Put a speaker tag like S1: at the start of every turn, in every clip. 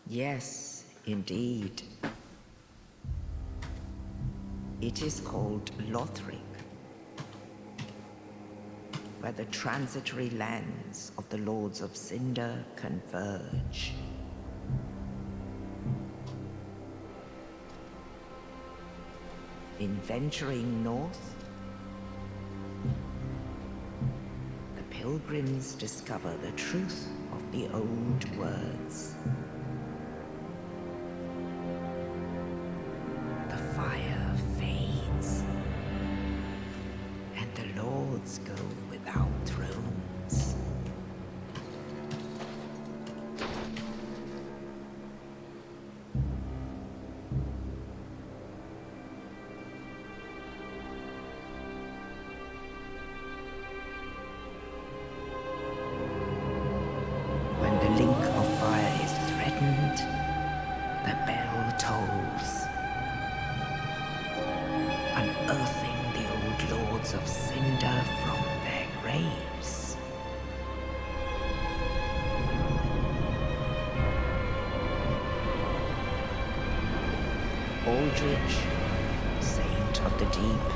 S1: Yes, indeed. It is called Lothric, where the transitory lands of the Lords of Cinder converge. In venturing north, the pilgrims discover the truth of the old words. The fire fades, and the lords go without thrones. When the link of fire is threatened, the bell tolls, unearthing the old lords of Cinder from their graves. Aldrich, saint of the deep,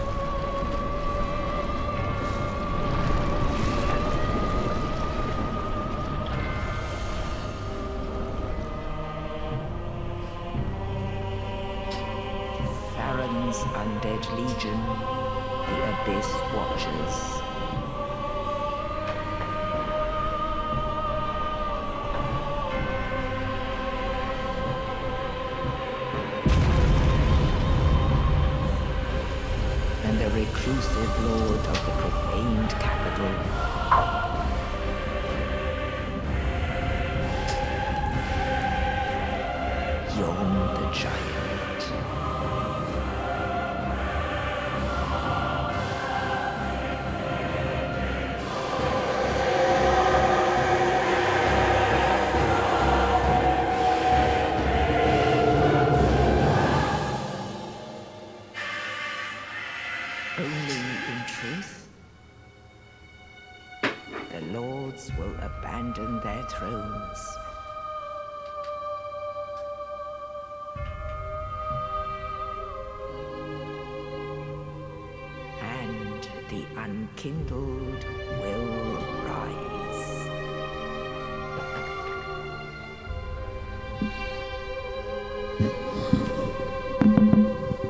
S1: Farron's undead legion, the Abyss Watchers. And the reclusive lord of the profaned capital. Yon the giant. Only in truth, the lords will abandon their thrones. And the unkindled will rise.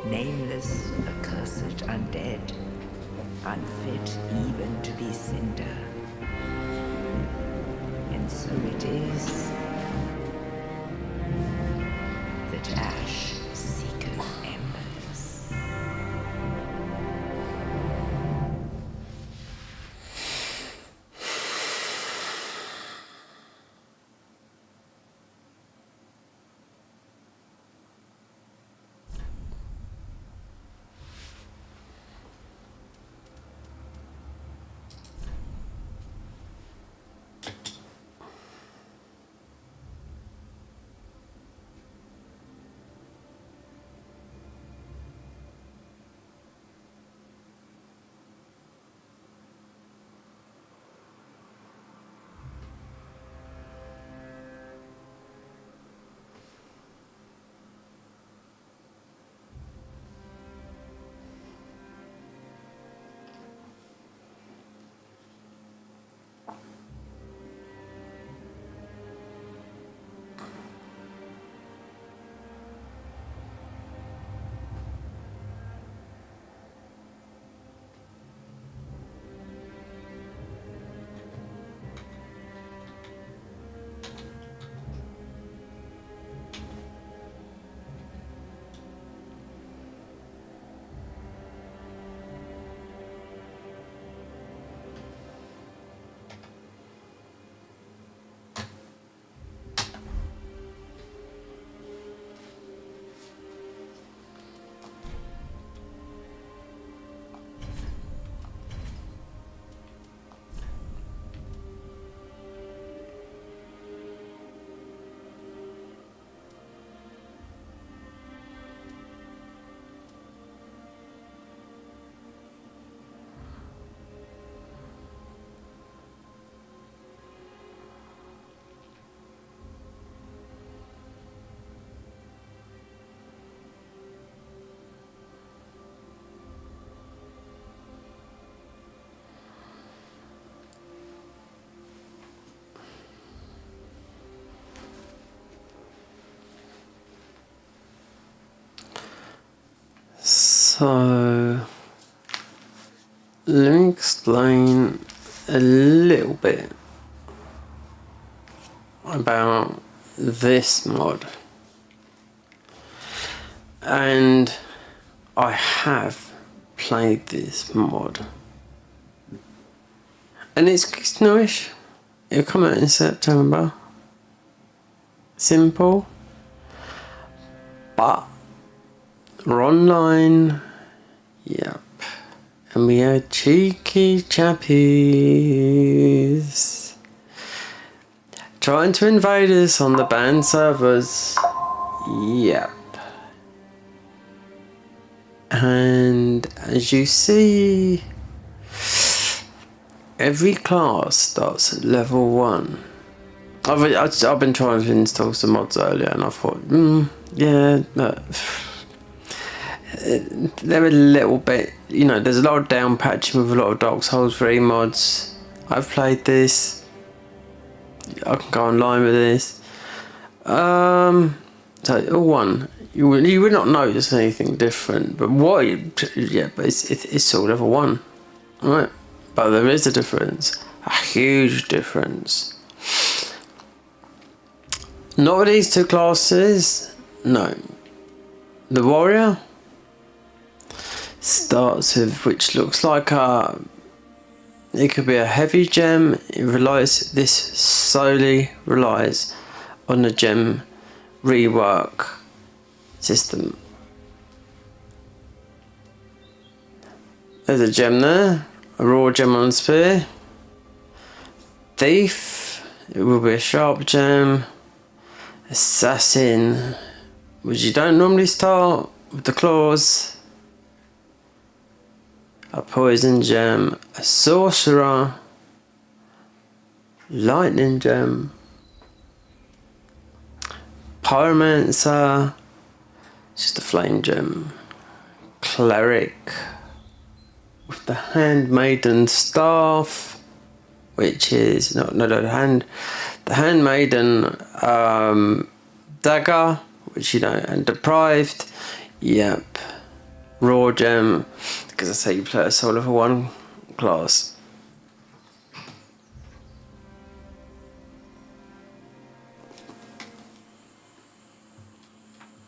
S1: Nameless, accursed undead, unfit even to be Cinder. And so it is that ash seeketh embers.
S2: So let me explain a little bit about this mod. And I have played this mod. And it's newish. It'll come out in September. Simple. But we're online. Yep. And we are cheeky chappies trying to invade us on the banned servers. Yep. And as you see, every class starts at level 1. I've been trying to install some mods earlier, and I thought, yeah, they're a little bit, there's a lot of down patching with a lot of Dark Souls 3 mods. I've played this. I can go online with this. So all one, you would not notice anything different, but but it's all level 1, right? But there is a difference, a huge difference. Not with these two classes, no. The warrior starts with, which looks like it could be a heavy gem. This solely relies on the gem rework system. There's a gem there, a raw gem on a spear. Thief, it will be a sharp gem. Assassin, which you don't normally start with the claws. A poison gem, a sorcerer, lightning gem, pyromancer, just a flame gem, cleric with the handmaiden staff, which is the handmaiden dagger, which and deprived. Yep. Raw gem, because I say you play a soul level 1 class.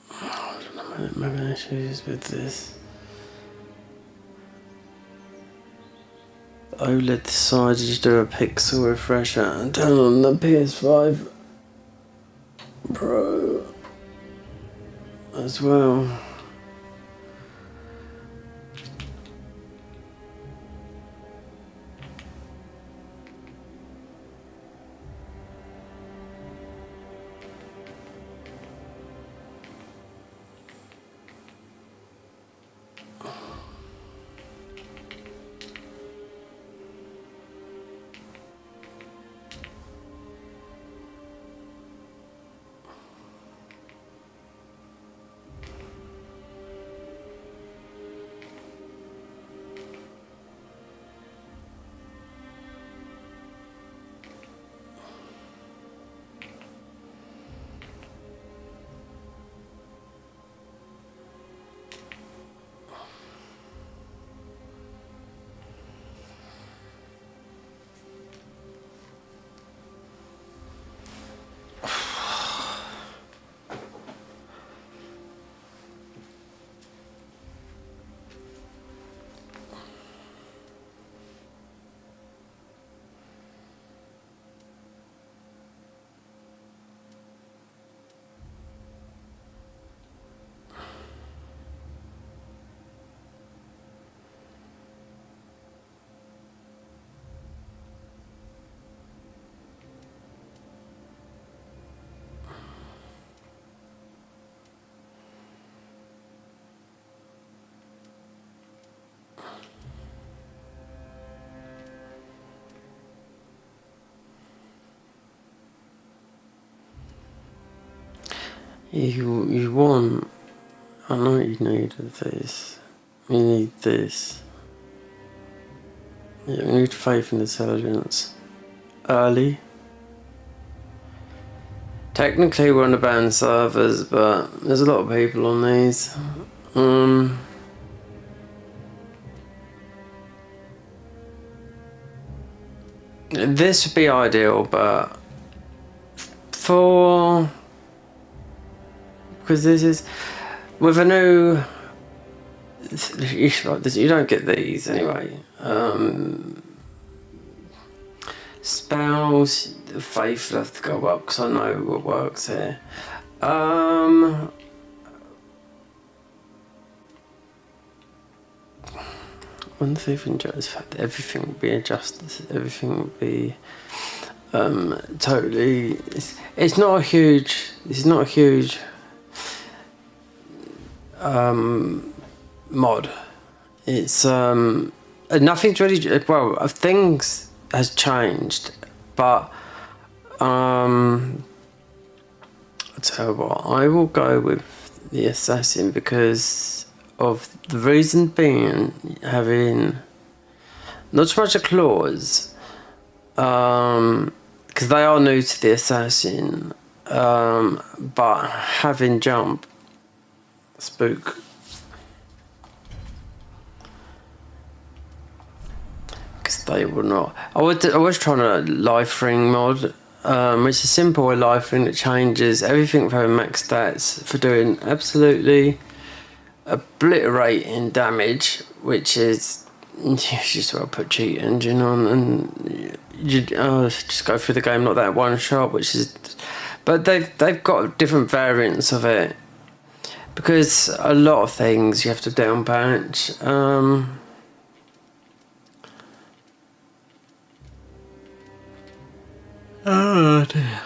S2: I don't know, I'm having issues with this. OLED decided to do a pixel refresher and turn on the PS5 Pro as well. You want, I know what you need of this. You need this. You need faith and intelligence. Early. Technically we're on the banned servers, but there's a lot of people on these. This would be ideal, but because this is with a new. You don't get these anyway. Spells, faith will have to go up because I know what works here. One thief and just everything will be adjusted. Everything will be totally. It's not a huge. It's not a huge mod. It's nothing's really things has changed, but I'll tell you what, I will go with the assassin because of the reason being having not so much a clause, because they are new to the assassin, but having jump, spook. They will not. I was trying a life ring mod, which is a simple life ring that changes everything for having max stats for doing absolutely obliterating damage, which is you just well put cheat engine on and you just go through the game like that one shot, which is. But they've got different variants of it because a lot of things you have to down patch. Oh dear.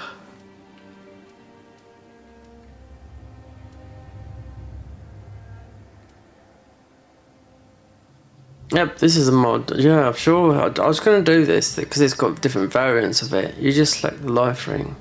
S2: Yep, this is a mod. Yeah, I'm sure. I was going to do this because it's got different variants of it. You just select the life ring.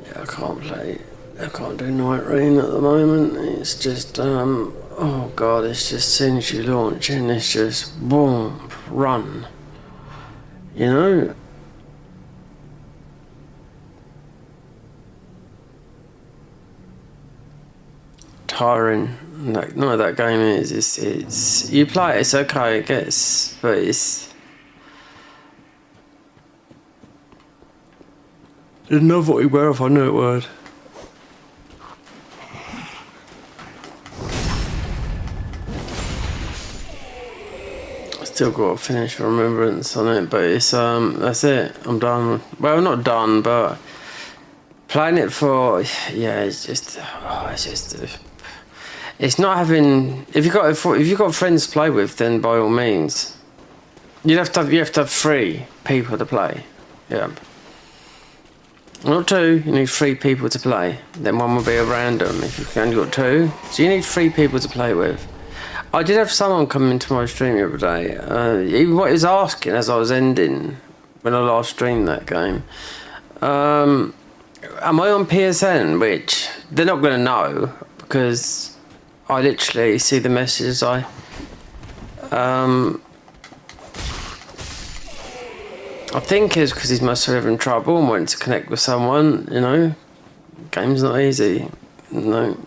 S2: Yeah, I can't do Night Rain at the moment. It's just, oh god, it's just as soon as you launch in, it's just, boom, run. You know? Tiring. Like, no, that game is, it's, you play it, it's okay, it gets, but it's, didn't know what you were if I knew it would. I still got to finish Remembrance on it, but it's that's it. I'm done. Well, not done, but playing it for it's just it's not having. If you've got friends to play with, then by all means, you have to have 3 people to play. Yeah. Not 2, you need 3 people to play. Then one will be a random if you've only got 2. So you need 3 people to play with. I did have someone come into my stream the other day. He was asking as I was ending, when I last streamed that game, am I on PSN? Which they're not going to know, because I literally see the messages I think it's because he's must have having trouble and wanting to connect with someone, you know. Game's not easy. No.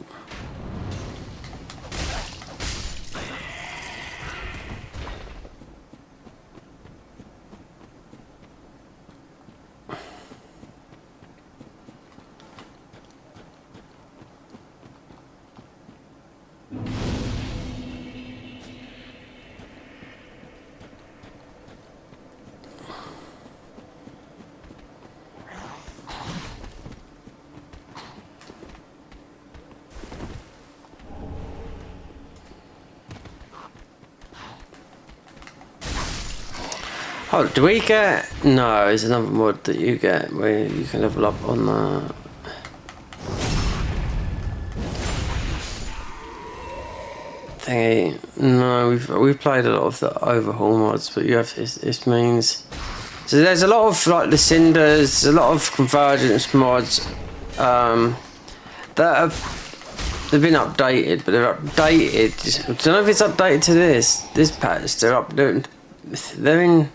S2: Oh, do we get... No, it's another mod that you get where you can level up on the... thingy. No, we've played a lot of the overhaul mods, but you have it means. So there's a lot of like the cinders, a lot of convergence mods that they've been updated, but they're updated. I don't know if it's updated to this patch. They're in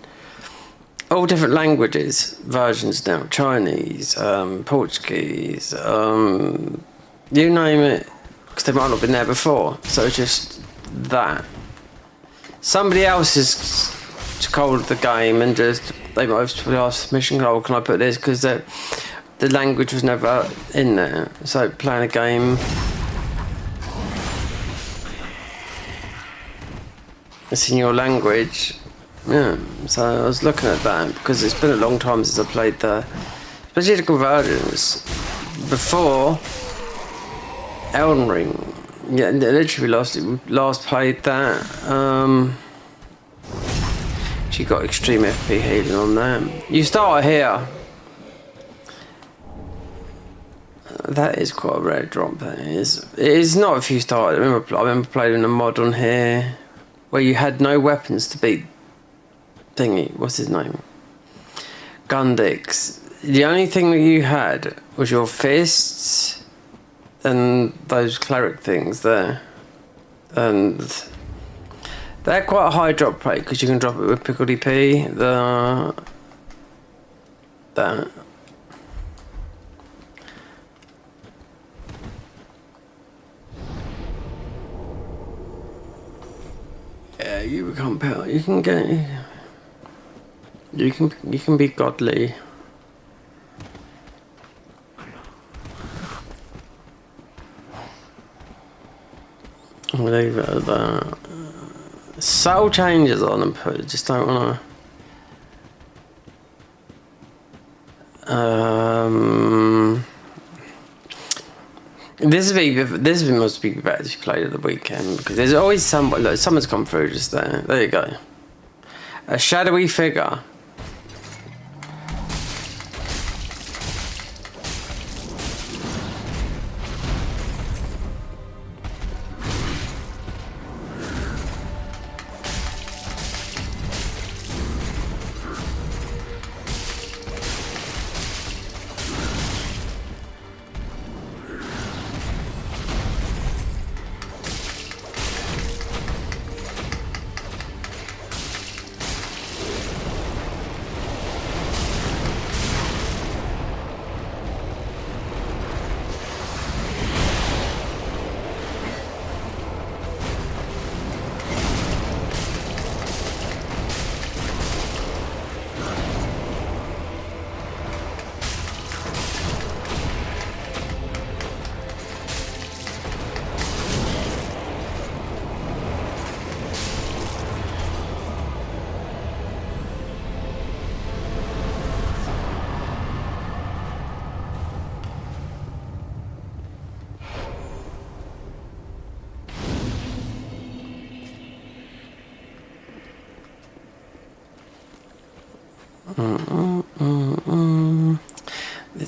S2: all different languages versions now. Chinese, Portuguese, you name it, because they might not have been there before. So it's just that somebody else has called the game and just they might have asked mission goal, can I put this, because the language was never in there. So playing a game, it's in your language. Yeah, so I was looking at that because it's been a long time since I played especially the convergence. Before Elden Ring, yeah, literally last played that. She got extreme FP healing on that. You start here. That is quite a rare drop. That is. It is not if you start. I remember playing a mod on here where you had no weapons to beat thingy. What's his name? Gundix. The only thing that you had was your fists and those cleric things there, and they're quite a high drop rate because you can drop it with Pickledy P. That. Yeah, you become power. You can get. You can be godly. I'll leave it at that. Subtle changes on them, but just don't wanna. This must be better if you played at the weekend because there's always someone's come through just there. There you go. A shadowy figure.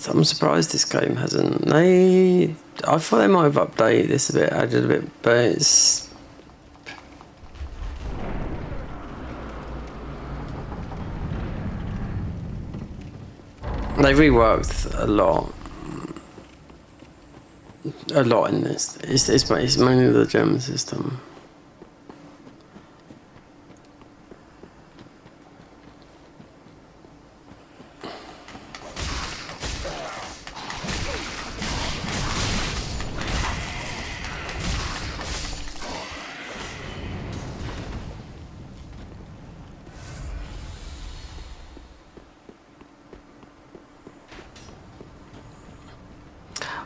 S2: I'm surprised this game hasn't. I thought they might have updated this a bit, added a bit, but it's. They reworked a lot in this. It's mainly the gem system.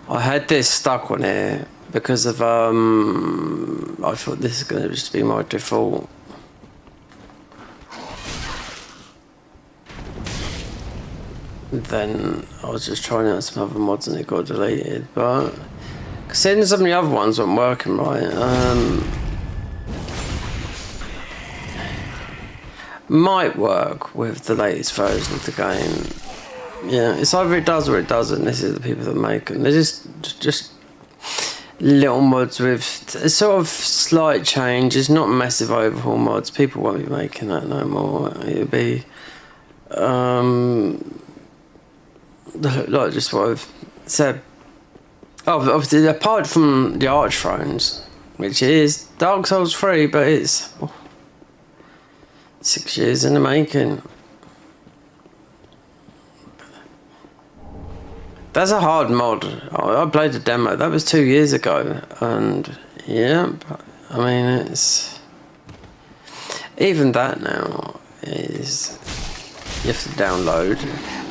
S2: I had this stuck on here because of I thought this is going to just be my default. Then I was just trying out some other mods and it got deleted, but considering some of the other ones weren't working right, might work with the latest version of the game. Yeah, it's either it does or it doesn't. This is the people that make them. They're just little mods with a sort of slight changes, not massive overhaul mods. People won't be making that no more. It'll be like just what I've said. Oh, obviously, apart from the Arch Thrones, which is Dark Souls 3, but it's 6 years in the making. That's a hard mod. I played the demo. That was 2 years ago, and yeah, I mean it's even that now is you have to download.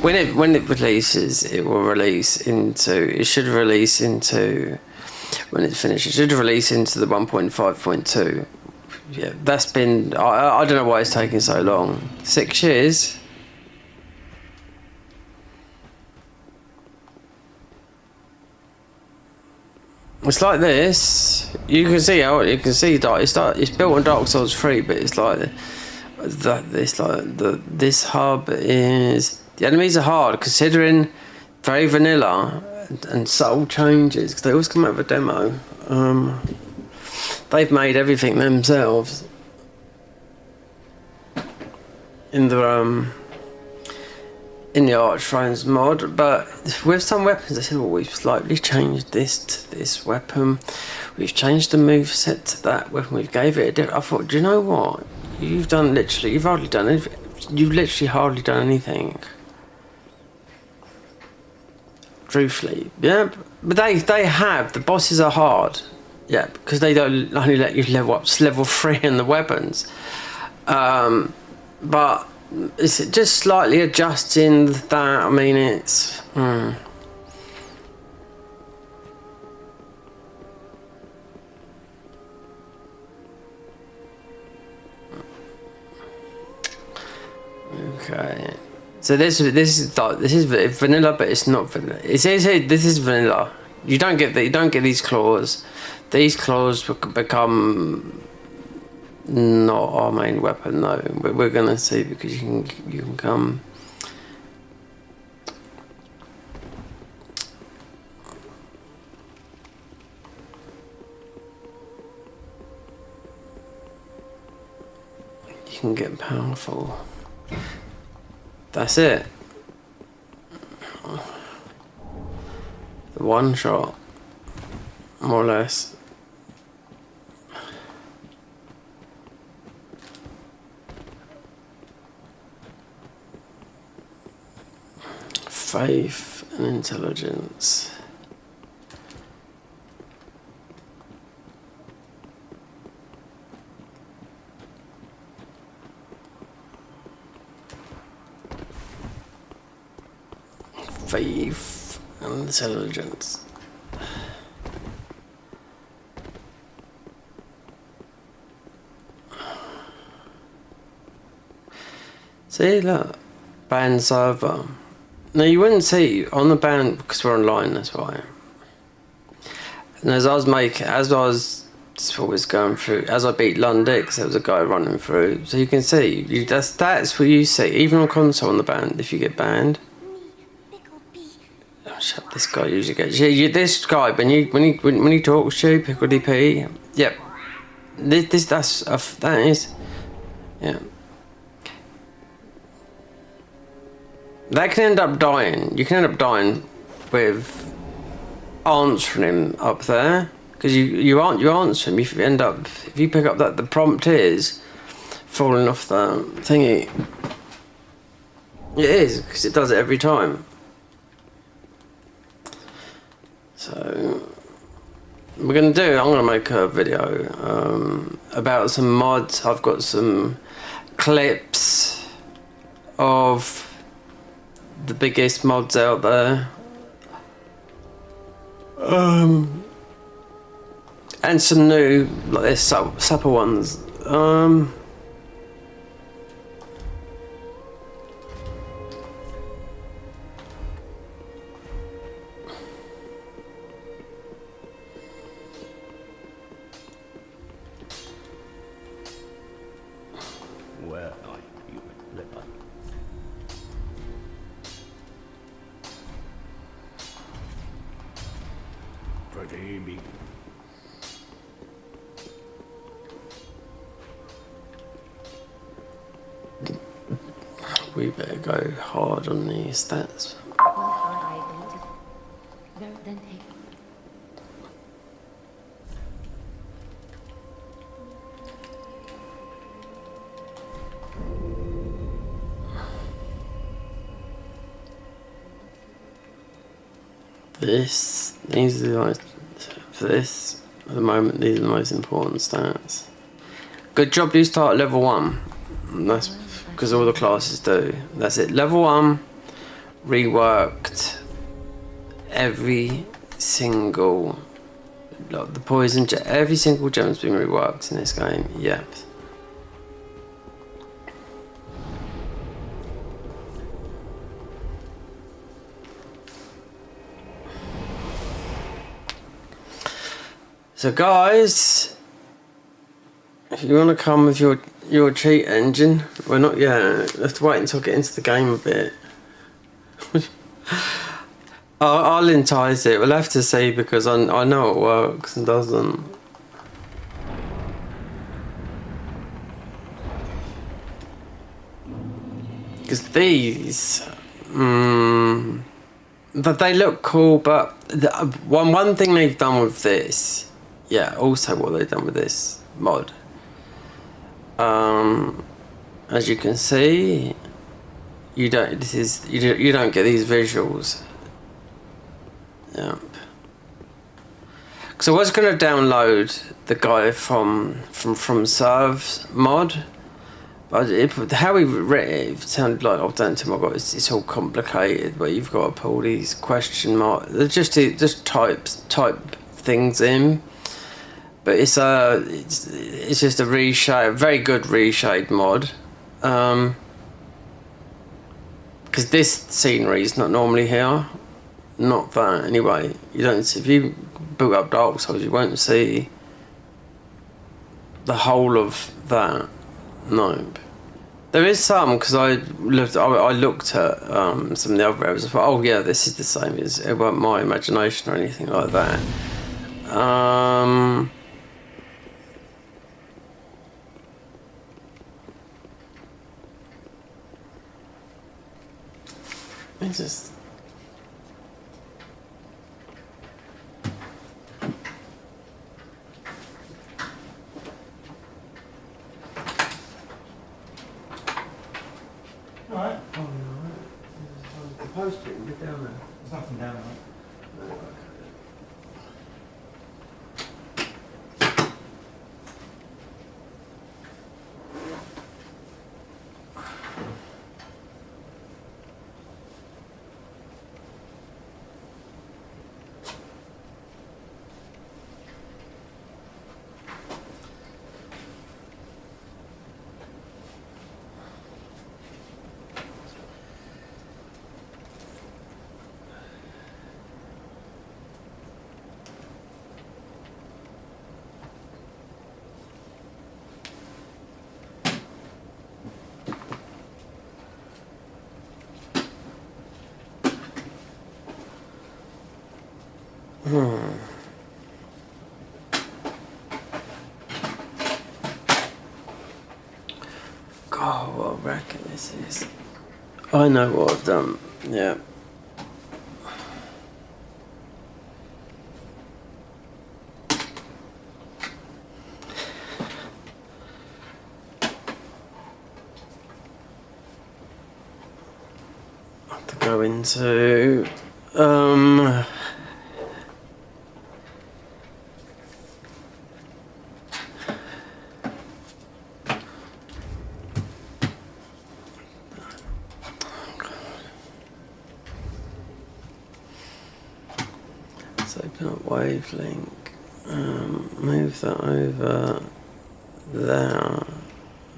S2: When it releases, it will release into. It should release into when it finishes. It should release into the 1.5.2. Yeah, that's been. I don't know why it's taking so long. 6 years. It's like this. You can see how it's built on Dark Souls 3, but it's like that. This like this hub is the enemies are hard considering very vanilla and subtle changes because they always come out with a demo. They've made everything themselves in the Arch Thrones mod, but with some weapons, they said, well, we've slightly changed this to this weapon. We've changed the moveset to that weapon. We've gave it a different. I thought, do you know what? You've hardly done anything. You've literally hardly done anything. Truthfully, yeah. But they have. The bosses are hard. Yeah, because they don't only let you level up to level 3 in the weapons. But it's just slightly adjusting that. I mean, it's okay. So this is vanilla, but it's not vanilla. It says here this is vanilla. You don't get these claws. These claws become not our main weapon, no. But we're gonna see because you can come. You can get powerful. That's it. The one shot, more or less. Faith and intelligence. Faith and intelligence. See, look, band server. No, you wouldn't see on the band because we're online. That's why. And as I was going through, as I beat Lundix, there was a guy running through. So you can see, that's what you see. Even on console on the band, if you get banned. Oh, shut, this guy usually gets. Yeah, this guy when he talks to you, Pickledy P. Yep. That is. Yeah. That can end up dying. You can end up dying with answering him up there because you answer him. If you pick up that the prompt is falling off the thingy. It is because it does it every time. So I'm gonna make a video about some mods. I've got some clips of the biggest mods out there, and some new like this supper ones.
S3: Where are you, Leper? Pretty me.
S2: we better go hard on these stats. These are the most, for this, at the moment, these are the most important stats. Good job you start at level 1. That's because all the classes do. That's it. Level 1, reworked every single, like the poison, every single gem's been reworked in this game. Yep. So guys, if you want to come with your cheat engine, we're not yet. Let's wait until I get into the game a bit. I'll entice it. We'll have to see because I know it works and doesn't. Because these, but they look cool. But one thing they've done with this. Yeah, also what they've done with this mod. As you can see, you don't get these visuals. Yep. So I was going to download the guy from Serve's mod, but how he read it sounded like, oh, don't tell me, God, it's all complicated. But you've got to pull these question marks. They're just type things in. But it's just a reshade, very good reshade mod. Because this scenery is not normally here. Not that anyway. You don't see, if you boot up Dark Souls, you won't see the whole of that. No. There is some, because I looked at some of the other areas. I thought, oh yeah, this is the same. It wasn't my imagination or anything like that. It's just...
S4: Alright.
S2: Oh no, the poster, get down there.
S4: There's nothing down there. God, what a racket this is. I know what I've done, yeah. I have to go into let's open up Wavelink, move that over there,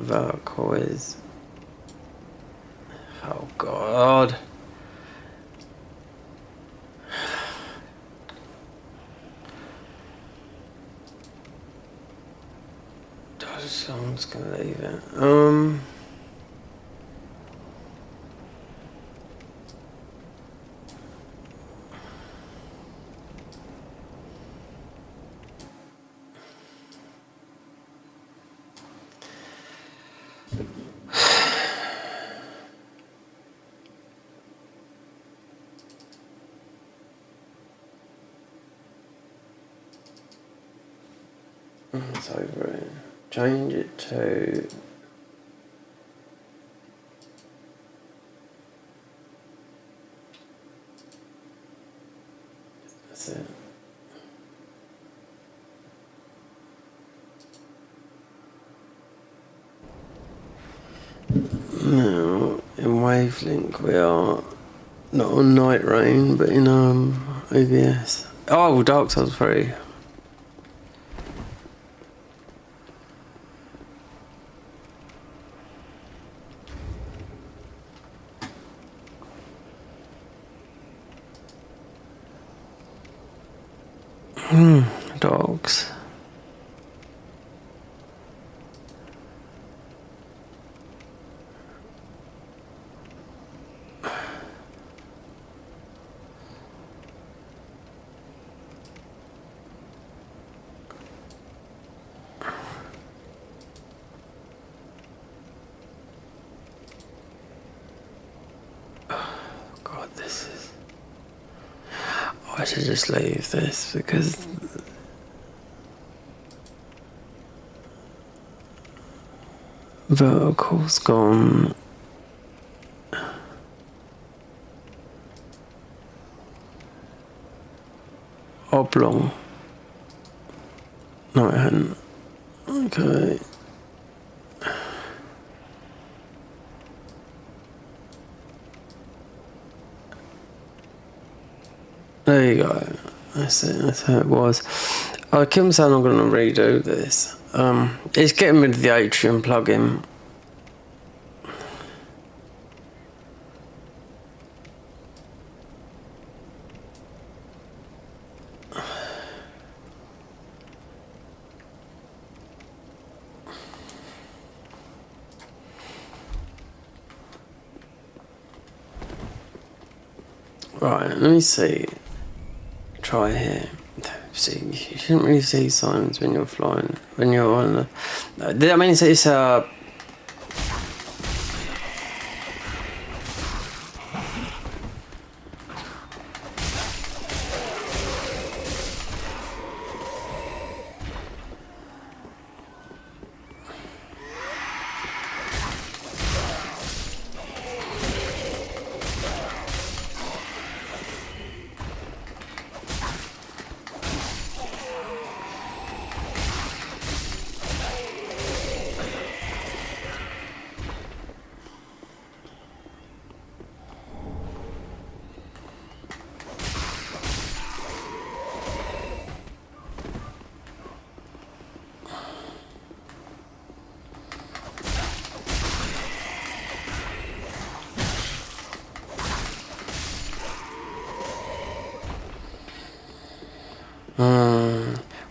S4: Vercois. Oh God. I'm just gonna leave it.
S2: It's over it. Change it to... That's it. Now, in Wavelink we are not on Night Rain, but in OBS. Oh, Dark Souls 3. Dogs. God, this is... I should just leave this because vertical's gone. Oblong. No, it hadn't. Okay. There you go. That's it. That's how it was. I keep saying I'm going to redo this. It's getting rid of the Atrium plugin. Right, let me see. Try here. See, you shouldn't really see signs when you're flying. When you're on the... I mean, it's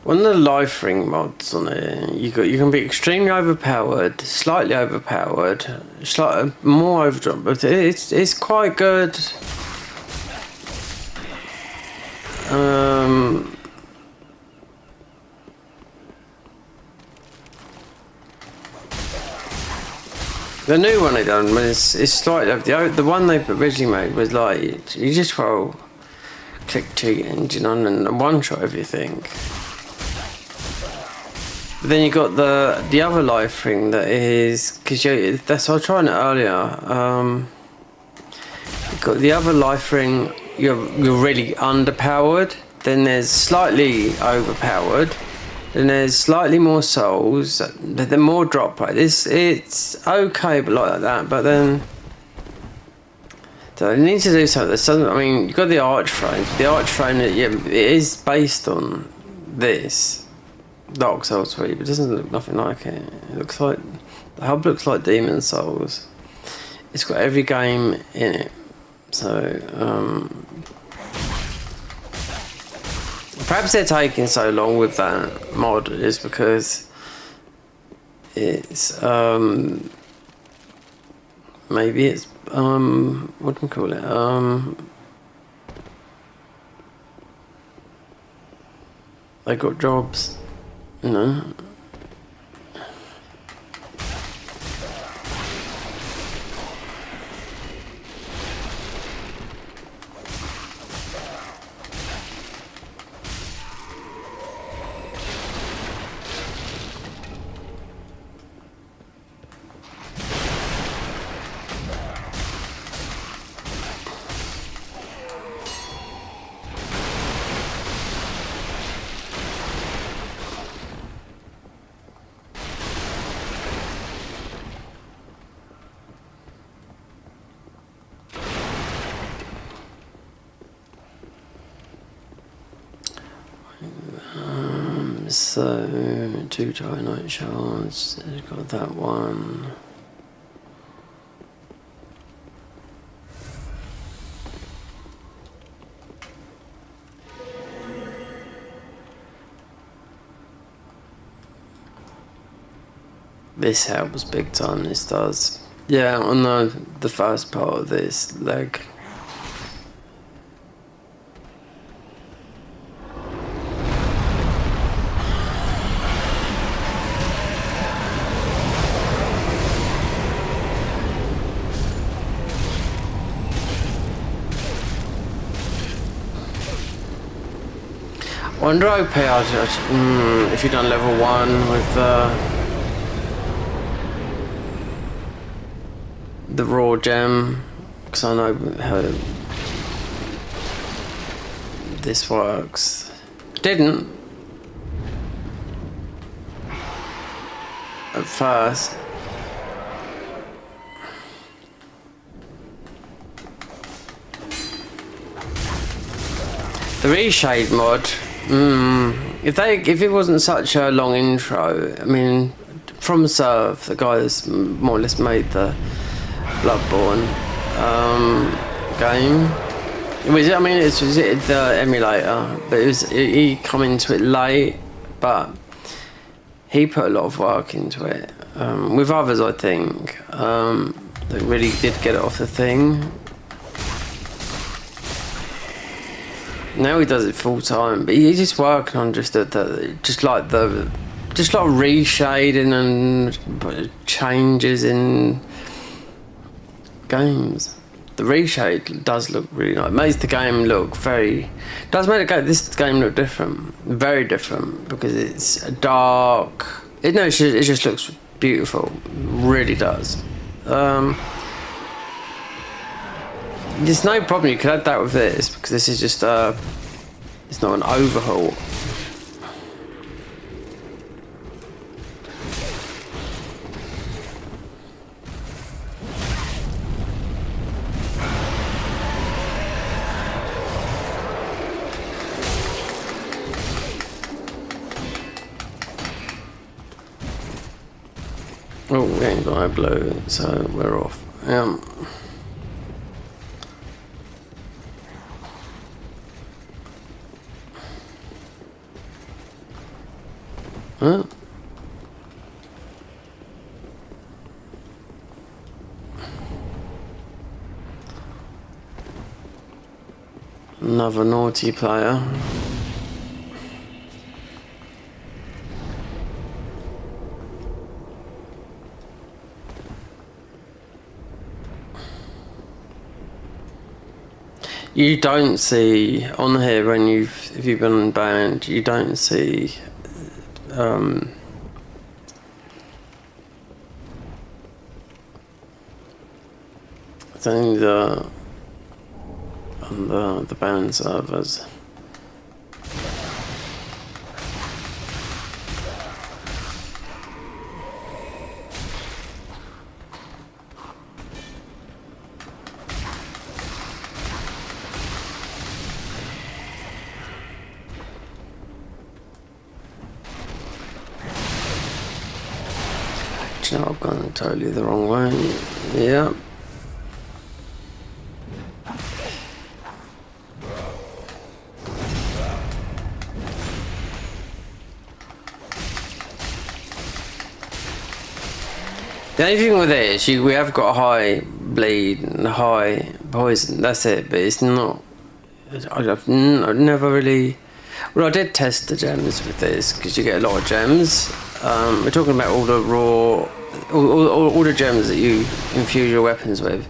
S2: one of the life ring mods on it. You can be extremely overpowered, slightly overpowered, slightly more overdone, but it's quite good. The new one they done was slightly the one they originally made was like you just roll, click cheat engine on and one shot everything. But then you got the other life ring that is because that's I was trying it earlier. You got the other life ring. You're really underpowered. Then there's slightly overpowered. Then there's slightly more souls. Then more drop rate. It's okay, but like that. But then so you need to do something. I mean, you've got the arch frame. The arch frame, it is based on this. Dark Souls 3, but it doesn't look nothing like it. It looks like the hub looks like Demon Souls. It's got every game in it. So perhaps they're taking so long with that mod is because it's maybe it's what do we call it? They got jobs. No. So 2 Dynamite shards. I've got that one. This helps big time. This does. Yeah, on the first part of this leg. Wonder OP if you've done level 1 with the raw gem, because I know how this works. Didn't at first. The reshade mod. If it wasn't such a long intro, I mean, From Serve, the guy that's more or less made the Bloodborne game. It's the emulator, but he come into it late, but he put a lot of work into it. With others, I think, that really did get it off the thing. Now he does it full time, but he's just working on just like reshading and changes in games. The reshade does look really nice. It makes the game look this game look different, very different, because it's dark. It just looks beautiful, really does. There's no problem, you could add that with this, because this is just it's not an overhaul. Oh, we ain't got no blue, so we're off. Huh? Another naughty player. You don't see on here if you've been banned, you don't see I think on the banned servers. Do you know, I've gone totally the wrong way. Yeah. The only thing with it is we have got a high bleed and a high poison, that's it, but it's not. I've never really. Well, I did test the gems with this because you get a lot of gems. We're talking about all the raw, all the gems that you infuse your weapons with.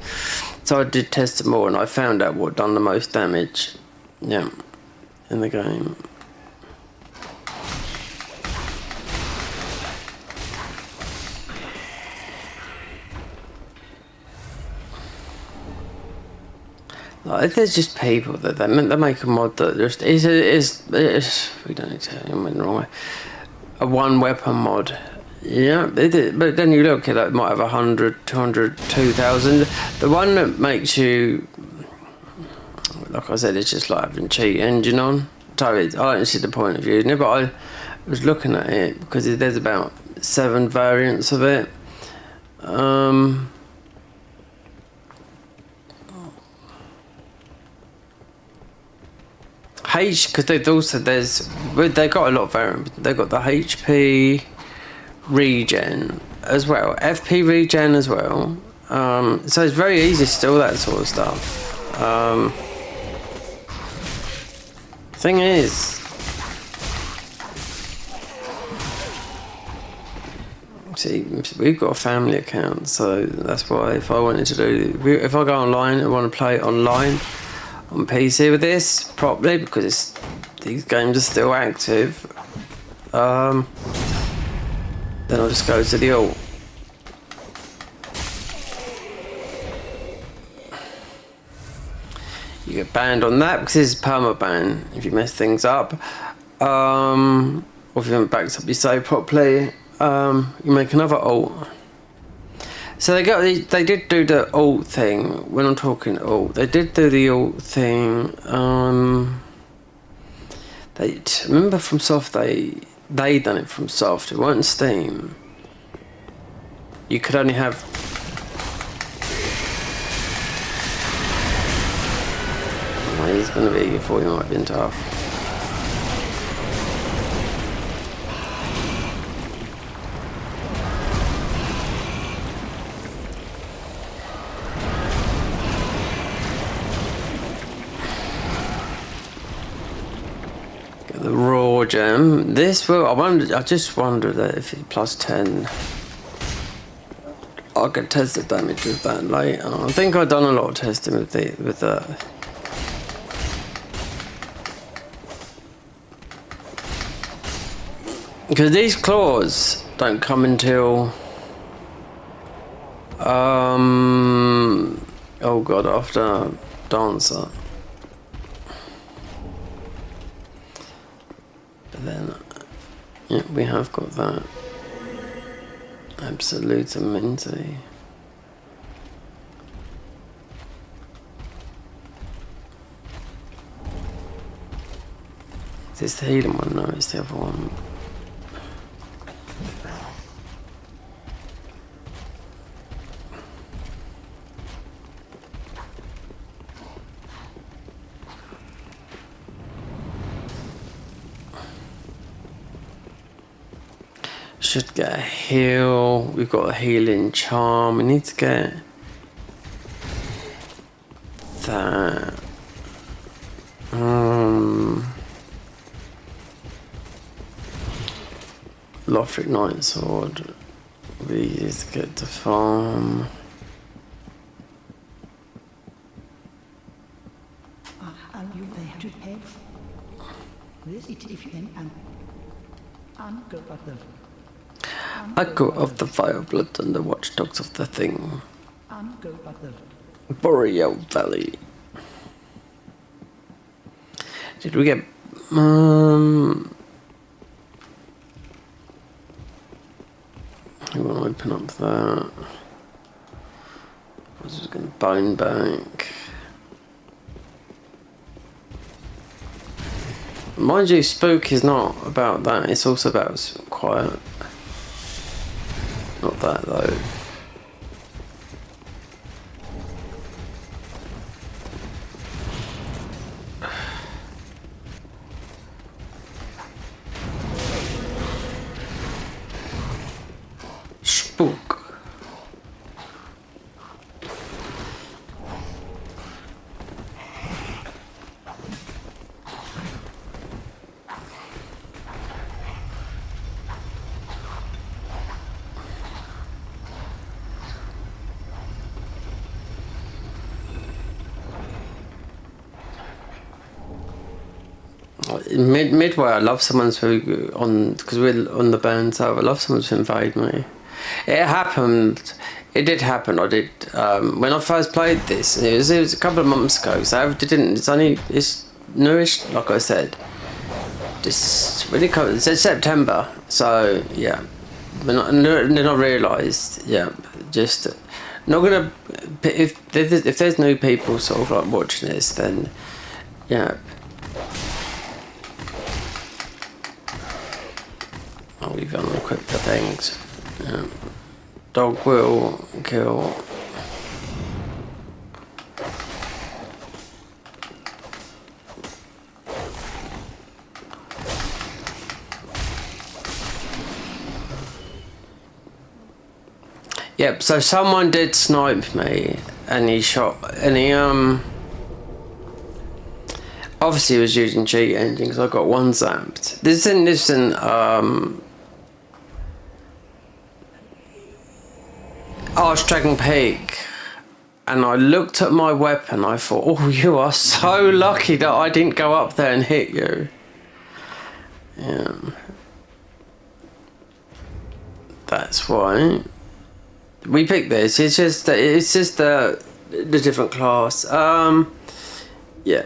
S2: So I did test them all and I found out what done the most damage. Yeah, in the game. Like, there's just people that they make a mod that just is we don't need to. I went the wrong way. A one weapon mod. Yeah, but then you look at it, might have 100, 200, 2,000. The one that makes you, like I said, it's just like having cheat engine on. totally, I don't see the point of using it, but I was looking at it because there's about 7 variants of it. Because they've got a lot of variants. They've got the HP regen as well, FP regen as well. So it's very easy to do all that sort of stuff. Thing is, see, we've got a family account, so that's why if I go online and want to play online on PC with this properly, because these games are still active, then I'll just go to the alt. You get banned on that because this is permaban if you mess things up, or if you haven't backed up your save properly. You make another alt. So they did do the alt thing. When I'm talking alt, they did do the alt thing. They remember from soft. They done it from soft. It wasn't Steam. You could only have. Oh, he's gonna be before he might have been tough. The raw gem. This will. I just wondered if it's plus 10. I could test the damage with that later. I think I've done a lot of testing with that. Because these claws don't come until oh god, after Dancer. But then, yeah, we have got that. Absolute and minty. Is this the healing one? No, it's the other one. Should get a heal. We've got a healing charm. We need to get that. Lothric Knight Sword. We need to get to farm.
S5: Are you there to help? This is if you can go of the
S2: Echo of the Fireblood and the Watchdogs of the Thing.
S5: go of the
S2: Boreal Valley. Did we get we want to open up that. I was just going to bone bank. Mind you, Spook is not about that. It's also about quiet. Not that though. Spook. Midway, I love someone to because we're on the band server. I love someone to invade me. It happened. It did happen. I did when I first played this. It was a couple of months ago. So it's newish. Like I said, just when it comes, it's September. So yeah, then I realised. Yeah, just not gonna. If there's new people sort of like watching this, then yeah. Oh, we've unequipped the things. Yeah. Dog will kill. Yep, so someone did snipe me and he shot, and he obviously he was using cheat engine because I got one zapped. This isn't Arch Dragon Peak, and I looked at my weapon, I thought, oh, you are so lucky that I didn't go up there and hit you. Yeah. That's why we picked this. It's just the different class. Yeah.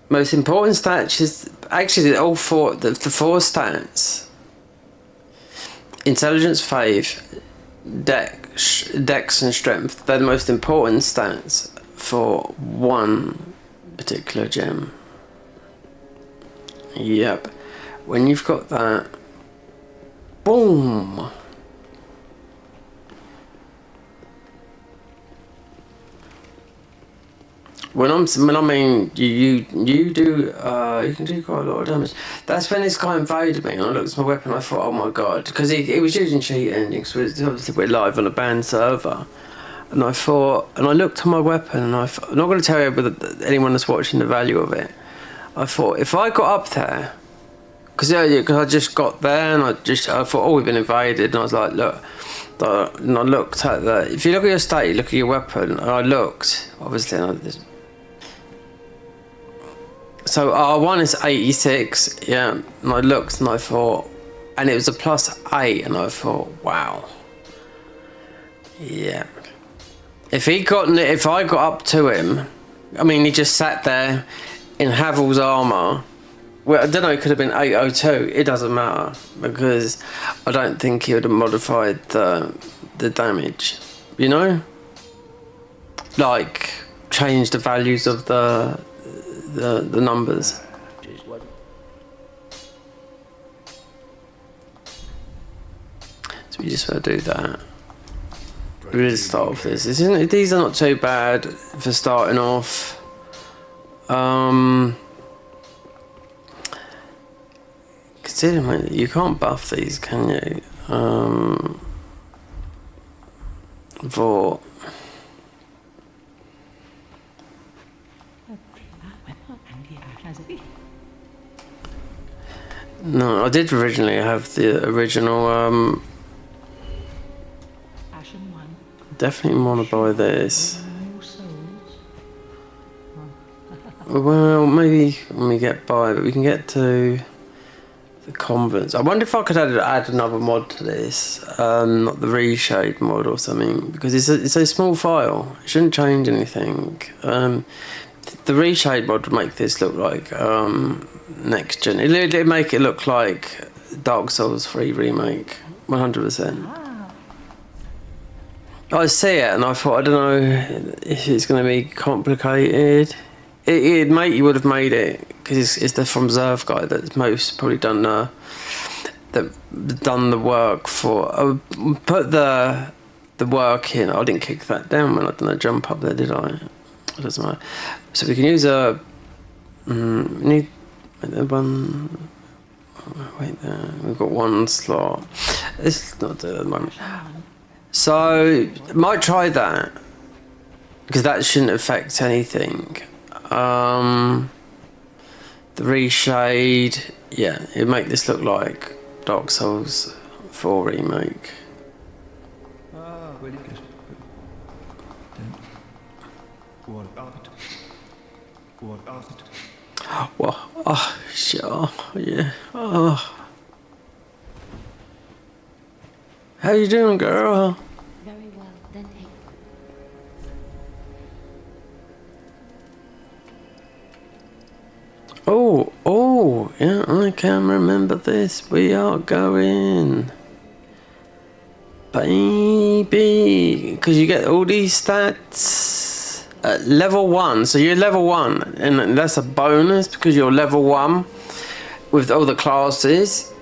S2: Most important stats is actually all four. The four stats: intelligence, faith, dex, and strength. They're the most important stats for one particular gem. Yep. When you've got that, boom. When I mean you do you can do quite a lot of damage. That's when this guy invaded me and I looked at my weapon and I thought, oh my god, because he was using cheat endings, so obviously we're live on a banned server, and I thought, and I looked at my weapon and I'm not going to tell you whether anyone that's watching the value of it. I thought if I got up there, because I just got there and I thought, oh, we've been invaded, and I was like, look. And I looked at the. If you look at your state, look at your weapon, and I looked, obviously. So R1 is 86, yeah, and I looked and I thought, and it was a +8, and I thought, wow, yeah. If I got up to him, I mean, he just sat there in Havel's armor. Well, I don't know, it could have been 802. It doesn't matter because I don't think he would have modified the damage. You know, like change the values of the numbers. So we just want to do that. We really start off this. These are not too bad for starting off. Considering you can't buff these, can you? Vought. No, I did originally have the original. Definitely want to buy this. Well, maybe when we get by, but we can get to the convents. I wonder if I could add another mod to this, not the reshade mod or something, because it's a small file. It shouldn't change anything. The reshade mod would make this look like next gen. It'd make it look like Dark Souls 3 remake, 100%. I see it and I thought, I don't know if it's going to be complicated. You would have made it because it's the From Zerv guy that's most probably done the work for. Put the work in. I didn't kick that down when I done a jump up there, did I? It doesn't matter. So we can use a. Need one. Wait there. We've got one slot. It's not at the moment. So might try that because that shouldn't affect anything. The reshade, yeah, it'd make this look like Dark Souls 4 remake.
S3: Really good. What about it? What about it?
S2: Well, oh, sure, yeah. Oh. How you doing, girl?
S6: Very well, then take.
S2: Oh, yeah, I can remember this. We are going, baby, because you get all these stats at level 1. So you're level 1, and that's a bonus because you're level 1 with all the classes.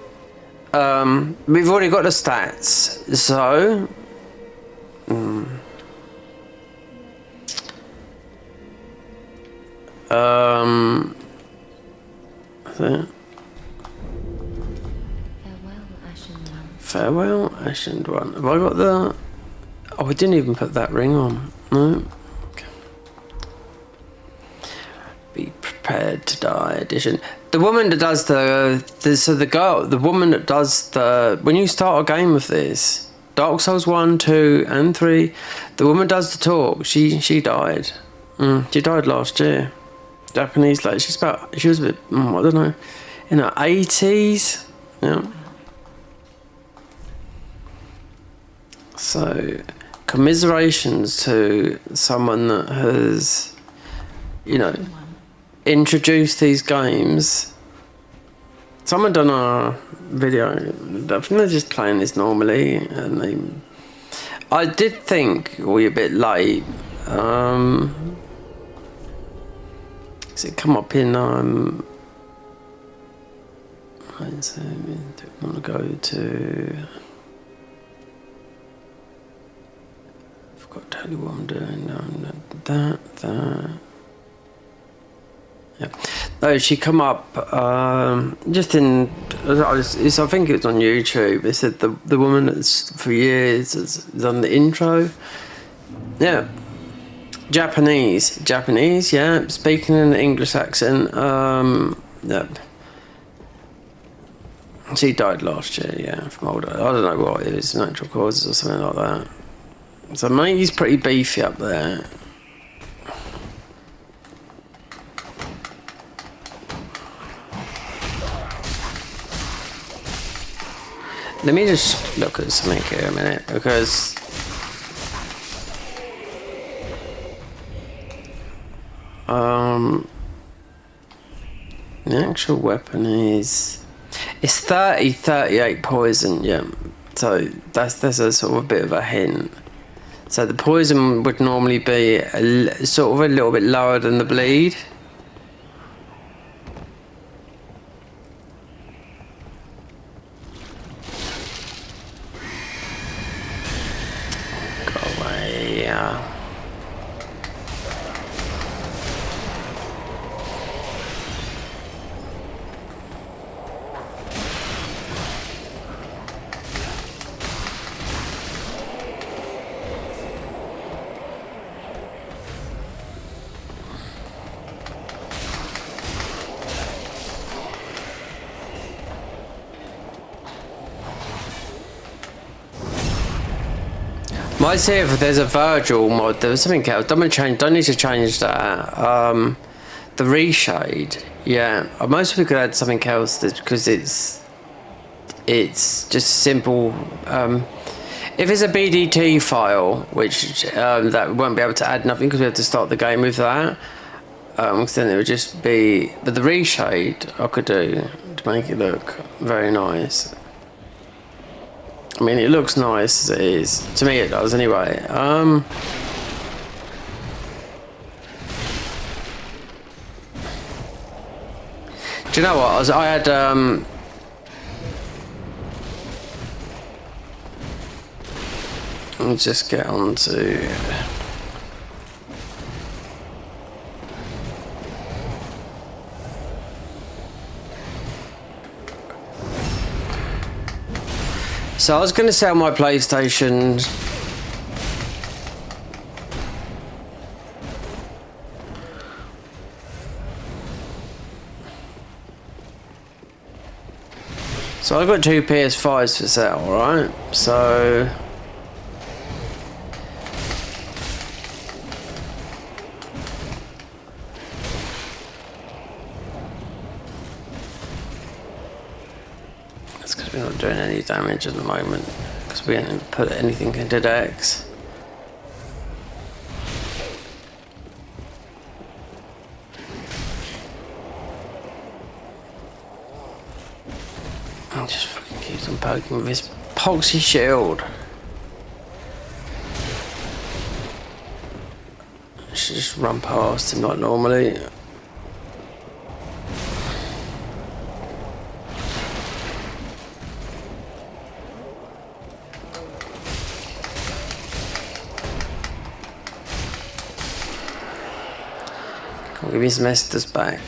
S2: We've already got the stats, so that's it. Farewell, Ashen One. Have I got the? Oh, I didn't even put that ring on. No. Okay. Be prepared to die edition. The woman that does the woman that does the, when you start a game of this, Dark Souls 1, 2 and 3, the woman does the talk. She died. She died last year. Japanese lady. She was a bit, I don't know, in her 80s. Yeah. So, commiserations to someone that has, you know, introduced these games. Someone done a video. I think they're just playing this normally, and I did think we're a bit late. Does it come up in I want to go to. I forgot to tell you what I'm doing. That. Yeah. No, she come up just in. I think it was on YouTube. They said the woman that's for years has done the intro. Yeah. Japanese. Yeah. Speaking in an English accent. Yeah. She died last year. Yeah, from old. I don't know what it is, natural causes or something like that. So mate, he's pretty beefy up there. Let me just look at something here a minute, because the actual weapon is 38 poison, yeah. So that's a sort of a bit of a hint. So the poison would normally be sort of a little bit lower than the bleed. Might see if there's a Virgil mod. There was something else. Don't need to change that. The reshade. Yeah, most people could add something else because it's just simple. If it's a BDT file, which that won't be able to add nothing because we have to start the game with that. Because then it would just be. But the reshade I could do to make it look very nice. I mean, it looks nice as it is. To me, it does anyway. Do you know what? I had let me just get on to. So I was going to sell my PlayStation. So I've got 2 PS5s for sale, right? So that's because we're not doing any damage at the moment because we haven't put anything into Dex. I'll just fucking keep on poking with this poxy shield. I should just run past him like normally. give me some Esthers back.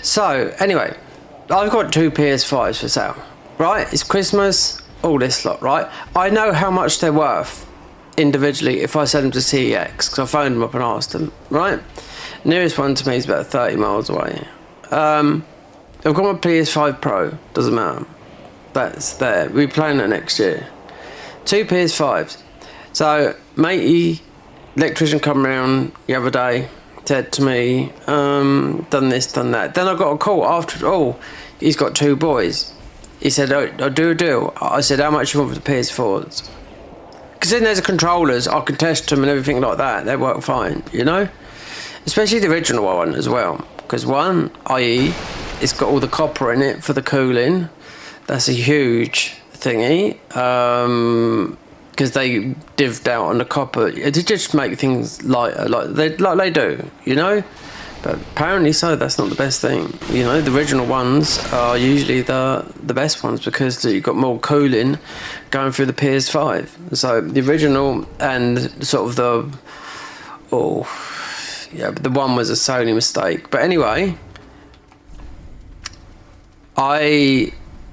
S2: So, anyway, I've got 2 PS5s for sale, right? It's Christmas, all this lot, right? I know how much they're worth individually if I sell them to CEX, because I phoned them up and asked them, right? Nearest one to me is about 30 miles away. I've got my PS5 Pro, doesn't matter. That's there. We're playing that next year. 2 PS5s. So, matey, electrician come round the other day, said to me, done this, done that. Then I got a call after all. He's got 2 boys. He said, I'll do a deal. I said, how much you want for the PS4s? Because then there's the controllers, I can test them and everything like that. They work fine, you know? Especially the original one as well. Because one, i.e., it's got all the copper in it for the cooling. That's a huge thingy. Because they dived out on the copper to just make things lighter, like they do, you know. But apparently, so that's not the best thing. You know, the original ones are usually the best ones because you've got more cooling going through the PS5. So the original and sort of the but the one was a Sony mistake. But anyway, I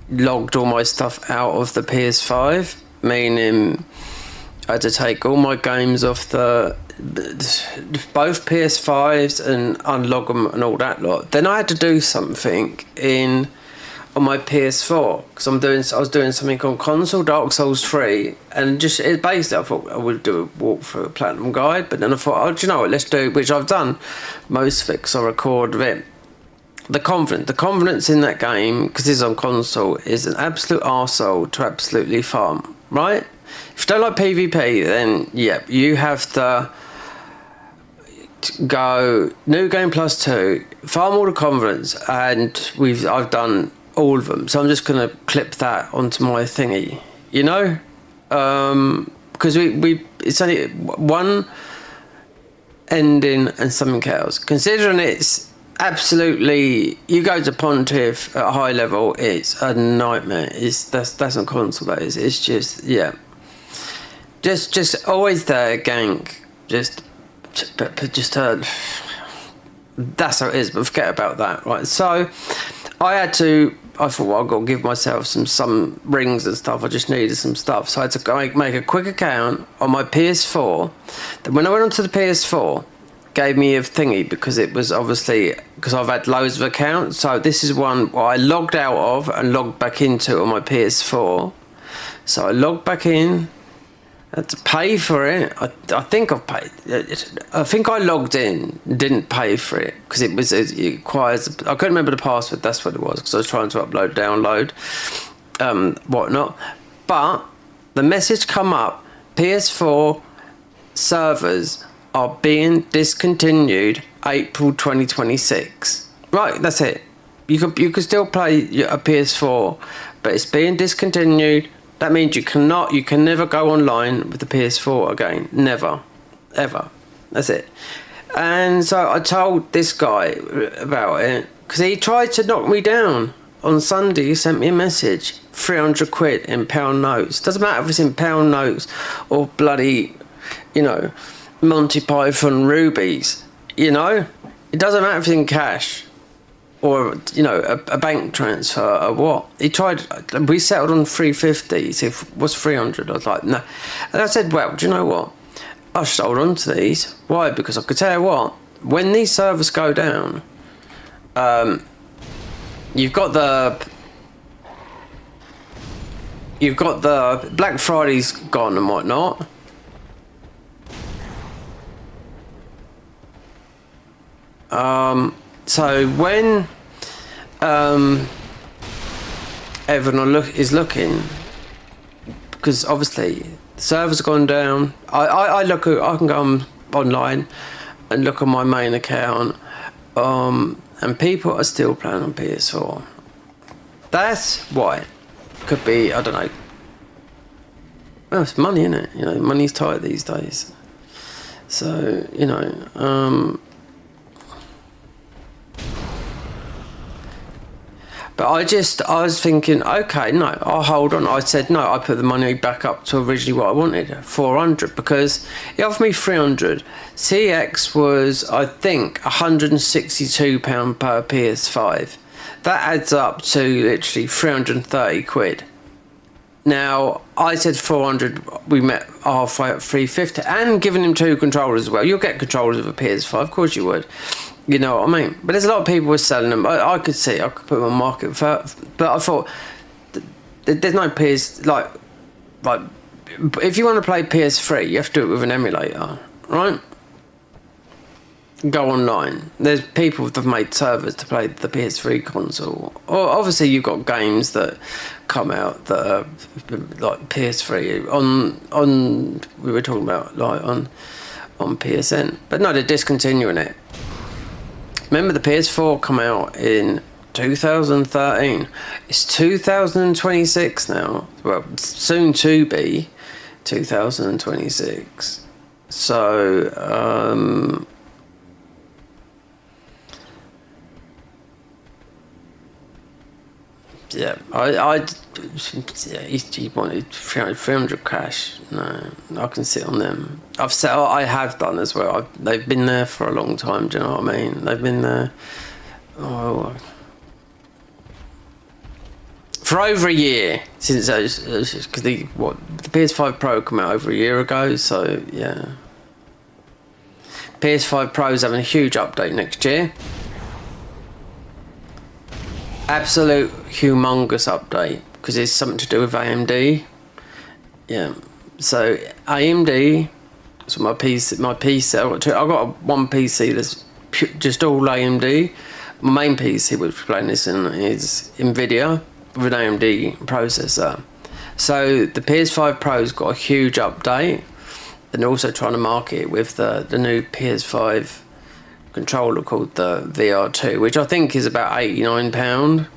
S2: logged all my stuff out of the PS5, meaning I had to take all my games off both PS5s and unlog them and all that lot. Then I had to do something on my PS4 because I was doing something on console, Dark Souls 3, and basically I thought I would do a walkthrough, a platinum guide, but then I thought, do you know what, let's do, which I've done most of it because I record it. The confidence in that game, because it's on console, is an absolute arsehole to absolutely farm, right? If you don't like PvP, then yeah, you have to go new game plus 2, farm all the confidence, and I've done all of them. So I'm just gonna clip that onto my thingy, you know, because it's only one ending and something else. Considering it's absolutely, you go to Pontiff at a high level, it's a nightmare. That's on console. That is. It's just just always there, gank. Just that's how it is. But forget about that, right? So I thought, well, I've got to give myself some rings and stuff. I just needed some stuff, so I had to make a quick account on my PS4. Then when I went onto the PS4, gave me a thingy because it was obviously because I've had loads of accounts. So this is one I logged out of and logged back into on my PS4. So I logged back in. I had to pay for it. I think I've paid. I think I logged in, didn't pay for it because it requires. I couldn't remember the password. That's what it was because I was trying to upload, download, whatnot. But the message come up: PS4 servers are being discontinued April 2026. Right, that's it. You can still play a PS4, but it's being discontinued. That means you can never go online with the PS4 again. Never. Ever. That's it. And so I told this guy about it, because he tried to knock me down. On Sunday, he sent me a message. 300 quid in pound notes. Doesn't matter if it's in pound notes or bloody, Monty Python rubies. It doesn't matter if it's in cash. Or, a bank transfer or what. He tried, we settled on 350. He said, what's 300? I was like, no. And I said, well, do you know what? I should hold on to these. Why? Because I could tell you what, when these servers go down, you've got the Black Friday's gone and whatnot. So when everyone is looking, because obviously the server's gone down, I can go online and look on my main account, and people are still playing on PS4. That's why. Could be, I don't know. Well, it's money, isn't it? Money's tight these days. So, But I was thinking, okay, no, I'll hold on. I said no. I put the money back up to originally what I wanted, 400, because he offered me 300. CX was, I think, £162 per PS5. That adds up to literally 330 quid. Now, I said 400, we met halfway at 350, and giving him 2 controllers as well. You'll get controllers with a PS5, of course you would. You know what I mean? But there's a lot of people who are selling them. I could see, I could put them on market for, but I thought, there's no PS, like, if you want to play PS3, you have to do it with an emulator, right? Go online. There's people that have made servers to play the PS3 console. Or obviously you've got games that come out that are like PS3 on we were talking about like on PSN. But no, they're discontinuing it. Remember the PS4 come out in 2013. It's 2026 now. Well, soon to be 2026. So yeah, he wanted 300 cash. No, I can sit on them. I have done as well. They've been there for a long time. Do you know what I mean? They've been there for over a year since because the PS5 Pro came out over a year ago. So yeah, PS5 Pro's having a huge update next year. Absolute humongous update because it's something to do with AMD. Yeah, so AMD. So my PC. I've got one PC that's just all AMD. My main PC, which we're playing this in, is Nvidia with an AMD processor. So the PS5 Pro's got a huge update, and they're also trying to market it with the new PS5 controller called the VR2, which I think is about £89,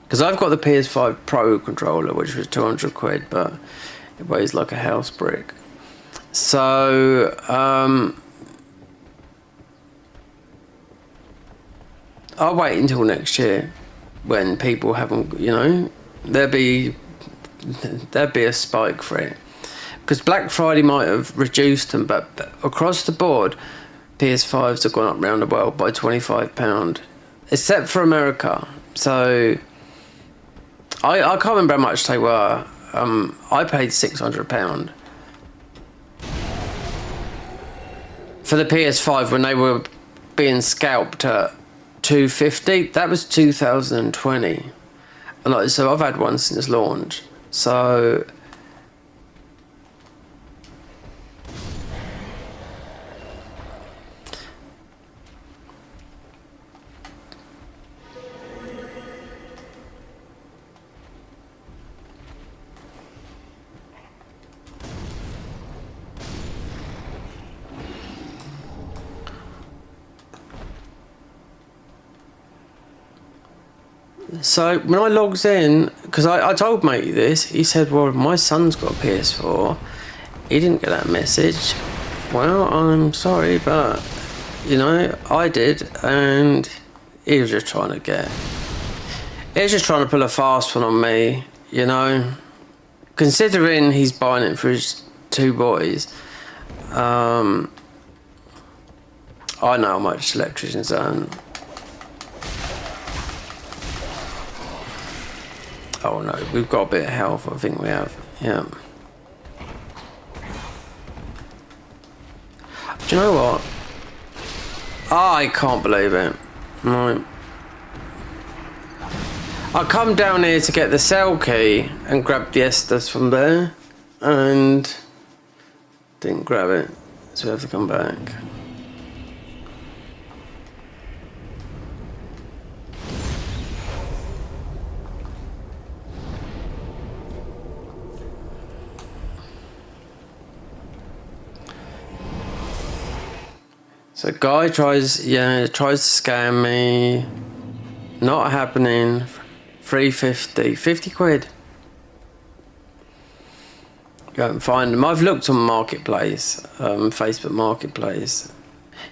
S2: because I've got the PS5 Pro controller, which was 200 quid, but it weighs like a house brick. So I'll wait until next year when people haven't, there'll be a spike for it, because Black Friday might have reduced them, but across the board PS5s have gone up around the world by £25, except for America. So I can't remember how much they were. I paid £600 for the PS5 when they were being scalped at $250. That was 2020, and so I've had one since launch. So when I logged in, because I told mate this, he said, well, my son's got a PS4. He didn't get that message. Well, I'm sorry, but, I did, and he was just trying to pull a fast one on me, considering he's buying it for his 2 boys. I know how much electricians earn. Oh no, we've got a bit of health, I think we have, yeah. Do you know what? I can't believe it. Right. I come down here to get the cell key and grab the Estes from there, and didn't grab it, so we have to come back. So guy tries to scam me. Not happening. 350, 50 quid. Go and find them. I've looked on Marketplace, Facebook Marketplace.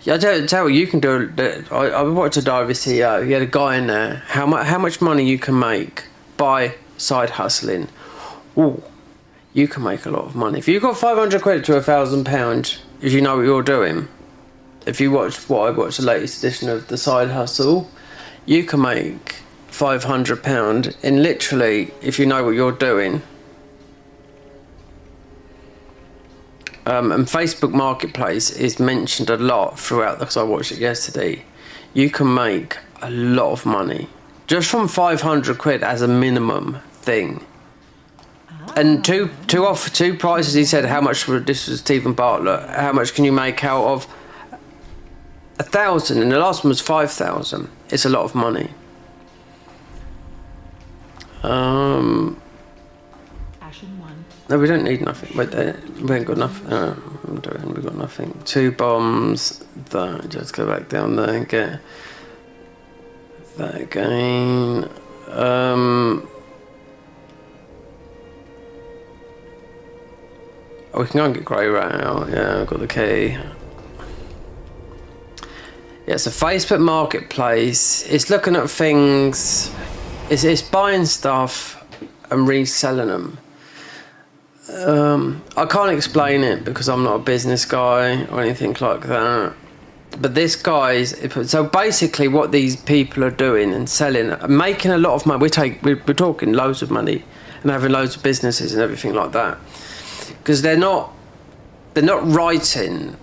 S2: Yeah, I tell you, you can do. I watched a diary CEO. He had a guy in there. How much money you can make by side hustling? Ooh, you can make a lot of money if you got 500 quid to £1,000. If you know what you're doing. If you watch I watched the latest edition of the Side Hustle, you can make £500 in literally, if you know what you're doing. And Facebook Marketplace is mentioned a lot throughout, because I watched it yesterday. You can make a lot of money just from 500 quid as a minimum thing. And two prices. He said, how much would, this was Stephen Bartlett, how much can you make out of 1,000? And the last one was 5,000. It's a lot of money.
S5: Ashen one.
S2: No, we don't need nothing. Wait, we ain't got nothing. We've got nothing. 2 bombs. That. Just go back down there and get that again. Oh, we can go and get grey rat out. Yeah, I've got the key. Yeah, so Facebook Marketplace. It's looking at things. It's buying stuff and reselling them. I can't explain it because I'm not a business guy or anything like that. But this guy's, so basically what these people are doing and selling, making a lot of money. We're talking loads of money and having loads of businesses and everything like that. Because they're not writing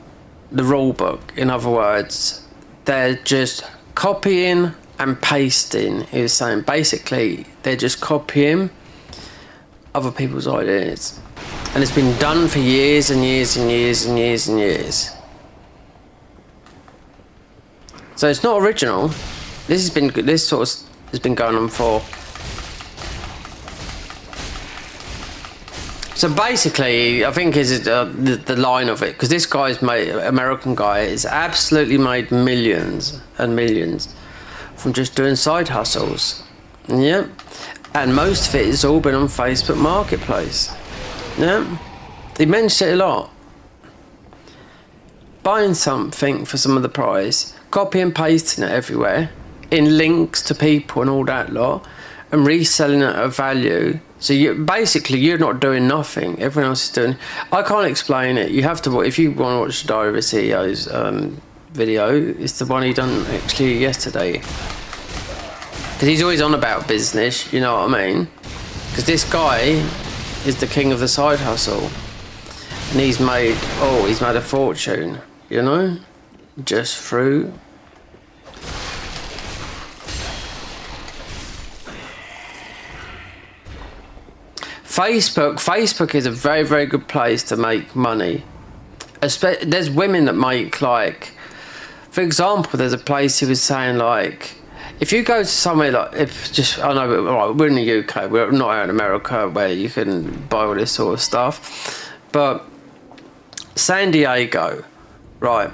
S2: the rule book. In other words, they're just copying and pasting. He was saying basically they're just copying other people's ideas, and it's been done for years and years and years and years and years. So it's not original. This sort of has been going on for. So basically, I think is the line of it, because this guy's American guy, is absolutely made millions and millions from just doing side hustles. Yeah, and most of it has all been on Facebook Marketplace. Yeah, he mentioned it a lot. Buying something for some of the price, copy and pasting it everywhere, in links to people and all that lot, and reselling it at value. So you're not doing nothing. Everyone else is doing. I can't explain it. You have to. If you want to watch the Diary of a CEO's video, it's the one he done actually yesterday. Because he's always on about business. You know what I mean? Because this guy is the king of the side hustle, and he's made a fortune. You know, just through. Facebook is a very, very good place to make money. There's women that make, like, for example, there's a place he was saying, like, if you go to somewhere like, we're in the UK, we're not out in America where you can buy all this sort of stuff, but San Diego, right,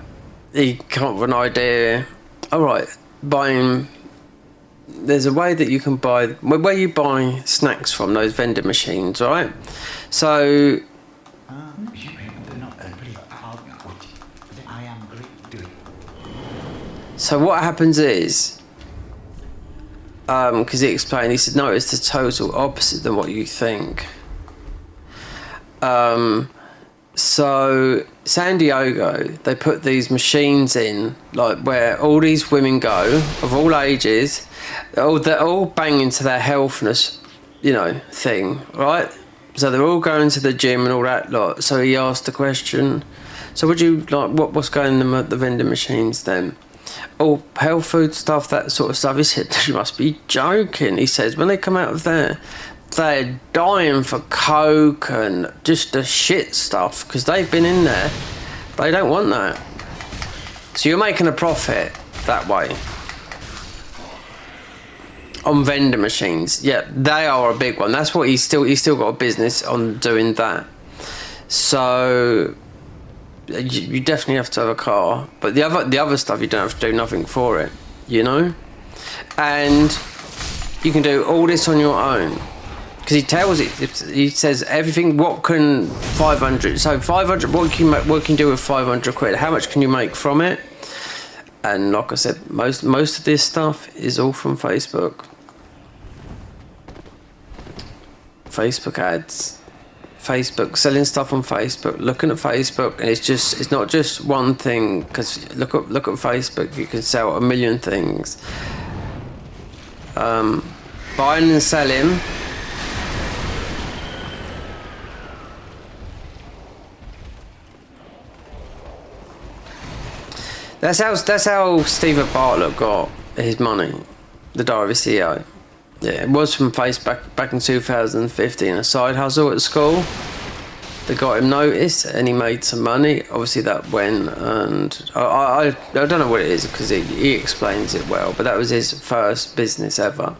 S2: he come up with an idea, there's a way that you can buy, where you buy snacks from, those vending machines, right? So what happens is, because he explained, he said, no, it's the total opposite than what you think. So San Diego, they put these machines in, like, where all these women go of all ages. They're all banging to their healthness, thing, right? So they're all going to the gym and all that lot. So he asked the question, so would you like, what's going in the vending machines then? Oh, health food stuff, that sort of stuff. He said, you must be joking. He says, when they come out of there, they're dying for coke and just the shit stuff, because they've been in there. They don't want that. So you're making a profit that way. On vending machines, yeah, they are a big one. That's what he's still got a business on doing that. So you definitely have to have a car, but the other stuff you don't have to do nothing for it, and you can do all this on your own, because he says everything. What can 500? So 500. What can you do with 500 quid? How much can you make from it? And like I said, most of this stuff is all from Facebook. Facebook ads, Facebook, selling stuff on Facebook, looking at Facebook, and it's not just one thing, because look at Facebook, you can sell a million things. Buying and selling. That's how Stephen Bartlett got his money, the Diary CEO. Yeah, it was from Facebook back in 2015, a side hustle at school. They got him noticed and he made some money. Obviously that went, and I don't know what it is because he explains it well, but that was his first business ever.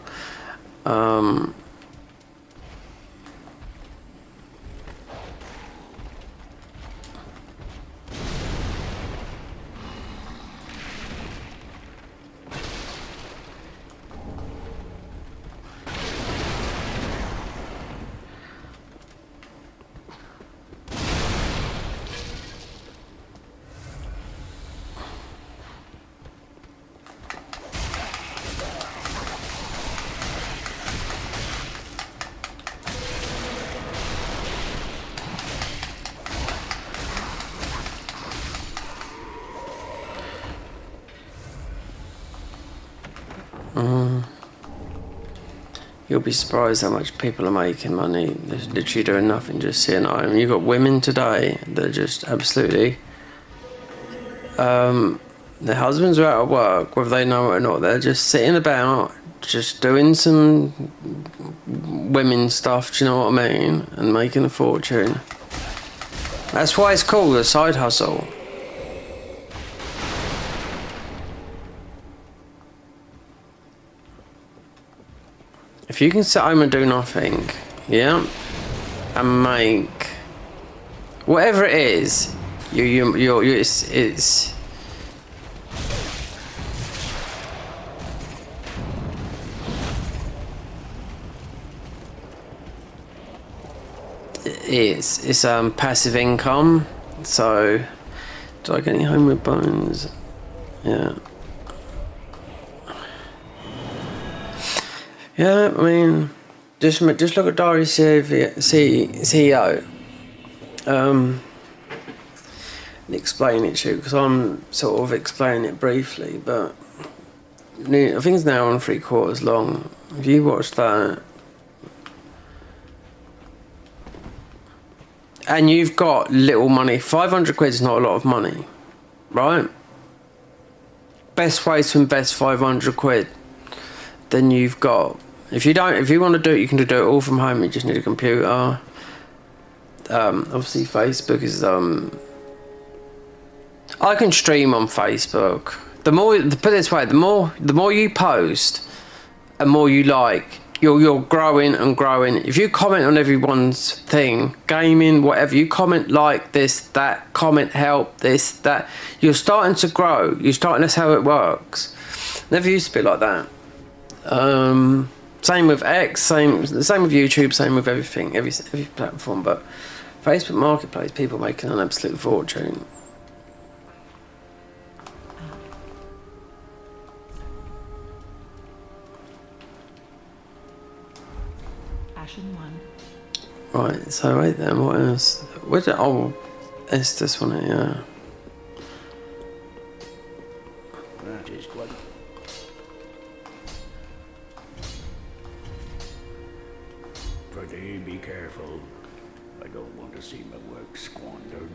S2: You'll be surprised how much people are making money. They're literally doing nothing, just sitting at home. You've got women today that are just absolutely... their husbands are out of work, whether they know it or not. They're just sitting about, just doing some women stuff, do you know what I mean? And making a fortune. That's why it's called a side hustle. If you can sit home and do nothing, yeah, and make whatever it is, it's passive income. So, do I get any homeward bones? Yeah. Yeah, I mean, just look at Diary CEO. Explain it to you, because I'm sort of explaining it briefly, but I think it's now on 3/4 long. If you watch that, and you've got little money, 500 quid is not a lot of money, right? Best way to invest 500 quid. Then you've got, if you want to do it, you can do it all from home. You just need a computer. Obviously Facebook is I can stream on Facebook. The more, put it this way, the more you post and more you like, you're growing and growing. If you comment on everyone's thing, gaming, whatever, you comment like this, that, comment help, this, that, you're starting to grow. That's how it works. Never used to be like that. Same with X, same with YouTube, same with everything, every platform. But Facebook Marketplace, people making an absolute fortune.
S5: Ashen one.
S2: Right, so wait then, what else? It's this one here, yeah.
S3: That is quite... Pretty be careful. I don't want to see my work squandered.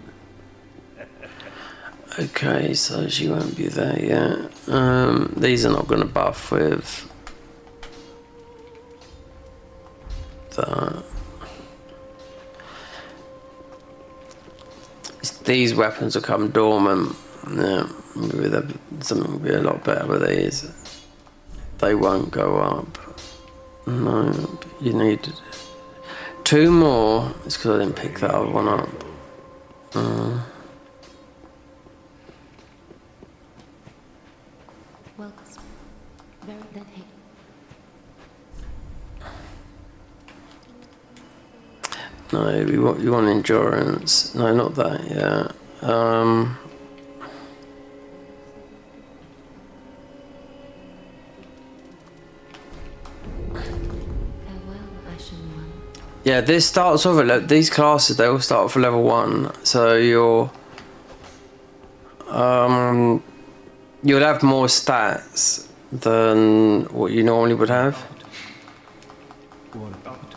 S2: Okay, so she won't be there yet. These are not going to buff with that. These weapons will come dormant. Yeah, maybe something will be a lot better with these. They won't go up. No, you need 2 more. It's because I didn't pick that other one up.
S6: Well, very then hey.
S2: No, you want endurance. No, not that. Yeah. Yeah, this starts off at these classes. They all start off at level 1, so you'll have more stats than what you normally would have.
S3: Overpowered.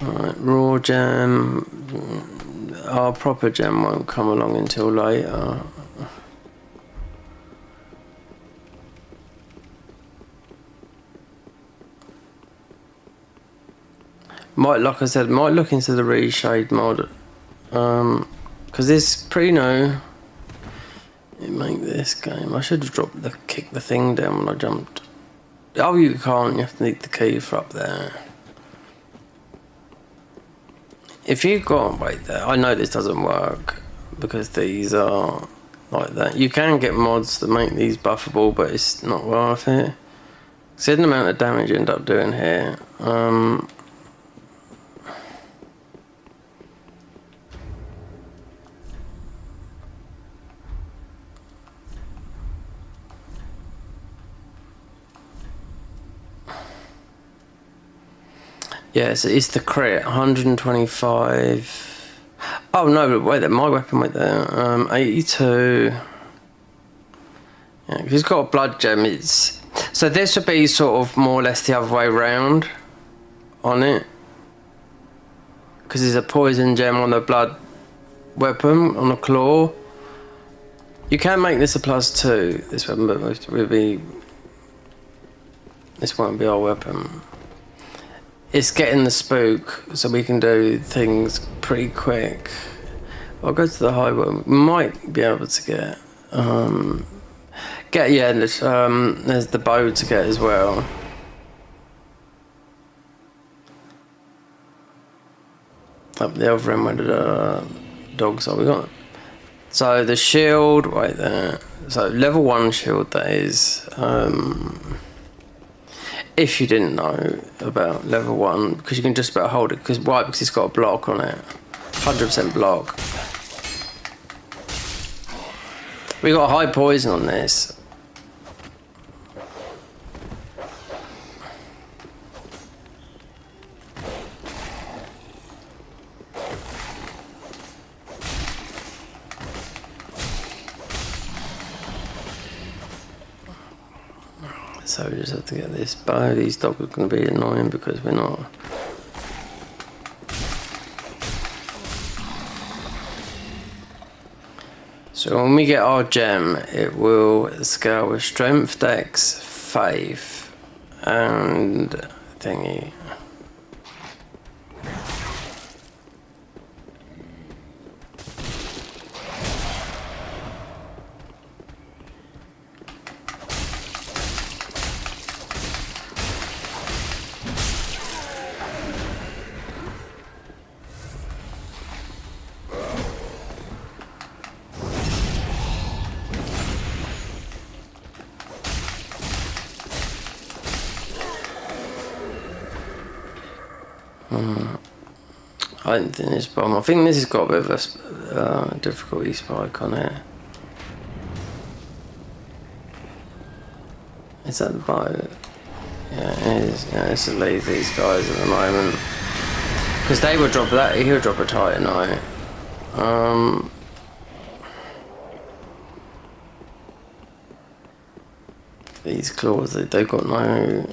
S2: Right, raw gem. Our proper gem won't come along until later. Might, like I said, might look into the reshade mod, because this pre-no, it make this game. I should have kicked the thing down when I jumped. Oh, you can't. You have to need the key for up there. If you got wait there, I know this doesn't work because these are like that. You can get mods that make these buffable, but it's not worth it. See the amount of damage you end up doing here. Yeah, so it's the crit, 125. Oh no, but wait there, my weapon went there. 82. Yeah, 'cause he's got a blood gem. So this would be sort of more or less the other way round on it. Because there's a poison gem on the blood weapon, on the claw. You can make this a +2, this weapon, but this won't be our weapon. It's getting the spook, so we can do things pretty quick. I'll go to the high one. We might be able to get there's the bow to get as well. Up the other end where the dogs are. We got so the shield right there. So level 1 shield, that is. If you didn't know about level 1, because you can just about hold it, because it's got a block on it, 100% block. We got high poison on this. So we just have to get this bow. These dogs are going to be annoying because we're not. So when we get our gem, it will scale with strength, dex, faith, and thingy. I don't think this bomb. I think this has got a bit of a difficulty spike on it. Is that the boat? Yeah, it is. Yeah, let's just leave these guys at the moment. Because they would drop that, he would drop a Titanite. These claws, they've got no.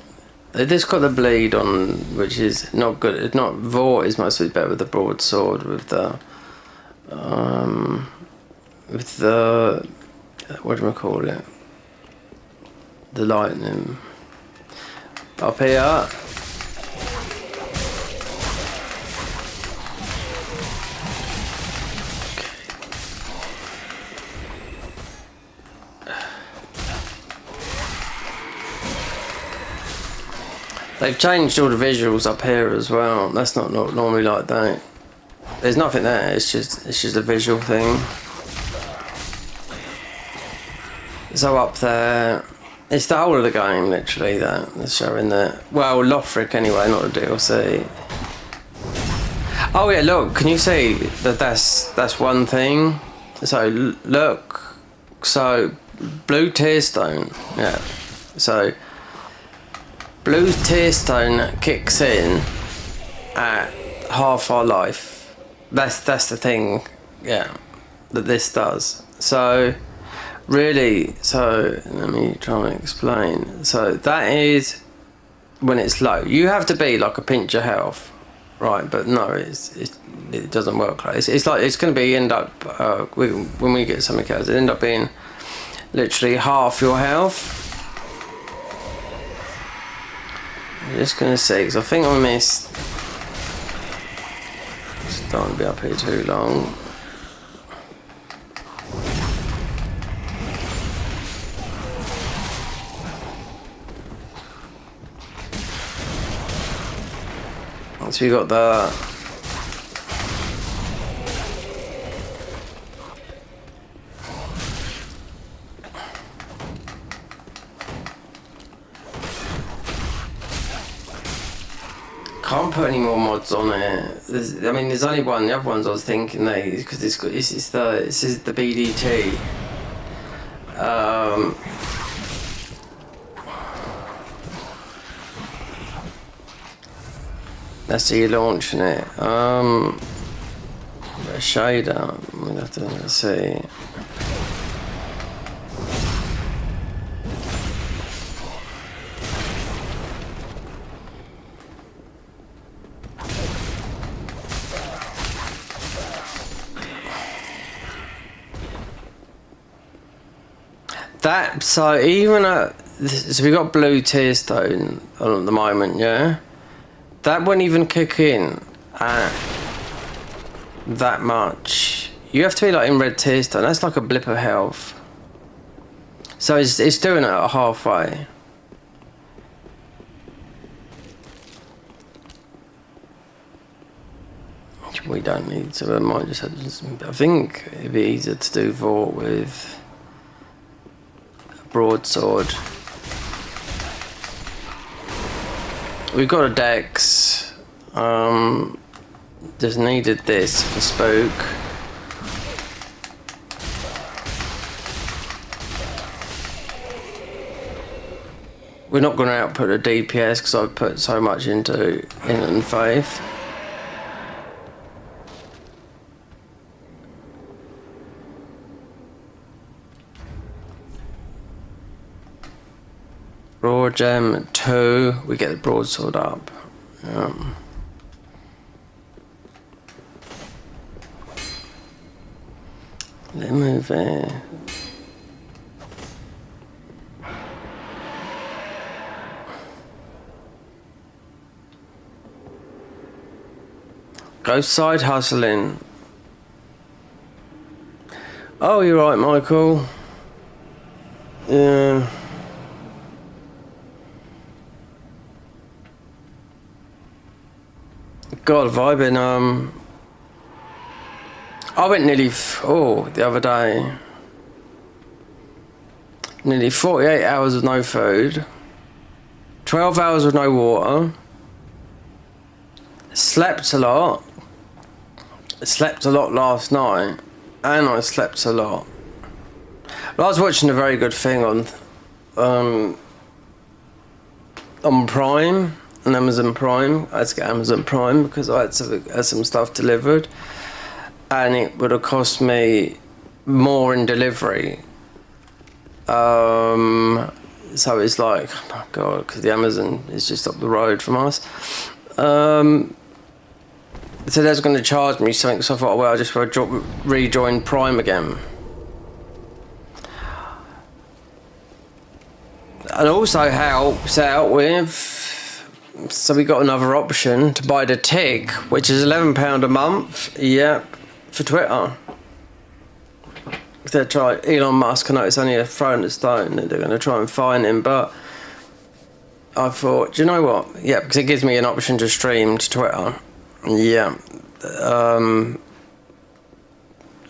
S2: They just got the bleed on, which is not good. It's not Vort is mostly better with the broadsword, with the what do I call it? The lightning. Up here. They've changed all the visuals up here as well. That's not normally like that. There's nothing there. It's just a visual thing. So up there, it's the whole of the game literally that's showing there. Well, Lothric anyway, not the DLC. Oh yeah, look. Can you see that? That's one thing. So look. So blue tear stone. Yeah. So. blue tear stone kicks in at half our life. That's the thing, yeah, that this does. So really, so let me try and explain. So that is when it's low. You have to be like a pinch of health, right? But no, it doesn't work like it's like it's going to be end up when we get something else, it end up being literally half your health. I'm just going to see, because I think I missed. Just don't want to be up here too long. So we got the can't put any more mods on it. I mean, there's only one. The other ones I was thinking because this is the BDT. Let's see you launching it. A shader. We'll have to see. That so even so we got blue tear stone on at the moment, yeah. That won't even kick in at that much. You have to be like in red tear stone. That's like a blip of health. So it's doing it at halfway. We don't need to. I might just have to, I think it'd be easier to do Vort with a broadsword. We've got a dex. Just needed this for spook. We're not going to output a DPS because I've put so much into Inland Faith. Raw gem 2, we get the broadsword up. Let me move there. Go side hustling. Oh, you're right, Michael. Yeah. God, have I been, I went nearly, the other day. Nearly 48 hours with no food. 12 hours with no water. Slept a lot. Slept a lot last night. And I slept a lot. But I was watching a very good thing on Prime. On Amazon Prime. I had to get Amazon Prime because I had some stuff delivered, and it would have cost me more in delivery. So it's like, oh my god, because the Amazon is just up the road from us. So they're going to charge me something, so I thought, well, I'll just rejoin Prime again. And also helps out with. So we got another option to buy the tick, which is £11 a month. Yep, for Twitter. They're trying. Elon Musk, I know it's only a throw in the stone that they're going to try and find him, but I thought, do you know what? Yeah, because it gives me an option to stream to Twitter. Yeah.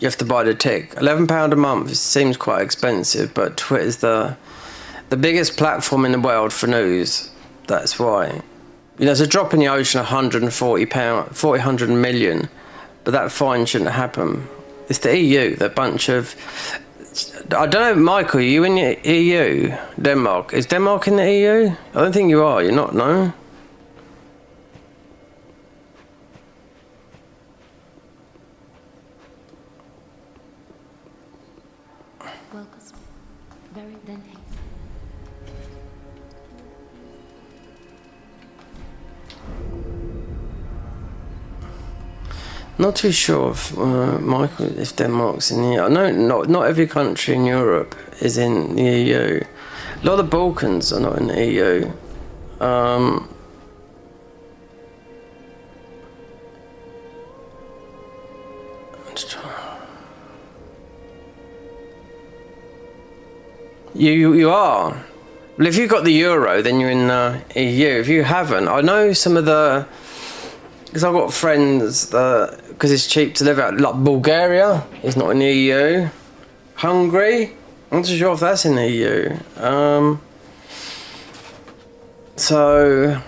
S2: You have to buy the tick. £11 a month seems quite expensive, but Twitter's the biggest platform in the world for news. That's why. You know, there's a drop in the ocean, £140 million, but that fine shouldn't happen. It's the EU, they're a bunch of I don't know, Michael, are you in the EU? Denmark. Is Denmark in the EU? I don't think you are. You're not, no?
S6: Welcome. Very then hate.
S2: Not too sure if Michael, if Denmark's in the EU. No, not every country in Europe is in the EU. A lot of the Balkans are not in the EU. You are. Well, if you've got the euro, then you're in the EU. If you haven't, I know some of the. Because I've got friends that, because it's cheap to live out, like Bulgaria is not in the EU. Hungary, I'm not too sure if that's in the EU. So,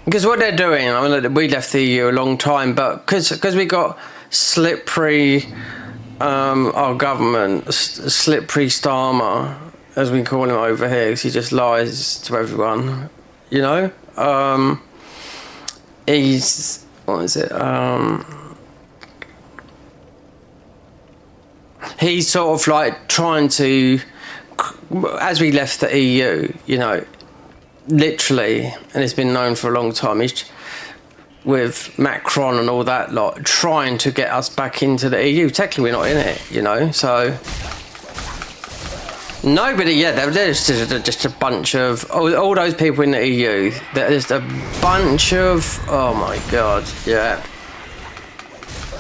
S2: because what they're doing, I mean, we left the EU a long time, but because we got slippery, our government, slippery Starmer, as we call him over here, because he just lies to everyone. You know, he's, what is it, he's sort of like trying to, as we left the EU, you know, literally, and it's been known for a long time, he's, with Macron and all that lot, trying to get us back into the EU. Technically, we're not in it, you know, so... Nobody, yeah, there's just a bunch of all those people in the EU. There's a bunch of, oh my god, yeah.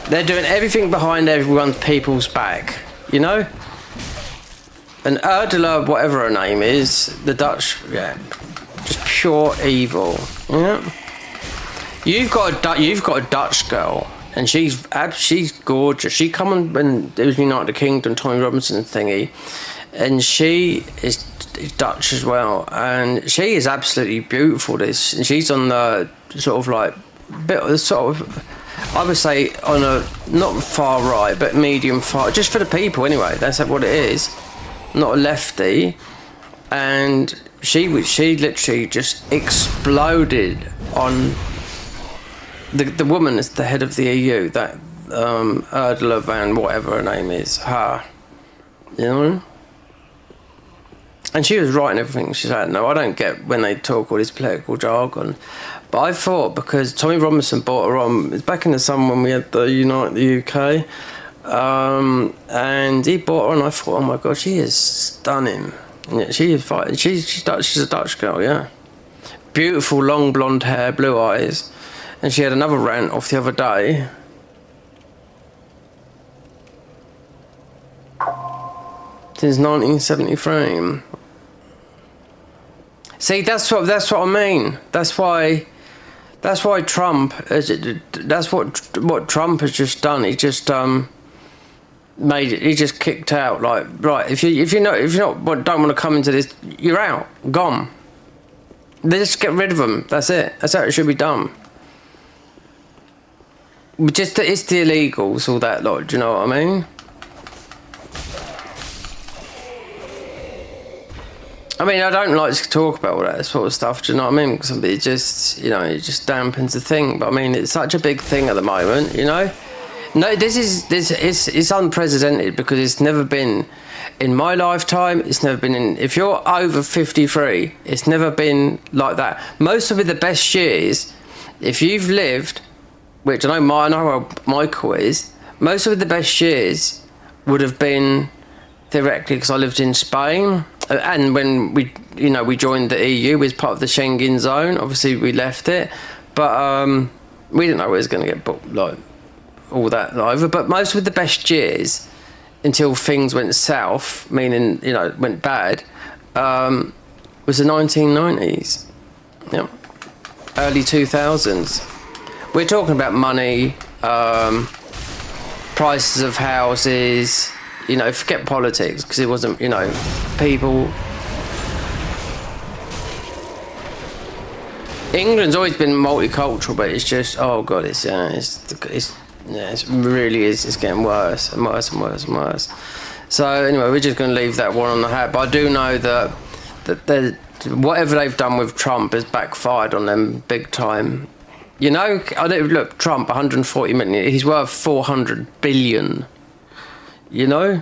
S2: They're doing everything behind everyone's people's back, you know. And Ursula, whatever her name is, the Dutch, yeah, just pure evil. Yeah. You've got a Dutch girl, and she's gorgeous. She come on when it was United Kingdom, Tommy Robinson thingy. And she is Dutch as well, and she is absolutely beautiful. And she's on the sort of like bit sort of, I would say on a not far right but medium far, just for the people anyway. That's what it is, not a lefty. And she literally just exploded on the woman is the head of the EU, that Ursula van whatever her name is, her, you know. And she was right in everything she said. No, I don't get when they talk all this political jargon. But I thought, because Tommy Robinson brought her on, it was back in the summer when we had the Unite the UK, and he brought her on, I thought, oh my god, she is stunning. Yeah, she is fine. She's Dutch, she's a Dutch girl, yeah. Beautiful, long blonde hair, blue eyes. And she had another rant off the other day. Since 1973. See, that's what I mean. That's why Trump. That's what Trump has just done. He just made it. He just kicked out. Like, right, if you don't want to come into this, you're out, gone. They just get rid of them. That's it. That's how it should be done. Just it's the illegals, all that lot. Do you know what I mean? I mean, I don't like to talk about all that sort of stuff, do you know what I mean? Because it just, you know, it just dampens the thing. But I mean, it's such a big thing at the moment, you know? No, it's unprecedented because it's never been in my lifetime. It's never been in, if you're over 53, it's never been like that. Most of the best years, if you've lived, which I know how Michael is, most of the best years would have been theoretically because I lived in Spain. And when we joined the EU as part of the Schengen zone, obviously we left it, but we didn't know it was going to get booked, like all that over. But most of the best years, until things went south, meaning went bad, was the 1990s, yeah, early 2000s. We're talking about money, prices of houses. Forget politics, because it wasn't, people. England's always been multicultural, but it's just, oh god, it's Yeah, it really is. It's getting worse and worse and worse and worse. So anyway, we're just going to leave that one on the hat. But I do know that whatever they've done with Trump has backfired on them big time. You know, look, Trump, 140 million. He's worth 400 billion. You know,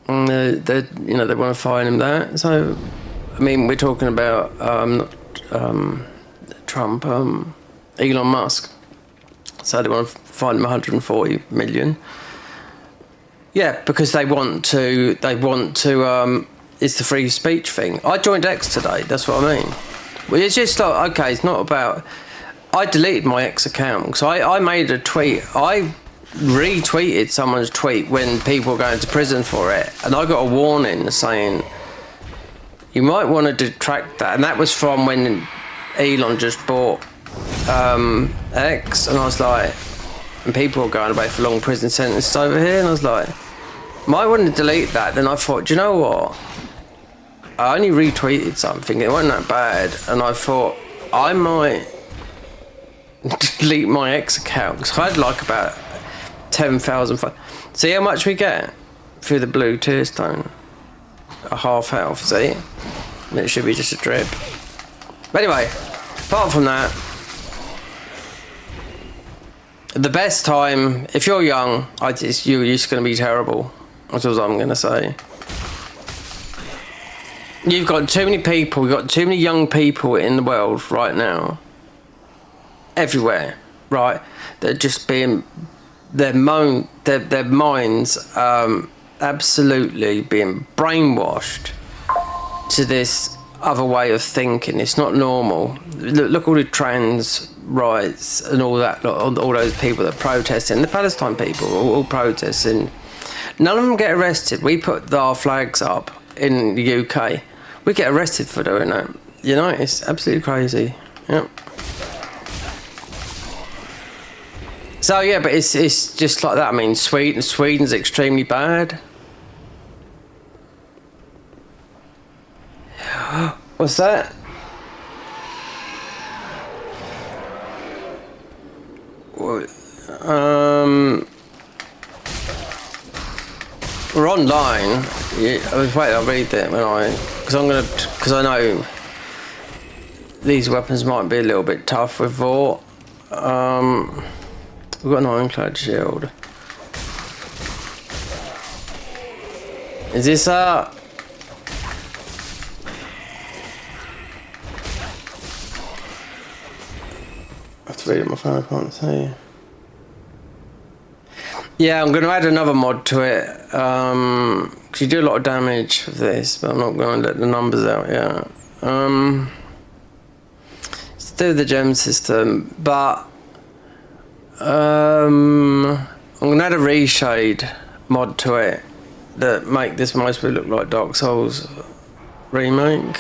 S2: and they want to fine him that. So, I mean, we're talking about Trump, Elon Musk. So they want to fine him 140 million. Yeah, because they want to. It's the free speech thing. I joined X today. That's what I mean. Well, it's just like, okay, it's not about. I deleted my X account because I made a tweet. I retweeted someone's tweet when people were going to prison for it, and I got a warning saying you might want to detract that. And that was from when Elon just bought X, and I was like, and people were going away for long prison sentences over here, and I was like, might want to delete that. Then I thought, do you know what? I only retweeted something, it wasn't that bad, and I thought I might delete my X account because I had like about 10,000. See how much we get through the blue tear stone? A half health, see? And it should be just a drip. But anyway, apart from that, the best time, if you're young, you're just going to be terrible. That's all I'm going to say. You've got too many people, you've got too many young people in the world right now. Everywhere, right? They're just being, their minds absolutely being brainwashed to this other way of thinking. It's not normal. Look all the trans rights and all that, all those people that are protesting, the Palestine people all protesting. None of them get arrested. We put our flags up in the UK. We get arrested for doing that. You know, it's absolutely crazy. Yep. So yeah, but it's just like that. I mean, Sweden's extremely bad. What's that? We're online. Yeah, I'll read it because I know these weapons might be a little bit tough with Vought. We've got an ironclad shield. Is this I have to read it on my phone, I can't see. Yeah, I'm going to add another mod to it, because you do a lot of damage with this, but I'm not going to let the numbers out yet. It's to do with the gem system, but I'm going to add a reshade mod to it that make this mostly look like Dark Souls remake.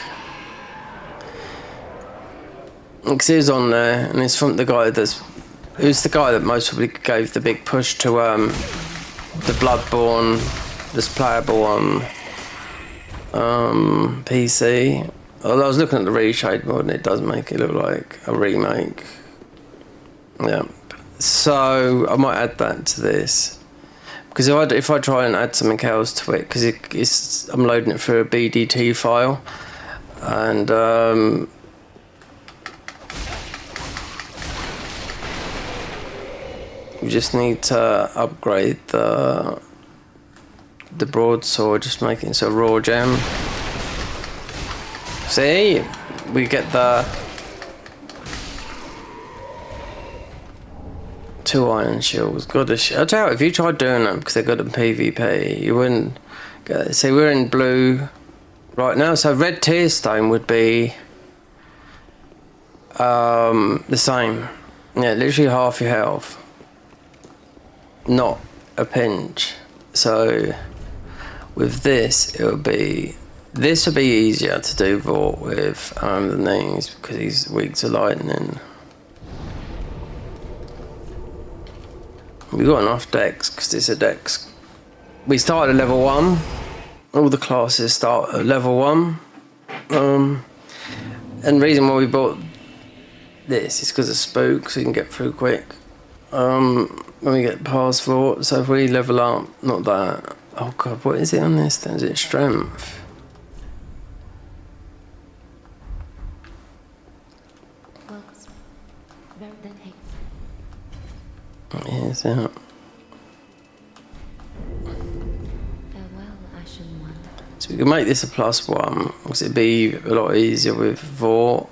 S2: Because it was on there, and it's from the guy who's the guy that most probably gave the big push to the Bloodborne, this playable on PC. Although I was looking at the reshade mod, and it does make it look like a remake. Yeah. So I might add that to this, because if I try and add something else to it, because I'm loading it through a BDT file, and we just need to upgrade the broadsword, just making it so raw gem. See, we get the 2 iron shields. Got the I tell you, if you tried doing them because they're good at PvP, you wouldn't get it. See, we're in blue right now, so red tear stone would be the same. Yeah, literally half your health. Not a pinch. So with this, this would be easier to do Vought with than these, because he's weak to lightning. We got enough decks because it's a dex. We started at level 1. All the classes start at level 1. And the reason why we bought this is because of spook, so you can get through quick. when we get past Vault. So if we level up, not that. Oh god, what is it on this then? Is it strength?
S6: Welcome. Very then hate.
S2: What is it?
S6: Farewell, Ashen One.
S2: So we can make this a +1, because it'd be a lot easier with Vault.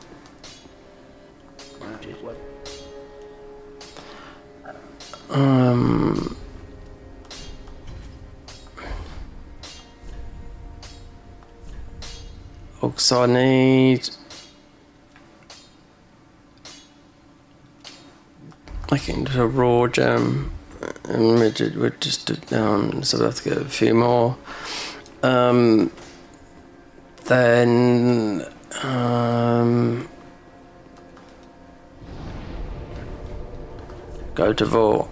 S2: So I need into a raw gem, and we're just down, so we'll have to get a few more. Then go to Vault.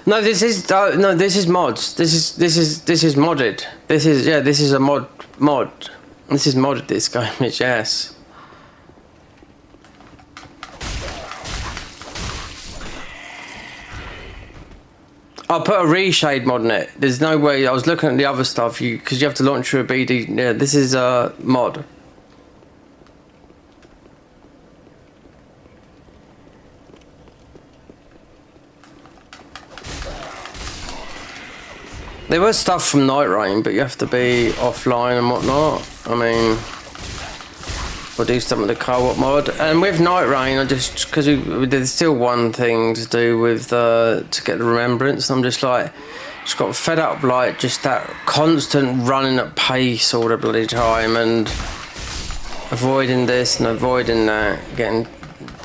S2: No, this is no. This is mods. This is modded. This is a mod. This is modded. This game is yes. I'll put a reshade mod in it. There's no way. I was looking at the other stuff. Because you have to launch through a BD. Yeah, this is a mod. There was stuff from Night Rain, but you have to be offline and whatnot. I mean, we'll do some of the co-op mod. And with Night Rain, I just, because there's still one thing to do with to get the remembrance. I'm just like, just got fed up, like just that constant running at pace all the bloody time and avoiding this and avoiding that, getting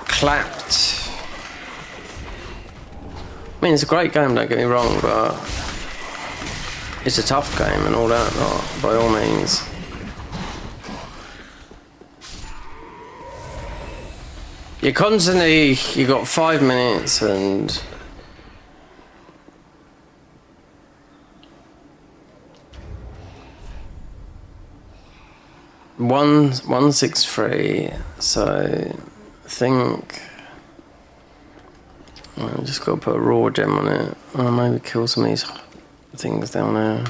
S2: clapped. I mean, it's a great game, don't get me wrong, but it's a tough game and all that, by all means. You got 5 minutes and one 63, so I think I just got to put a raw gem on it. Or maybe kill some of these things down there.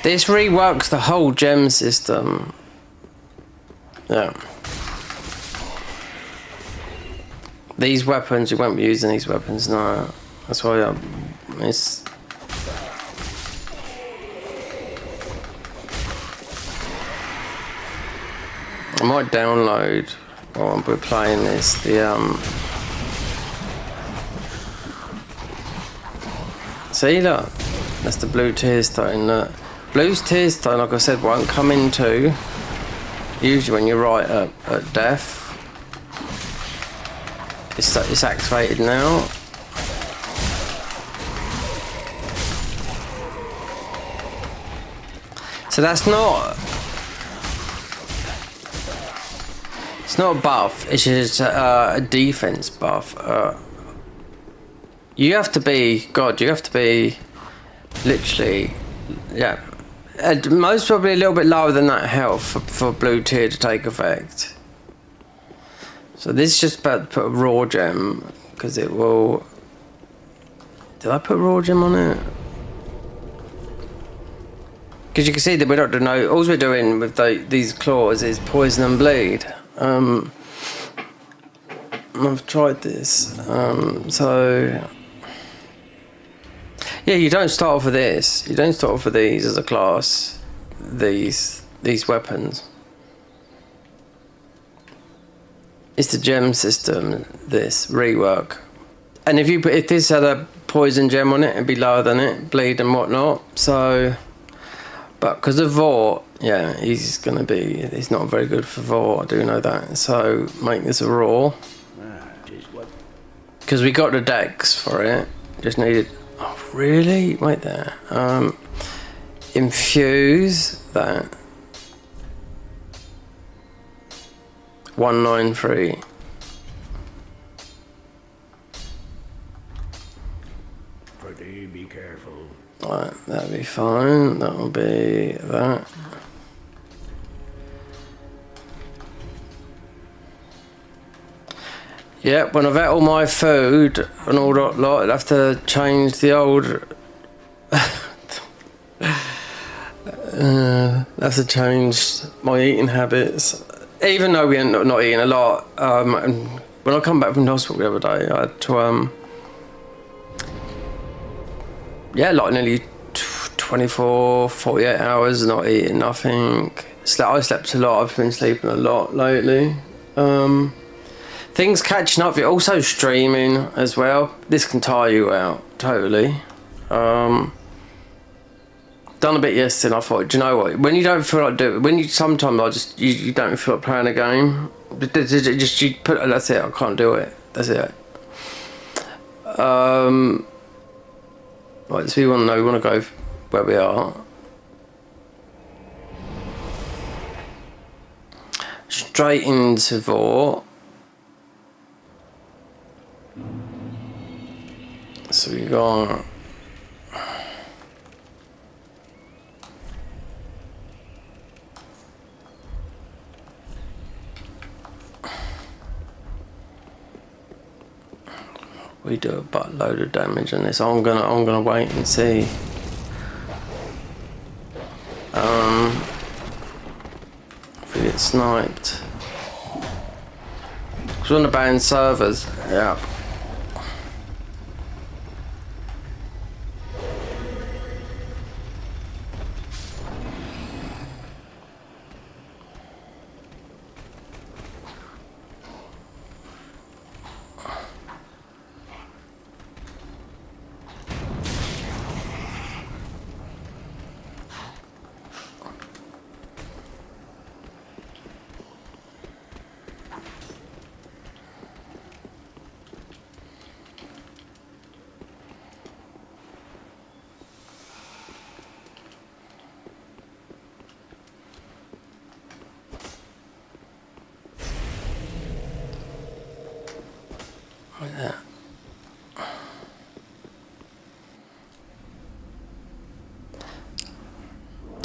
S2: This reworks the whole gem system. Yeah. These weapons, you won't be using these weapons, no. That's why it's... I might download while we're playing this, see, look, that's the blue tear stone. Look. Blue tear stone, like I said, won't come into usually when you're right at death. It's activated now. So that's not. It's not a buff. It's just a defense buff. You have to be, God, you have to be literally, yeah, most probably a little bit lower than that health for blue tier to take effect. So this is just about to put a raw gem, because it will, did I put raw gem on it? Because you can see that we're not doing, all we're doing with these claws is poison and bleed. I've tried this, so yeah, you don't start off with this. You don't start off with these as a class. These weapons. It's the gem system. This rework, and if this had a poison gem on it, it'd be lower than it, bleed and whatnot. So, but because of Vought, yeah, he's not very good for Vought. I do know that. So make this a raw. Because we got the decks for it. Just needed. Oh, really? Wait there. Infuse that. 193.
S3: Pretty, be careful.
S2: Right, that'll be fine. That'll be that. Yep, when I've ate all my food and all that lot, I'd have to change the old. Have to change my eating habits. Even though we end up not eating a lot, and when I come back from the hospital the other day, I had to, like nearly 24, 48 hours not eating nothing. I slept a lot. I've been sleeping a lot lately. Things catching up. You're also streaming as well. This can tire you out totally. Done a bit yesterday and I thought, do you know what, when you don't feel like doing, sometimes you don't feel like playing a game, just you put, that's it, I can't do it, that's it. Right, so we want to go where we are. Straight into Vor. So we got we do a buttload of damage on this. I'm gonna wait and see. If we get sniped. Cause we're on the banned servers. Yeah.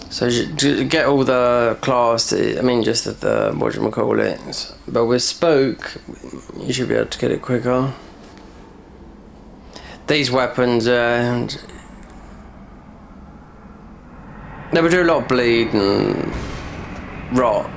S2: So to get all the class, I mean just the whatchamacallit, but with Spook, you should be able to get it quicker. These weapons, they would do a lot of bleed and rot.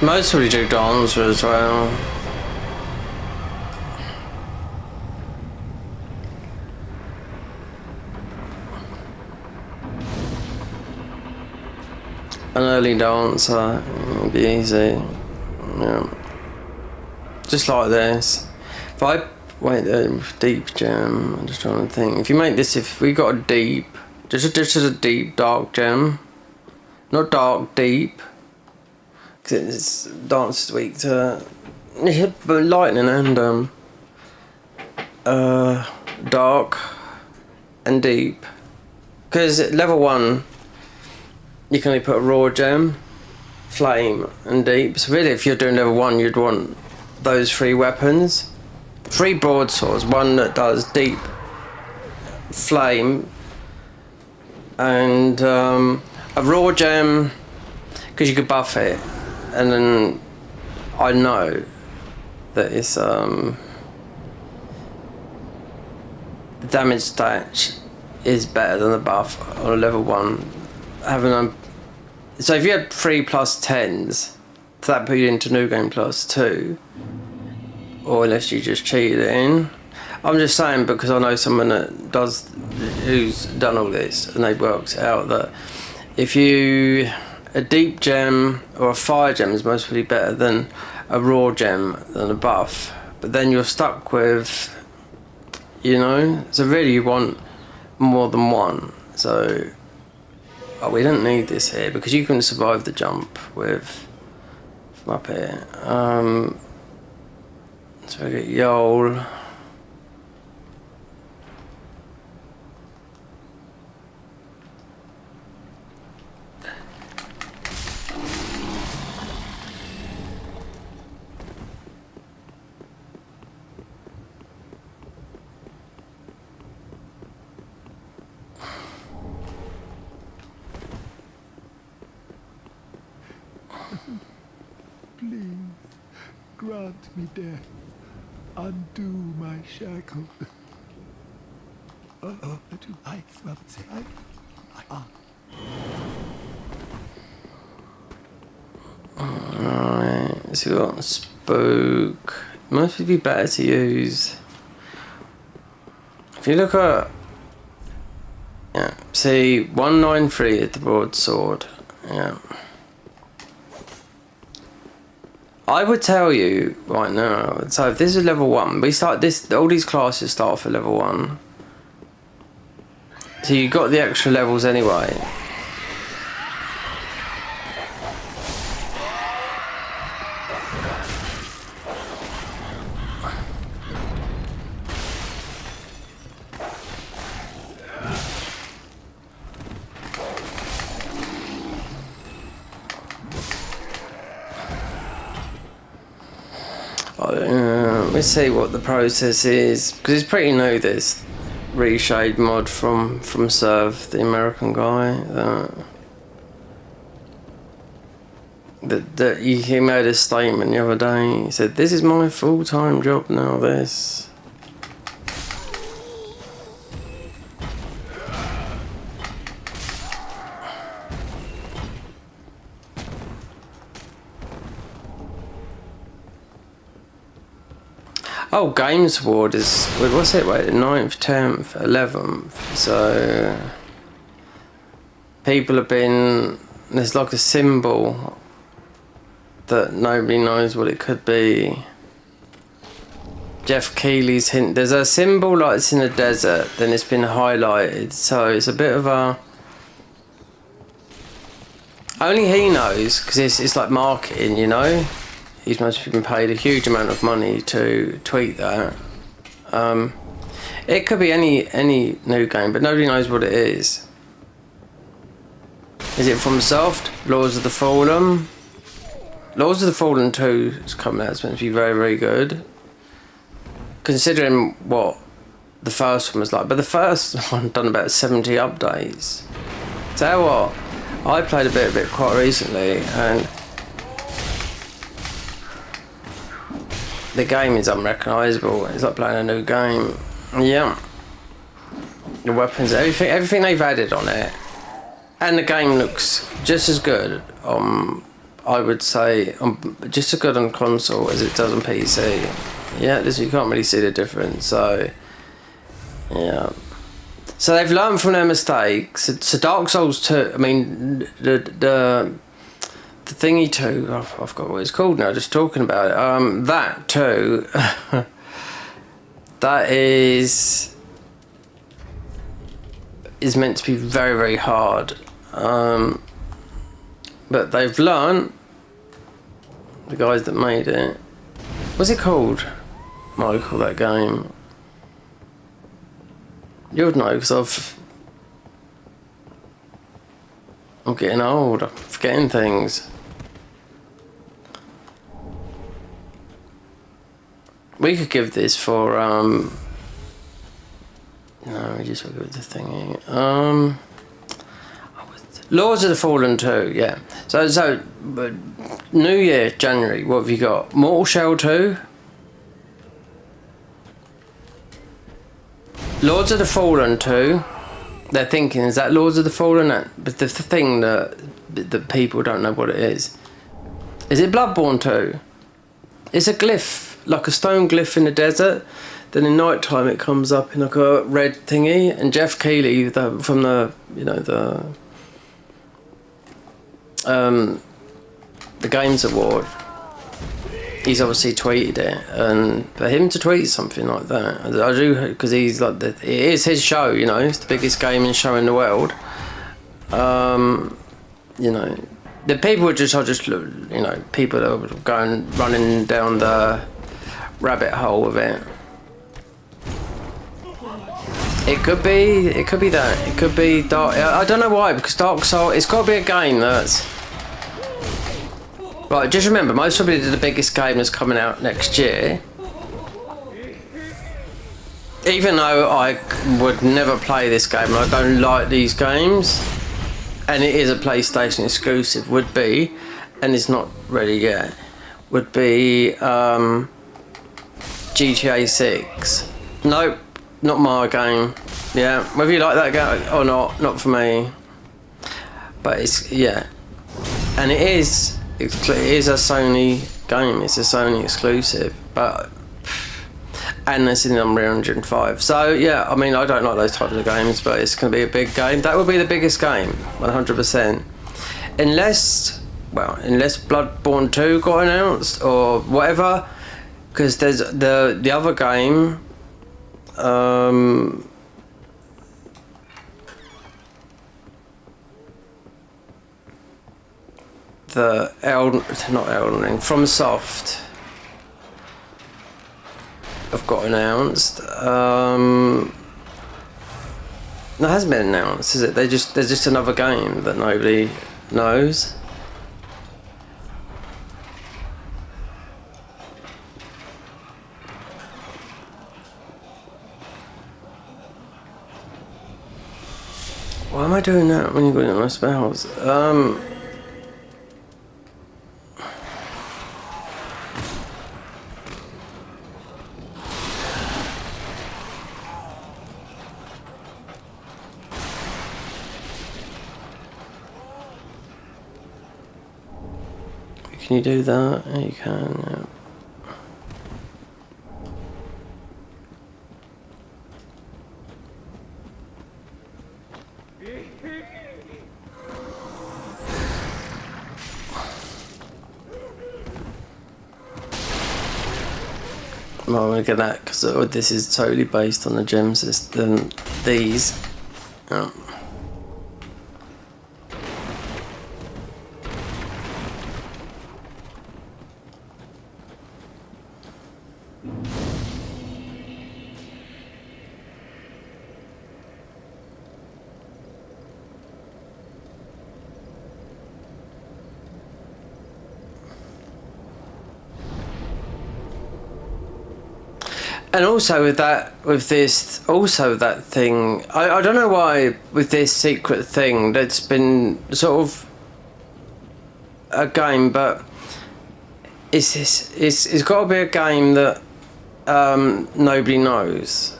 S2: Most probably do Dancer as well. An early dancer would be easy. Yeah. Just like this. If I wait the deep gem, I'm just trying to think. If you make this, if we got a deep, just a deep dark gem, not dark, deep. Because it's dance weak to lightning and dark and deep. Because at level 1 you can only put a raw gem, flame and deep. So really if you're doing level 1 you'd want those 3 weapons. 3 broadswords, one that does deep, flame and a raw gem because you could buff it. And then I know that it's the damage stat is better than the buff on a level 1. Having a So if you had 3 plus 10s, that put you into New Game Plus 2. Or unless you just cheated it in. I'm just saying because I know someone who's done all this, and they've worked out that if you a deep gem or a fire gem is mostly better than a raw gem than a buff, but then you're stuck with, you know, so really you want more than one. So we don't need this here because you can survive the jump with from up here. So we get Yol.
S3: Please, grant me death. Undo my shackles.
S2: Alright, so we got Spook. Must be better to use. If you look at, yeah, see 193 at the broadsword. Yeah. I would tell you right now, so if this is level 1, we start this, all these classes start off at level 1. So you got the extra levels anyway. Let's see what the process is, because it's pretty new, this reshade mod from Serve, the American guy. That he made a statement the other day. He said, "This is my full-time job now. This." Oh, Games Award is, what's it, wait, 9th, 10th, 11th, so people have been, there's like a symbol that nobody knows what it could be. Jeff Keighley's hint, there's a symbol like it's in a desert, then it's been highlighted, so it's a bit of a, only he knows, because it's like marketing, you know. He's must have been paid a huge amount of money to tweet that. It could be any new game, but nobody knows what it is. Is it from Soft? Laws of the Fallen? Laws of the Fallen 2 is coming out. It's meant to be very, very good. Considering what the first one was like. But the first one done about 70 updates. Tell you what, I played a bit of it quite recently, and the game is unrecognisable. It's like playing a new game. Yeah. The weapons, everything they've added on it. And the game looks just as good, I would say, just as good on console as it does on PC. Yeah, you can't really see the difference, so, yeah. So they've learned from their mistakes. So Dark Souls 2, I mean, the thingy 2, I forgot what it's called now, just talking about it. That 2, that is meant to be very, very hard. But they've learned, the guys that made it. What's it called, Michael, that game? You'll know, because I'm getting old, I'm forgetting things. We could give this for, no, we just will give it the thingy. Laws of the Fallen 2, yeah. So, New Year, January, what have you got? Mortal Shell 2? Lords of the Fallen 2? they're thinking, is that Lords of the Fallen? But the thing that people don't know what it is. Is it Bloodborne 2? It's a glyph, like a stone glyph in the desert. Then in night time it comes up in like a red thingy. And Jeff Keighley, from the Games Award, he's obviously tweeted it, and for him to tweet something like that, I do, because he's like, it is his show, you know, it's the biggest gaming show in the world. You know, the people are just, you know, people that are going running down the rabbit hole with it. It could be that. It could be Dark. I don't know why, because Dark Souls, it's got to be a game that's. Right, just remember, most probably the biggest game that's coming out next year. Even though I would never play this game, and I don't like these games, and it is a PlayStation exclusive, would be, and it's not ready yet, would be GTA 6. Nope, not my game. Yeah, whether you like that game or not for me. But it's, yeah. And it is a Sony game, it's a Sony exclusive, but and it's in Unreal Engine 5. So yeah, I mean, I don't like those types of games, but it's going to be a big game. That would be the biggest game, 100%. Unless Bloodborne 2 got announced or whatever, because there's the other game. Not Elden Ring, From Soft have got announced. No, it hasn't been announced, is it? There's just another game that nobody knows. Why am I doing that when you're going on my spells? Can you do that? Yeah, you can, yeah. Well, I'm gonna get that because this is totally based on the gem system. These. Oh. And also that thing, I don't know why with this secret thing that's been sort of a game, but it's got to be a game that nobody knows,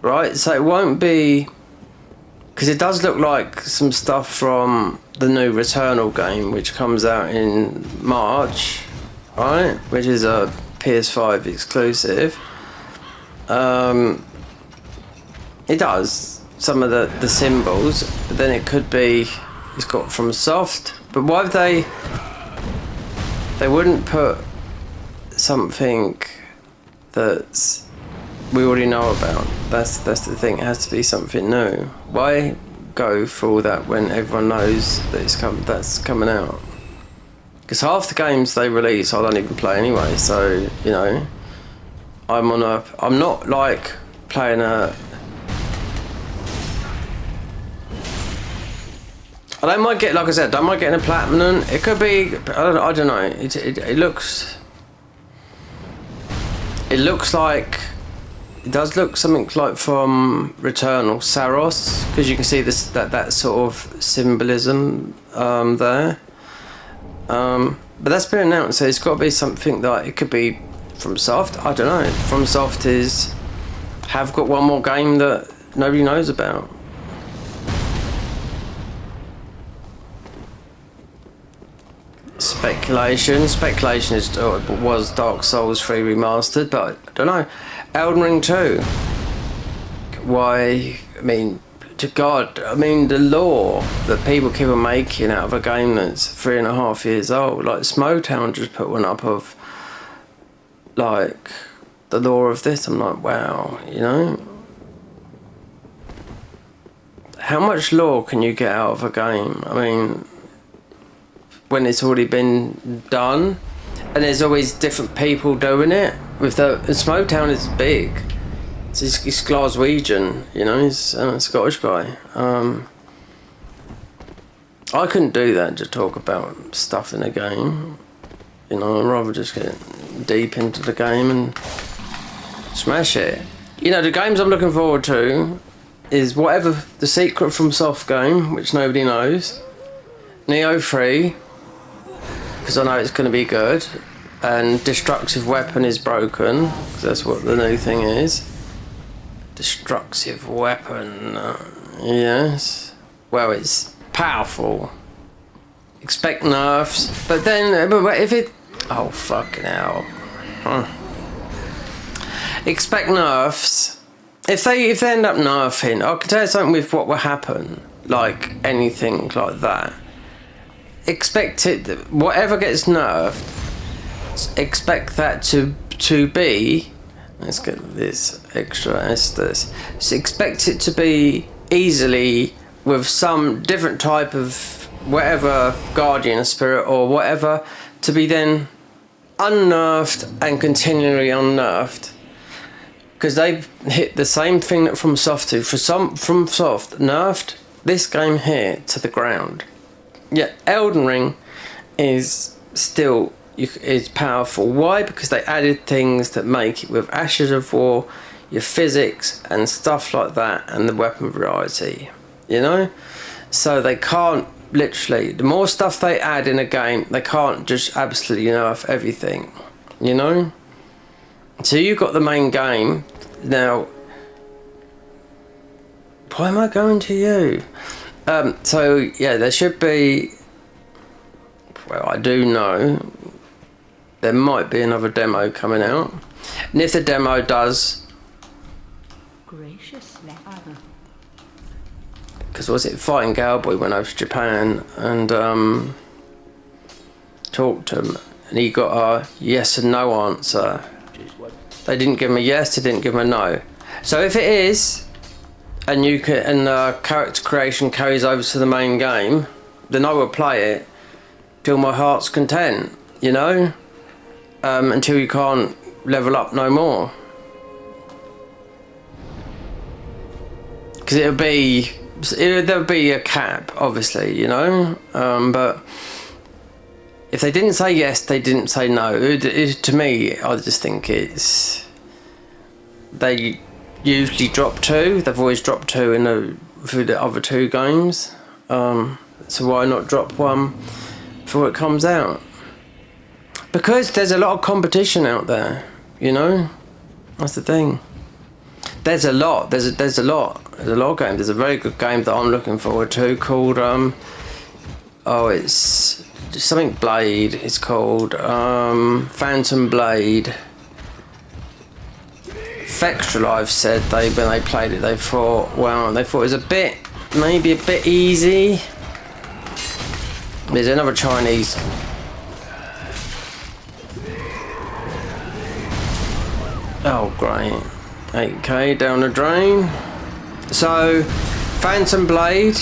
S2: right? So it won't be, because it does look like some stuff from the new Returnal game, which comes out in March, right? Which is a PS5 exclusive. It does some of the symbols, but then it could be it's got From Soft. But why would they wouldn't put something that we already know about? That's the thing. It has to be something new. Why go for all that when everyone knows that that's coming out? Because half the games they release I don't even play anyway. So you know. I'm not like playing I don't mind getting, like I said, don't mind getting a platinum. It could be, I don't know. It looks like, it does look something like from Returnal, Saros, because you can see that sort of symbolism there. But that's been announced, so it's got to be something that it could be From Soft. I don't know. From Soft have got one more game that nobody knows about. speculation. Speculation was Dark Souls 3 remastered, but I don't know. Elden Ring 2. Why? I mean, to God, I mean, the lore that people keep on making out of a game that's 3.5 years old. Like, Smowtown just put one up of, like, the lore of this. I'm like, wow, you know? How much lore can you get out of a game? I mean, when it's already been done, and there's always different people doing it. With the Smowtown is big. It's Glaswegian, you know, he's a Scottish guy. I couldn't do that to talk about stuff in a game. You know, I'd rather just get deep into the game and smash it. You know, the games I'm looking forward to is whatever the Secret from Soft game, which nobody knows. Neo 3, because I know it's going to be good. And Destructive Weapon is broken, because that's what the new thing is. Destructive Weapon, yes. Well, it's powerful. Expect nerfs, but then, but if it, oh fucking hell. Expect nerfs. If they end up nerfing, I can tell you something with what will happen, like anything like that. Expect it, whatever gets nerfed, expect that to be, let's get this extra Estus. So expect it to be easily with some different type of whatever guardian spirit or whatever to be then unnerved and continually unnerved. Because they hit the same thing that From Soft do. From Soft nerfed this game here to the ground. Yet Elden Ring is still is powerful. Why? Because they added things that make it with Ashes of War, your physics and stuff like that, and the weapon variety. You know? So they can't literally, the more stuff they add in a game, they can't just absolutely nerf everything. You know? So you've got the main game. Now, why am I going to you? So yeah, there should be, well, I do know there might be another demo coming out, and if the demo does,
S5: Graciously.
S2: because was it Fighting Cowboy went over to Japan and talked to him, and he got a yes and no answer. They didn't give him a yes, they didn't give him a no. So if it is, and you can, and character creation carries over to the main game, then I will play it till my heart's content, you know, until you can't level up no more. Because there'll be a cap, obviously, you know, but if they didn't say yes, they didn't say no. To me, I just think it's, they usually drop 2. They've always dropped 2 through the other 2 games. So why not drop 1 before it comes out? Because there's a lot of competition out there, you know. That's the thing. There's a lot. There's a lot of games. There's a very good game that I'm looking forward to called it's something Blade. It's called Phantom Blade. Vextra Live said when they played it, they thought it was maybe a bit easy. There's another Chinese. Oh great. 8k down the drain. So Phantom Blade,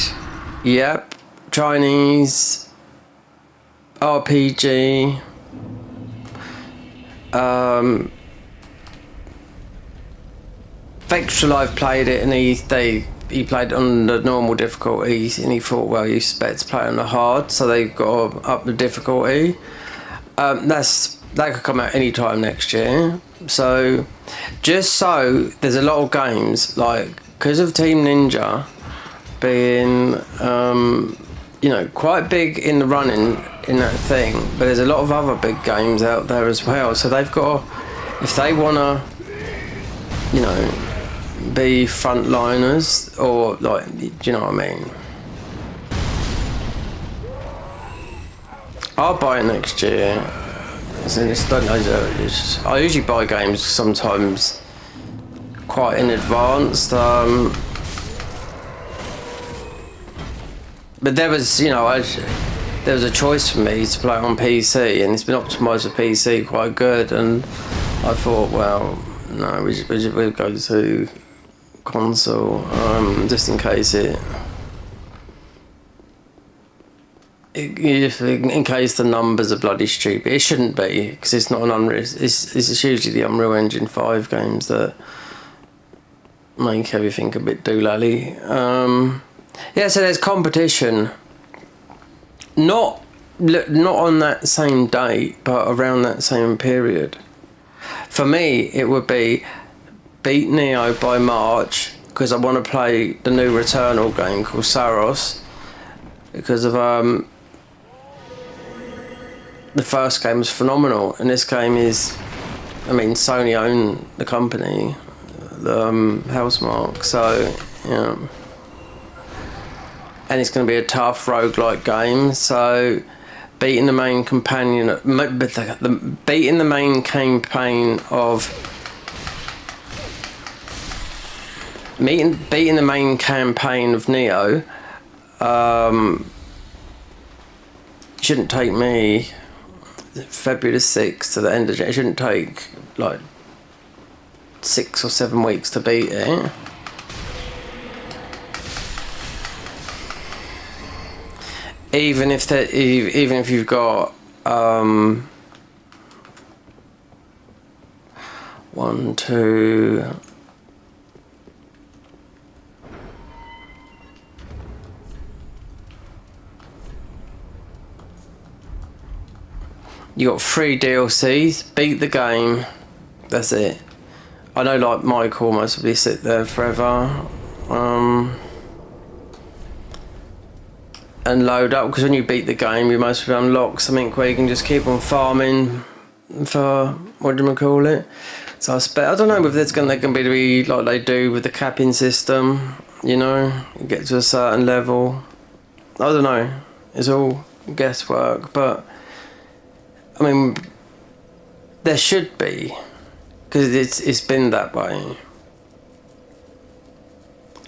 S2: yep, Chinese RPG. Vextra Live played it, and he played on the normal difficulty, and he thought, well, you better play on the hard, so they got up the difficulty. That could come out anytime next year. So there's a lot of games, like, because of Team Ninja being quite big in the running in that thing, but there's a lot of other big games out there as well, so they've got, if they want to be frontliners, or like, do you know what I mean? I'll buy it next year. I usually buy games sometimes quite in advance. But there was, you know, there was a choice for me to play on PC, and it's been optimised for PC quite good. And I thought, well, no, we'll go to console, just in case in case the numbers are bloody stupid. It shouldn't be, because it's not an Unreal. It's usually the Unreal Engine 5 games that make everything a bit doolally. Yeah, so there's competition. Not on that same date, but around that same period. For me, it would be beat Neo by March, because I want to play the new Returnal game called Saros, because of the first game was phenomenal, and this game is, I mean, Sony own the company, the Housemarque, so yeah. And it's going to be a tough roguelike game, so beating the main companion, beating the main campaign of beating the main campaign of Neo shouldn't take me February the 6th to the end of it. It shouldn't take like 6 or 7 weeks to beat it. Even if you've got 1, 2. You got 3 DLCs. Beat the game. That's it. I know, like Michael must probably sit there forever. And load up, because when you beat the game, you must unlock something where you can just keep on farming for, what do you call it? So I don't know if there's going to be like they do with the capping system. You know, you get to a certain level. I don't know. It's all guesswork, but I mean, there should be, because it's been that way.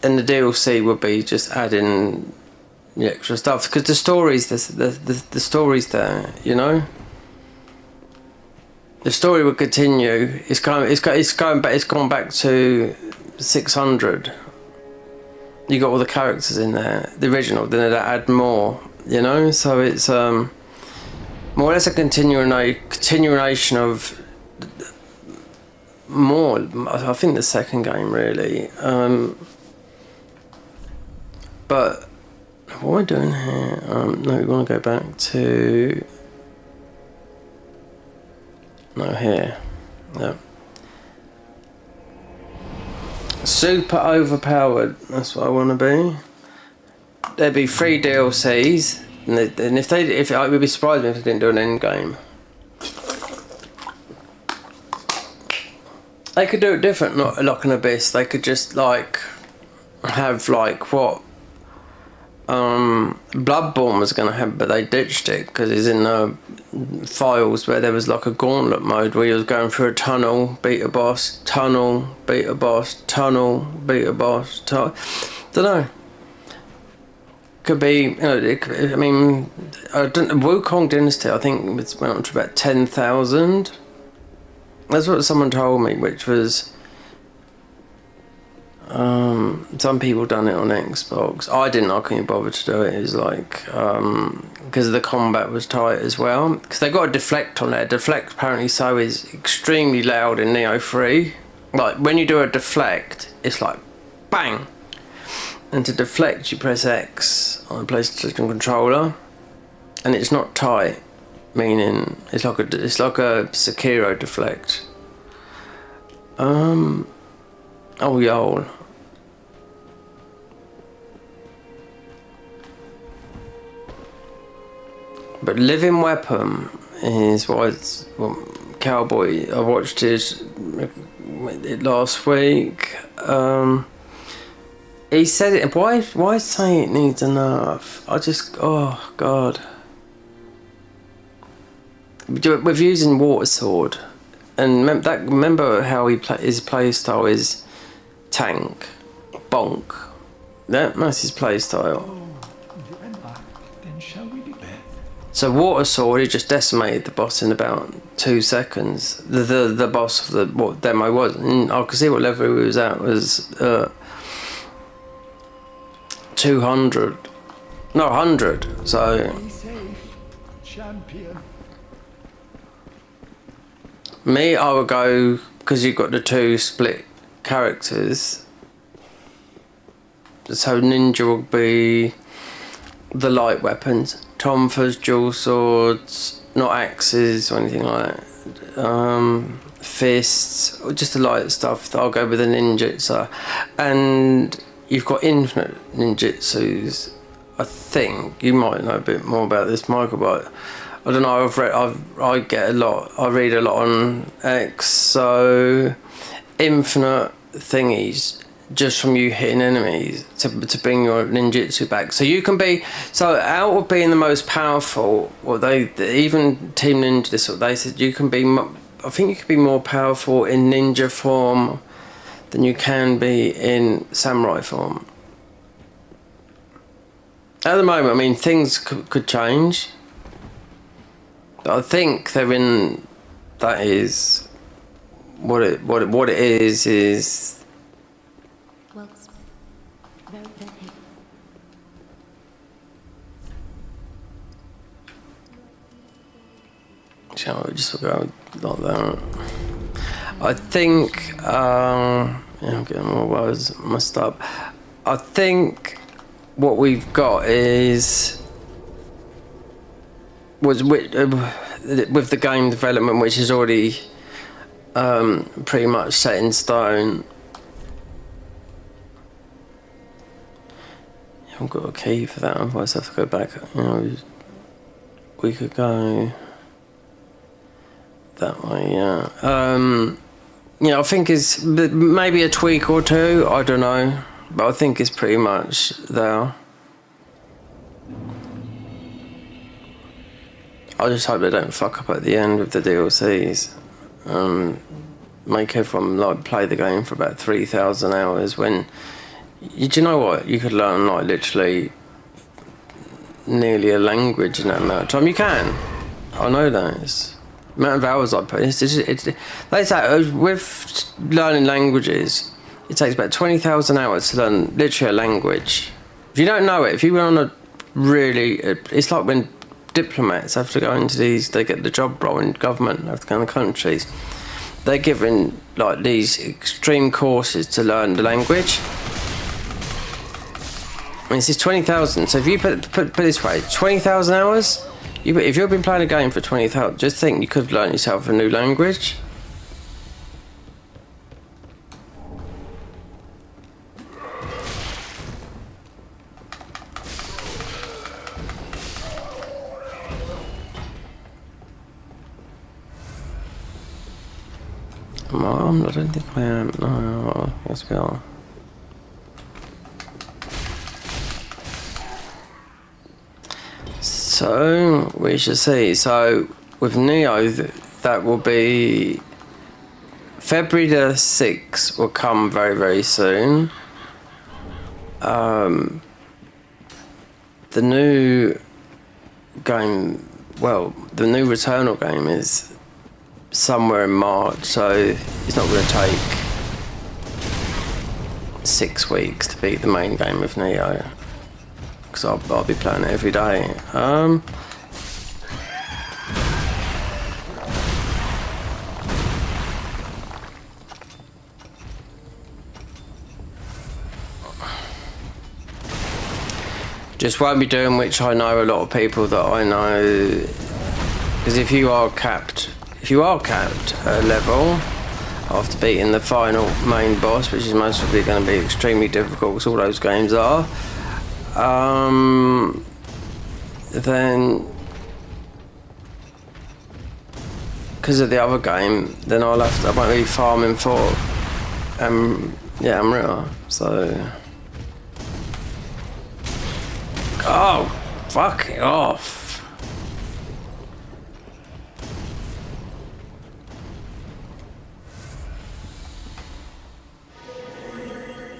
S2: And the DLC would be just adding the extra stuff, because the story's the story's there, you know. The story will continue. It's gone back to 600. You got all the characters in there, the original. Then they add more, you know. So it's more or less a continuation of more. I think the second game really. But what am I doing here? No, we want to go back to... No, here. No. Super overpowered. That's what I want to be. There'd be 3 DLCs, and if I would be surprised if they didn't do an end game. They could do it different, not like an Abyss. They could just like have like what Bloodborne was going to have, but they ditched it because it's in the files where there was like a gauntlet mode where you was going through a tunnel, beat a boss, tunnel, beat a boss, tunnel, beat a boss, don't know. Could be, you know, I mean, Wukong Dynasty, I think it went up to about 10,000. That's what someone told me, which was... some people done it on Xbox. I didn't. I couldn't bother to do it. It was like because the combat was tight as well. Because they got a deflect on there. Deflect apparently so is extremely loud in Neo 3. Like when you do a deflect, it's like bang. And to deflect, you press X on the PlayStation controller, and it's not tight, meaning it's like a Sekiro deflect. Oh y'all. But Living Weapon is what Cowboy. I watched it last week. He said it. Why say it needs a nerf? I just, oh god. with using water sword, and remember how his play style is tank, bonk. That's his play style.
S3: Then shall we be there?
S2: So water sword, he just decimated the boss in about 2 seconds. The boss of what demo was, and I could see what level he was at was 200, no 100. So
S3: Be safe, champion.
S2: me, I would go, because you've got the 2 split characters. So ninja will be the light weapons, tonfas, dual swords, not axes or anything like that. Fists, or just the light stuff. I'll go with the ninjutsu, and you've got infinite ninjutsus. I think you might know a bit more about this, Michael, but I don't know. I read a lot on X. So infinite thingies just from you hitting enemies to bring your ninjutsu back. So you can be, so out of being the most powerful, even Team Ninja, this what they said, you can be, I think you could be more powerful in ninja form than you can be in samurai form. At the moment, I mean, things could change, but I think they're in, that is what it is
S6: Well, very then hate.
S2: shall we just go like that? I think, yeah, I'm getting more words messed up. I think what we've got is, with the game development, which is already pretty much set in stone. I haven't got a key for that, otherwise I have to go back. You know, we could go that way, yeah. You know, I think it's maybe a tweak or two, I don't know, but I think it's pretty much there. I just hope they don't fuck up at the end with the DLCs. Make everyone like play the game for about 3,000 hours when, do you know what, you could learn like literally nearly a language in that amount of time. You can, I know that. It's the amount of hours I put, it's they say with learning languages it takes about 20,000 hours to learn literally a language. If you don't know it, if you were on a really, it's like when diplomats have to go into these, they get the job role in government, have to go in the countries, they're given like these extreme courses to learn the language. I mean, this is 20,000, so if you put this way, 20,000 hours, if you've been playing a game for 20,000, just think you could have learned yourself a new language. Mom, I don't think I am. No, I guess we are. So we shall see. So with Neo, that will be February the 6th. Will come very, very soon. The new game, well, the new Returnal game is somewhere in March, so it's not going to take 6 weeks to beat the main game of Neo, because I'll be playing it every day. Just won't be doing, which I know a lot of people that I know, because if you are capped a level after beating the final main boss, which is most probably going to be extremely difficult, because all those games are, then because of the other game, then I won't be farming for Amrita, so oh, fuck it off.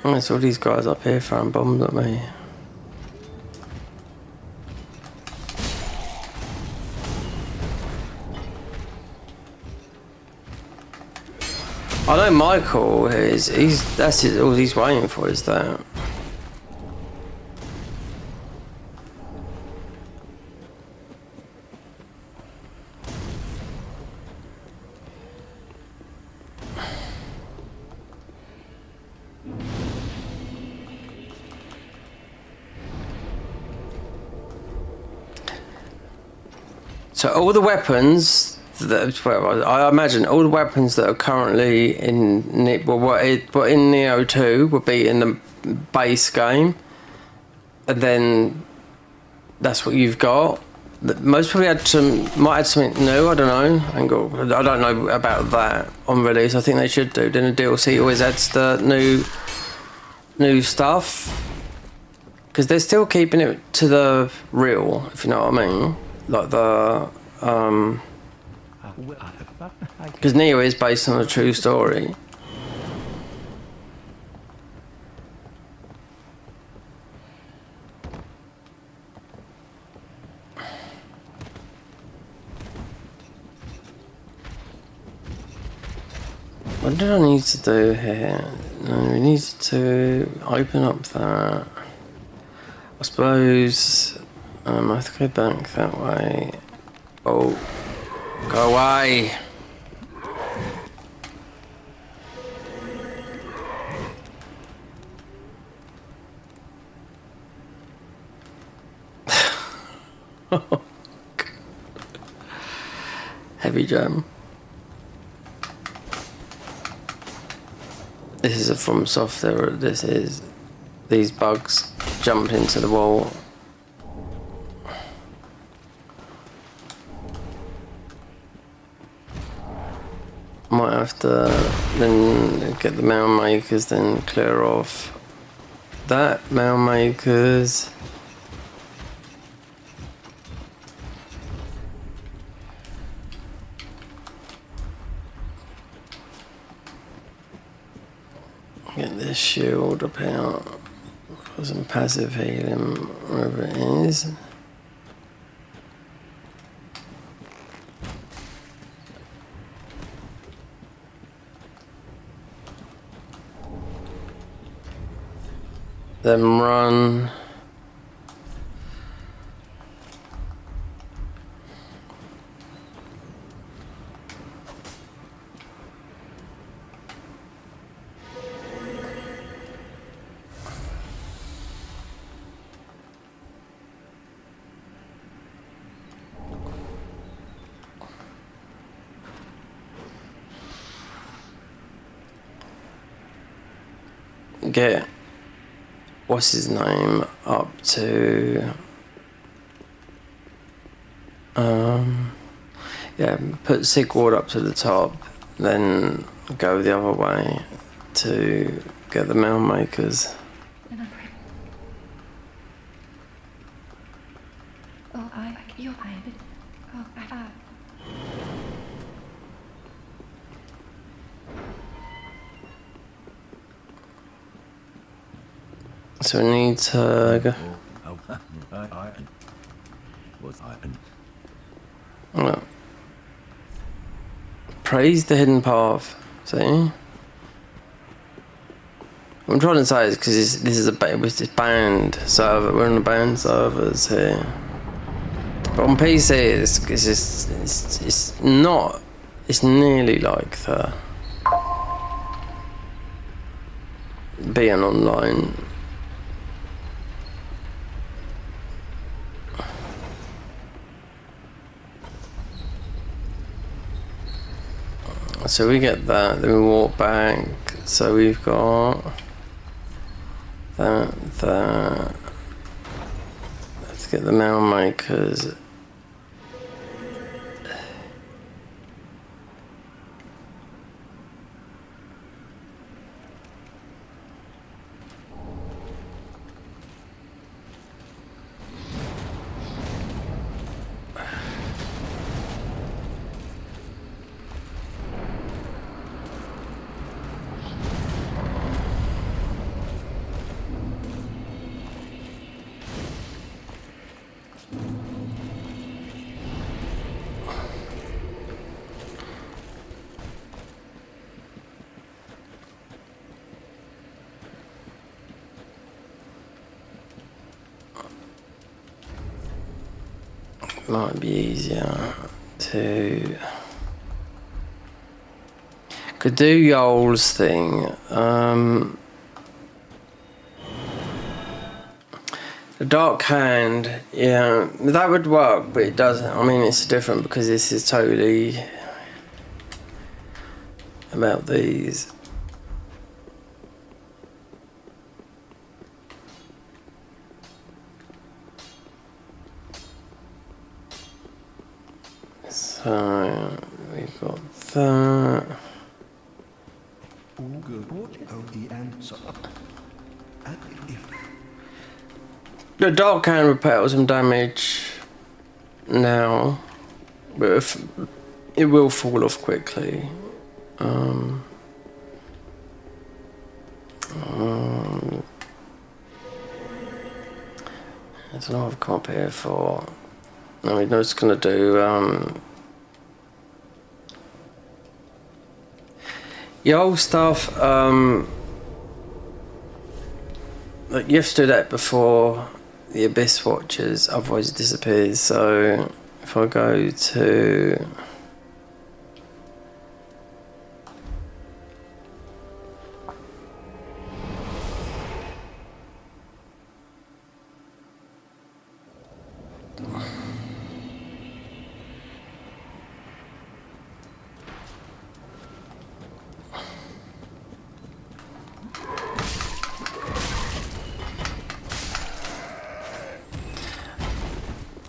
S2: There's all these guys up here throwing bombs at me. I know Michael all he's waiting for is that. So all the weapons well, I imagine all the weapons that are currently in what in Neo 2 will be in the base game, and then that's what you've got. Most probably might add something new. I don't know. I don't know about that on release. I think they should do. Then the DLC always adds the new stuff because they're still keeping it to the real, if you know what I mean, like the because Neo is based on a true story. What did I need to do here? No, we need to open up that. I suppose I have to go back that way. Oh, go away! Heavy jam. This is a From Software. This is these bugs jump into the wall. Might have to then get the mail makers, then clear off that mail makers. Get this shield up out for some passive healing, wherever it is. Then run. Get what's his name up to yeah, put Sigward up to the top, then go the other way to get the mail makers. So we need to go. Well, praise the hidden path. See, what I'm trying to say is because this is a banned server. We're on the banned servers here. But on PC, it's not. It's nearly like the being online. So we get that, then we walk back. So we've got that. Let's get the mail makers. might be easier to... Could do Yoel's thing. The Dark Hand, yeah, that would work, but it doesn't. I mean, it's different because this is totally about these. So we've got that. The Dark Hand repels some damage now, but if it will fall off quickly. There's a lot of come up here for. No, we're just gonna do Yoel stuff. Like you have to do that before the Abyss Watchers, otherwise it disappears. So if I go to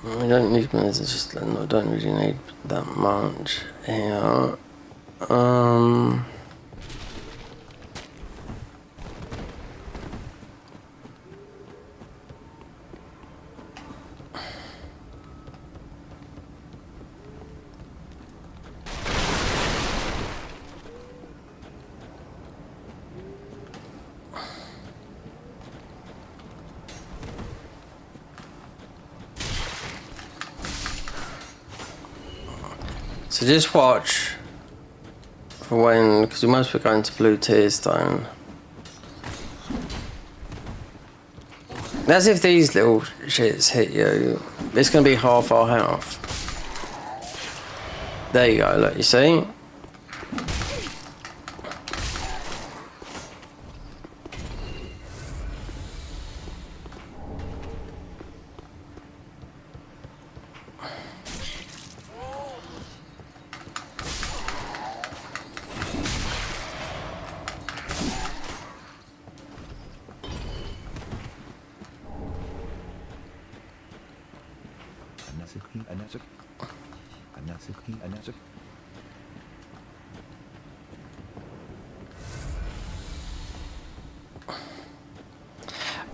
S2: I don't need minutes, it's just I don't really need that much here. So just watch for when, because we must be going to Blue Tear Stone. That's if these little shits hit you. It's going to be half our health. There you go, look, you see?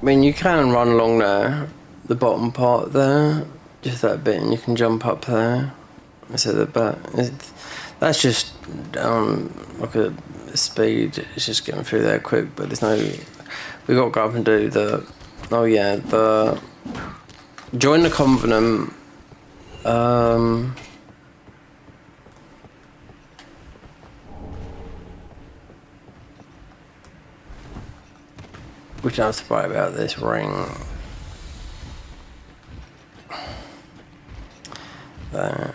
S2: I mean, you can run along there, the bottom part there, just that bit, and you can jump up there. So the back, that's just like a speed. It's just getting through there quick, but there's no. We got to go up and do the. Oh yeah, the join the Covenant. We don't have to worry about this ring. There.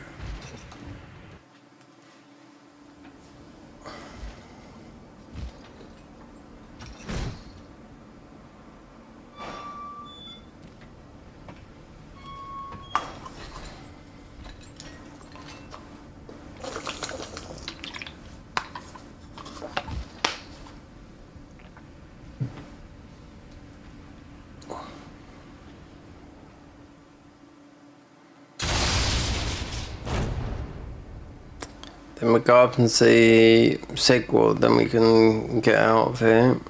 S2: Then we go up and see Sigward, then we can get out of here.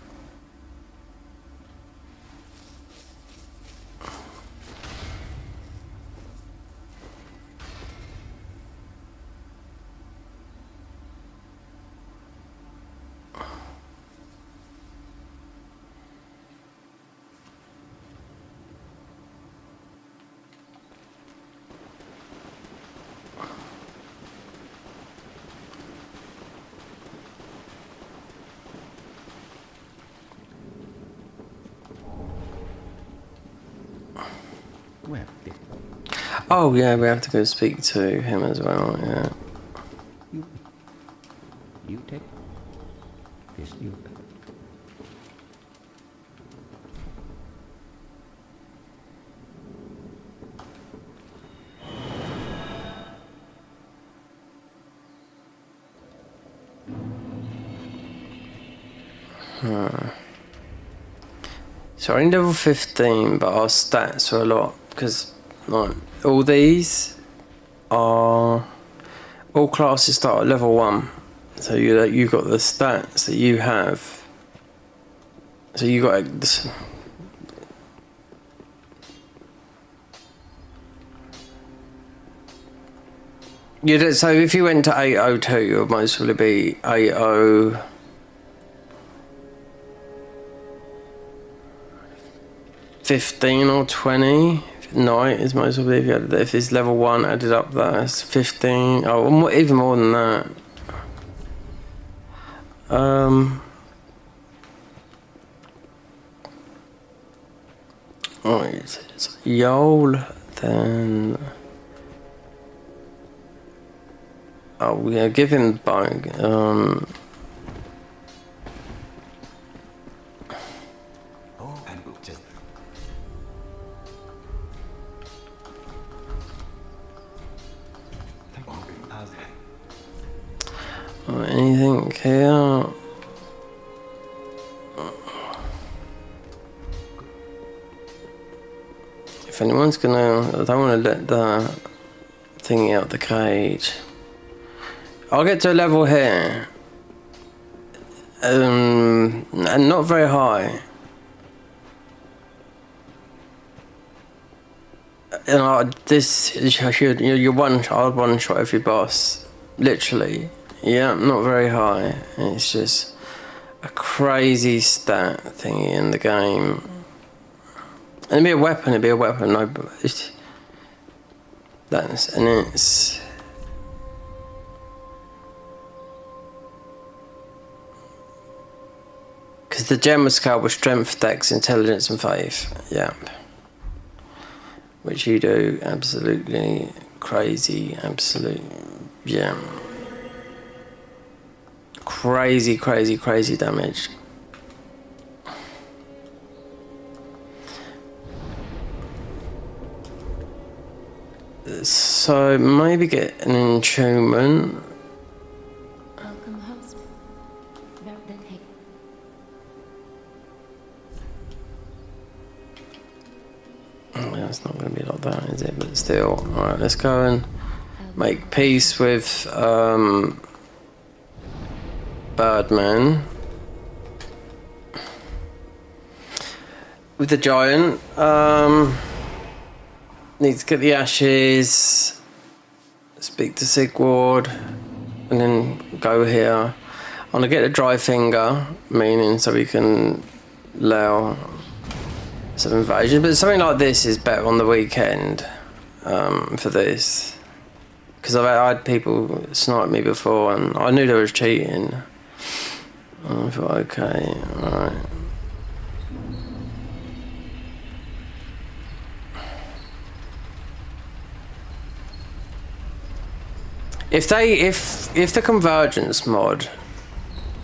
S2: Oh yeah, we have to go speak to him as well. Yeah.
S3: You take this. You.
S2: So we're in level 15, but our stats are a lot because like all these are all classes start at level 1. So you got the stats that you have. So you got this. So if you went to 802, it would most probably be 80. 15 or 20. Night is most probably if it's level 1 added up, that's 15. Oh, even more than that. Right, it's Yol, then. Oh yeah, give him bug.
S3: Oh, and just.
S2: Anything here? If anyone's gonna, I don't want to let the thingy out the cage. I'll get to a level here, and not very high. This you're one shot every boss, literally. Yeah, not very high. It's just a crazy stat thingy in the game. And it'd be a weapon. No, but it's because the gem was scaled with strength, dex, intelligence, and faith. Yeah. Which you do absolutely crazy, yeah. Crazy damage. So maybe get an enchantment.
S6: Welcome, host. Where that hate.
S2: Oh, yeah, it's not going to be like that, is it? But still, alright, let's go and make peace with Birdman. With the giant. Need to get the ashes, speak to Sigward, and then go here. I'm going to get a dry finger, meaning so we can allow some invasion, but something like this is better on the weekend for this, because I've had people snipe me before and I knew there was cheating. I thought, okay, alright. If the convergence mod,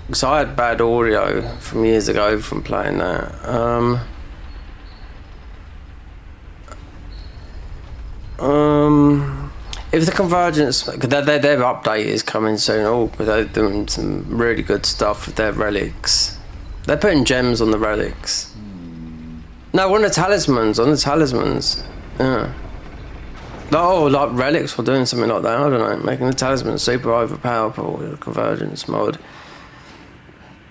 S2: because I had bad audio from years ago from playing that, if the convergence, because their update is coming soon. Oh, they're doing some really good stuff with their relics. They're putting gems on the relics. No, on the talismans. Yeah. Oh, like relics or doing something like that. I don't know, making the talisman super overpowered with a convergence mod.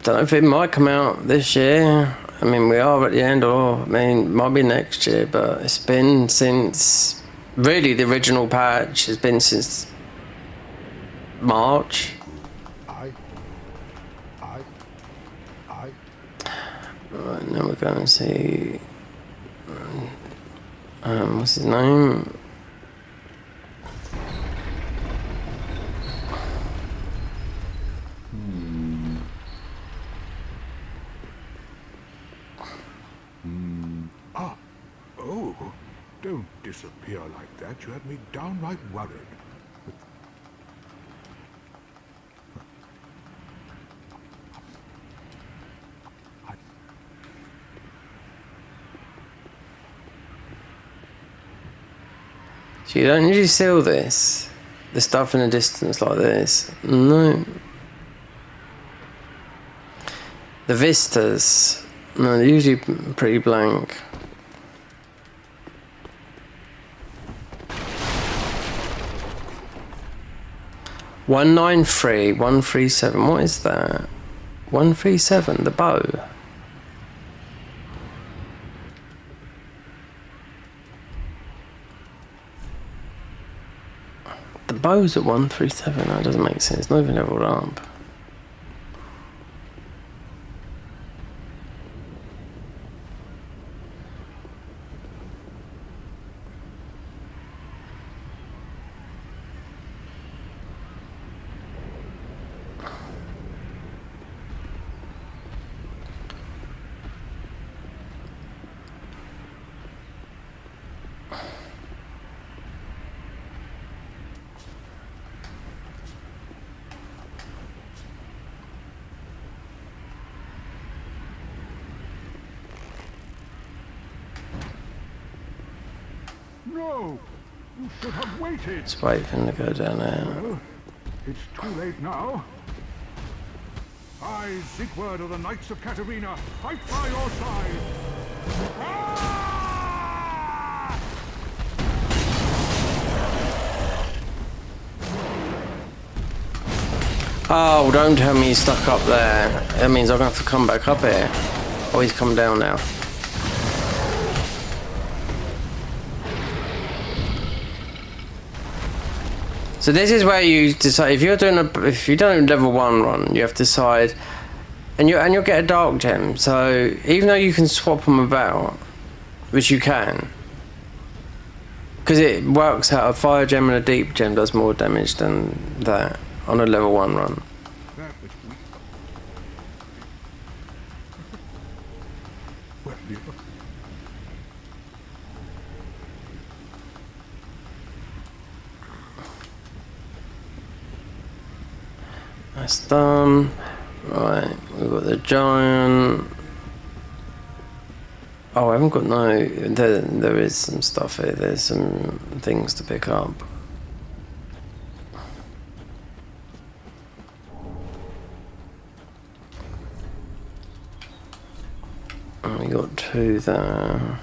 S2: Don't know if it might come out this year. I mean, we are at the end, or I mean, it might be next year. But it's been since really the original patch has been since March. Right, now we're going to see. What's his name?
S3: Oh, don't
S7: disappear like that, you had me downright worried.
S2: So you don't usually seal this? The stuff in the distance like this? No. The vistas, no, they're usually pretty blank. $193,137. What is that? 137. The bow. The bow's at 137. That doesn't make sense. It's not even leveled up.
S7: No! You should have waited!
S2: Let's wait for him to go down there.
S7: Well, it's too late now. I, Siegward of the Knights of Katarina, fight by your side! Ah!
S2: Oh, don't tell me he's stuck up there. That means I'm going to have to come back up here. Oh, he's come down now. So this is where you decide if you're doing level 1 run, you have to decide, and you'll get a dark gem. So even though you can swap them about, which you can, because it works out a fire gem and a deep gem does more damage than that on a level 1 run.
S7: That which we... Well, you...
S2: That's done. Right, we've got the giant. Oh, I haven't got no. There is some stuff here. There's some things to pick up. And we got 2 there.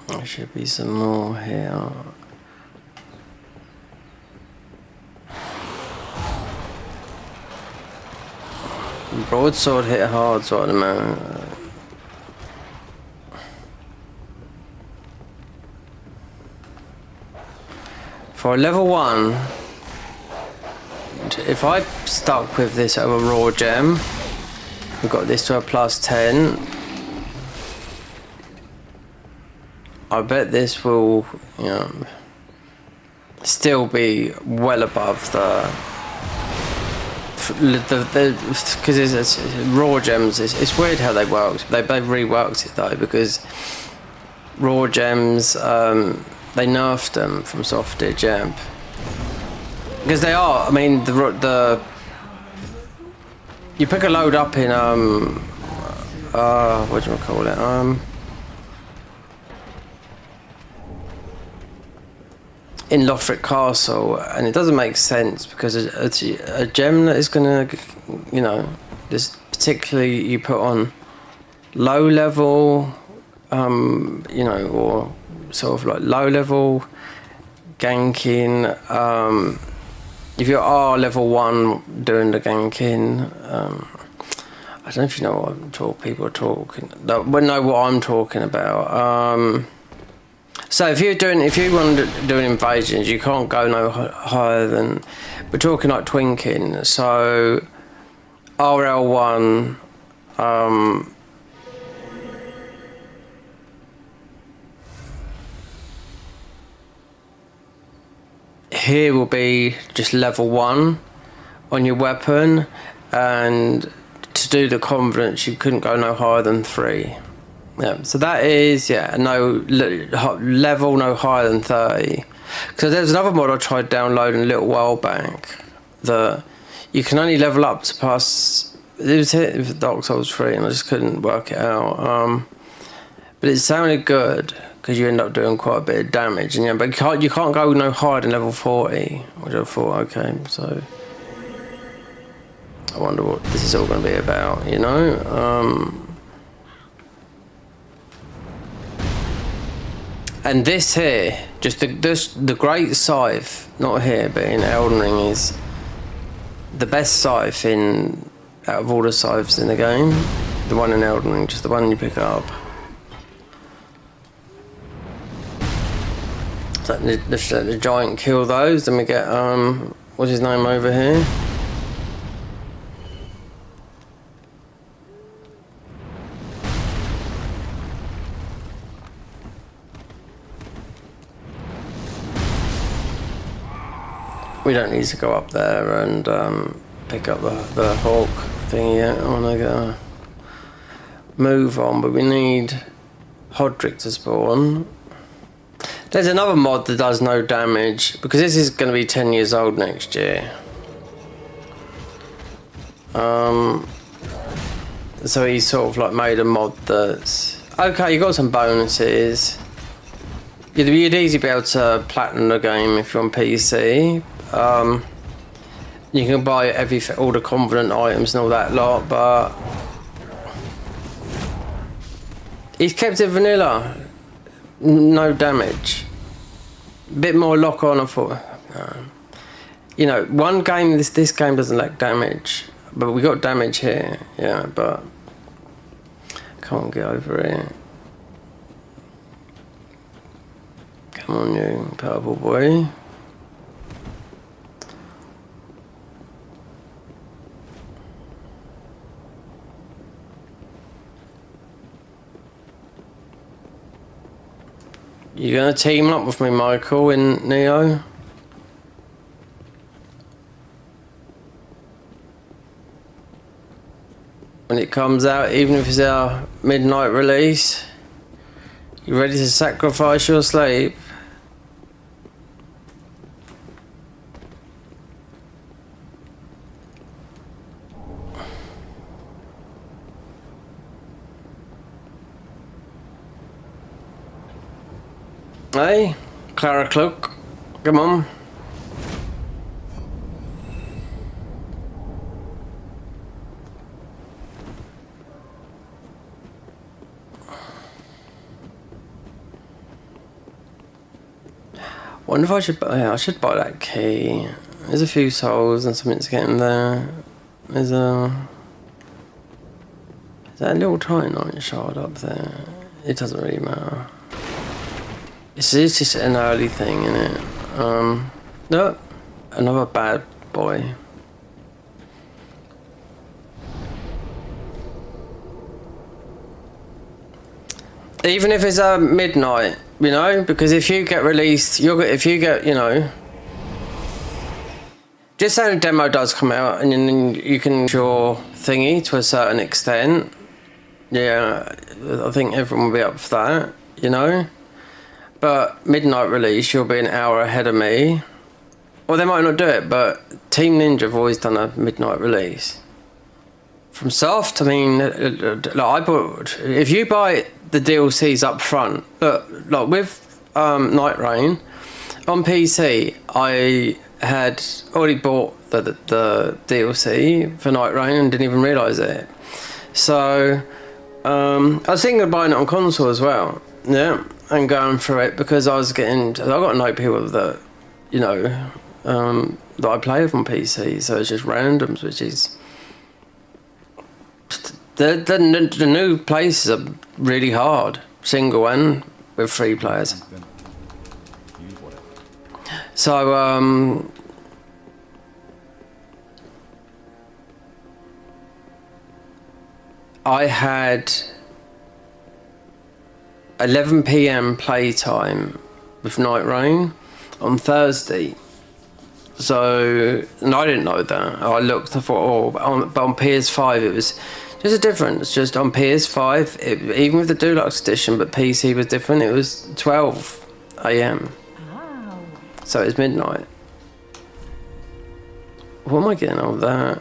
S2: There should be some more here. Broadsword hit hard, so at the moment. For a level 1, if I stuck with this over raw gem, we've got this to a +10. I bet this will, you know, still be well above because it's raw gems. It's weird how they work. They reworked it though, because raw gems they nerfed them from Softed Gem because they are. I mean the you pick a load up in what do you call it in Lothric Castle, and it doesn't make sense because a gem that is gonna, you know, this particularly you put on low level, you know, or sort of like low level ganking. If you are level 1 doing the ganking, I don't know if you know what people are talking. Know what I'm talking about. So if you want to do an invasions, you can't go no higher than. We're talking like twinking. So RL1. Here will be just level 1 on your weapon, and to do the confidence you couldn't go no higher than 3. Yeah, so that is no level no higher than 30. So there's another mod I tried downloading a little while back that you can only level up to pass. It was hit with Dark Souls 3 and I just couldn't work it out. But it sounded good because you end up doing quite a bit of damage, and but you can't go no higher than level 40. Which I thought, okay, so I wonder what this is all going to be about, you know. And this here, just the great scythe, not here, but in Elden Ring, is the best scythe out of all the scythes in the game. The one in Elden Ring, just the one you pick up. So let's let the giant kill those, then we get what's his name over here? We don't need to go up there and pick up the hawk thing yet. I want to move on, but we need Hodrick to spawn. There's another mod that does no damage, because this is going to be 10 years old next year. So he sort of like made a mod that's... Okay, you got some bonuses. You'd easily be able to platinum the game if you're on PC. You can buy all the confident items and all that lot, but... He's kept it vanilla. No damage. Bit more lock on, I thought. You know, one game, this game doesn't lack damage, but we got damage here, yeah, but can't get over it. Come on, you purple boy. You gonna team up with me, Michael, in Neo? When it comes out, even if it's our midnight release, you ready to sacrifice your sleep? Hey, Clara Cloak, come on. Wonder if I should buy, I should buy that key. There's a few souls and something to get in there. Is that a little Titanite shard up there? It doesn't really matter. It's just an early thing, isn't it? No, another bad boy. Even if it's midnight, you know, because if you get released, you know, just say the demo does come out and then you can your thingy to a certain extent. Yeah, I think everyone will be up for that, you know. But midnight release, you'll be an hour ahead of me. Or they might not do it, but Team Ninja have always done a midnight release. From Soft, I mean, like I bought, if you buy the DLCs up front, like with Night Rain, on PC, I had already bought the DLC for Night Rain and didn't even realise it. So, I was thinking of buying it on console as well, yeah, and going through it because I got to know people that, you know, that I play with on PC, so it's just randoms, which is The new places are really hard, single and with 3 players.
S3: Then use whatever.
S2: So I had 11 p.m. playtime with Night Rain on Thursday. So, and I didn't know that. I looked, I thought, but on PS5 it was just a difference. Just on PS5, even with the Deluxe Edition, but PC was different. It was 12 a.m.
S5: Wow.
S2: So it's midnight. What am I getting out of that?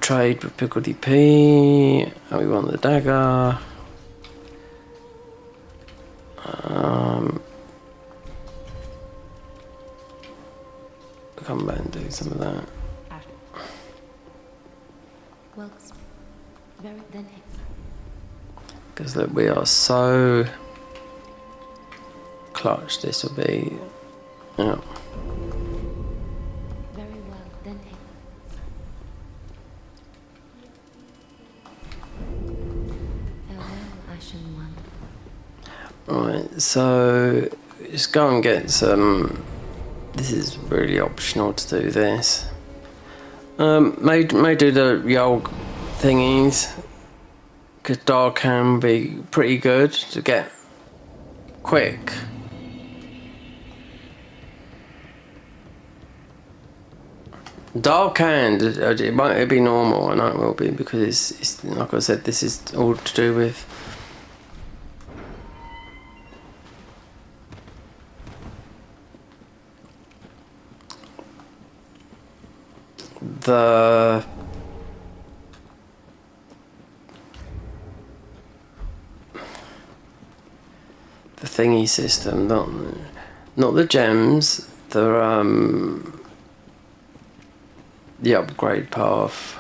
S2: Trade with Pickledy P. And we want the dagger. Come back and do some of that.
S6: Well, very then.
S2: Because look, we are so clutch. This will be, yeah.
S6: Very well then. Farewell, Ashen One.
S2: Right, so just go and get some. This is really optional to do this. May do the Yolk thingies, because Dark can be pretty good to get quick. Dark Hand, it won't be normal. I know it will be, because it's like I said, this is all to do with the thingy system, not the gems, the upgrade path.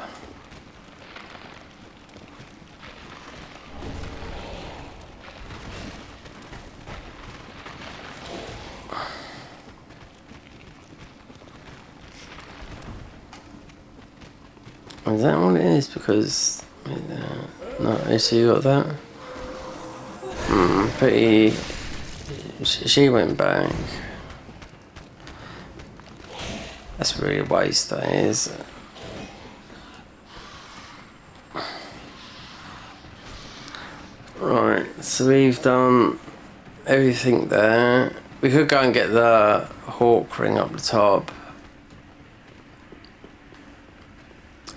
S2: Is that what it is? Because no, so you got that. Pretty. She went back. That's really a waste, that is. Right, so we've done everything there. We could go and get the hawk ring up the top.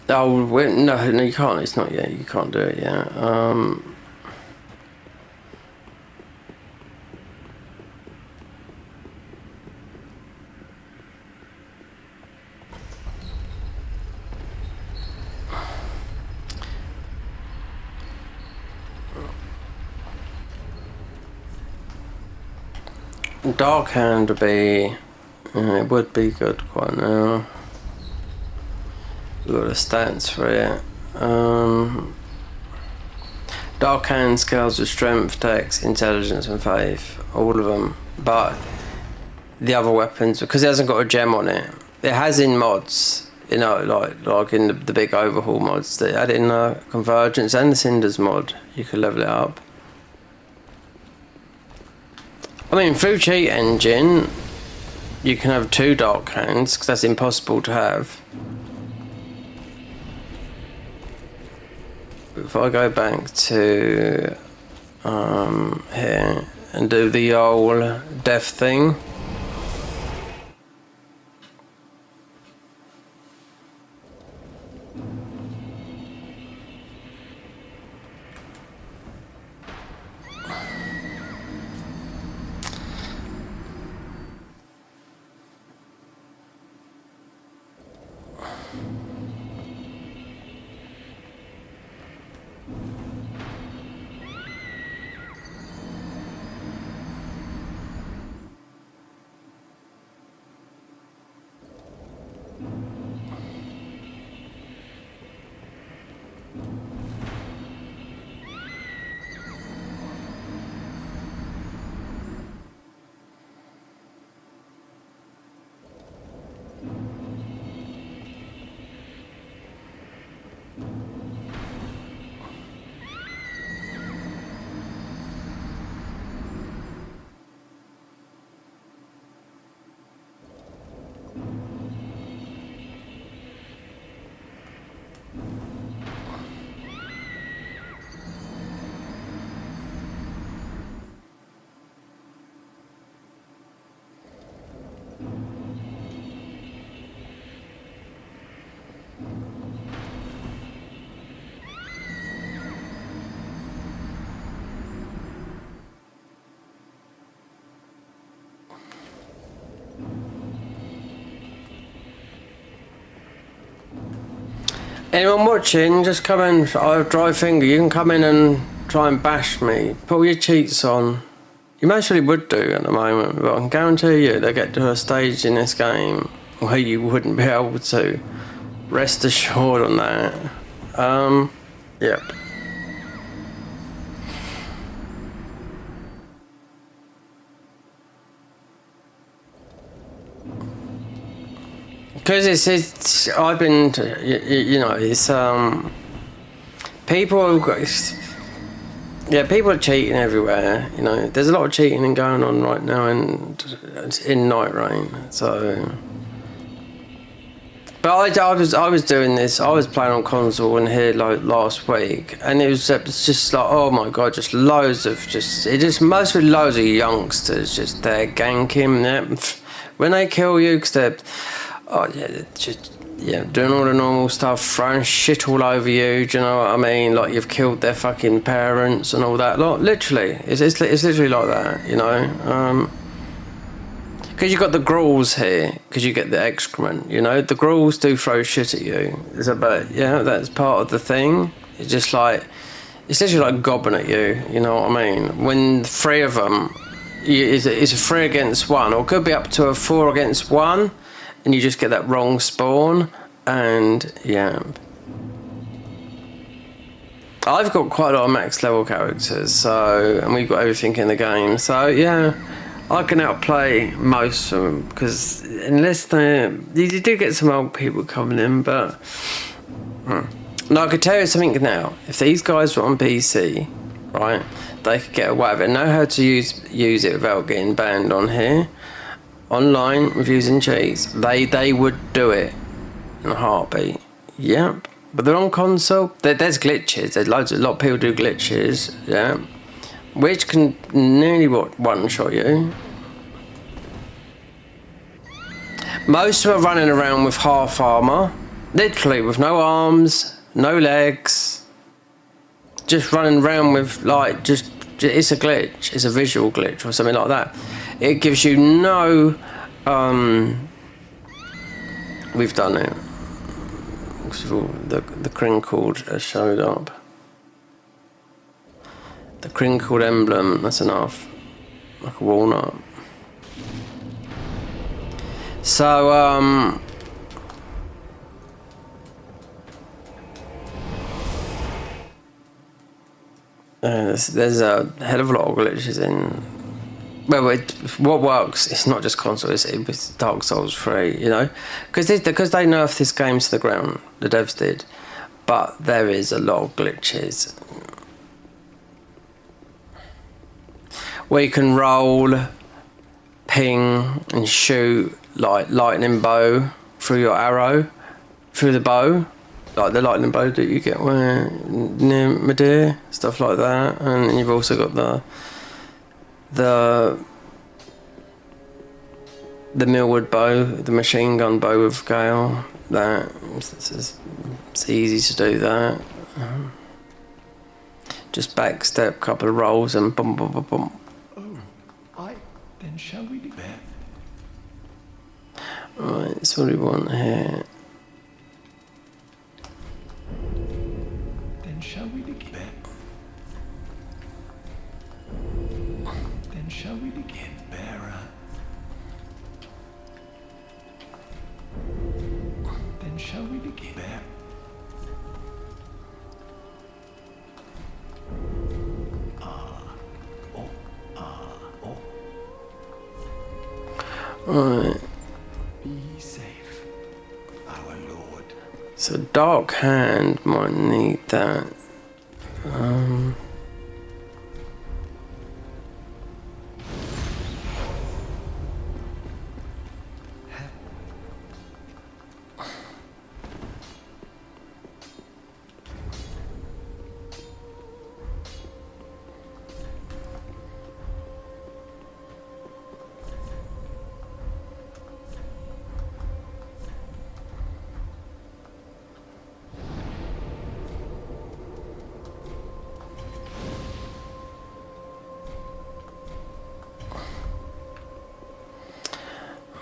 S2: Oh, no, you can't. It's not yet. You can't do it yet. Dark Hand would be, it would be good quite now. We've got the stats for it. Dark Hand scales with strength, dex, intelligence and faith, all of them. But the other weapons, because it hasn't got a gem on it, it has in mods, you know, like in the big overhaul mods, they add in Convergence and the Cinders mod, you can level it up. I mean, through Cheat Engine, you can have 2 Dark Hands, because that's impossible to have. If I go back to here and do the old death thing. Anyone watching, just come in. I have dry finger. You can come in and try and bash me. Put all your cheats on. You most really would do at the moment, but I can guarantee you they get to a stage in this game where you wouldn't be able to. Rest assured on that. Yep. Because it's I've been, you know, it's people, yeah, people are cheating everywhere. You know, there's a lot of cheating going on right now, and it's in Night Rain. So, but I was doing this. I was playing on console in here like last week, and it's just like, oh my god, just loads of mostly loads of youngsters just there ganking. Yeah. When they kill you, because they're doing all the normal stuff, throwing shit all over you. Do you know what I mean? Like you've killed their fucking parents and all that. Like literally, it's literally like that. You know, because you got the ghouls here, because you get the excrement. You know, the ghouls do throw shit at you. But yeah, that's part of the thing. It's just like it's literally like gobbing at you. You know what I mean? When 3 of them, it's a 3 against 1, or it could be up to a 4 against 1. And you just get that wrong spawn, and yeah. I've got quite a lot of max level characters, so, and we've got everything in the game, so yeah, I can outplay most of them, because unless you do get some old people coming in, but no, I could tell you something now. If these guys were on PC, right, they could get away with it, know how to use it without getting banned on here. Online with using cheats, they would do it in a heartbeat. Yep, but they're on console. There's glitches. There's a lot of people do glitches. Yeah, which can nearly one-shot you. Most of them are running around with half armor, literally with no arms, no legs, just running around with like just it's a glitch. It's a visual glitch or something like that. It gives you no, we've done it. The crinkled has showed up. The crinkled emblem, that's enough. Like a walnut. So, there's a hell of a lot of glitches in. Well, what works, it's not just console, it's Dark Souls 3, you know? Because they nerfed this game to the ground, the devs did. But there is a lot of glitches. Where you can roll, ping, and shoot, like, lightning bow through your arrow, through the bow. Like the lightning bow that you get near Madeira, stuff like that. And you've also got the Millwood bow, the machine gun bow with Gale. That it's easy to do that. Just backstep, couple of rolls, and boom, boom, boom, boom.
S3: Then shall we declare?
S2: Right, so what do we want here?
S3: Then shall we declare? Then shall we begin, bearer? Then shall we begin, bearer?
S2: Right.
S3: Be safe, our Lord.
S2: So Dark Hand might need that.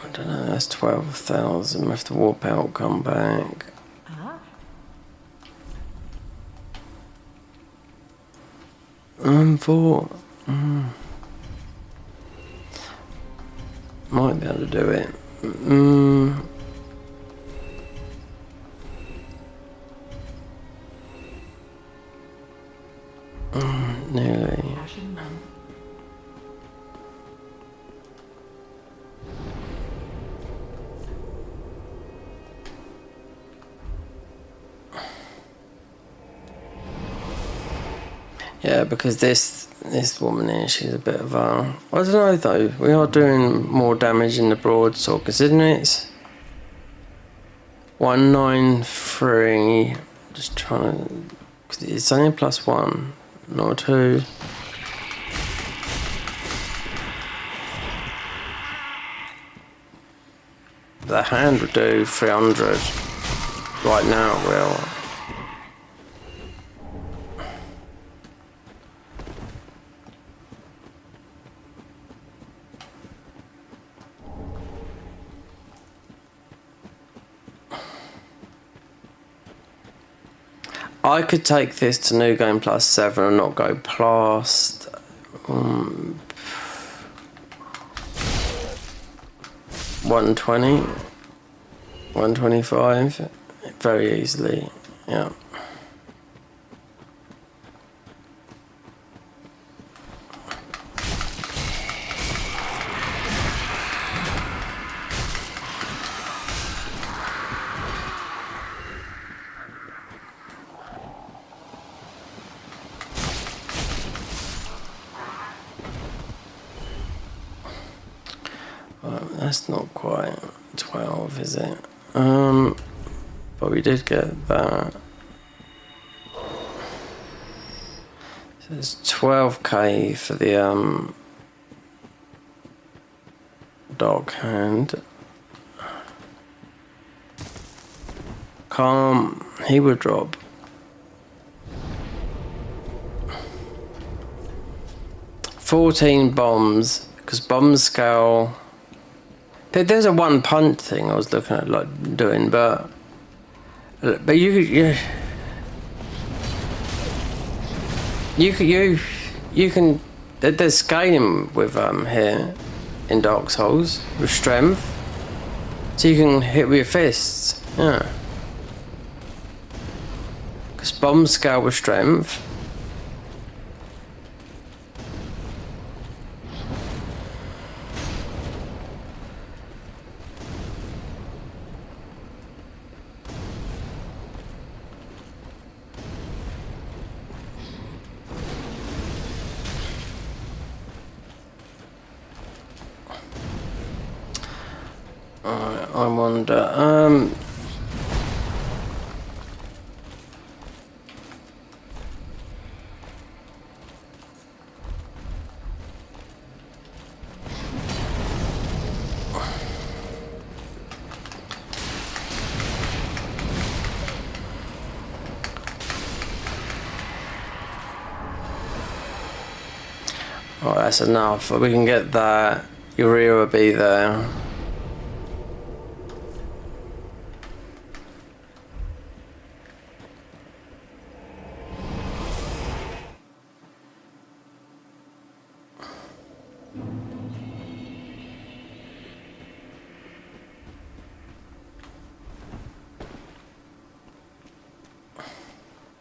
S2: I don't know, that's 12,000. We have to warp out, come back. 4. Might be able to do it. Nearly.
S5: Ashen one.
S2: Yeah, because this woman here, she's a bit of a... I don't know though, we are doing more damage in the broadsword, considering it's 193. Just trying to... Cause it's only +1, not 2. The hand would do 300 right now, it will. I could take this to New Game +7 and not go past 120, 125 very easily, yeah. That's not quite 12, is it? But we did get that. So it's 12k for the dog hand. Calm, he would drop. $14 bombs, because bomb scale. There's a one punch thing I was looking at like doing, but you can there's scaling with here in Dark Souls with strength, so you can hit with your fists, yeah. Because bomb scale with strength. I wonder, oh, that's enough. We can get that. Urea will be there.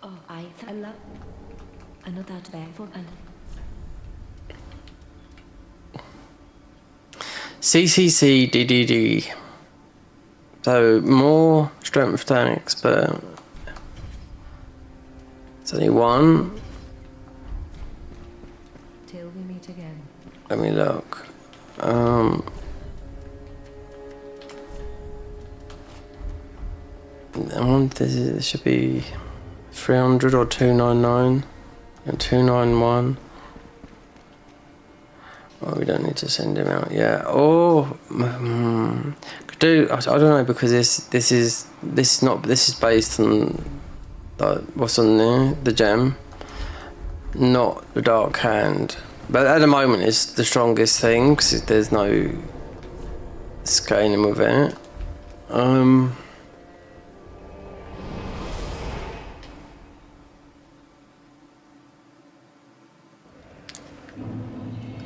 S6: Oh, I love. I know that barefoot and.
S2: CCC DDD. So more strength than expert. It's only one.
S6: Till we meet again.
S2: Let me look. I want this should be 300 or 299 and 291. Oh, we don't need to send him out yet. Oh, could do. I don't know, because this is based on what's on there, the gem, not the dark hand. But at the moment, it's the strongest thing because there's no scaling with it.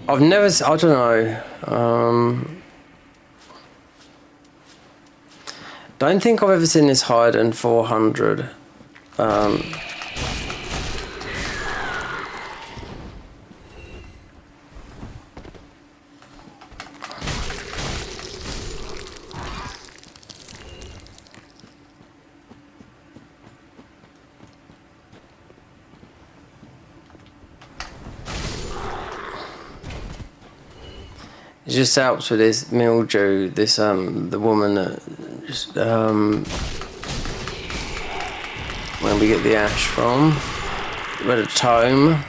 S2: I've never, I don't know. Don't think I've ever seen this higher than 400. It just helps with this mildew, this the woman that just when we get the ash from, with a tome.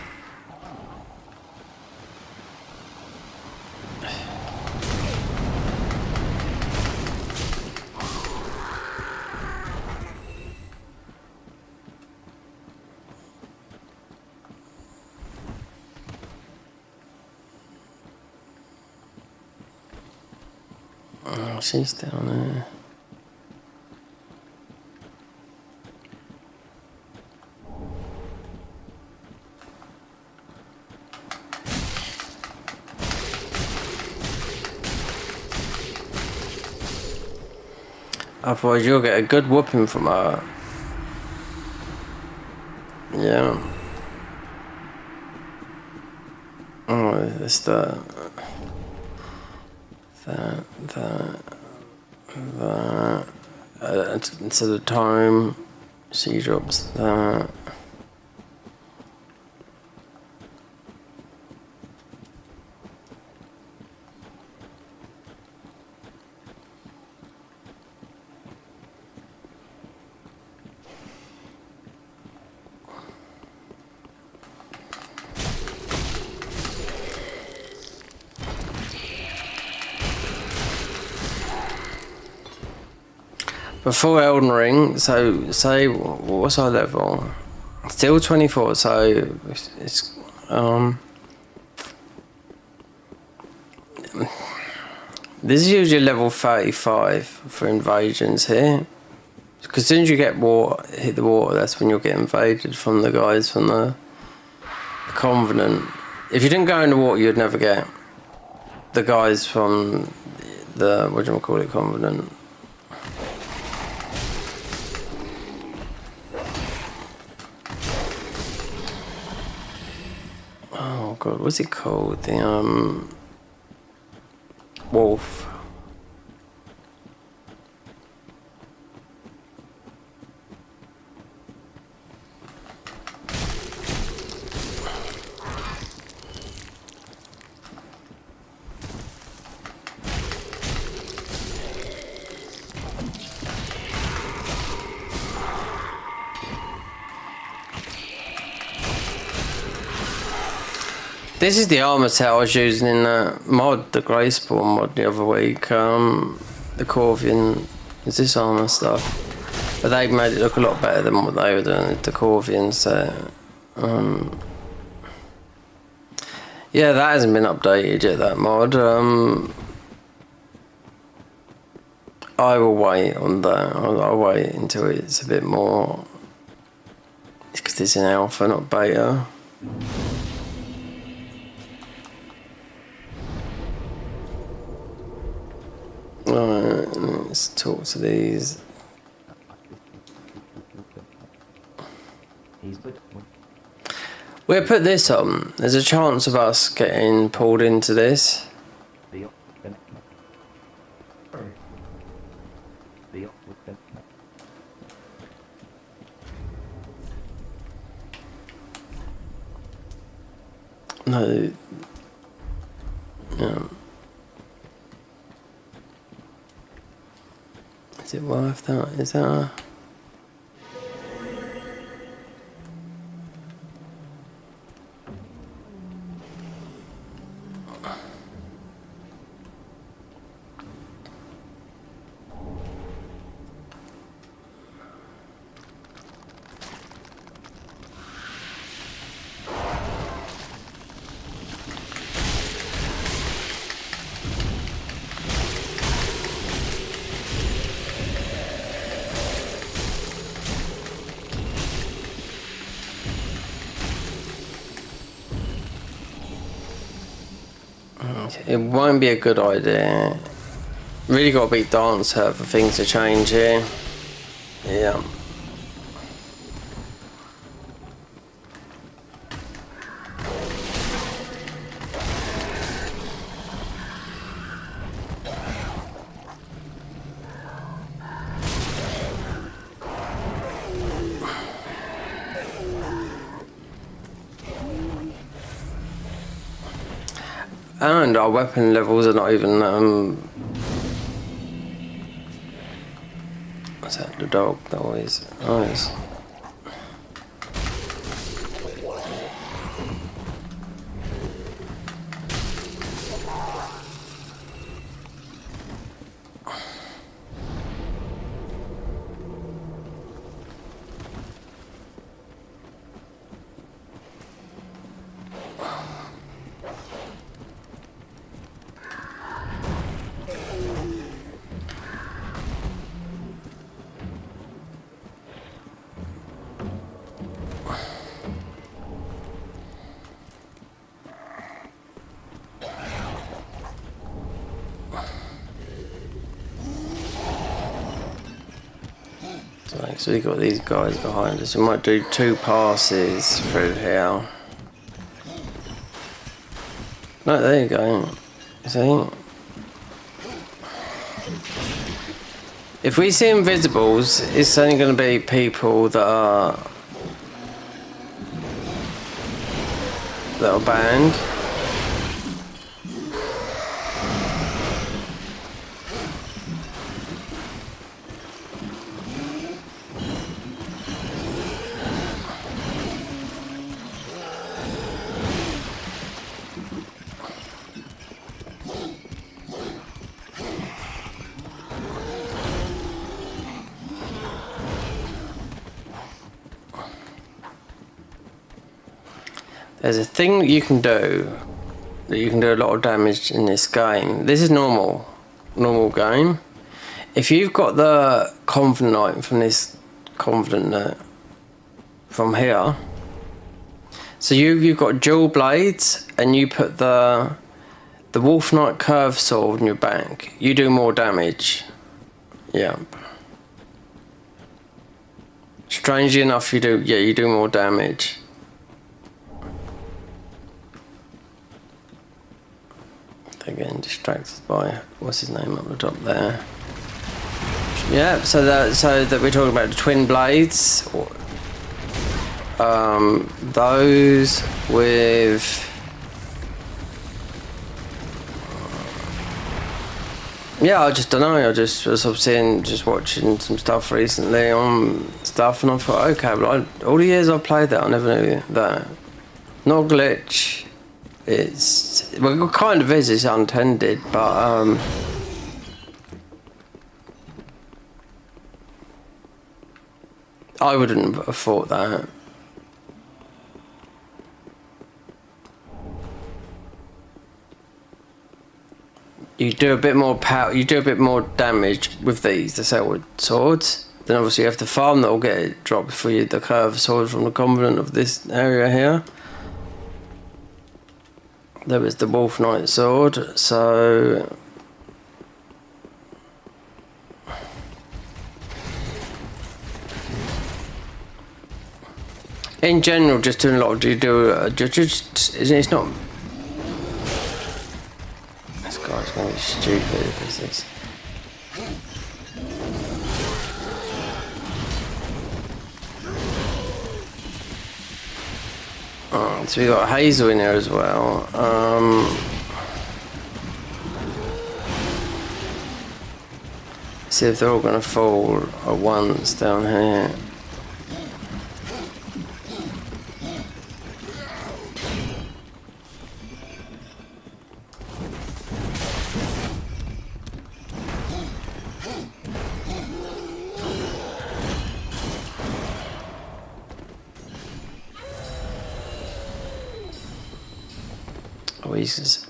S2: Oh, she's down there. Otherwise you'll get a good whooping from her. Yeah. Oh, it's that. To the time she drops that. Before Elden Ring, so say what's our level? Still 24, so it's this is usually level 35 for invasions here. Because as soon as you get hit the water, that's when you'll get invaded from the guys from the Covenant. If you didn't go in the water, you'd never get the guys from the Covenant. Oh god, what's it called? The wolf. This is the armor set I was using in that mod, the Greyspawn mod the other week. The Corvian is this armor stuff, but they made it look a lot better than what they were doing with the Corvian set. Yeah, that hasn't been updated yet, that mod. I will wait on that. I'll wait until it's a bit more, because it's in alpha, not beta. Alright, let's talk to these. We'll put this on. There's a chance of us getting pulled into this. No. Yeah. Is it worth that? Is that a... It won't be a good idea. Really got to beat Dancer for things to change here. Yeah. And our weapon levels are not even, what's that, the dog noise? Nice. So we've got these guys behind us. We might do 2 passes through here. No, there you go. See? If we see invisibles, it's only going to be people that are banned. There's a thing that you can do a lot of damage in this game. This is normal game. If you've got the Confident item from this Confident from here, so you've got dual blades, and you put the Wolf Knight curved sword on your back, you do more damage. Yep. Strangely enough, you do more damage. Again, distracted by what's his name up the top there. Yeah, so that we're talking about the twin blades. Those with I just don't know. I just was just watching some stuff recently on stuff, and I thought, okay, but all the years I've played that, I never knew that. Not a glitch. It's kind of is. It's untended, but I wouldn't have thought that. You do a bit more power. You do a bit more damage with the Selwood swords. Then obviously you have to farm that will get it dropped for you. The curved sword from the Covenant of this area here. There was the Wolf Knight sword, so in general, just doing a lot. It's not. This guy's going to be stupid if this is. So we got Hazel in there as well. See if they're all going to fall at once down here. Oh, Jesus.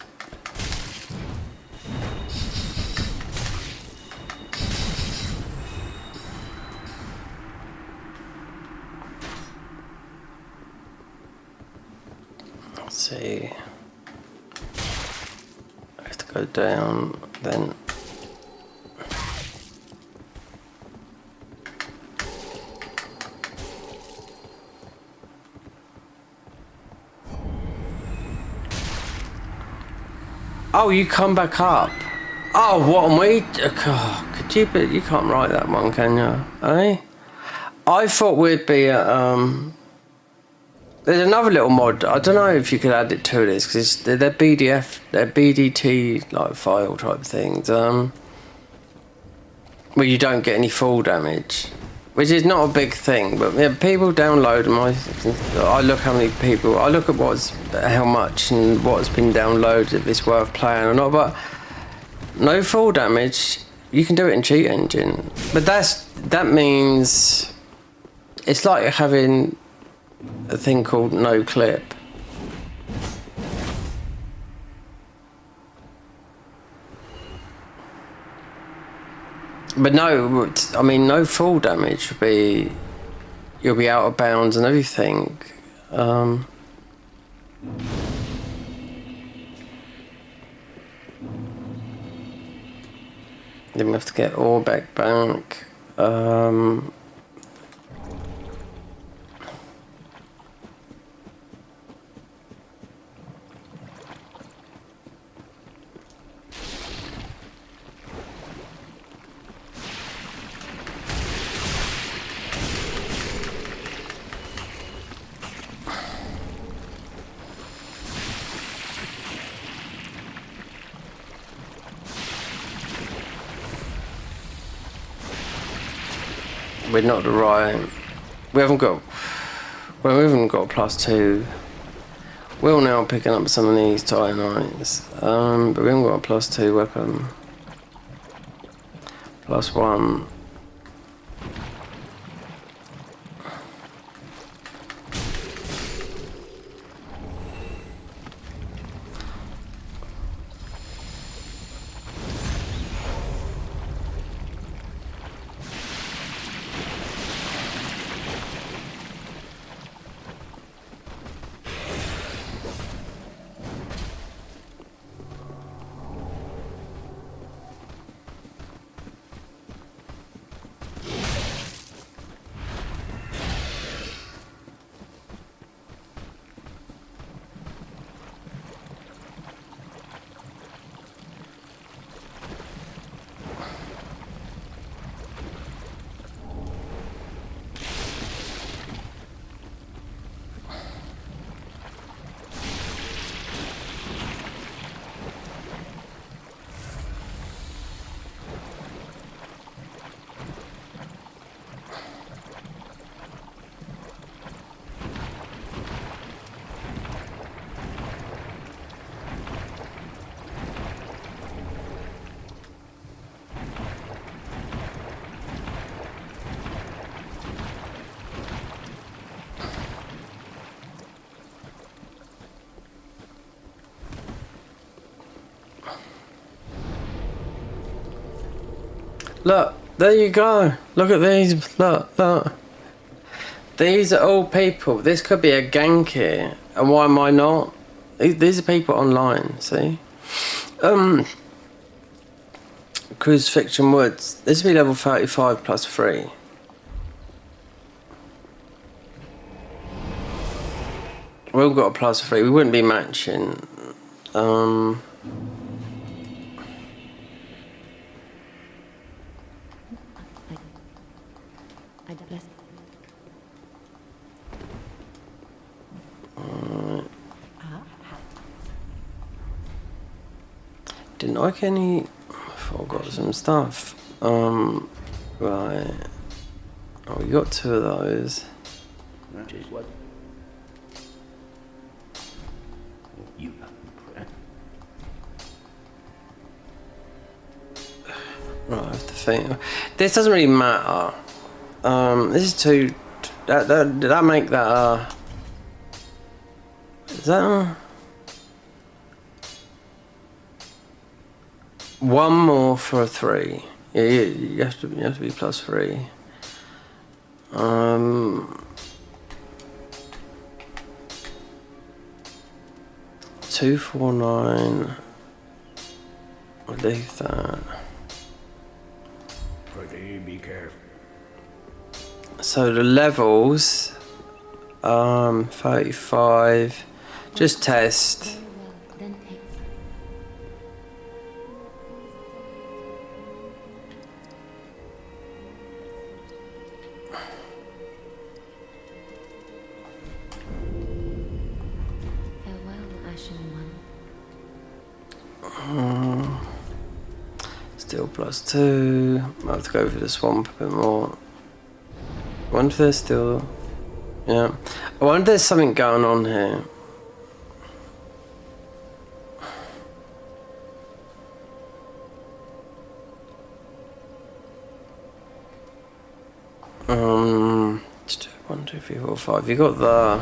S2: Let's see. go down, then oh, you come back up. Oh, what am we? Oh, could you? But you can't write that one, can you? Eh? I thought we'd be at There's another little mod. I don't know if you could add it to this because they're BDF, they're BDT like file type things. Where you don't get any fall damage, which is not a big thing. But yeah, people download them. I look how many people. I look at how much and what's been downloaded. If it's worth playing or not. But no fall damage. You can do it in Cheat Engine. But that means it's like having a thing called no clip. But no, I mean no fall damage would be, you'll be out of bounds and everything. Then we have to get all back. We're not the right. We haven't got. Well, we haven't got a +2. We're now picking up some of these Titanites, but we haven't got a +2 weapon. +1. Look, there you go. Look at these. Look. These are all people. This could be a gank here. And why am I not? These are people online, see? Crucifixion Woods. This would be level 35 +3. We've all got a +3. We wouldn't be matching. Didn't like any. I forgot some stuff. Right. Oh, we got 2 of those.
S8: What? You
S2: Right, I have to think. This doesn't really matter. This is 2. Did that make that? Is that? 1 more for a 3. Yeah, you have to be +3. 249. I'll leave that.
S8: Pretty be careful.
S2: So the levels, 35, just test.
S6: Very well, then take. Farewell, Ashen One.
S2: Still +2. I'll have to go for the swamp a bit more. I wonder if there's still... Yeah. I wonder if there's something going on here. One, two, three, four, five. You got the...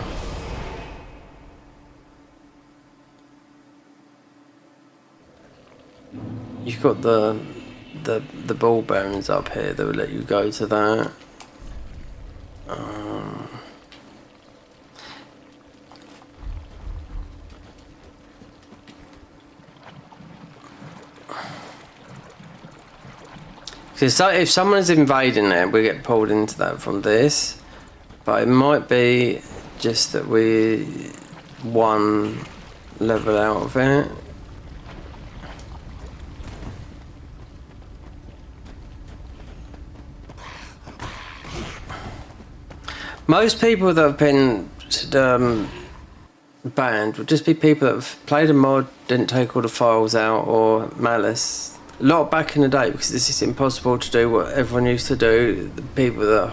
S2: You've got the ball bearings up here that will let you go to that. So if someone's invading there, we get pulled into that from this. But it might be just that we one level out of it. Most people that have been banned would just be people that have played a mod, didn't take all the files out, or malice. A lot back in the day, because this is impossible to do what everyone used to do. The people that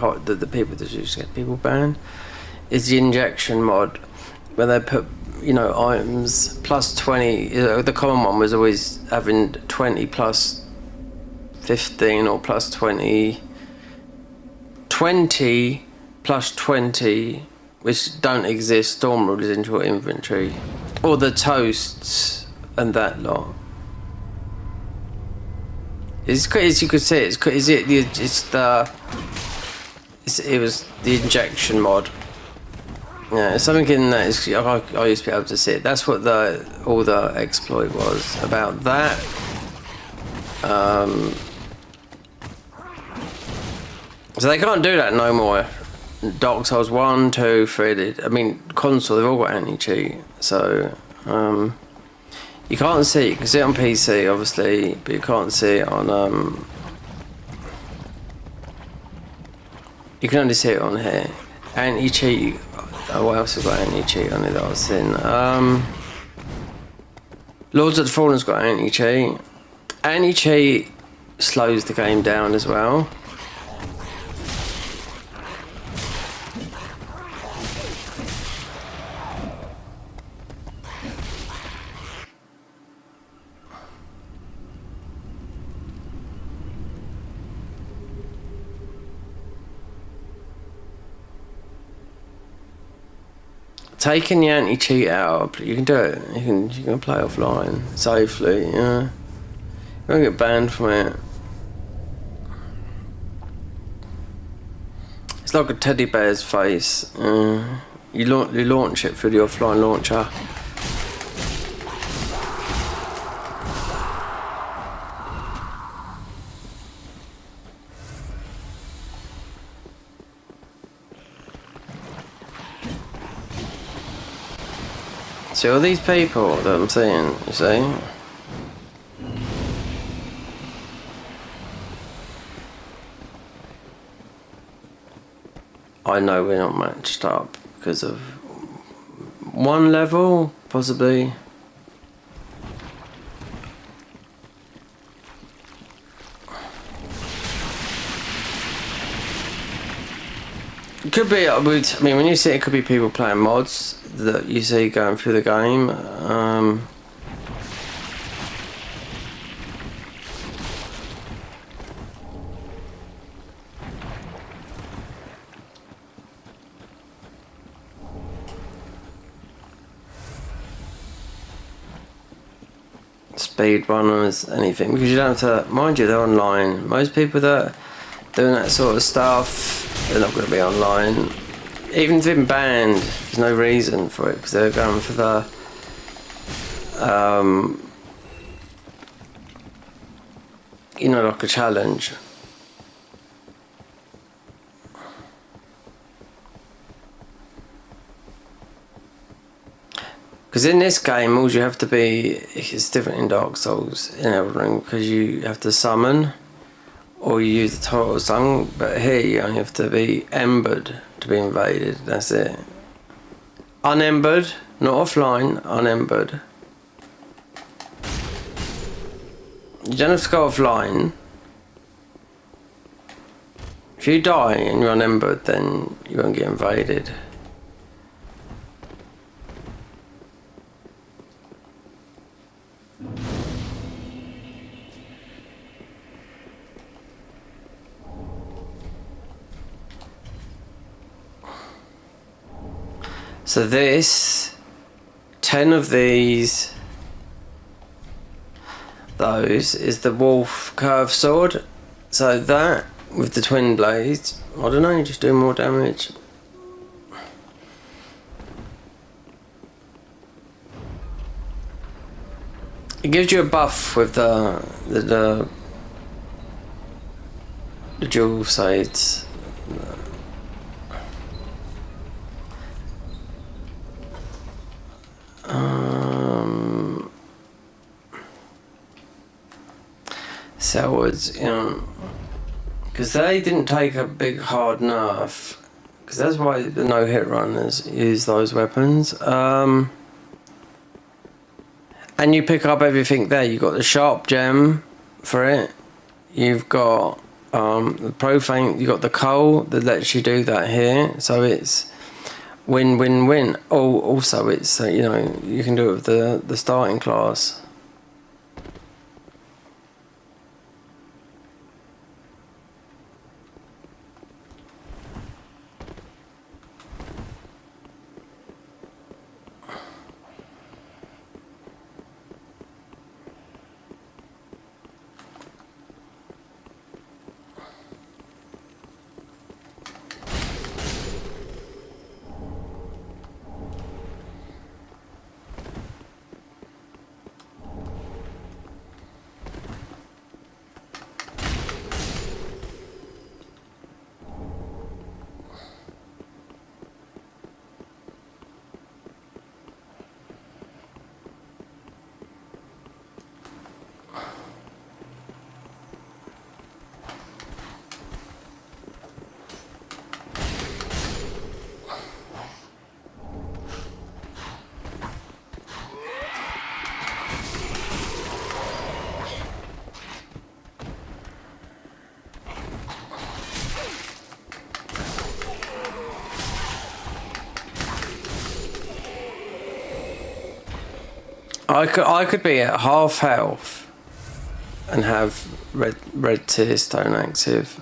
S2: used to get people banned is the injection mod, where they put, you know, items plus 20. The common one was always having 20 plus 15 or plus 20. 20 plus 20, which don't exist, storm rulers into your inventory, or the toasts and that lot. It's as you could see. It was the injection mod. Yeah, something in that. I used to be able to see it. That's what all the exploit was about. That. So they can't do that no more. Dark Souls 1, 2, 3. I mean, console, they've all got anti-cheat. So, you can't see it. You can see it on PC, obviously, but you can't see it on, you can only see it on here. Anti-cheat. Oh, what else has got anti-cheat on it that I was seeing? Lords of the Fallen's got anti-cheat. Anti-cheat slows the game down as well. Taking the anti-cheat out, you can do it. You can play offline safely. Yeah, you won't get banned from it. It's like a teddy bear's face. You launch it through the offline launcher. See all these people that I'm seeing, you see? I know we're not matched up because of one level, possibly. It could be, I mean, when you see it could be people playing mods that you see going through the game. Speedrunners, anything, because you don't have to, mind you, they're online. Most people that are doing that sort of stuff, they're not going to be online. Even if they've been banned, there's no reason for it, because they're going for the you know, like a challenge. Because in this game, all you have to be, it's different in Dark Souls, in Elden Ring, because you have to summon, or you use the Turtle Song, but here you only have to be embered to be invaded, that's it. Unembered, not offline, unembered. You don't have to go offline. If you die and you're unembered, then you won't get invaded. So this, 10 of these, those, is the wolf curved sword. So that, with the twin blades, I don't know, you just do more damage. It gives you a buff with the dual sides. Selwards, you know, because they didn't take a big hard nerf, because that's why the no-hit runners use those weapons. And you pick up everything there. You've got the sharp gem for it. You've got the profane. You've got the coal that lets you do that here. So it's win, win, win. Oh, also it's you know, you can do it with the starting class. I could be at half health and have red tear stone active.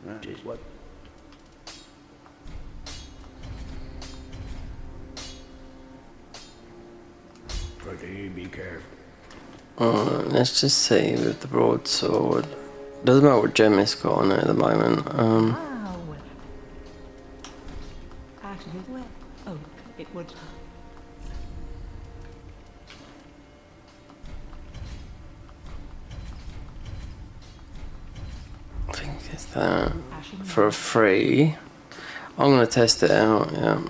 S8: That is what. Pretty be careful.
S2: Let's just see with the broadsword. Doesn't matter what gem it's got on it at the moment.
S5: Wow. Out of his way. Oh, it would.
S2: I think it's that for a free. I'm gonna test it out. Yeah.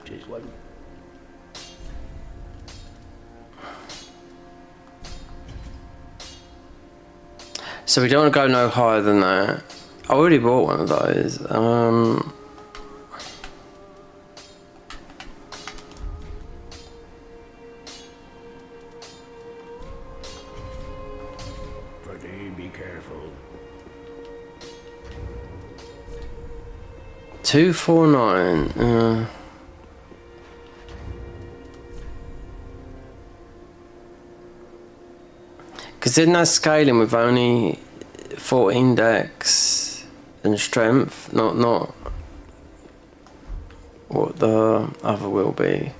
S8: Just what.
S2: So we don't want to go no higher than that. I already bought one of those.
S8: Pretty be careful.
S2: 249. Because then that's scaling with only 14 dex and strength, not what the other will be.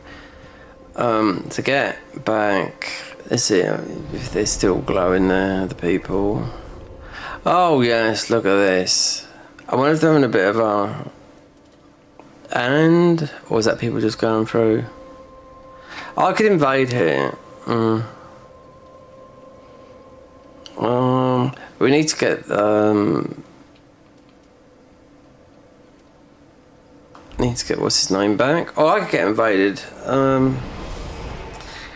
S2: To get back, let's see if they're still glowing there, the people. Oh yes, look at this. I wonder if they're having a bit of a... or is that people just going through? I could invade here. We need to get what's his name back. Oh, I could get invaded.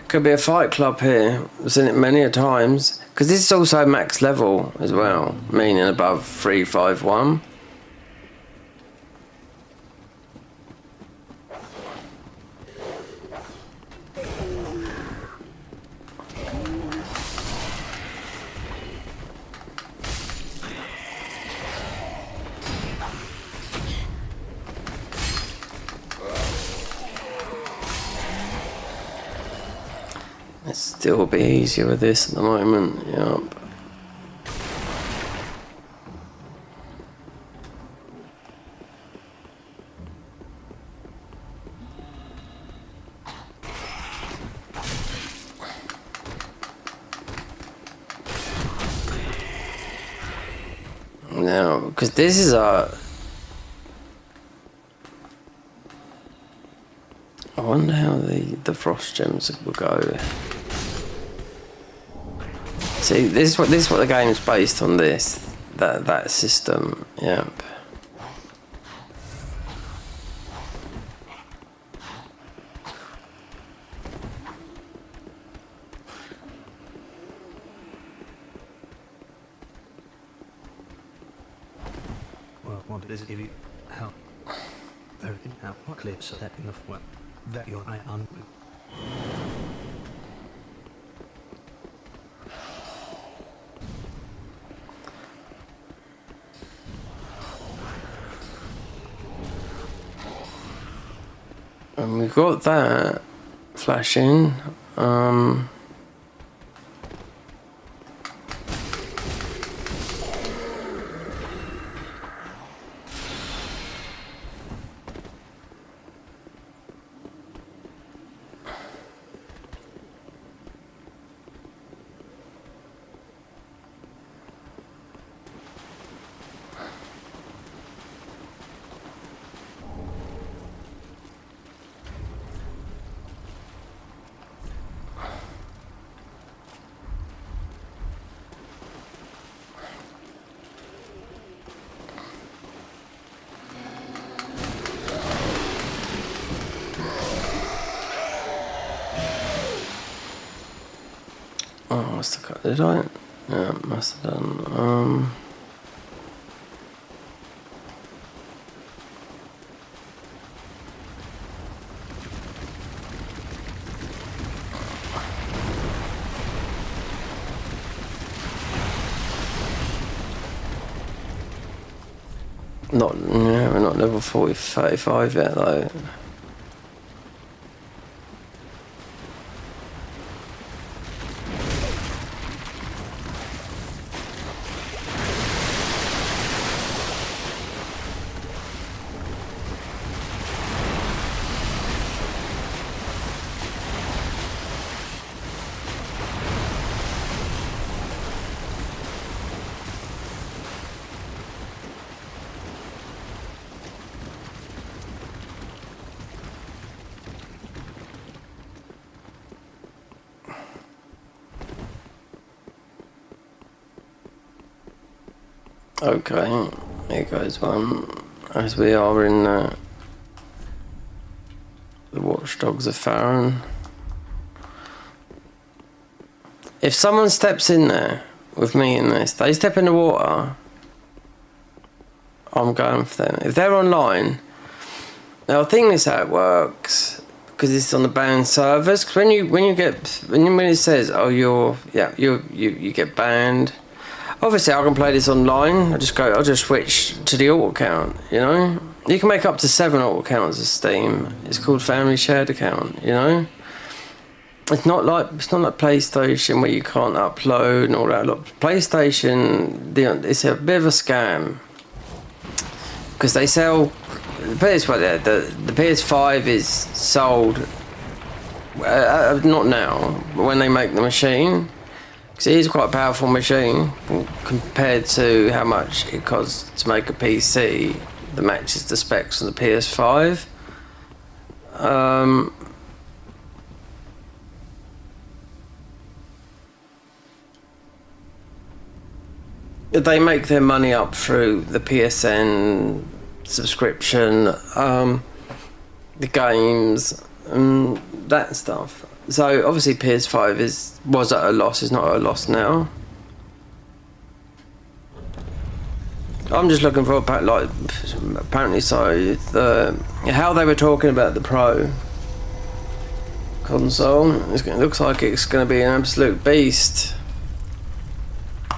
S2: Could be a fight club here. I've seen it many a times. Because this is also max level as well, meaning above 351. It'd still be easier with this at the moment, yep. Now, because this is a... I wonder how the frost gems will go. See, this is what the game is based on. That system. Yep.
S3: Well, what does it give you? Help. Very now, what clips are that in the well, that your eye on.
S2: And we've got that flashing. Oh, must have cut. Did I? Yeah, must have done. We're not level 35 yet though. Okay, here goes one. As we are in the Watchdogs of Farron. If someone steps in there with me in this, they step in the water, I'm going for them. If they're online, now I think this is how it works because it's on the banned servers. Because when it says, oh you get banned. Obviously, I can play this online. I'll just switch to the alt account. You know, you can make up to 7 alt accounts of Steam. It's called Family Shared Account. You know, it's not like PlayStation where you can't upload and all that. Look, PlayStation, it's a bit of a scam because they sell. Put it this way, the PS5 is sold. Not now, but when they make the machine, because it is quite a powerful machine compared to how much it costs to make a PC that matches the specs of the PS5. They make their money up through the PSN subscription, the games, and that stuff. So obviously PS5 was at a loss, is not at a loss now. I'm just looking for apparently how they were talking about the Pro console. It looks like it's going to be an absolute beast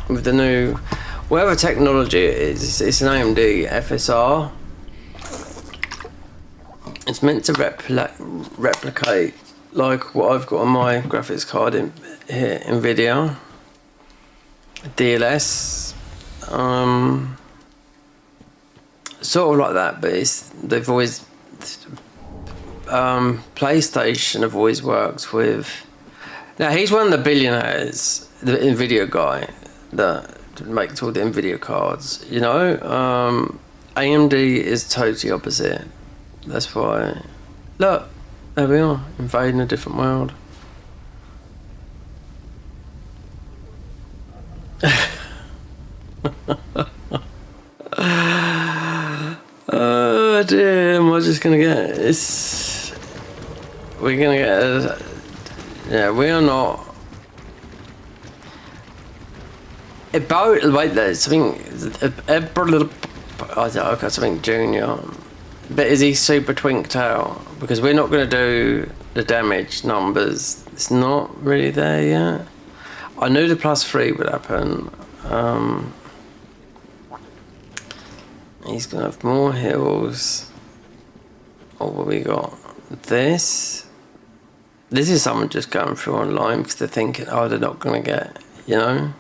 S2: with the new whatever technology it is. It's an AMD FSR. It's meant to replicate like what I've got on my graphics card in here, NVIDIA DLS, sort of like that. But they've always PlayStation have always worked with. Now he's one of the billionaires, the NVIDIA guy that makes all the NVIDIA cards. You know, AMD is totally opposite. That's why. Look, there we are, invading a different world. Oh dear, am I just gonna get this? We're gonna get. Yeah, we are not. Wait, there's something. I got something junior. But is he super twinked out? Because we're not going to do the damage numbers. It's not really there yet. I knew the +3 would happen. He's going to have more heals. Oh, what we got? This. This is someone just going through online because they're thinking, oh, they're not going to get, you know.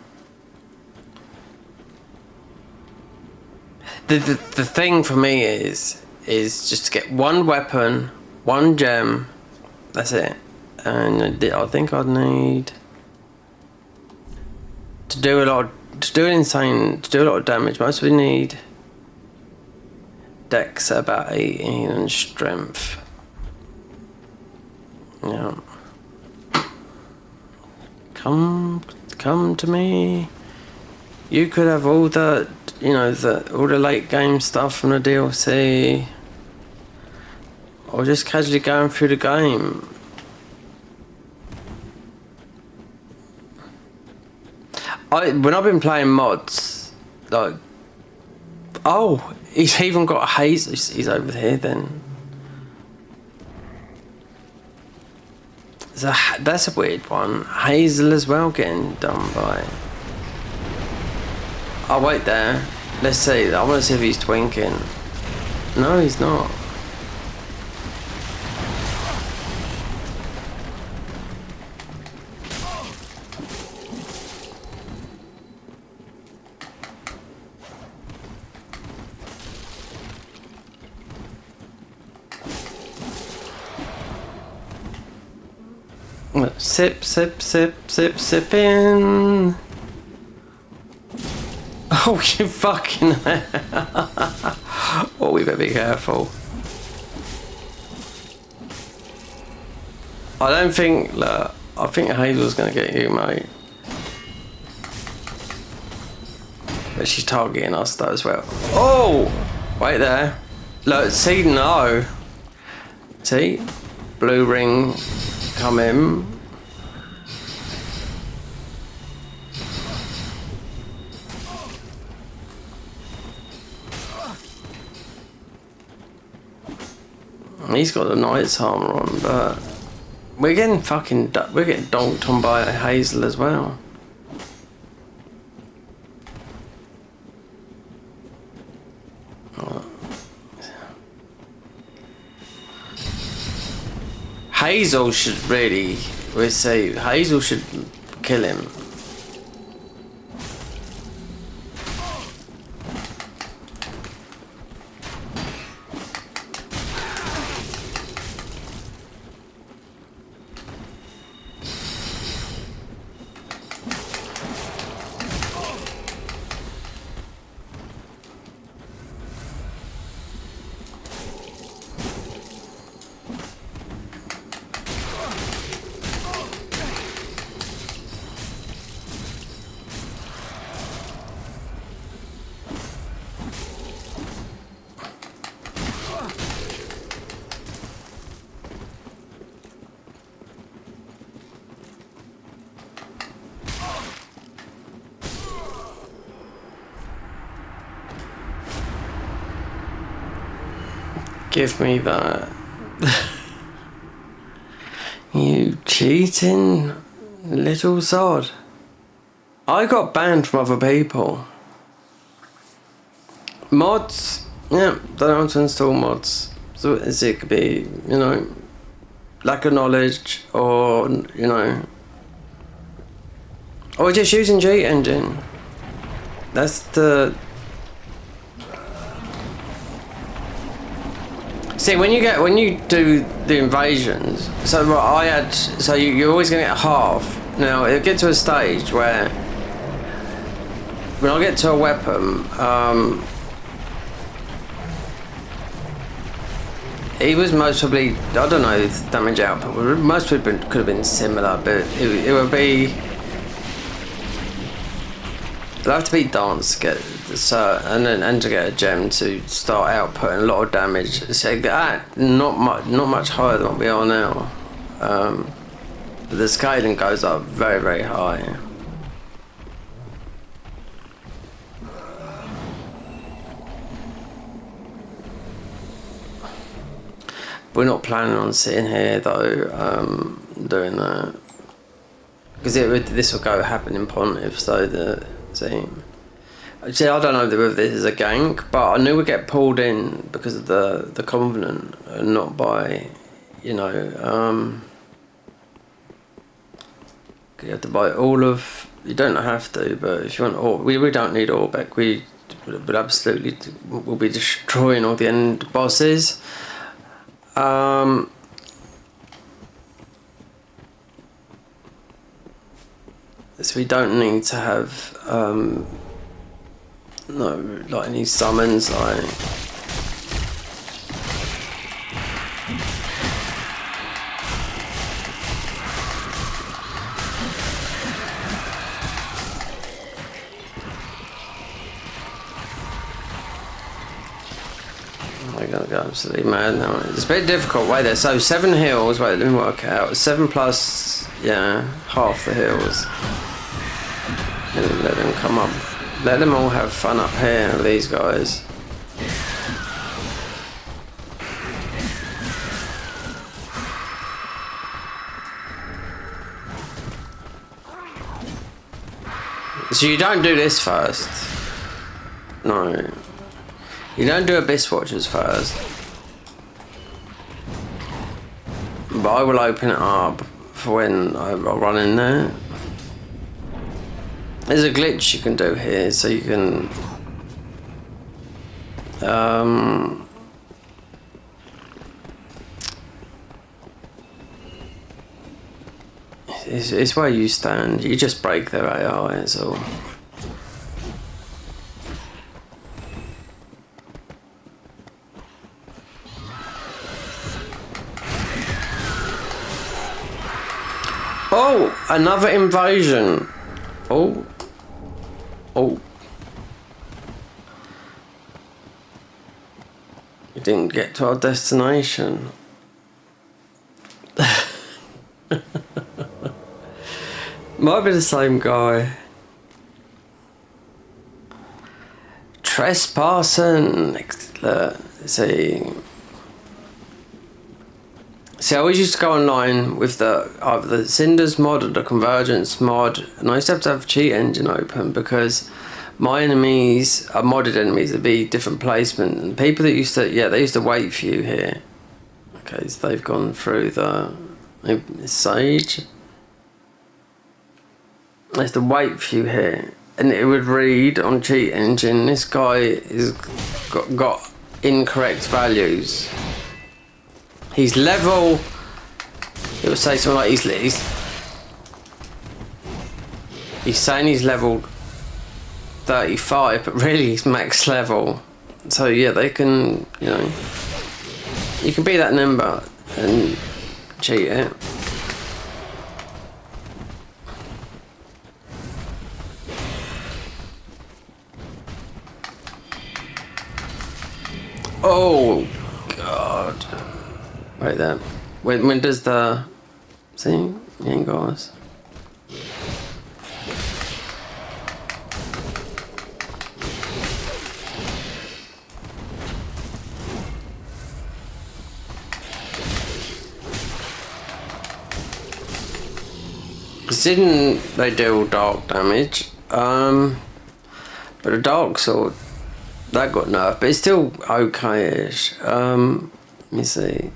S2: The thing for me is just to get one weapon, one gem, that's it. And I think I'd need to do a lot of damage. Most we need dex at about 18 and strength. Yeah. Come to me. You could have all the, you know, all the late game stuff from the DLC, or just casually going through the game. When I've been playing mods, like, oh, he's even got a haze. He's over here then. So that's a weird one. Hazel as well getting done by. Oh, wait there. Let's see. I want to see if he's twinking. No, he's not. Sip, sip, sip, sip, sipping. Oh, you fucking oh, we better be careful. I don't think, look, I think Hazel's gonna get you, mate. But she's targeting us though as well. Oh! Wait there. Look, see, no. See? Blue ring come in. He's got the knight's armor on, but we're getting donked on by Hazel as well. Hazel should really We'll see. Hazel should kill him. Give me that. You cheating little sod. I got banned from other people. Mods, yeah, don't know how to install mods. So it could be, you know, lack of knowledge, or, you know, or just using cheat engine. That's the... See, when you do the invasions, so you're always going to get half. Now it'll get to a stage where, when I get to a weapon, he was most probably, I don't know the damage output, but most could have been similar, but it would be, it'll have to be dance to get and to get a gem to start outputting a lot of damage. So not much higher than what we are now. But the scaling goes up very, very high. We're not planning on sitting here though, doing that, because this will happen in Pontiff. So see, I don't know whether this is a gank, but I knew we'd get pulled in because of the Covenant, and not by, you know, you have to buy all of. You don't have to, but if you want, we don't need Orbeck. We will absolutely will be destroying all the end bosses. So we don't need to have no, like any summons, like. I'm gonna go absolutely mad now. It's a bit difficult. Wait there. So 7 heals. Wait, let me work out. 7 plus, yeah, half the heals. Let them come up. Let them all have fun up here, these guys. So you don't do this first. No. You don't do Abyss Watchers first. But I will open it up for when I run in there. There's a glitch you can do here, so you can it's where you stand. You just break their AI, that's all. Oh, another invasion. Oh. Oh. We didn't get to our destination. Might be the same guy. Trespassing. Let's see. See, I always used to go online with either the Cinders mod or the Convergence mod, and I used to have cheat engine open because my enemies are modded enemies. There'd be different placement, and people that they used to wait for you here. Okay, so they've gone through the Sage. There's the weight view here, and it would read on Cheat Engine, this guy is got incorrect values. He's level, it would say something like he's saying he's level 35, but really he's max level. So yeah, they can, you know, you can be that number and cheat it. Oh God! Wait there. When does the see? You ain't got us. Didn't they deal dark damage? But a dark sword that got nerfed, but it's still okay-ish. Let me see.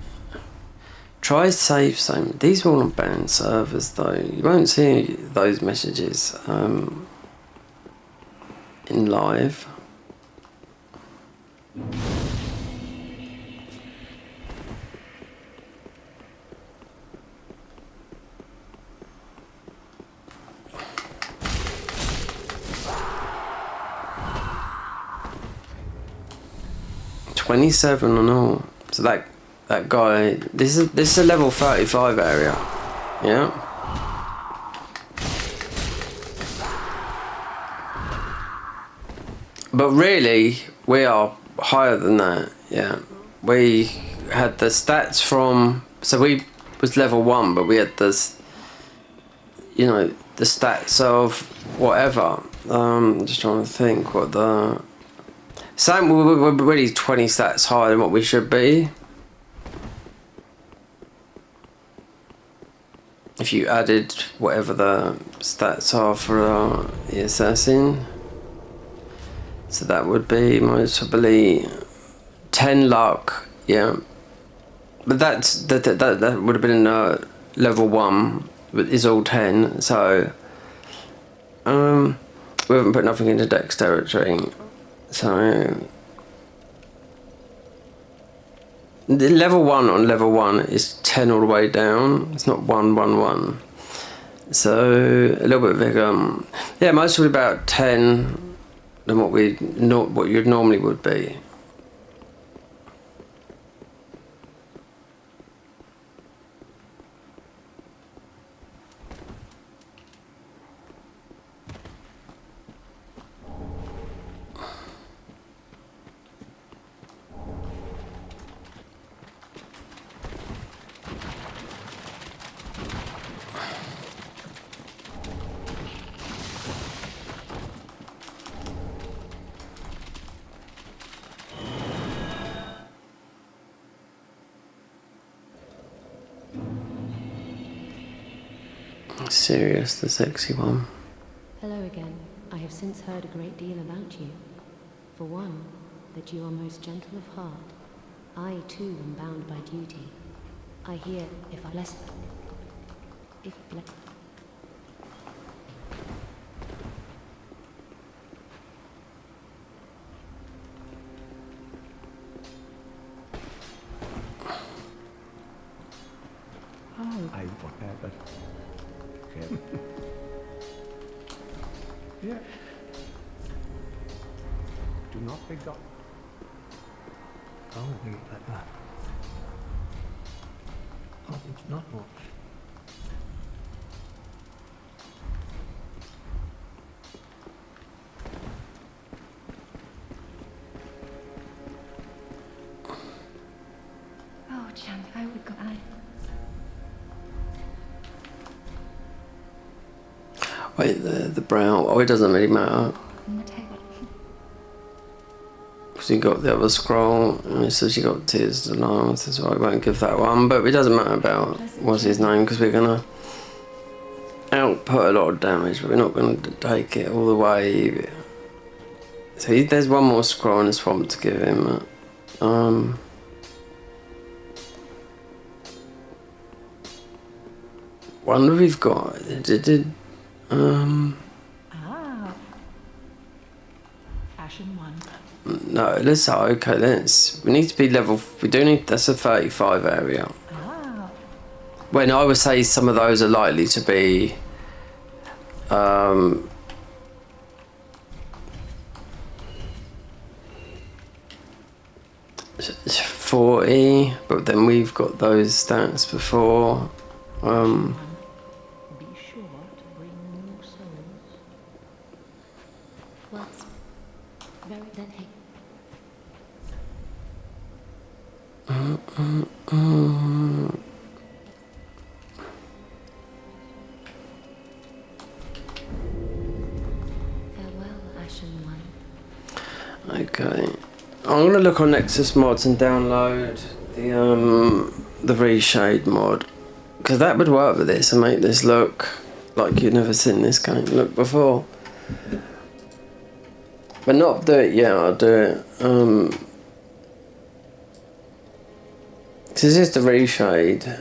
S2: Try save same. These are all on banned servers though. You won't see those messages in live. $27 and all. So that guy. This is a level 35 area. Yeah. But really, we are higher than that. Yeah. We had the stats from. So we was level 1, but we had this. You know, the stats of whatever. Just trying to think what the. Same, we're really 20 stats higher than what we should be. If you added whatever the stats are for the assassin. So that would be most probably 10 luck, yeah. But that would have been level 1, but it's all 10, so we haven't put nothing into Dex territory. So the level 1 on level 1 is 10 all the way down. It's not 1, 1, 1. So a little bit bigger. Yeah, mostly about 10 than what you'd normally would be. Sirius, the sexy one.
S6: Hello again. I have since heard a great deal about you. For one, that you are most gentle of heart. I too am bound by duty. I hear if I bless. If bless.
S8: I forever. Yeah. Do not be got.
S3: Oh, leave it like that. Oh, it's not much.
S5: Oh, champ, I would go.
S2: Wait, the brow. Oh, it doesn't really matter.
S5: On the table.
S2: Because you got the other scroll, and it says you got Tears of the Night, so I won't give that one. But it doesn't matter about what's his name, because we're gonna output a lot of damage, but we're not gonna take it all the way. So there's one more scroll in the swamp to give him. Wonder if we've got.
S5: Ah. Ashen one.
S2: No, let's okay. We need to be level. We do need. That's a 35 area.
S5: Ah.
S2: When I would say some of those are likely to be. 40, but then we've got those stats before.
S5: Be sure to bring more souls.
S6: Well, very then hey. Farewell, Ashen One.
S2: Okay, I'm gonna look on Nexus mods and download the reshade mod, because that would work with this and make this look like you've never seen this game look before. But not do it yet. I'll do it. This is just a reshade.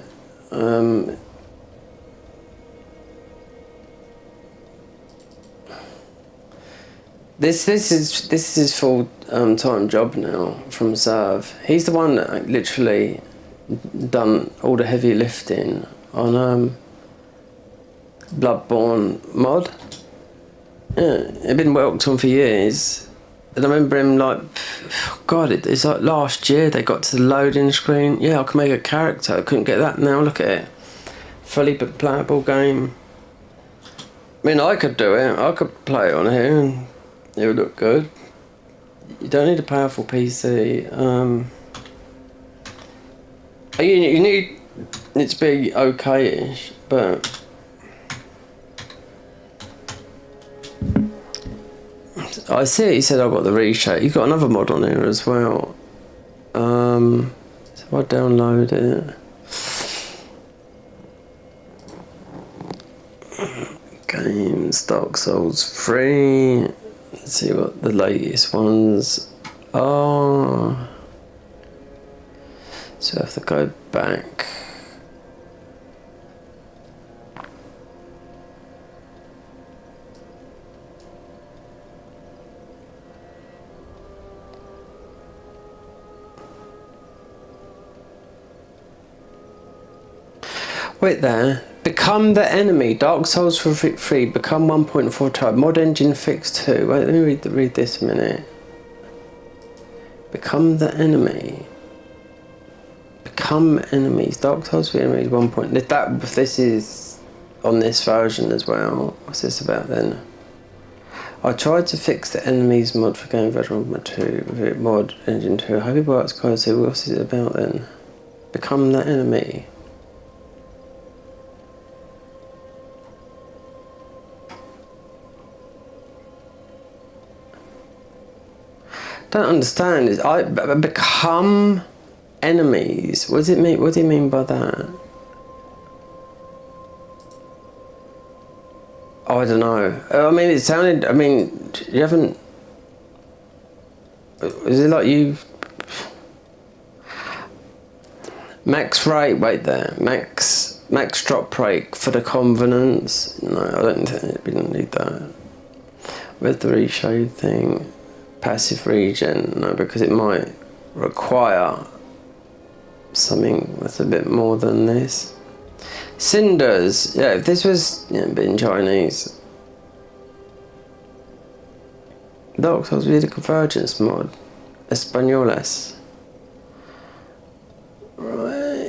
S2: This is his full time job now from Serve. He's the one that literally done all the heavy lifting on Bloodborne mod. Yeah, it'd been worked on for years. And I remember him like, God, it's like last year they got to the loading screen. Yeah, I can make a character. I couldn't get that now. Look at it, fully playable game. I mean, I could do it. I could play it on here and it would look good. You don't need a powerful PC. You need it to be okay-ish, but I see he said I got the reshade. He's got another mod on here as well. So I download it. Games, Dark Souls 3. Let's see what the latest ones are. So I have to go back. Wait there. Become the enemy. Dark Souls for 3. Become 1.4 type. Mod engine fix 2. Wait, let me read this a minute. Become the enemy. Become enemies. Dark Souls for enemies 1. This is on this version as well. What's this about then? I tried to fix the enemies mod for game version mod 2 with it mod engine 2. I hope it works closely. What's it about then? Become the enemy. Don't understand. I become enemies. What does it mean? What do you mean by that? Oh, I don't know. I mean, it sounded. I mean, you haven't. Is it like you? Max rate. Wait there. Max drop rate for the Covenants. No, I don't think we don't need that. With the reshade thing. Passive regen, no, because it might require something that's a bit more than this. Cinders, yeah, if this was a bit in Chinese. Dark Souls with a convergence mod. Españoles. Right.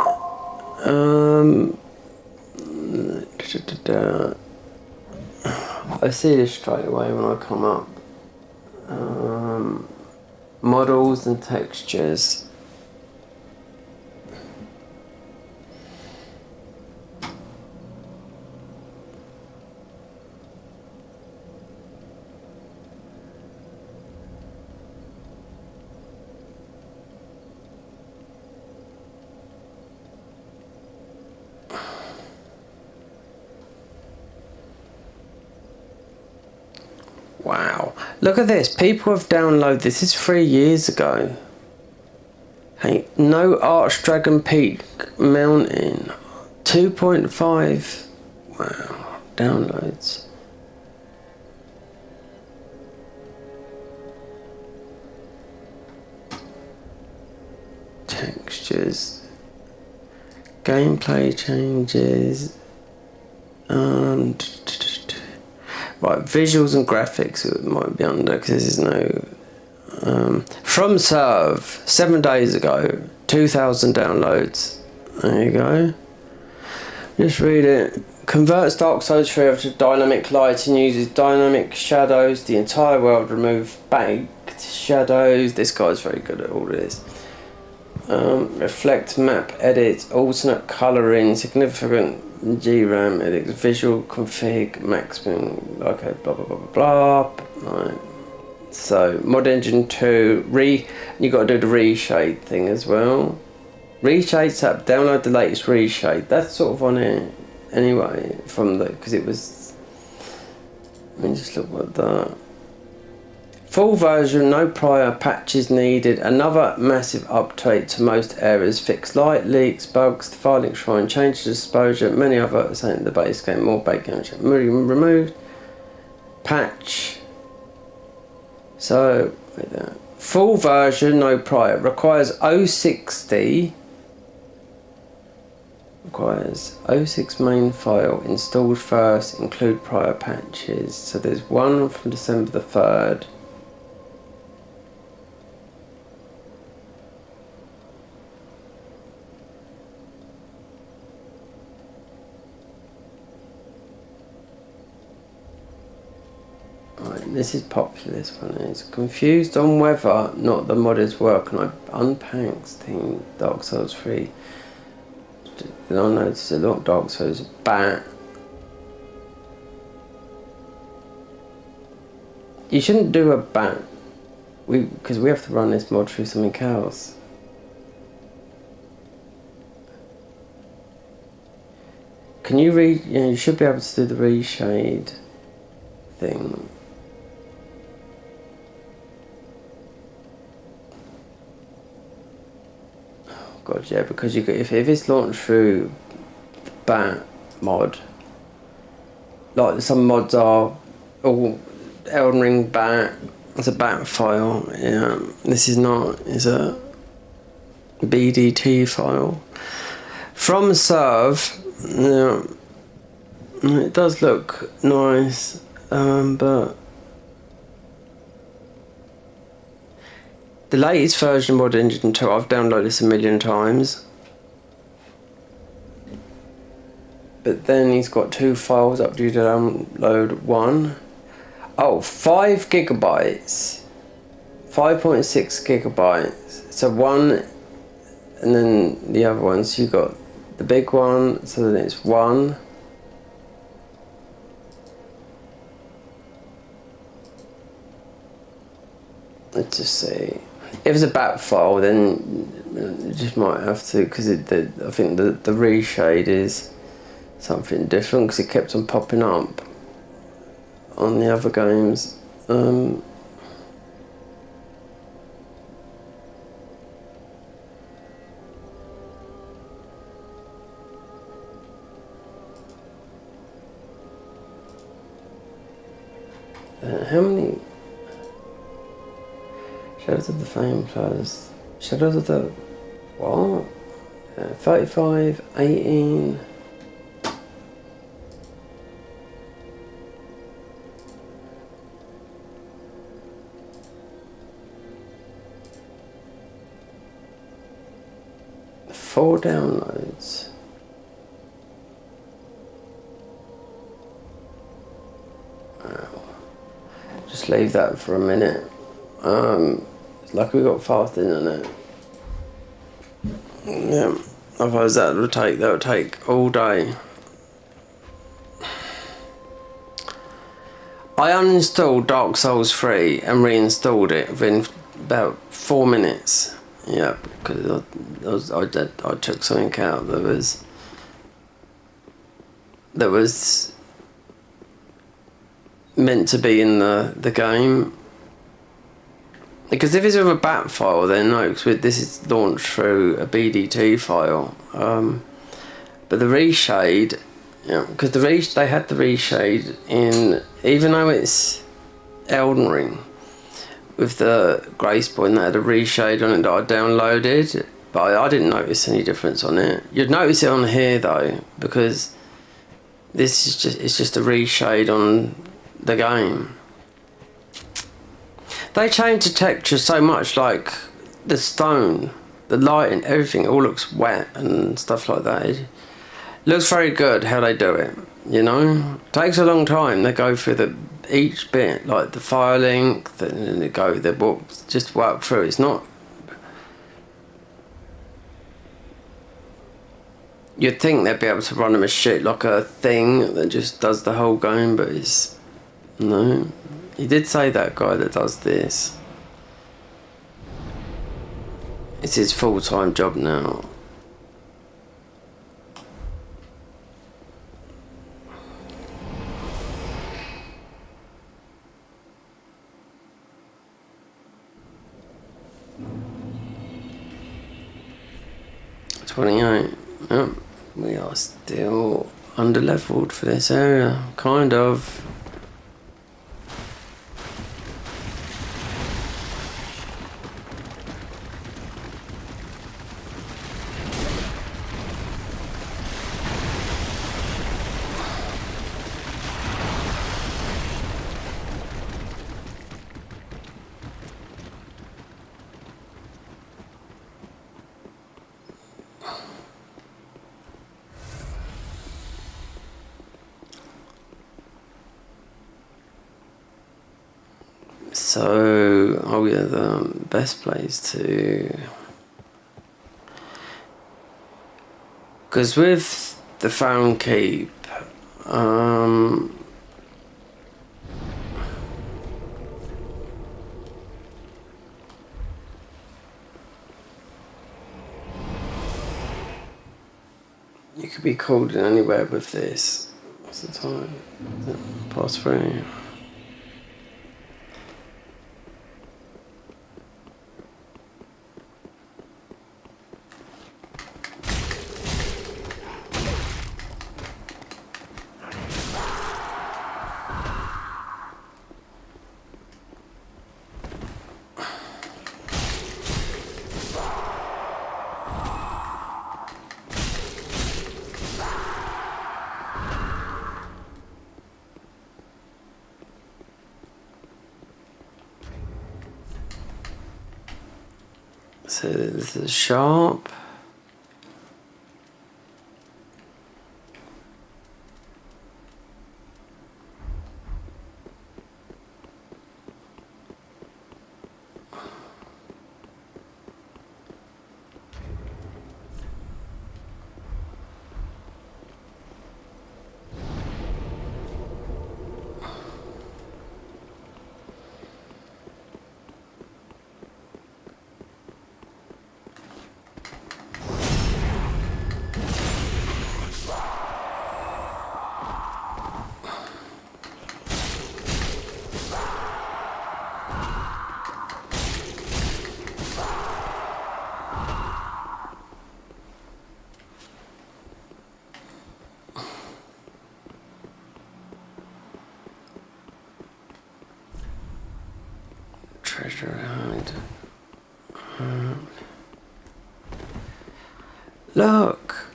S2: I see this straight away when I come up. Models and textures. Wow, look at this. People have downloaded this. This is 3 years ago. Hey, no Archdragon Peak Mountain. 2.5. Wow, downloads. textures, gameplay changes, and right, visuals and graphics it might be under because this is no. From Serve 7 days ago, 2,000 downloads. There you go. Just read it. Converts Dark Souls 3 over to dynamic lighting, uses dynamic shadows, the entire world, remove baked shadows. This guy's very good at all of this. Reflect map edit, alternate colouring, significant GRAM edit, visual config, maximum, okay, blah blah blah blah blah. Right. So mod engine 2, you got to do the reshade thing as well. Reshade tab, download the latest reshade. That's sort of on it anyway from the, because it was, let me just look at that. Full version, no prior patches needed. Another massive update to most errors. Fix light leaks, bugs, the filing shrine, changes exposure, many other saying the base game, more bacon removed. Patch. So, wait there. Full version, no prior. Requires 060. Requires 06 main file installed first, include prior patches. So there's one from December the 3rd. This is popular, this one is. Confused on whether not the modders work, and I unpacked Team Dark Souls 3. Then I noticed a lot of Dark Souls bat. You shouldn't do a bat, because we have to run this mod through something else. Can you read? You know, you should be able to do the reshade thing. God, yeah, because you could, if it's launched through the bat mod, like some mods are all Elden Ring bat, it's a bat file. Yeah, this is not. It's a BDT file from Serve. Yeah, it does look nice, but. The latest version of Mod Engine 2, I've downloaded this a million times. But then he's got 2 files up due to download. One. Oh, 5 gigabytes. 5.6 gigabytes. So one, and then the other one. So you got the big one, so then it's 1. Let's just see. If it's a bat file, then you just might have to, because I think the reshade is something different, because it kept on popping up on the other games. How many? Shadows of the Flame plus Shadows of the what? 35, 18. Four downloads. Wow. Just leave that for a minute. It's like we got fast internet. Yeah. Otherwise that would take all day. I uninstalled Dark Souls 3 and reinstalled it within about 4 minutes. Yeah, because I took something out that was meant to be in the game. Because if it's with a bat file, then no, because this is launched through a BDT file. But the reshade, because they had the reshade in, even though it's Elden Ring with the Grace Point, they had a reshade on it that I downloaded, But I didn't notice any difference on it. You'd notice it on here though, because this is it's just a reshade on the game. They changed the texture so much, like the stone, the light and everything all looks wet and stuff like that. It looks very good how they do it, you know. It takes a long time. They go through each bit, like the fire length, and then they just work through. It's not. You'd think they'd be able to run them as shit, like a thing that just does the whole game, but it's no. He did say that guy that does this. It's his full-time job now. Yep, we are still under-leveled for this area, kind of. So, oh yeah, the best place to... Because with the Found Keep, you could be called in anywhere with this. What's the time? Is it past 3? So this is sharp. Treasure hunt. Look.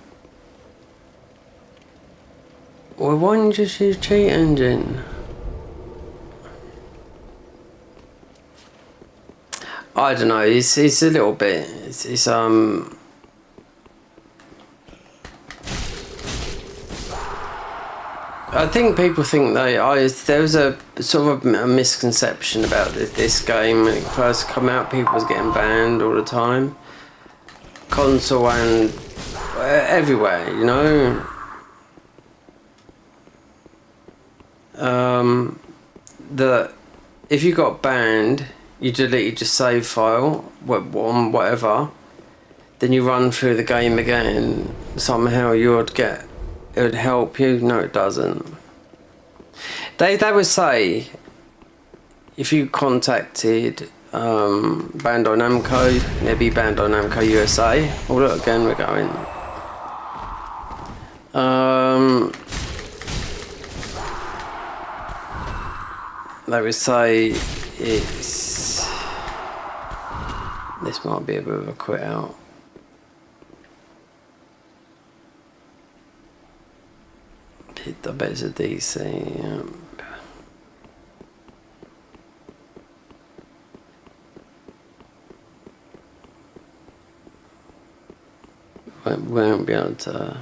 S2: Well, why don't you just use cheat engine? I don't know. It's a little bit. It's I think people think there was a sort of a misconception about this game when it first came out. People was getting banned all the time, console and everywhere, you know. That if you got banned, you deleted your save file, whatever, then you run through the game again. Somehow it would help you. No, it doesn't. They would say if you contacted Bandai Namco, there'd be Bandai Namco USA. Oh look, again we're going. They would say this might be a bit of a quit out. I bet it's a DC. Yeah. Won't be able to.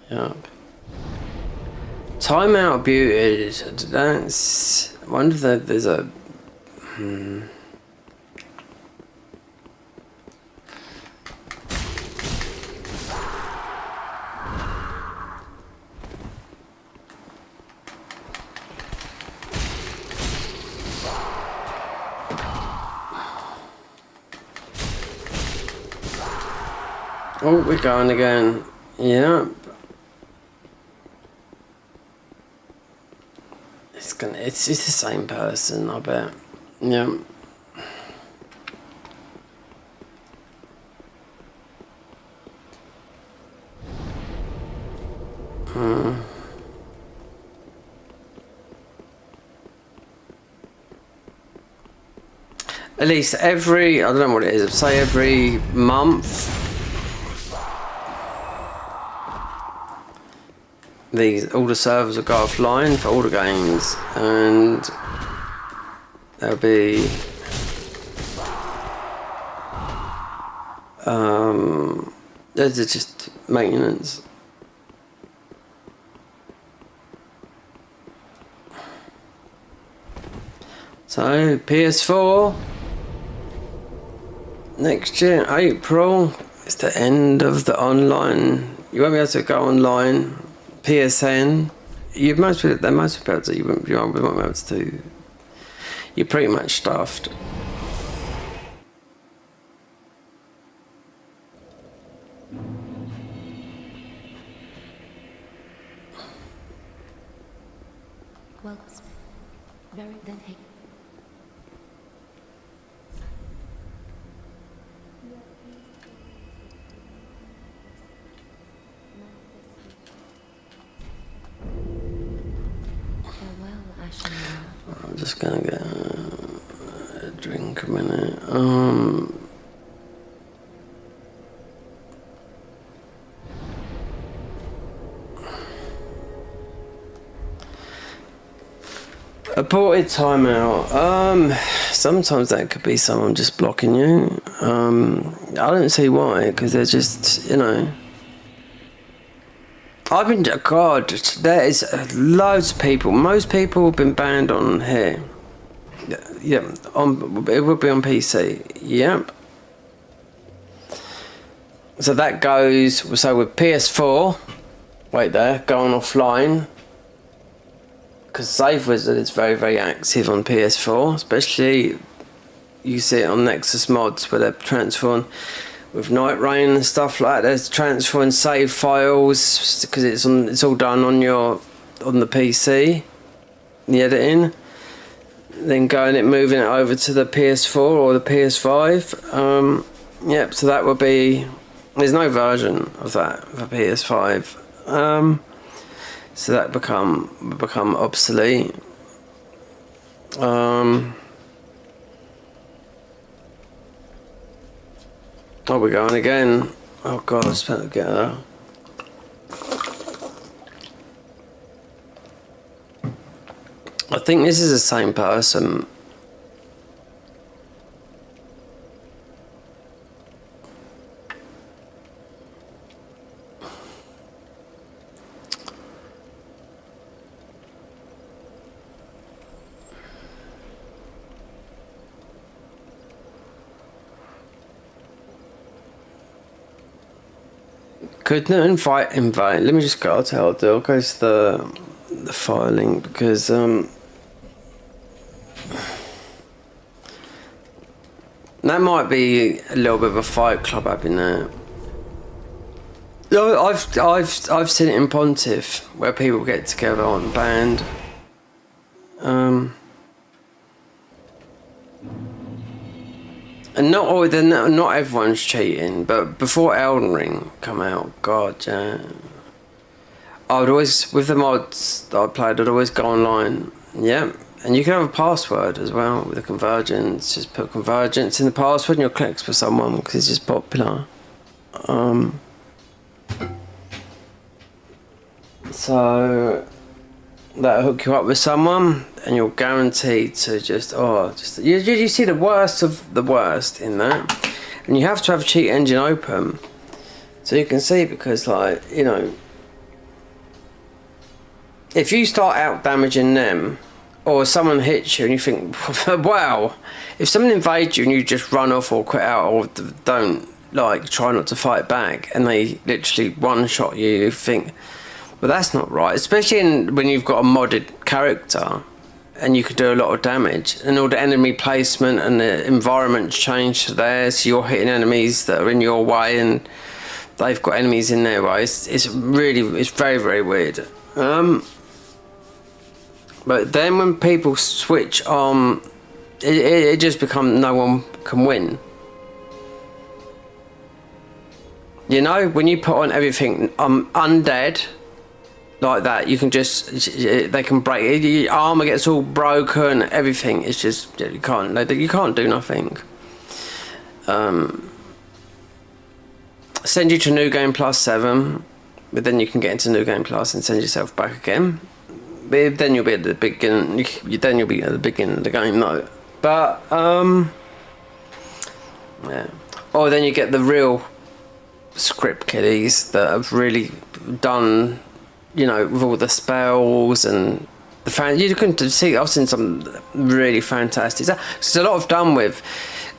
S2: Yep. Time out beauty. That's. I wonder if there's a. Oh, we're going again. Yep. It's the same person, I bet. Yep. At least every, I don't know what it is, say every month, all the servers will go offline for all the games, and there'll be there's just maintenance. So PS4 next year, April, it's the end of the online. You won't be able to go online. PSN, they must be able to. You won't be able to do. You're pretty much stuffed.
S6: Well, very then. Hey.
S2: I'm just gonna get a drink a minute. Aborted timeout. Sometimes that could be someone just blocking you. I don't see why, because they're just, God, there is loads of people. Most people have been banned on here. Yeah, it would be on PC. Yep. So that goes. So with PS4, wait there, going offline. Because Save Wizard is very, very active on PS4, especially you see it on Nexus mods where they're transferring. With Night Rain and stuff like that, there's transferring save files because it's all done on the PC, the editing. Then moving it over to the PS4 or the PS5. Yep. So that would be. There's no version of that for PS5. So that become obsolete. Oh, we're going again. Oh God, I just better get her. I think this is the same person. Couldn't invite. Let me just go to how I'll go to the filing because that might be a little bit of a fight club having there. No, I've seen it in Pontiff where people get together on band. And not everyone's cheating, but before Elden Ring come out, God, yeah. I would always, with the mods that I played, I'd always go online. Yeah, and you can have a password as well with the convergence. Just put convergence in the password and you'll click for someone because it's just popular. So that'll hook you up with someone, and you're guaranteed to just you see the worst of the worst in that, and you have to have cheat engine open so you can see, because like, you know, if you start out damaging them, or someone hits you and you think, wow, if someone invades you and you just run off or quit out or don't, like, try not to fight back, and they literally one-shot you, you think, well, that's not right. Especially when you've got a modded character and you can do a lot of damage, and all the enemy placement and the environment's changed to theirs, so you're hitting enemies that are in your way and they've got enemies in their way. It's very, very weird. But then when people switch on, it just becomes no one can win. You know, when you put on everything undead like that, you can just, they can break, your armor gets all broken, everything. It's just, you can't do nothing. Send you to New Game Plus 7, but then you can get into New Game Plus and send yourself back again. But then you'll be at the beginning. Then you'll be at the beginning of the game, though. But yeah. Or then you get the real script kiddies that have really done, you know, with all the spells and the fan. You can see. I've seen some really fantastic. There's a lot of done with,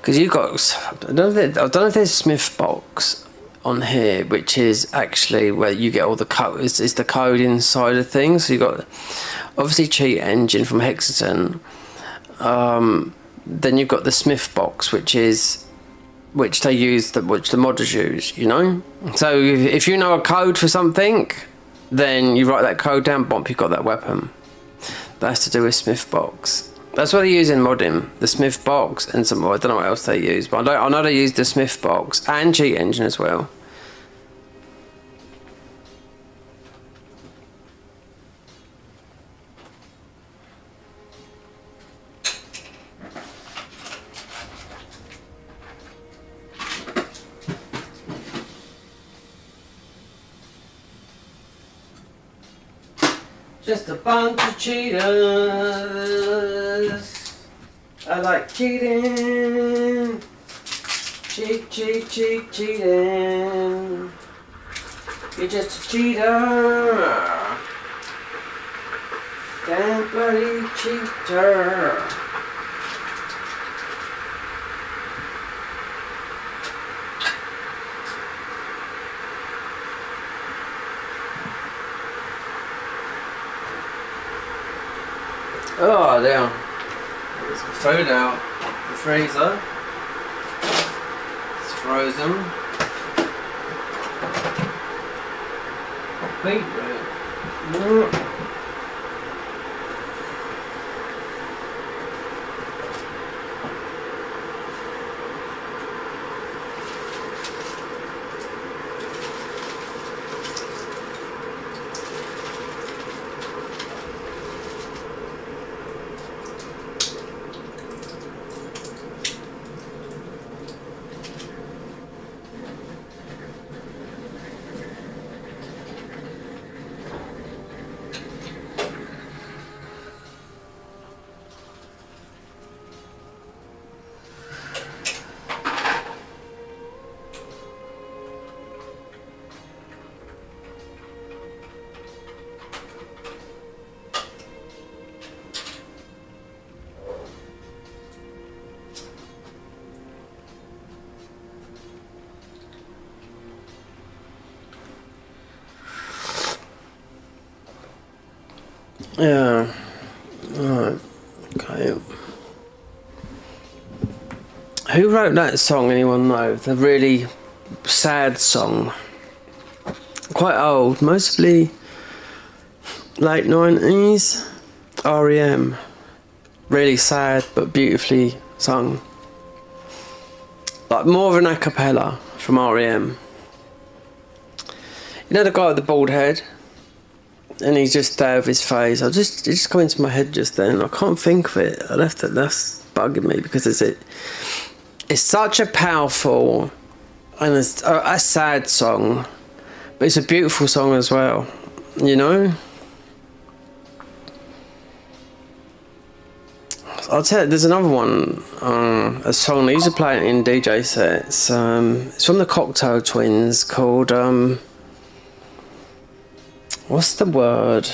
S2: because you've got. I don't know if there's Smith box on here, which is actually where you get all the code. Is the code inside of things. So you got obviously cheat engine from Hexagon. Then you've got the Smith box, which they use, which the modders use. You know. So if you know a code for something, then you write that code down. Bump, you've got that weapon. That's to do with Smith box. That's what they use in modding, the Smith box, and some more. I don't know what else they use, but I know they use the Smith box and cheat engine as well. Just a bunch of cheaters. I like cheating. Cheating. You're just a cheater. Damn bloody cheater. Oh damn. There's some food out the freezer. It's frozen. Beetroot. Yeah. Alright. Okay. Who wrote that song? Anyone know? The really sad song. Quite old. Mostly late 90s. REM. Really sad but beautifully sung. Like more of an a cappella from REM. You know the guy with the bald head? And he's just there with his face. It just come into my head just then. I can't think of it. That's bugging me, because it's such a powerful and it's a sad song, but it's a beautiful song as well. you know. I'll tell you, there's another one, a song they used to play it in DJ sets. It's from the Cocktail Twins called, what's the word?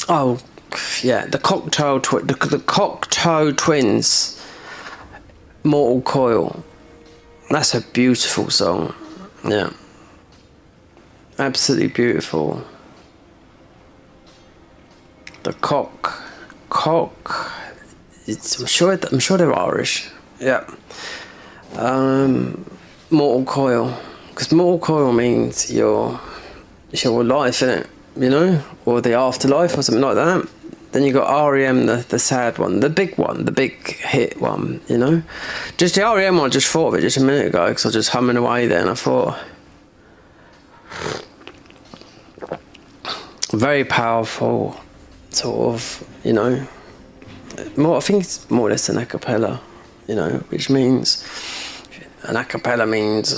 S2: Oh, yeah, the Cocktail Twins, Mortal Coil. That's a beautiful song. Yeah. Absolutely beautiful. The cock. I'm sure they're Irish. Yeah. Mortal Coil, because Mortal Coil means your life, innit? You know, or the afterlife, or something like that. Then you got REM, the sad one, the big hit one. You know, just the REM one. I just thought of it just a minute ago because I was just humming away there, and I thought, very powerful. Sort of, you know, I think it's more or less an a cappella, you know, which means an a cappella means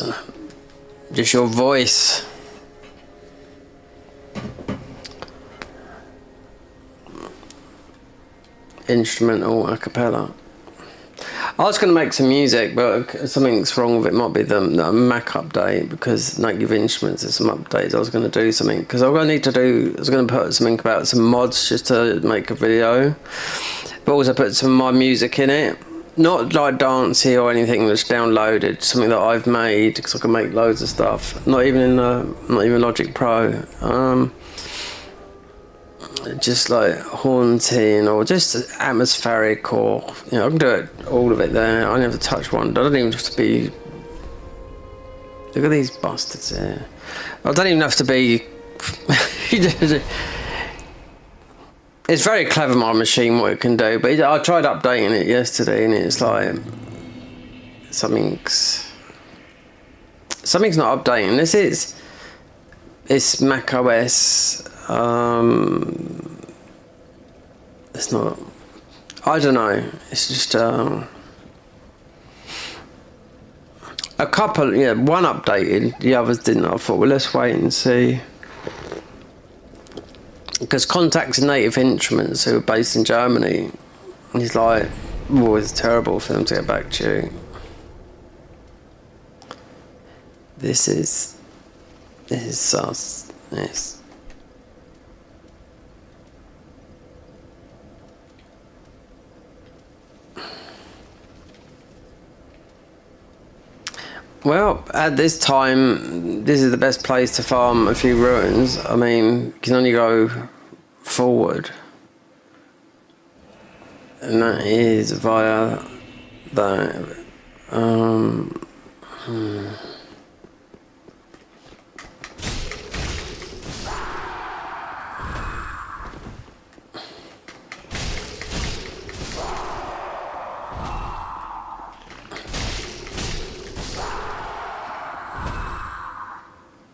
S2: just your voice. Instrumental a cappella. I was going to make some music, but something's wrong with it. Might be the Mac update, because Native Instruments, there's some updates. I was going to do something, because I was going to put something about some mods just to make a video, but also put some of my music in it. Not like dancey or anything that's downloaded, something that I've made, because I can make loads of stuff. Not even Logic Pro. Just like haunting or just atmospheric, or you know, I can do it, all of it there. I don't have to touch one. I don't even have to be. Look at these bastards here. I don't even have to be. It's very clever, my machine, what it can do. But I tried updating it yesterday, and it's like something's not updating. It's Mac OS. It's not. I don't know. It's just a couple. Yeah, one updated, the others didn't. I thought, well, let's wait and see. Because contacting Native Instruments, who are based in Germany, he's like, oh, it's terrible for them to get back to you. This is sus. Yes. Well, at this time, this is the best place to farm a few ruins. I mean, you can only go forward. And that is via that.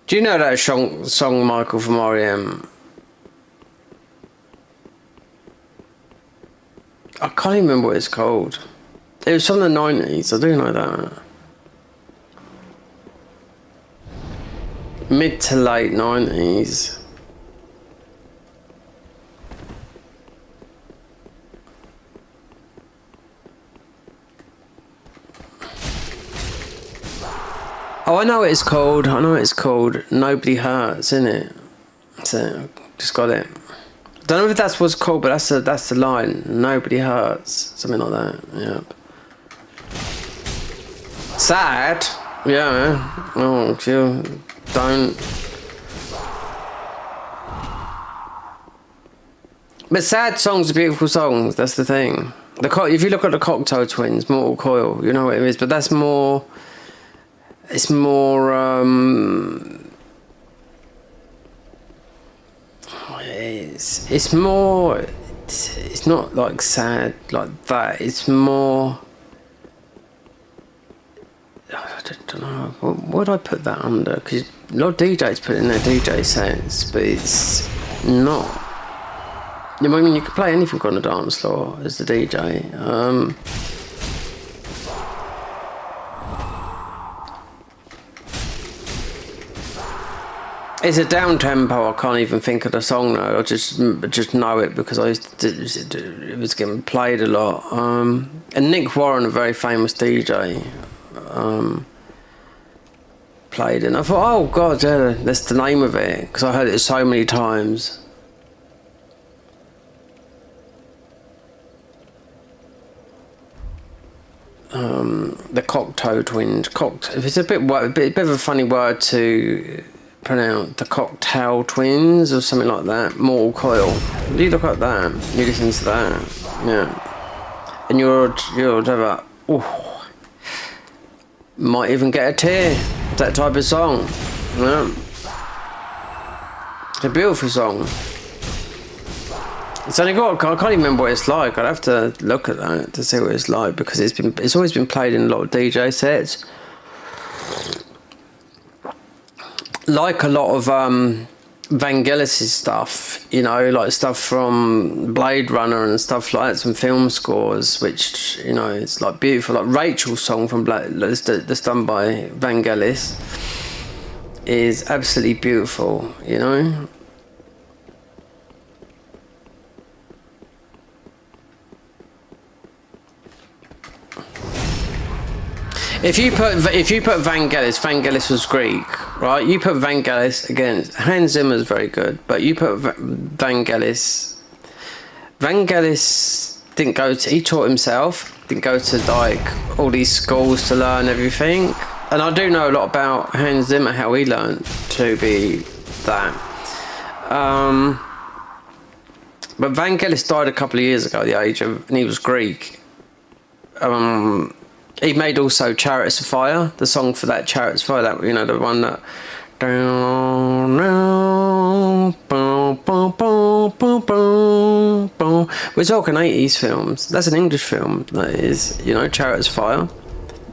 S2: Do you know that song, Michael, from REM? I can't even remember what it's called. It was from the 90s, I do know that. Mid to late 90s. Oh, I know what it's called. Nobody Hurts, innit? So, just got it. Don't know if that's what's called, but that's the line. Nobody hurts. Something like that. Yeah. Sad. Yeah. Oh, you don't. But sad songs are beautiful songs. That's the thing. If you look at the Cocktail Twins, Mortal Coil, you know what it is. But that's more. It's more. It's more. It's not like sad like that. It's more. I don't know. What would I put that under? Because a lot of DJs put it in their DJ sets, but it's not. I mean, you could play anything on the dance floor as the DJ. It's a down tempo. I can't even think of the song now. I just know it because it was getting played a lot. And Nick Warren, a very famous DJ, played it. And I thought, oh god, yeah, that's the name of it, because I heard it so many times. The Cocteau Twins. It's a bit of a funny word to pronounce. The Cocktail Twins or something like that. Mortal Coil. You look at that. You listen to that. Yeah. And you'll have a, oh, might even get a tear. That type of song. Yeah. It's a beautiful song. It's only got, I can't even remember what it's like. I'd have to look at that to see what it's like, because it's always been played in a lot of DJ sets. Like a lot of Vangelis' stuff, you know, like stuff from Blade Runner and stuff like that, some film scores, which, you know, it's like beautiful. Like Rachel's song from that's done by Vangelis is absolutely beautiful, you know. If you put Vangelis was Greek, right? You put Vangelis against Hans Zimmer's very good, but you put Vangelis didn't go to. He taught himself. Didn't go to like all these schools to learn everything. And I do know a lot about Hans Zimmer, how he learned to be that. But Vangelis died a couple of years ago at the age of, and he was Greek. He made also Chariots of Fire, the song for that Chariots of Fire, that, you know, the one that we're talking 80s films. That's an English film, that is, you know, Chariots of Fire.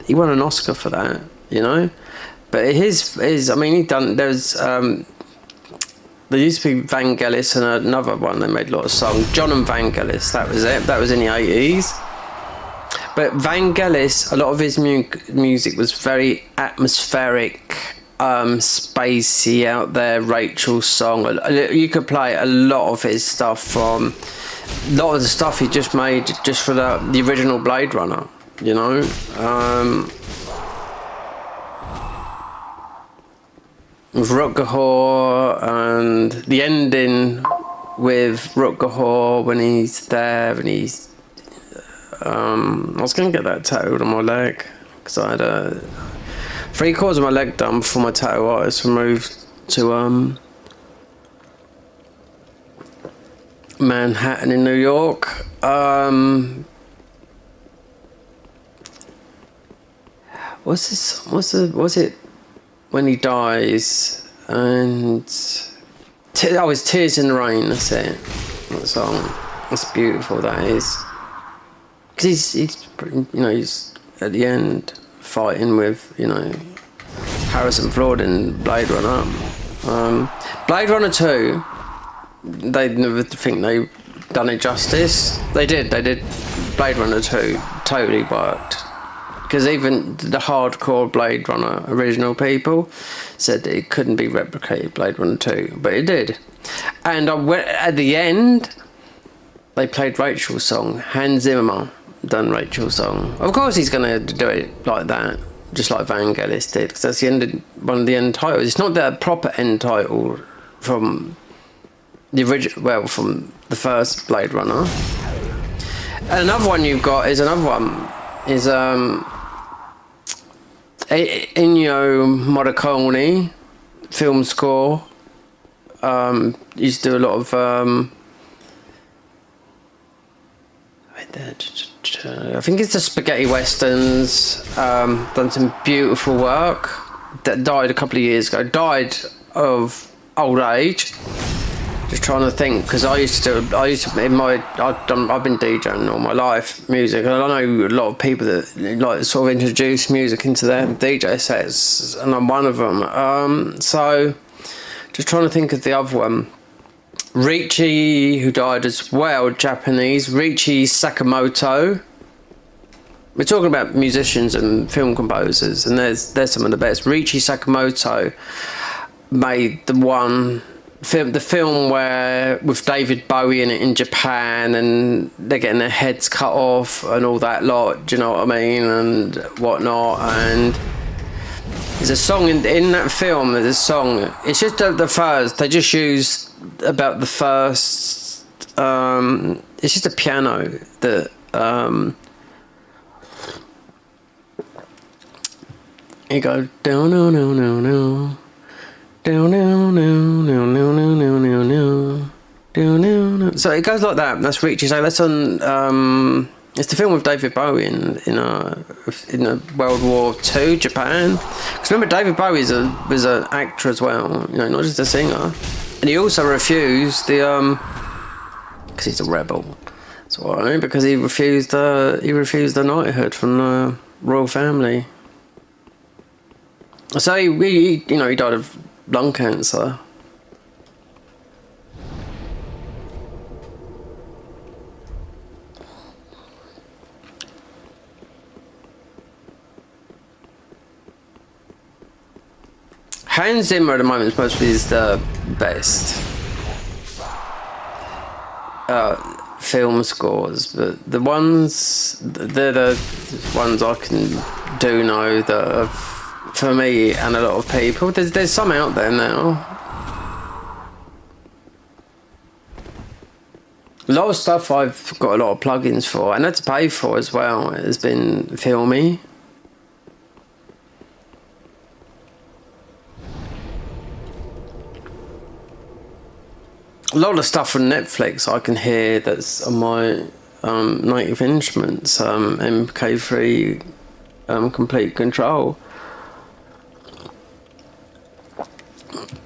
S2: He won an Oscar for that, you know. But his I mean, he done, there's there used to be Vangelis and another one, they made a lot of songs. John and Vangelis, that was it. That was in the 80s. But Vangelis, a lot of his music was very atmospheric, spacey, out there. Rachel's song, you could play a lot of his stuff from, a lot of the stuff he just made just for the original Blade Runner, you know. With Rutger and the ending with Rutger when he's there and he's, I was going to get that tattooed on my leg, because I had 3/4 of my leg done before my tattoo artist moved to Manhattan in New York. What's it when he dies? And it's Tears in the Rain. That's it. That song. That's beautiful. That is. Because he's you know, he's at the end fighting with, you know, Harrison Ford in Blade Runner. Blade Runner 2, they never think they done it justice. They did. Blade Runner 2 totally worked. Because even the hardcore Blade Runner original people said that it couldn't be replicated, Blade Runner 2, but it did. And at the end, they played Rachel's song. Hans Zimmer done Rachel's song. Of course he's going to do it like that, just like Vangelis did, because that's one of the end titles. It's not the proper end title from the original, well, from the first Blade Runner. And another one you've got is Ennio Morricone film score. Used to do a lot of I think it's the spaghetti westerns. Done some beautiful work. That died a couple of years ago. Died of old age. Just trying to think, because I've been DJing all my life, music, and I know a lot of people that like sort of introduce music into their DJ sets, and I'm one of them. So just trying to think of the other one. Richie, who died as well, Japanese, Richie Sakamoto. We're talking about musicians and film composers, and there's some of the best. Richie Sakamoto made the film where with David Bowie in it in Japan, and they're getting their heads cut off and all that lot. Do you know what I mean? And whatnot. And there's a song in that film. There's a song. It's just the first. They just use about the first. It's just a piano that. You go down, no, no, no, no. Down, no, no, no, no, no, no, no, no. Down, no, no. So it goes like that. That's Richie. So that's on. It's the film with David Bowie in a World War II Japan. Because remember, David Bowie was an actor as well. You know, not just a singer. And he also refused the because he's a rebel. That's why. Because he refused the knighthood from the royal family. So he died of lung cancer. Hans Zimmer at the moment supposed to be the best film scores, but they're the ones I can do know that are, for me and a lot of people. There's some out there now. A lot of stuff I've got a lot of plugins for and had to pay for as well. It has been filmy. A lot of stuff from Netflix I can hear that's on my Native Instruments MK3 Complete Control.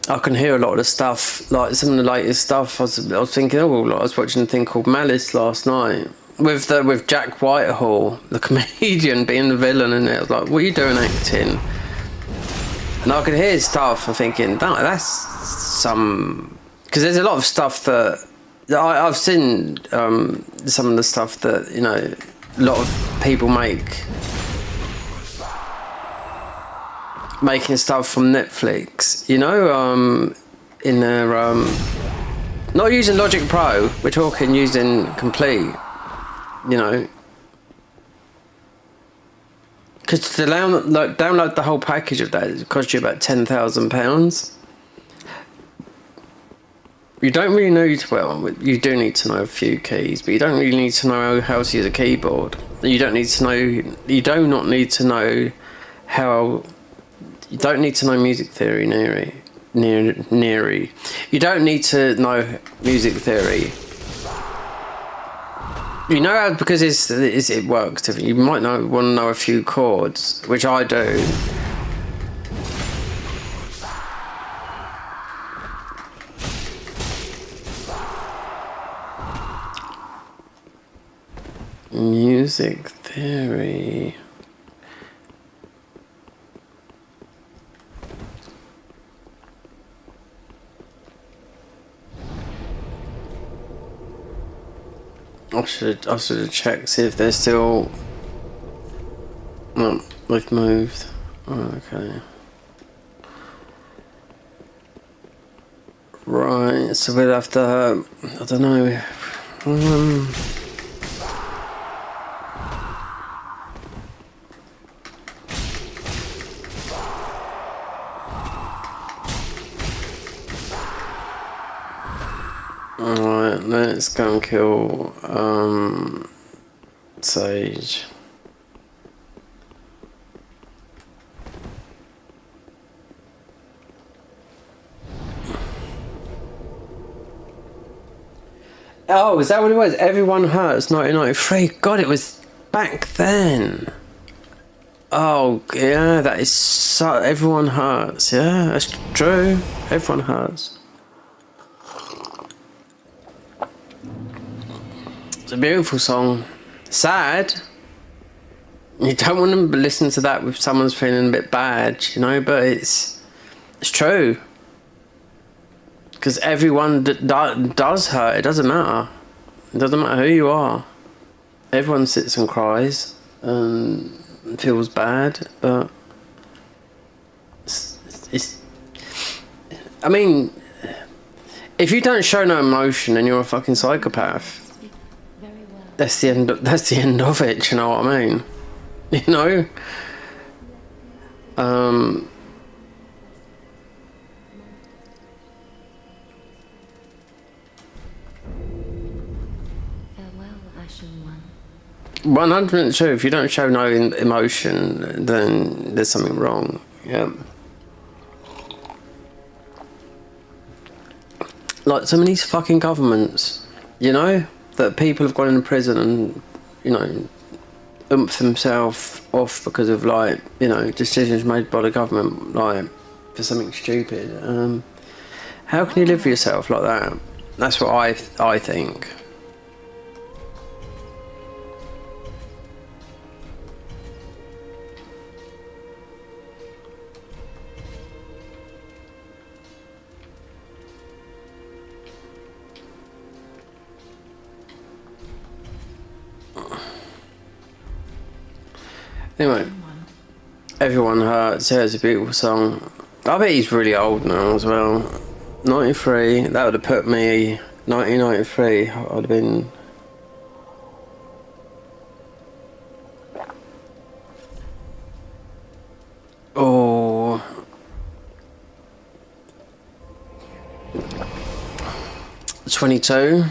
S2: I can hear a lot of the stuff, like some of the latest stuff. I was thinking, I was watching a thing called Malice last night with Jack Whitehall, the comedian, being the villain in it. I was like, what are you doing acting? And I could hear stuff. I'm thinking, that's some, because there's a lot of stuff that I've seen. Some of the stuff that a lot of people making stuff from Netflix, in their not using Logic Pro, we're talking using Complete, because to download the whole package of that, it costs you about £10,000. You don't really need, you do need to know a few keys, but you don't really need to know how to use a keyboard. You do not need to know how. You don't need to know music theory, neary. You don't need to know music theory. You know how, because it works different. You might want to know a few chords, which I do. Music theory. I should have checked, see if they're still. No, they've moved. Oh, okay. Right, so we'll have to. I don't know. Alright, let's go and kill Sage. Oh, is that what it was? Everyone Hurts 1993. God, it was back then. Oh, yeah, that is so. Everyone Hurts. Yeah, that's true. Everyone Hurts. It's a beautiful song. Sad. You don't want to listen to that with someone's feeling a bit bad, but it's true. Because everyone does hurt. It doesn't matter. It doesn't matter who you are. Everyone sits and cries and feels bad, but it's I mean, if you don't show no emotion, then you're a fucking psychopath.
S6: Speak very well.
S2: That's the end. That's the end of it. You know what I mean? You know.
S6: Farewell, Ashen One.
S2: 100% true. If you don't show no emotion, then there's something wrong. Yeah. Like some of these fucking governments, you know, that people have gone into prison and, you know, oomph themselves off because of, like, you know, decisions made by the government, like, for something stupid. How can you live for yourself like that? That's what I think. Anyway, Everyone Hurts. Yeah, it's a beautiful song. I bet he's really old now as well. 93. That would have put me 1993. I'd have been. Oh. $22.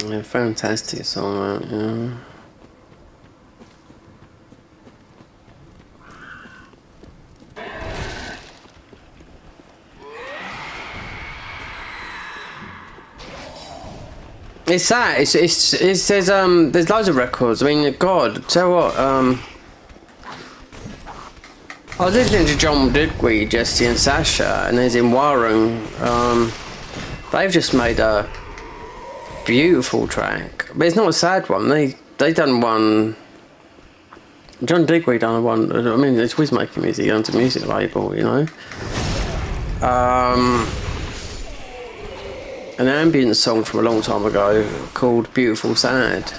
S2: Yeah, fantastic song, that, yeah. It's that. There's loads of records. I mean, God, tell you what. I was listening to John Digweed, Jesse and Sasha, and there's in Warren. They've just made a beautiful track, but it's not a sad one. They done one. John Digweed done one. I mean, it's always making music. He owns a music label, you know. An ambient song from a long time ago called "Beautiful Sad."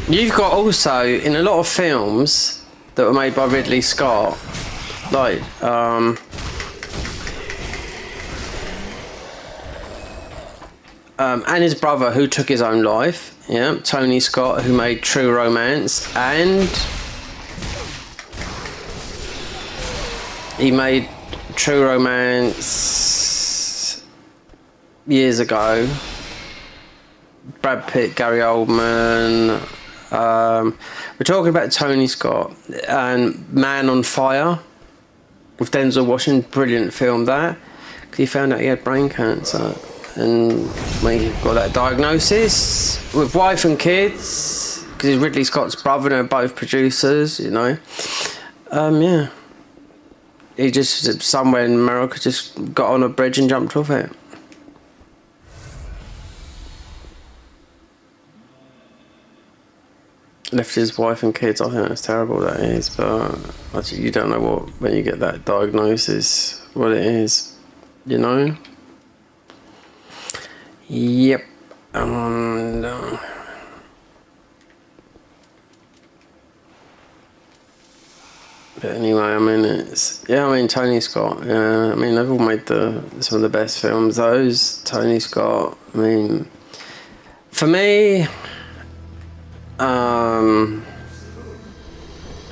S2: You've got also in a lot of films that were made by Ridley Scott, like and his brother who took his own life, yeah, Tony Scott, who made True Romance, and he made True Romance years ago. Brad Pitt, Gary Oldman. We're talking about Tony Scott and Man on Fire with Denzel Washington. Brilliant film that, because he found out he had brain cancer, and when he got that diagnosis with wife and kids, because he's Ridley Scott's brother and they're both producers, you know. Yeah, he just somewhere in America just got on a bridge and jumped off it. Left his wife and kids. I think that's terrible, that is, but actually you don't know what, when you get that diagnosis, what it is, you know. Yep. And but anyway, I mean, Tony Scott, yeah, I mean, they've all made some of the best films, those. Tony Scott, I mean, for me,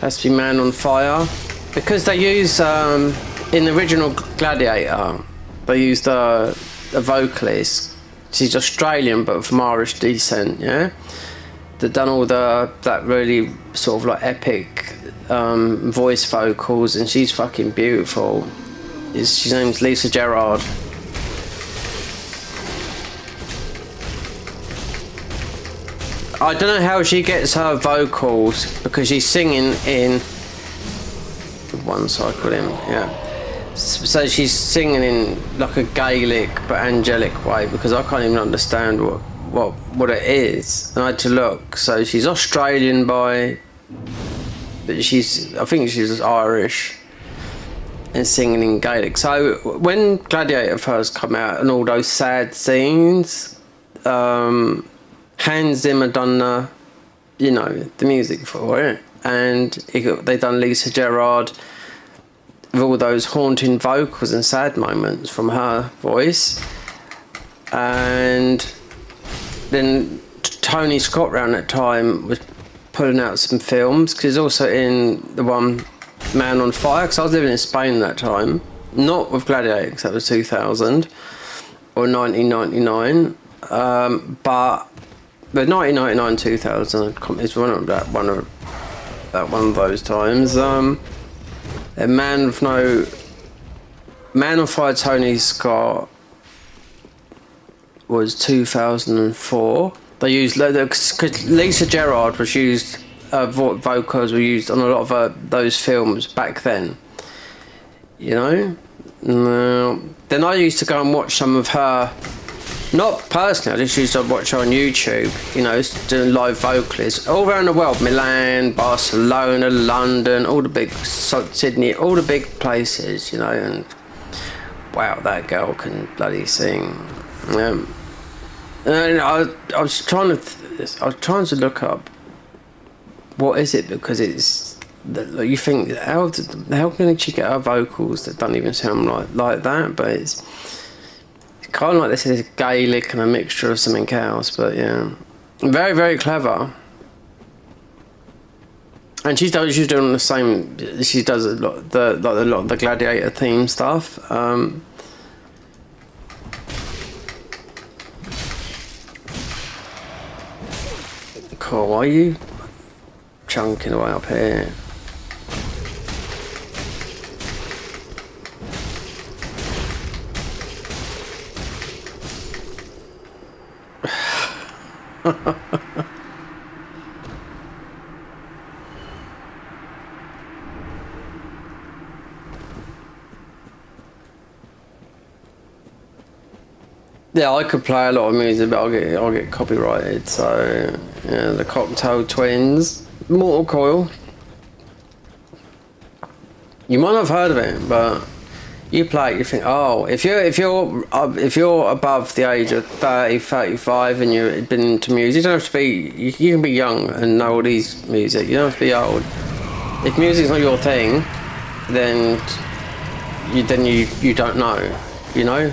S2: has to be Man on Fire, because they use in the original Gladiator, they used a vocalist. She's Australian but from Irish descent, yeah, that done all that really sort of like epic voice vocals, and she's fucking beautiful. Her name's Lisa Gerrard. I don't know how she gets her vocals, because she's singing in one cycle in, yeah. So she's singing in like a Gaelic but angelic way, because I can't even understand what it is. And I had to look. So she's Australian but I think she's Irish and singing in Gaelic. So when Gladiator first come out and all those sad scenes, Hans Zimmer done the, you know, the music for it, and they done Lisa Gerrard with all those haunting vocals and sad moments from her voice. And then Tony Scott around that time was pulling out some films, because he's also in the one Man on Fire, because I was living in Spain at that time, not with Gladiator because that was 2000 or 1999, but 1999 2000 is one of those times. A Man on Fire Tony Scott was 2004. They used, because Lisa Gerrard was used, vocals were used on a lot of those films back then, you know. Then I used to go and watch some of her, not personally, I just used to watch her on YouTube, you know, doing live vocalists all around the world, Milan, Barcelona, London, all the big, Sydney, all the big places, you know. And wow, that girl can bloody sing. And I was trying to look up what is it, because it's, you think how can she get her vocals that don't even sound like that? But it's kind of like this is Gaelic and a mixture of something else. But yeah, very, very clever. And she's doing the same. She does a lot of the Gladiator theme stuff. Cool. Why are you chunking away up here? Yeah, I could play a lot of music, but I'll get copyrighted. So yeah, the Cocktail Twins, Mortal Coil. You might not have heard of it, but you play it, you think, oh, if you're above the age of 30, 35 and you've been into music, you don't have to be. You can be young and know all these music. You don't have to be old. If music's not your thing, then you don't know. You know.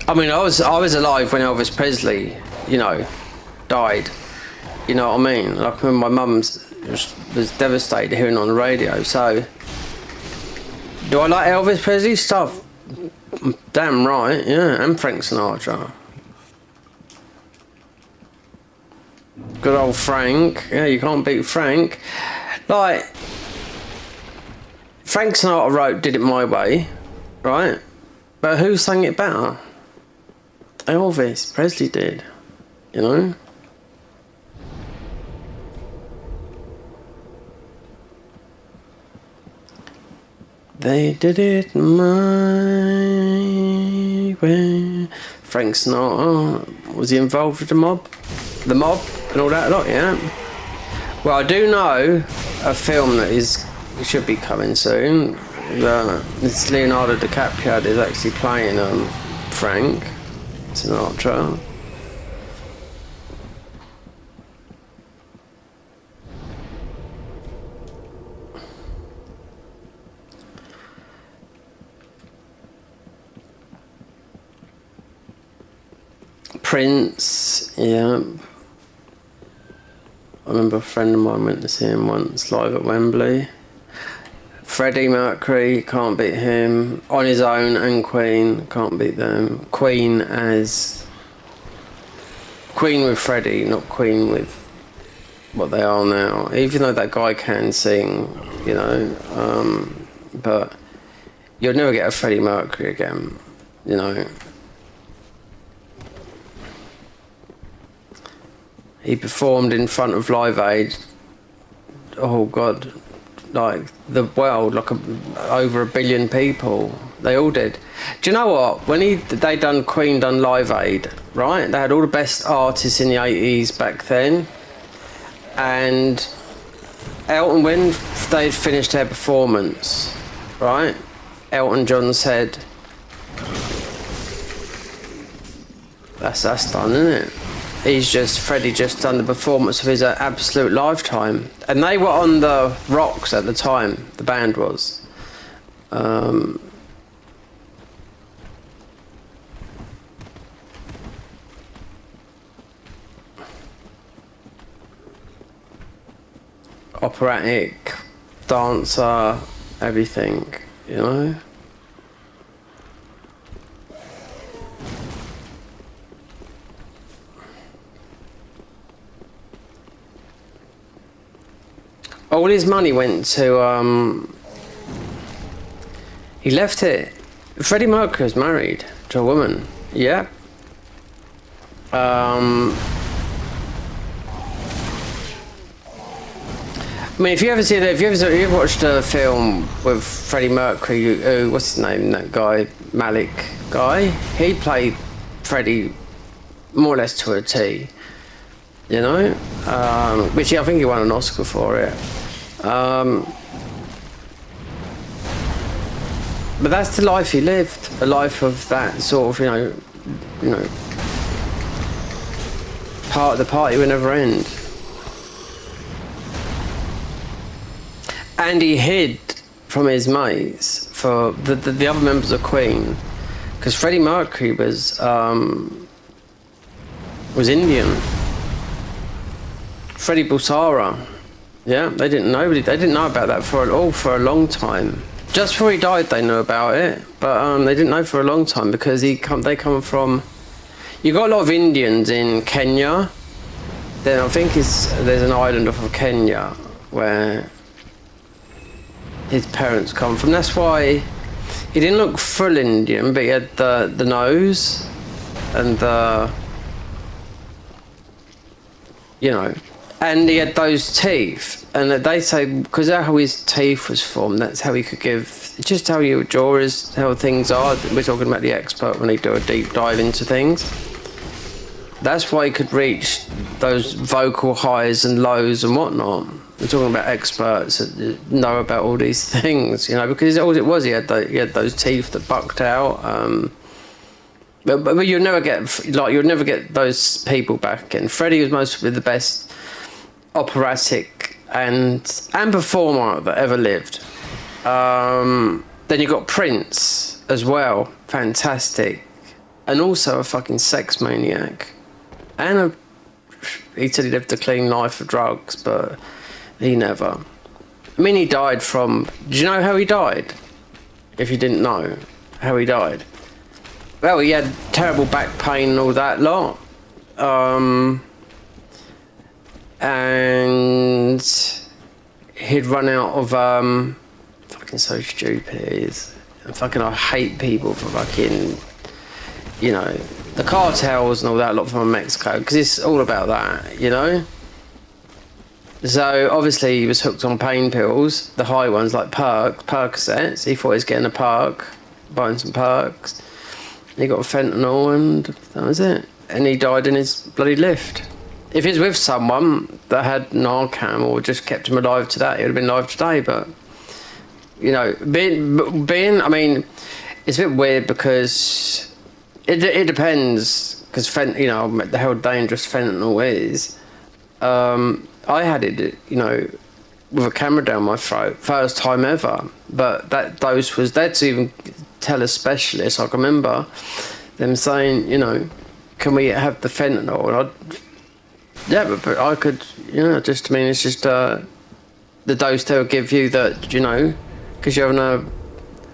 S2: I mean, I was alive when Elvis Presley, you know, died. You know what I mean? Like when my mum was devastated hearing it on the radio. So, do I like Elvis Presley stuff? Damn right, yeah. And Frank Sinatra. Good old Frank. Yeah, you can't beat Frank. Like, Frank Sinatra Did It My Way, right? But who sang it better? Elvis Presley did, you know? They did it my way. Frank Sinatra, was he involved with the mob? The mob and all that lot, yeah? Well, I do know a film that should be coming soon. It's Leonardo DiCaprio that is actually playing Frank Sinatra. Prince, yeah. I remember a friend of mine went to see him once live at Wembley. Freddie Mercury, can't beat him. On his own, and Queen, can't beat them. Queen with Freddie, not Queen with what they are now. Even though that guy can sing, you know, but you'll never get a Freddie Mercury again, you know. He performed in front of Live Aid. Oh God, like the world, like over 1 billion people. They all did. Do you know what? When Queen done Live Aid, right? They had all the best artists in the 80s back then, and Elton, when they'd finished their performance, right? Elton John said, That's done, isn't it? Freddie just done the performance of his absolute lifetime. And they were on the rocks at the time, the band was. Operatic, dancer, everything, you know? All his money went to, he left it. Freddie Mercury was married to a woman, yeah. I mean, if you ever watched a film with Freddie Mercury, what's his name, that guy, Malik guy, he played Freddie more or less to a T, you know, which I think he won an Oscar for it. But that's the life he lived, a life of that sort of, you know, part of the party would never end. And he hid from his mates for the other members of Queen, because Freddie Mercury was Indian. Freddie Bulsara, yeah, they didn't know about that for a long time. Just before he died, they knew about it, but they didn't know for a long time because they come from. You got a lot of Indians in Kenya. Then I think there's an island off of Kenya where his parents come from. That's why he didn't look full Indian, but he had the nose and the, you know, and he had those teeth. And they say because that's how his teeth was formed, that's how he could give, just how your jaw is, how things are. We're talking about the expert when they do a deep dive into things. That's why he could reach those vocal highs and lows and whatnot. We're talking about experts that know about all these things, you know, because all it was, he had those teeth that bucked out. But you'll never get those people back again. Freddie was mostly the best operatic and performer that ever lived. Then you got Prince as well, fantastic, and also a fucking sex maniac, and he said he lived a clean life of drugs, but. He never. I mean, he died from. Do you know how he died? If you didn't know how he died, well, he had terrible back pain and all that lot, and he'd run out of fucking so stupid it is. I hate people for fucking, you know, the cartels and all that lot from Mexico, because it's all about that, you know. So obviously he was hooked on pain pills, the high ones like Percocets. He thought he was getting a perk, buying some perks. He got fentanyl and that was it. And he died in his bloody lift. If he's with someone that had Narcan or just kept him alive to that, he would have been alive today. But, you know, being I mean, it's a bit weird because it depends, because you know, how dangerous fentanyl is. I had it, you know, with a camera down my throat, first time ever. But that dose was, they had to even tell a specialist. I can remember them saying, you know, can we have the fentanyl? And but I could, you know, just, I mean, it's just the dose they'll give you that, you know, because you're having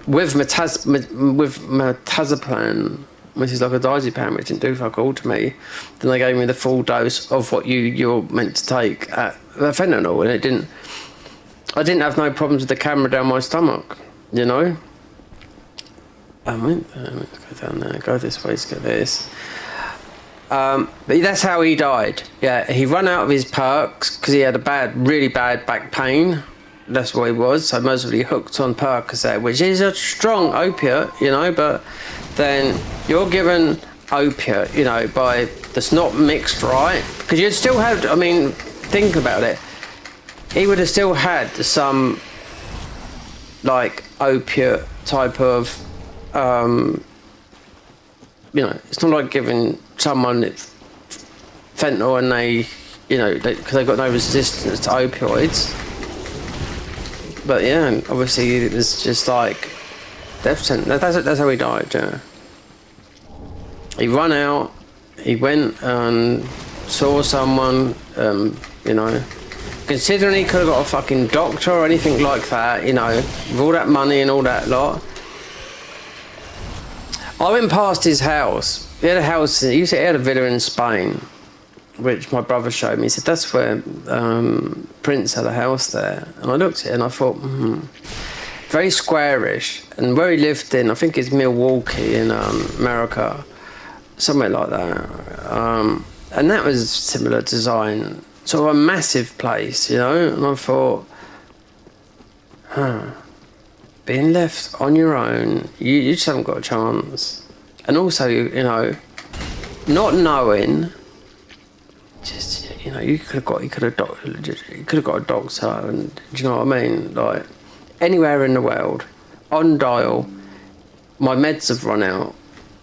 S2: with metazaplan, which is like a diazepam, which didn't do fuck all to me. Then they gave me the full dose of what you're meant to take at fentanyl, and I didn't have no problems with the camera down my stomach, you know. Let's go down there, go this way, let's get this. But that's how he died. Yeah, he ran out of his perks because he had really bad back pain. That's what he was. So mostly hooked on Percocet, which is a strong opiate, you know. But then you're given opiate, you know, that's not mixed right, because you'd still have. I mean, think about it. He would have still had some like opiate type of you know, it's not like giving someone fentanyl and they, you know, because they've got no resistance to opioids. But yeah, obviously it was just like death sentence. That's how he died. Yeah. He ran out. He went and saw someone. You know, considering he could have got a fucking doctor or anything like that. You know, with all that money and all that lot. I went past his house. He had a house. He had a villa in Spain, which my brother showed me. He said that's where Prince had a house there. And I looked at it and I thought, very squarish. And where he lived in, I think it's Milwaukee in America, somewhere like that. And that was similar design, sort of a massive place, you know. And I thought, being left on your own, you just haven't got a chance. And also, you know, not knowing. Just, you know, he could have got a doctor, and do you know what I mean? Like anywhere in the world, on dial, my meds have run out.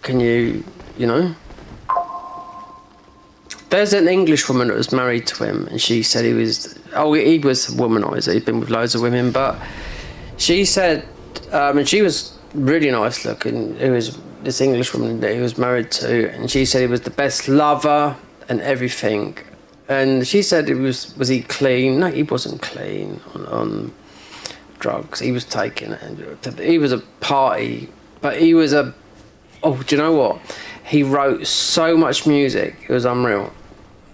S2: Can you know? There's an English woman that was married to him, and she said he was a womanizer. He'd been with loads of women, but she said, and she was really nice looking. It was this English woman that he was married to, and she said he was the best lover and everything. And she said was he clean? No, he wasn't clean on drugs. He was taking it. He was a party, but he was do you know what? He wrote so much music. It was unreal.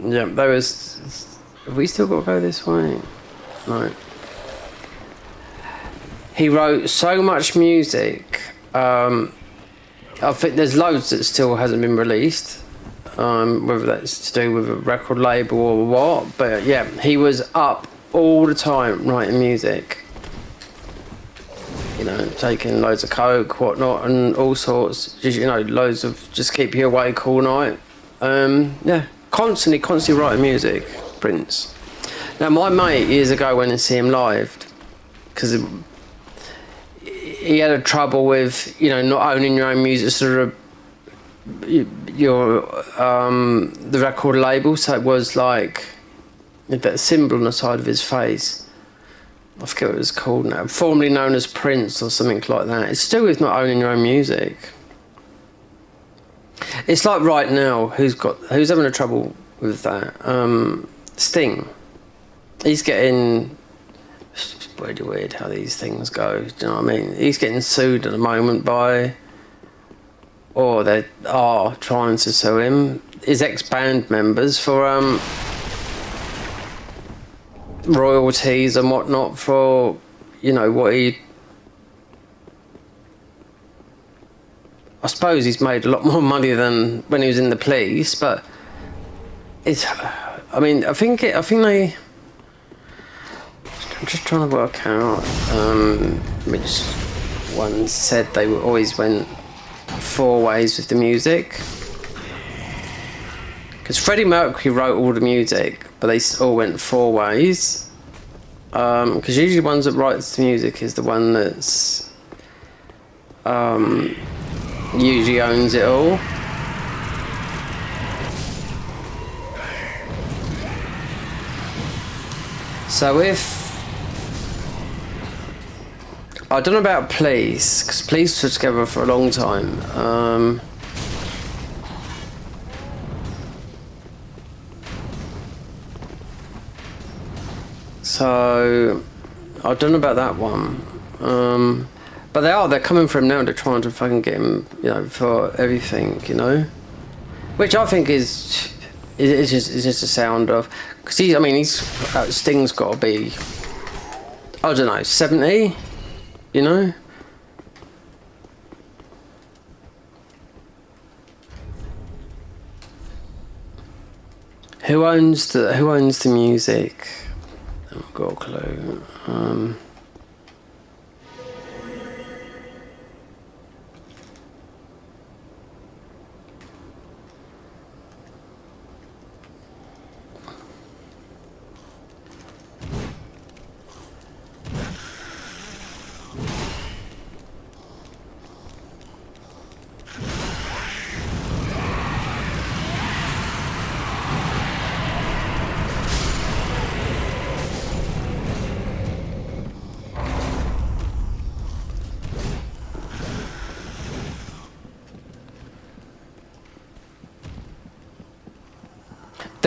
S2: Yeah, there was. Have we still got to go this way? No. He wrote so much music. I think there's loads that still hasn't been released. Whether that's to do with a record label or what, but yeah, he was up all the time writing music. You know, taking loads of coke, whatnot, and all sorts. Just, you know, loads of just keep you awake all night. Yeah, constantly writing music. Prince. Now, my mate years ago went and see him live because he had a trouble with, you know, not owning your own music, sort of. The record label, so it was like that symbol on the side of his face. I forget what it was called now, formerly known as Prince or something like that. It's still with not owning your own music. It's like right now, who's having a trouble with that? Sting. He's getting. It's really weird how these things go. Do you know what I mean? He's getting sued at the moment by. Or they are trying to sue him, his ex-band members, for royalties and whatnot for, you know, what he... I suppose he's made a lot more money than when he was in the police, but it's... I mean, I think they... I'm just trying to work out which one said they always went 4 ways with the music, because Freddie Mercury wrote all the music, but they all went 4 ways. Because usually the ones that writes the music is the one that's usually owns it all. So if I don't know about Police, because Police were together for a long time. So I don't know about that one. But they're coming for him now. They're trying to fucking get him, you know, for everything, you know. Which I think is just a sound of, because Sting's got to be, I don't know, 70. You know? Who owns the music? I haven't got a clue.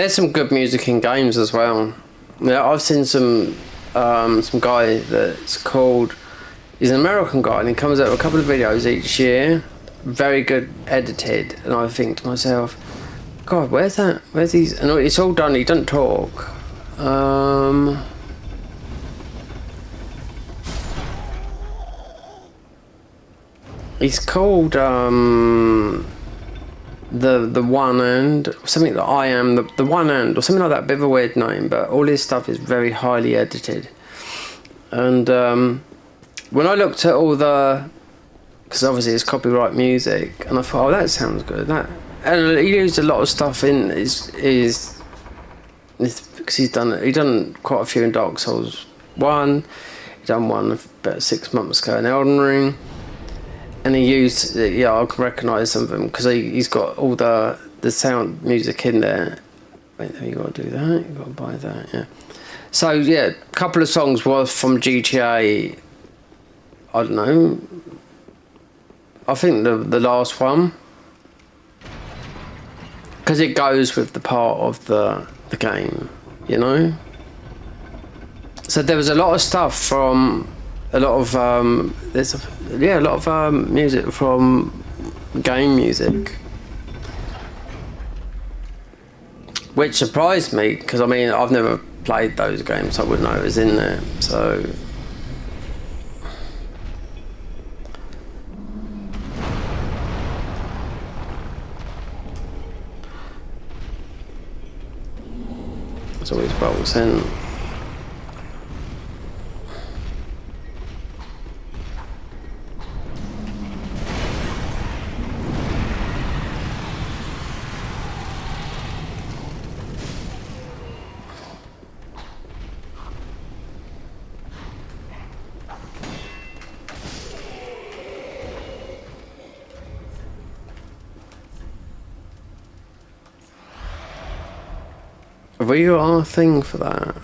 S2: there's some good music in games as well. Yeah, I've seen some guy that's called. He's an American guy, and he comes out with a couple of videos each year, very good edited. And I think to myself, God, where's that? Where's these? And it's all done. He doesn't talk. He's called the one and something that I am the one and or something like that. Bit of a weird name, but all his stuff is very highly edited. And when I looked at all the, because obviously it's copyright music, and I thought, oh, that sounds good. That, and he used a lot of stuff in his because he done quite a few in Dark Souls 1. He done one about 6 months ago in Elden Ring. And he used, yeah, I can recognise some of them because he's got all the sound music in there. Wait, you got to do that. You got to buy that. Yeah. So yeah, a couple of songs was from GTA. I don't know. I think the last one, because it goes with the part of the game, you know. So there was a lot of stuff from. A lot of a lot of music from game music, which surprised me because I mean I've never played those games, so I wouldn't know it was in there. So it's always bolts in. Have we got our thing for that?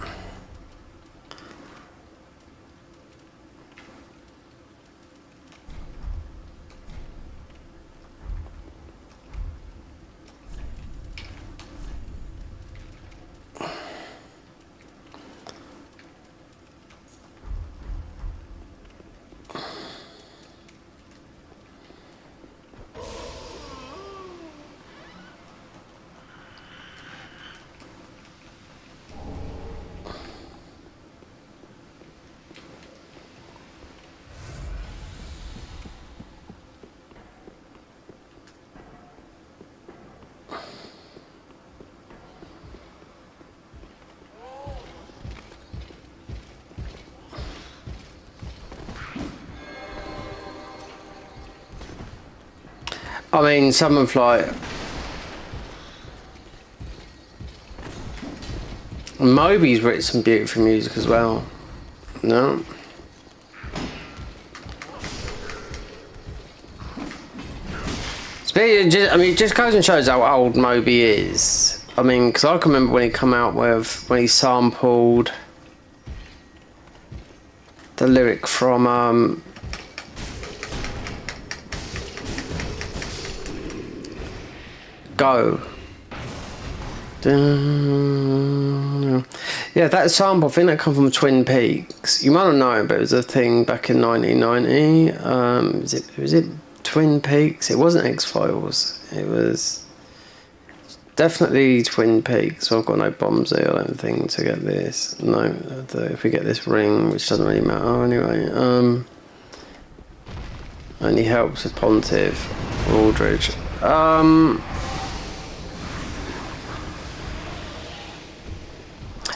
S2: I mean, some of like Moby's written some beautiful music as well. No. I mean, it just goes and shows how old Moby is. I mean, because I can remember when he come out with when he sampled the lyric from Go. Yeah, that sample, I think that come from Twin Peaks. You might not know, but it was a thing back in 1990. Was it Twin Peaks? It wasn't X-Files. It was definitely Twin Peaks. So I've got no bombs here, I don't think, to get this. No, if we get this ring, which doesn't really matter anyway. Only helps with Pontiff, Aldridge.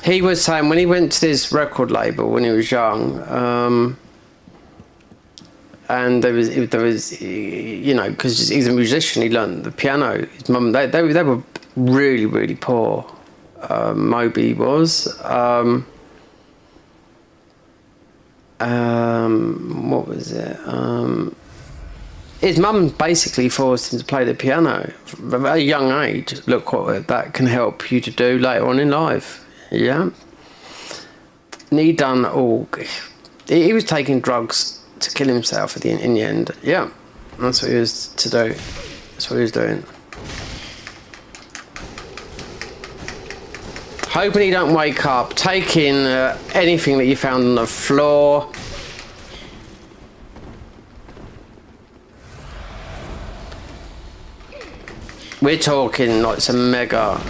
S2: He was saying when he went to this record label when he was young, and there was, you know, because he's a musician, he learned the piano. His mum, they were really, really poor. Moby was. What was it? His mum basically forced him to play the piano from a young age. Look what that can help you to do later on in life. Yeah. And he done all. He was taking drugs to kill himself in the end. Yeah. That's what he was to do. That's what he was doing. Hoping you don't wake up. Taking anything that you found on the floor. We're talking like some mega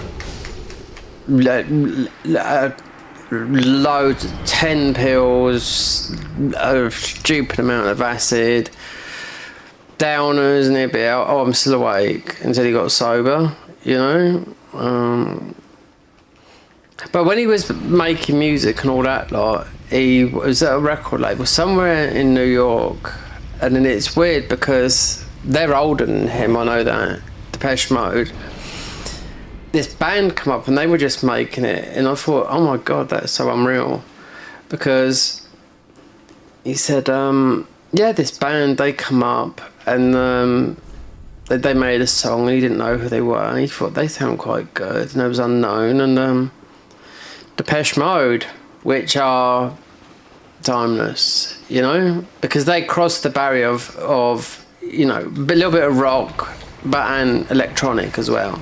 S2: loads, 10 pills, a stupid amount of acid, downers, and he'd be out, oh, I'm still awake, until he got sober, you know. But when he was making music and all that, like, he was at a record label somewhere in New York, and then it's weird because they're older than him, I know that, Depeche Mode. This band come up and they were just making it, and I thought, oh my god, that's so unreal, because he said, yeah, this band, they come up and they made a song and he didn't know who they were, and he thought they sound quite good, and it was unknown, and Depeche Mode, which are timeless, you know, because they crossed the barrier of you know, a little bit of rock but and electronic as well,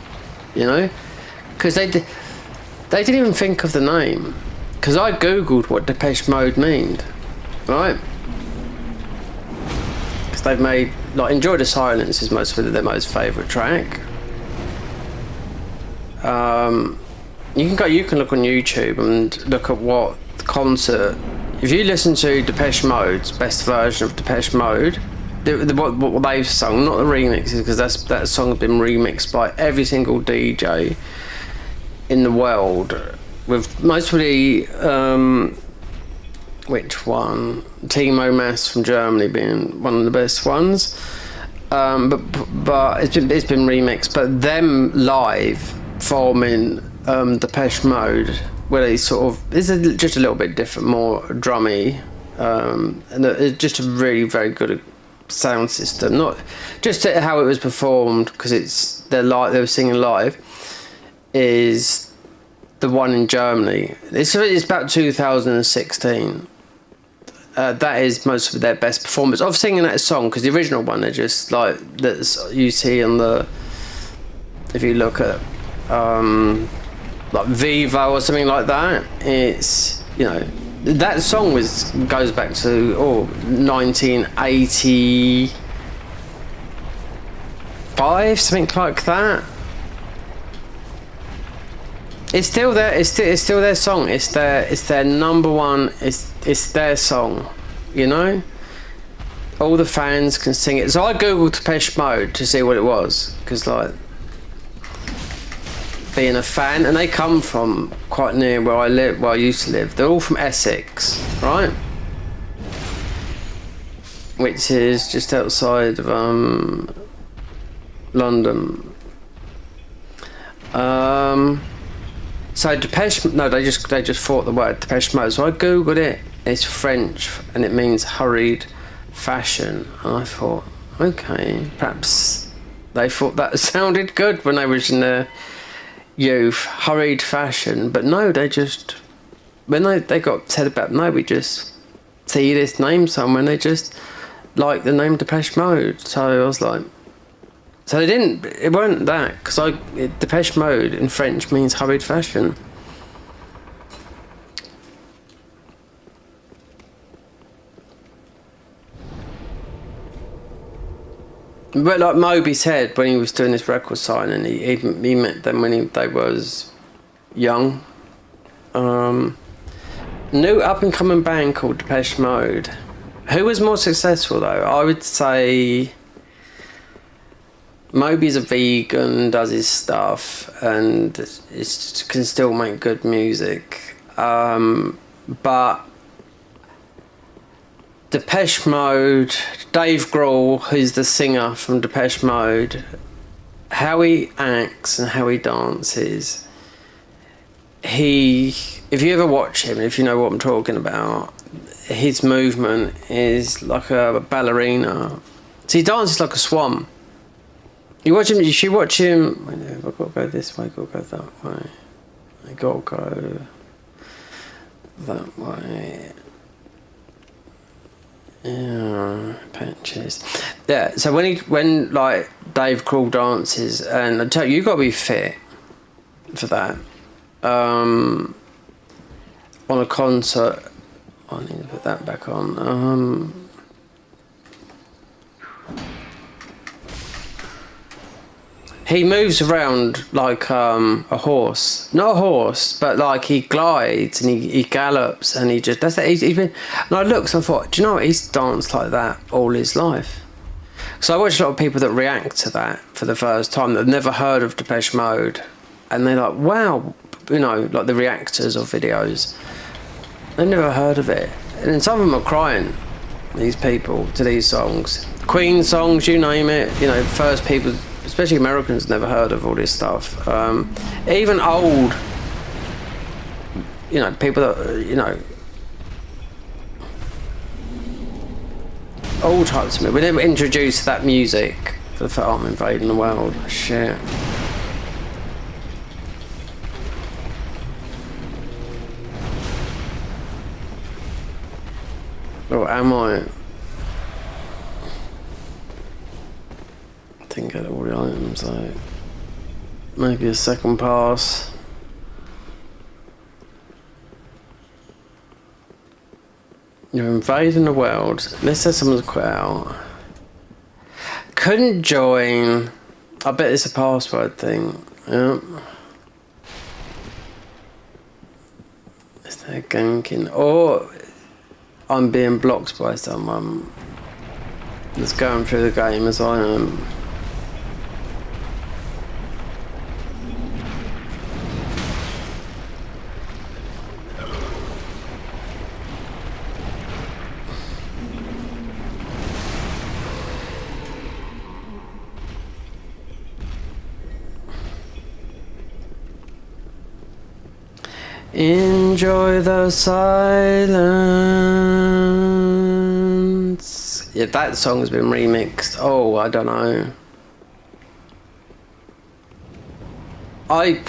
S2: you know, because they didn't even think of the name, because I googled what Depeche Mode meant, right, because they've made, like, Enjoy the Silence is their most favourite track. You can look on YouTube and look at what concert, if you listen to Depeche Mode's best version of Depeche Mode, what they've sung, not the remixes, because that song has been remixed by every single DJ in the world, with mostly which one, Timo Maas from Germany being one of the best ones, but it's been remixed, but them live forming Depeche Mode, where they sort of, it's just a little bit different, more drummy, and it's just a really very good sound system, not just how it was performed, because they were singing live, is the one in Germany. It's about 2016. That is most of their best performance of singing that song, because the original one, they're just like that you see on the, if you look at like Vivo or something like that, it's, you know, that song goes back to 1985, something like that. It's still there. It's still their song. It's their number one. It's their song. You know, all the fans can sing it. So I googled Depeche Mode to see what it was, because, like, being a fan, and they come from quite near where I used to live. They're all from Essex, right? Which is just outside of London. So Depeche, no, they just thought the word Depeche Mode. So I googled it. It's French and it means hurried fashion. And I thought, okay, perhaps they thought that sounded good when they was in their youth, hurried fashion. But no, they just, when they got said about, no, we just see this name somewhere, and they just like the name Depeche Mode. So I was like, so it weren't that, because Depeche Mode in French means hurried fashion. But like Moby said when he was doing this record signing, he met them when they was young. New up and coming band called Depeche Mode. Who was more successful though? I would say Moby's a vegan, does his stuff, and can still make good music. But Depeche Mode, Dave Grohl, who's the singer from Depeche Mode, how he acts and how he dances, if you ever watch him, if you know what I'm talking about, his movement is like a ballerina. So he dances like a swan. You should watch him. I've got to go this way, I've got to go that way. I got to go that way. Yeah, patches. Yeah, so when like Dave Grohl dances, and I tell you, got to be fit for that. on a concert. I need to put that back on. He moves around like a horse. Not a horse, but like he glides and he gallops and he just... That's it. He's been... And I looked and I thought, do you know what? He's danced like that all his life. So I watch a lot of people that react to that for the first time that have never heard of Depeche Mode. And they're like, wow, you know, like the reactors of videos. They've never heard of it. And then some of them are crying, these people, to these songs. Queen songs, you name it. You know, first people... Especially Americans never heard of all this stuff. Even old, you know, people that, you know, all types of music. We never introduced that music for the film Invading the World. Shit. Or am I? I think at all the items, like maybe a second pass. You're invading the world. Let's say someone's quit out. Couldn't join. I bet it's a password thing. Yep. Is there ganking? Or I'm being blocked by someone that's going through the game as I am. Enjoy the silence. Yeah, that song has been remixed. Oh, I don't know. I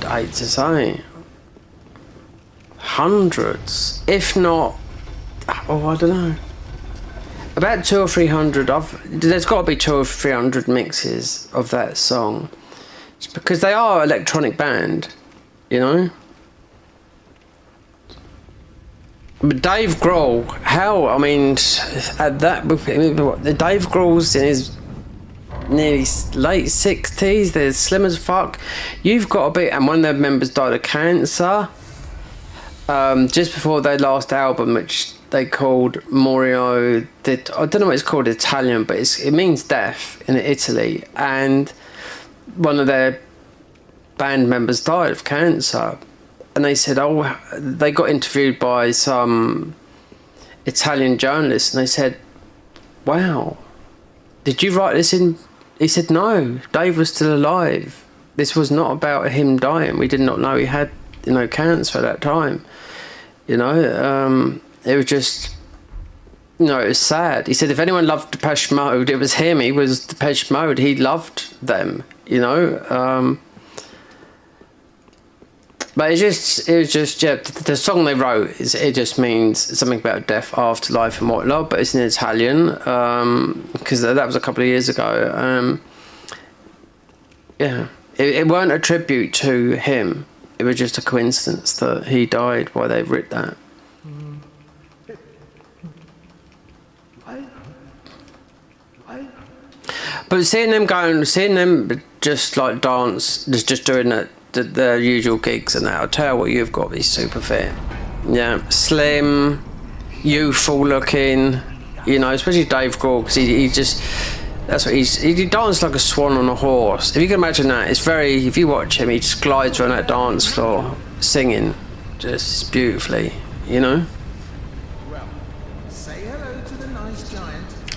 S2: hate to say, hundreds, if not. Oh, I don't know. About 200 or 300. There's got to be 200 or 300 mixes of that song. It's because they are an electronic band, you know. But Dave Grohl, how? I mean, at that, Dave Grohl's in his nearly late 60s. They're slim as fuck. You've got to be, and one of their members died of cancer. Just before their last album, which they called Morio. I don't know what it's called in Italian, but it means death in Italy. And one of their band members died of cancer. And they said, oh, they got interviewed by some Italian journalists, and they said, wow, did you write this in? He said, no, Dave was still alive. This was not about him dying. We did not know he had, you know, cancer at that time. You know, it was just, you know, it was sad. He said, if anyone loved Depeche Mode, it was him. He was Depeche Mode. He loved them, you know. But it was just, yeah, the song they wrote, it just means something about death, afterlife and whatnot, but it's in Italian, because that was a couple of years ago. Yeah, it weren't a tribute to him, it was just a coincidence that he died while they writ that. But seeing them just like dance, just doing it, the usual gigs and that, I'll tell you what, you've got to be super fit. Yeah, slim, youthful looking, you know, especially Dave Grohl, because he just, that's what he dances like a swan on a horse. If you can imagine that, it's very, if you watch him, he just glides around that dance floor singing just beautifully, you know.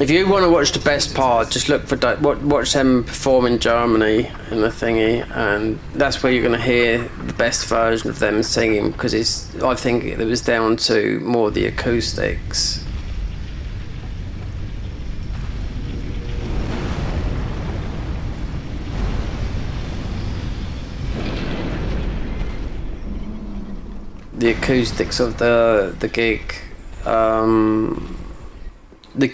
S2: If you want to watch the best part, just look for watch them perform in Germany in the thingy, and that's where you're going to hear the best version of them singing, because I think it was down to more the acoustics. The acoustics of the gig. The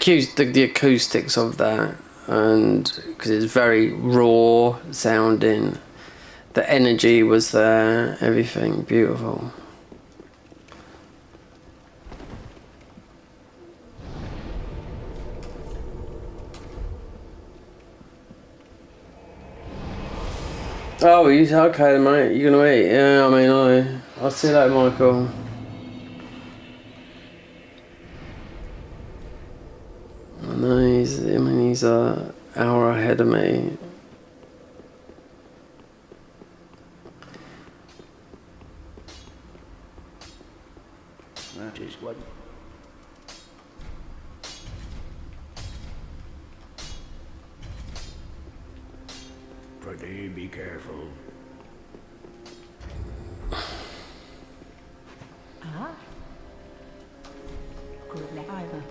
S2: acoustics of that, and because it's very raw sounding, The energy was there, everything beautiful. Oh, you okay, mate? You gonna eat? Yeah, I mean, I'll see you later, Michael. I know he's an hour ahead of me.
S8: That is what. Pretty be careful.
S5: Ah. Good either.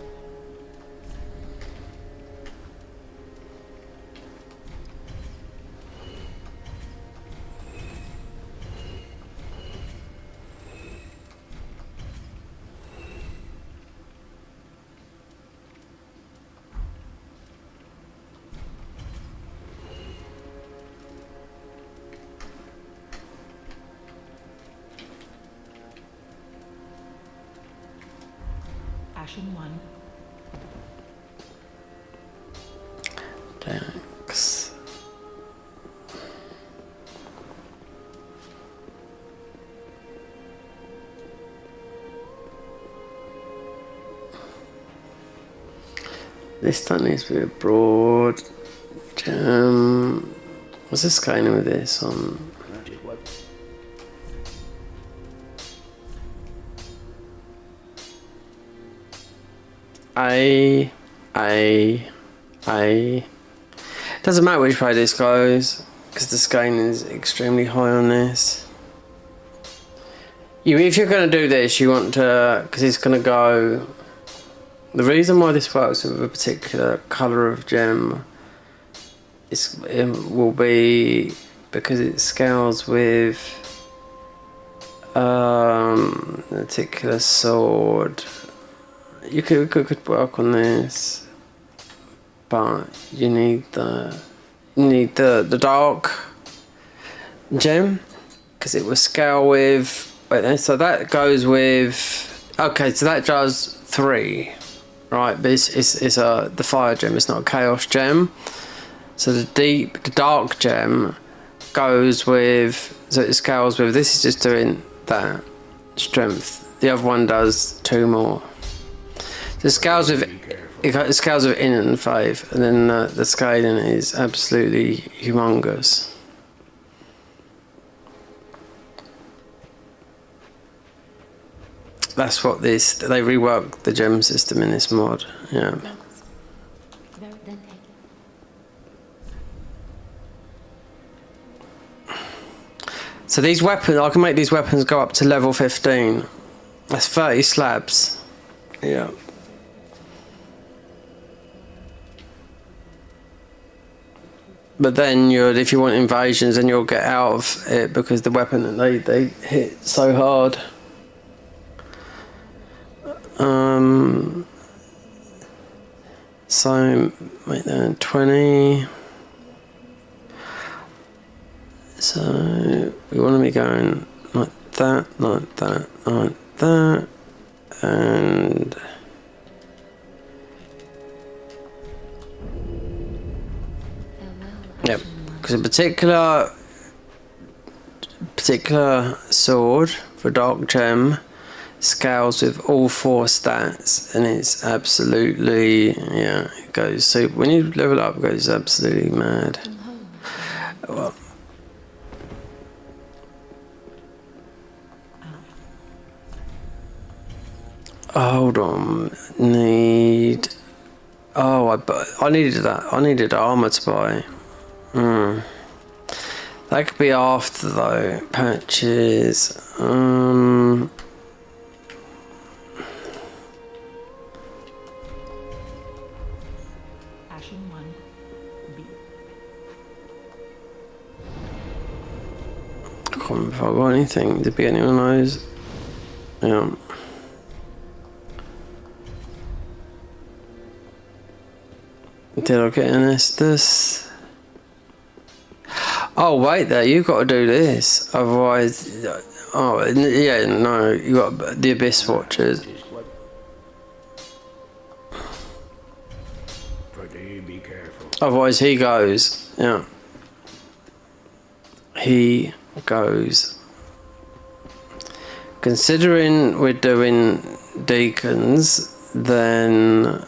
S5: Ashen one.
S2: Thanks. This time needs to be a broad gem. What's this kind with this on?
S8: That is what.
S2: Doesn't matter which way this goes, because the scaling is extremely high on this. If you're going to do this, you want to, because it's going to go. The reason why this works with a particular colour of gem it will be because it scales with a particular sword. You could work on this, but you need the dark gem because it will scale with. So that goes with. Okay, so that does 3, right? But it's the fire gem. It's not a chaos gem. So the dark gem goes with. So it scales with. This is just doing that strength. The other one does 2 more. So it scales with in and faith, and then the scaling is absolutely humongous. That's what they reworked the gem system in this mod. Yeah. So these weapons, I can make these weapons go up to level 15. That's 30 slabs. Yeah. But then if you want invasions, then you'll get out of it because the weapon they hit so hard. So wait there, 20. So we want to be going like that, like that, like that, and yep. Because a particular sword for dark gem scales with all 4 stats, and it's absolutely it goes. So when you level up, it goes absolutely mad. Well, hold on, I needed that. I needed armor to buy. That could be after though. Patches.
S5: Ashen one. B.
S2: I can't remember if I got anything at the beginning of those. Yeah. Did I get an Estus? Oh, wait there, you've got to do this. Otherwise... Oh, yeah, no, you got the Abyss Watchers.
S8: That is what. Pretty be careful.
S2: Otherwise he goes. Yeah. He goes. Considering we're doing deacons, then...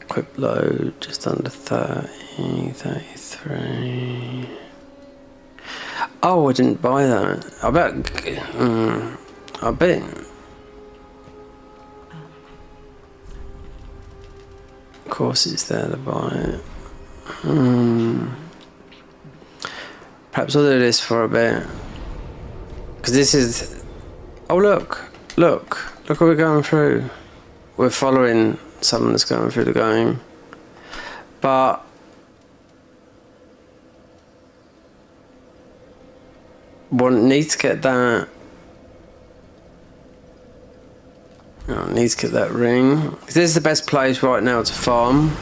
S2: Equip load just under 30, 33. Oh, I didn't buy that. I bet. Of course, it's there to buy it. Perhaps I'll do this for a bit. Because this is. Oh, look what we're going through. We're following someone that's going through the game. But. One needs to get that. Oh, needs to get that ring. This is the best place right now to farm.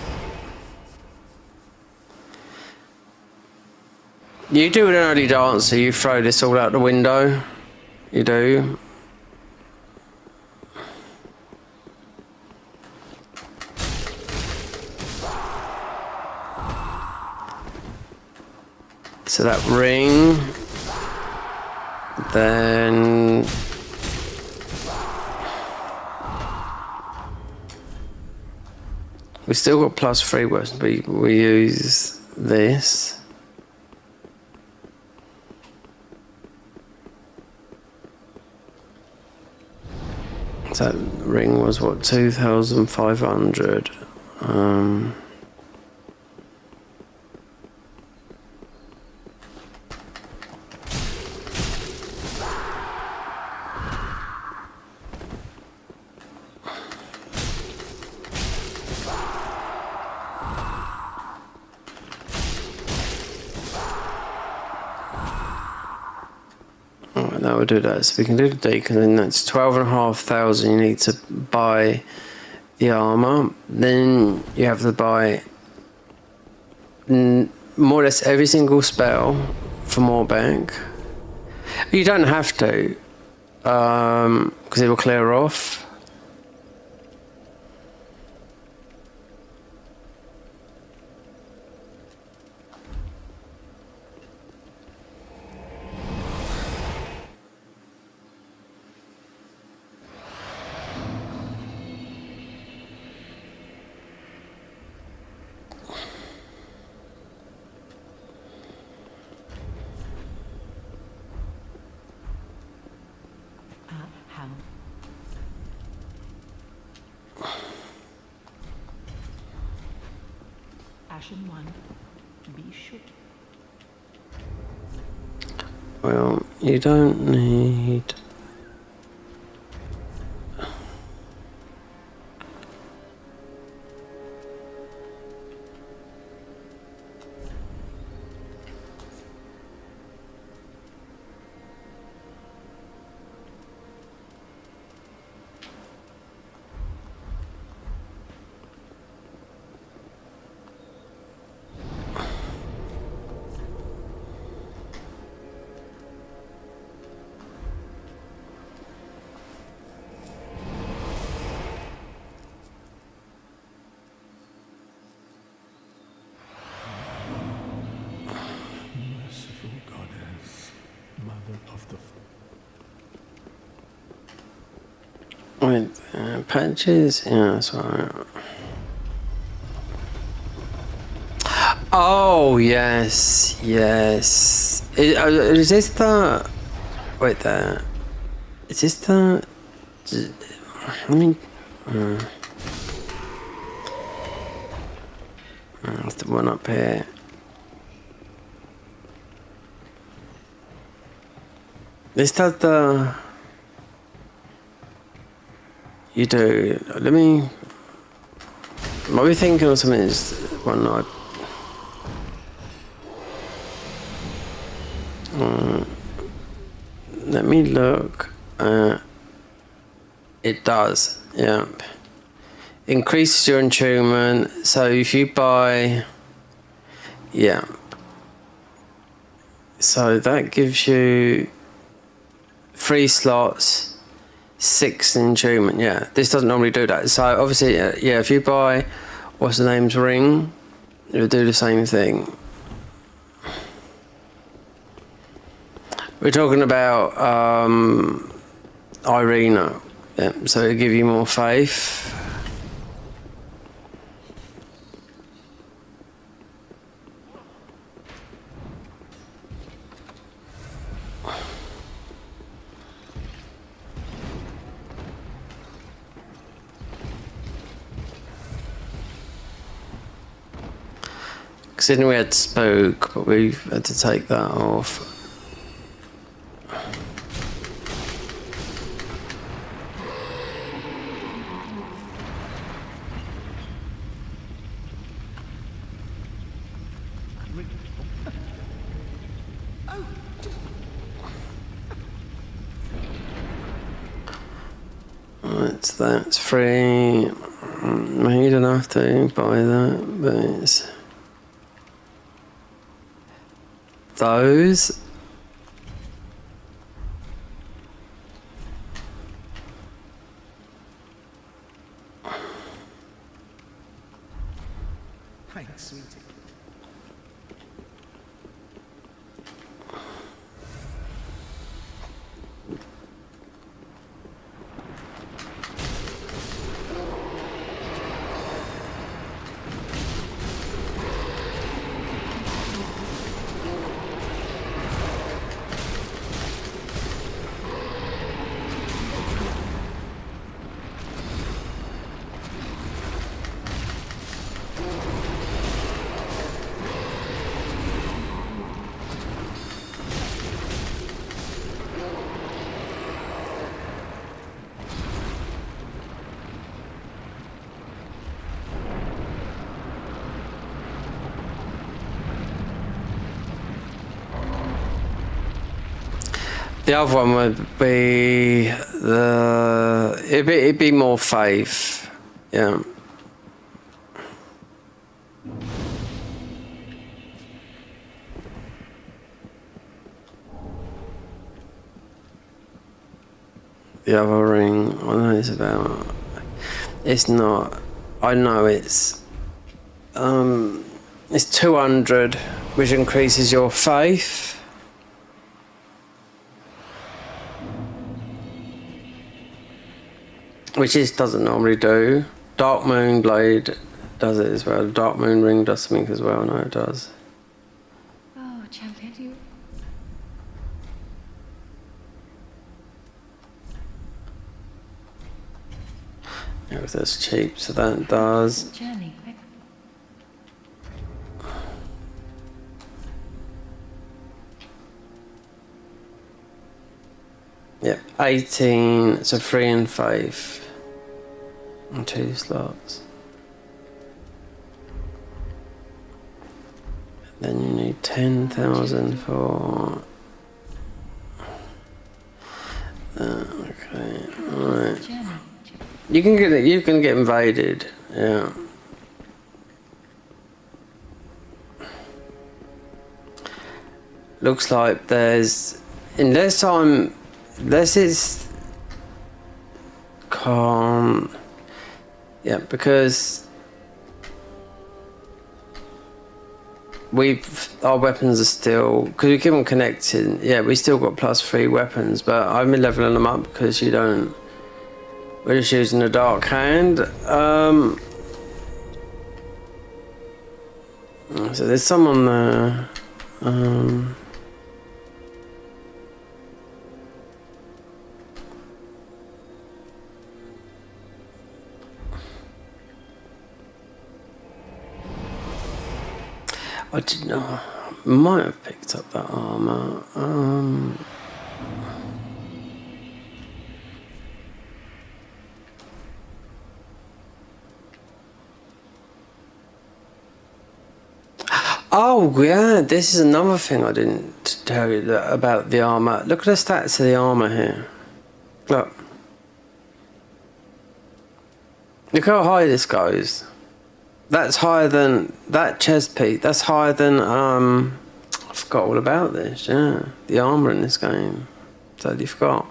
S2: You do an early dancer, you throw this all out the window. You do. So that ring. Then we still got +3 weapons, but we use this. So that ring was what, 2,500. That would do that. So we can do the deacon, and that's 12,500. You need to buy the armor. Then you have to buy more or less every single spell for more back. You don't have to, because it will clear off.
S5: How? Ashen one, be sure.
S2: Well, you don't need...
S7: Merciful goddess, mother of the...
S2: Wait, patches? Yeah, that's right. Oh, yes, yes. Is this the... Wait there. Is this the... I mean... It's the one up here. This does the... You do. Let me... Might be thinking of something is one night. me look. It does, yeah. Increases your attunement. So if you buy, yeah. So that gives you 3 slots, 6 in attunement. Yeah, this doesn't normally do that. So obviously, yeah, if you buy, what's the name's ring, it'll do the same thing. We're talking about Irina, yeah, so it'll give you more faith. Considering we had spook, but we've had to take that off. Right, so that's free. You don't have to buy that, but it's those.
S3: Thanks, sweetie.
S2: The other one would be it'd be more faith, yeah. The other ring, I know it's about. It's not. I know it's 200, which increases your faith. Which this doesn't normally do. Dark Moon Blade does it as well. Dark Moon Ring does something as well. No, it does.
S6: Oh, champion, you.
S2: Yeah, that's cheap, so that does.
S6: Journey.
S2: Yep, 18. So 3 and 5. And 2 slots. Then you need 10,000 for. Okay, alright. You can get it. You can get invaded. Yeah. Looks like there's, unless it's can't. Yeah, because our weapons are still, because we keep on connecting. Yeah, we still got +3 weapons, but I've been leveling them up because you don't. We're just using a dark hand. So there's someone there. I didn't know. Might have picked up that armor. Oh yeah, this is another thing I didn't tell you about the armor. Look at the stats of the armor here. Look. Look how high this goes. That's higher than that chest piece. That's higher than I forgot all about this. Yeah, the armor in this game. Totally forgot.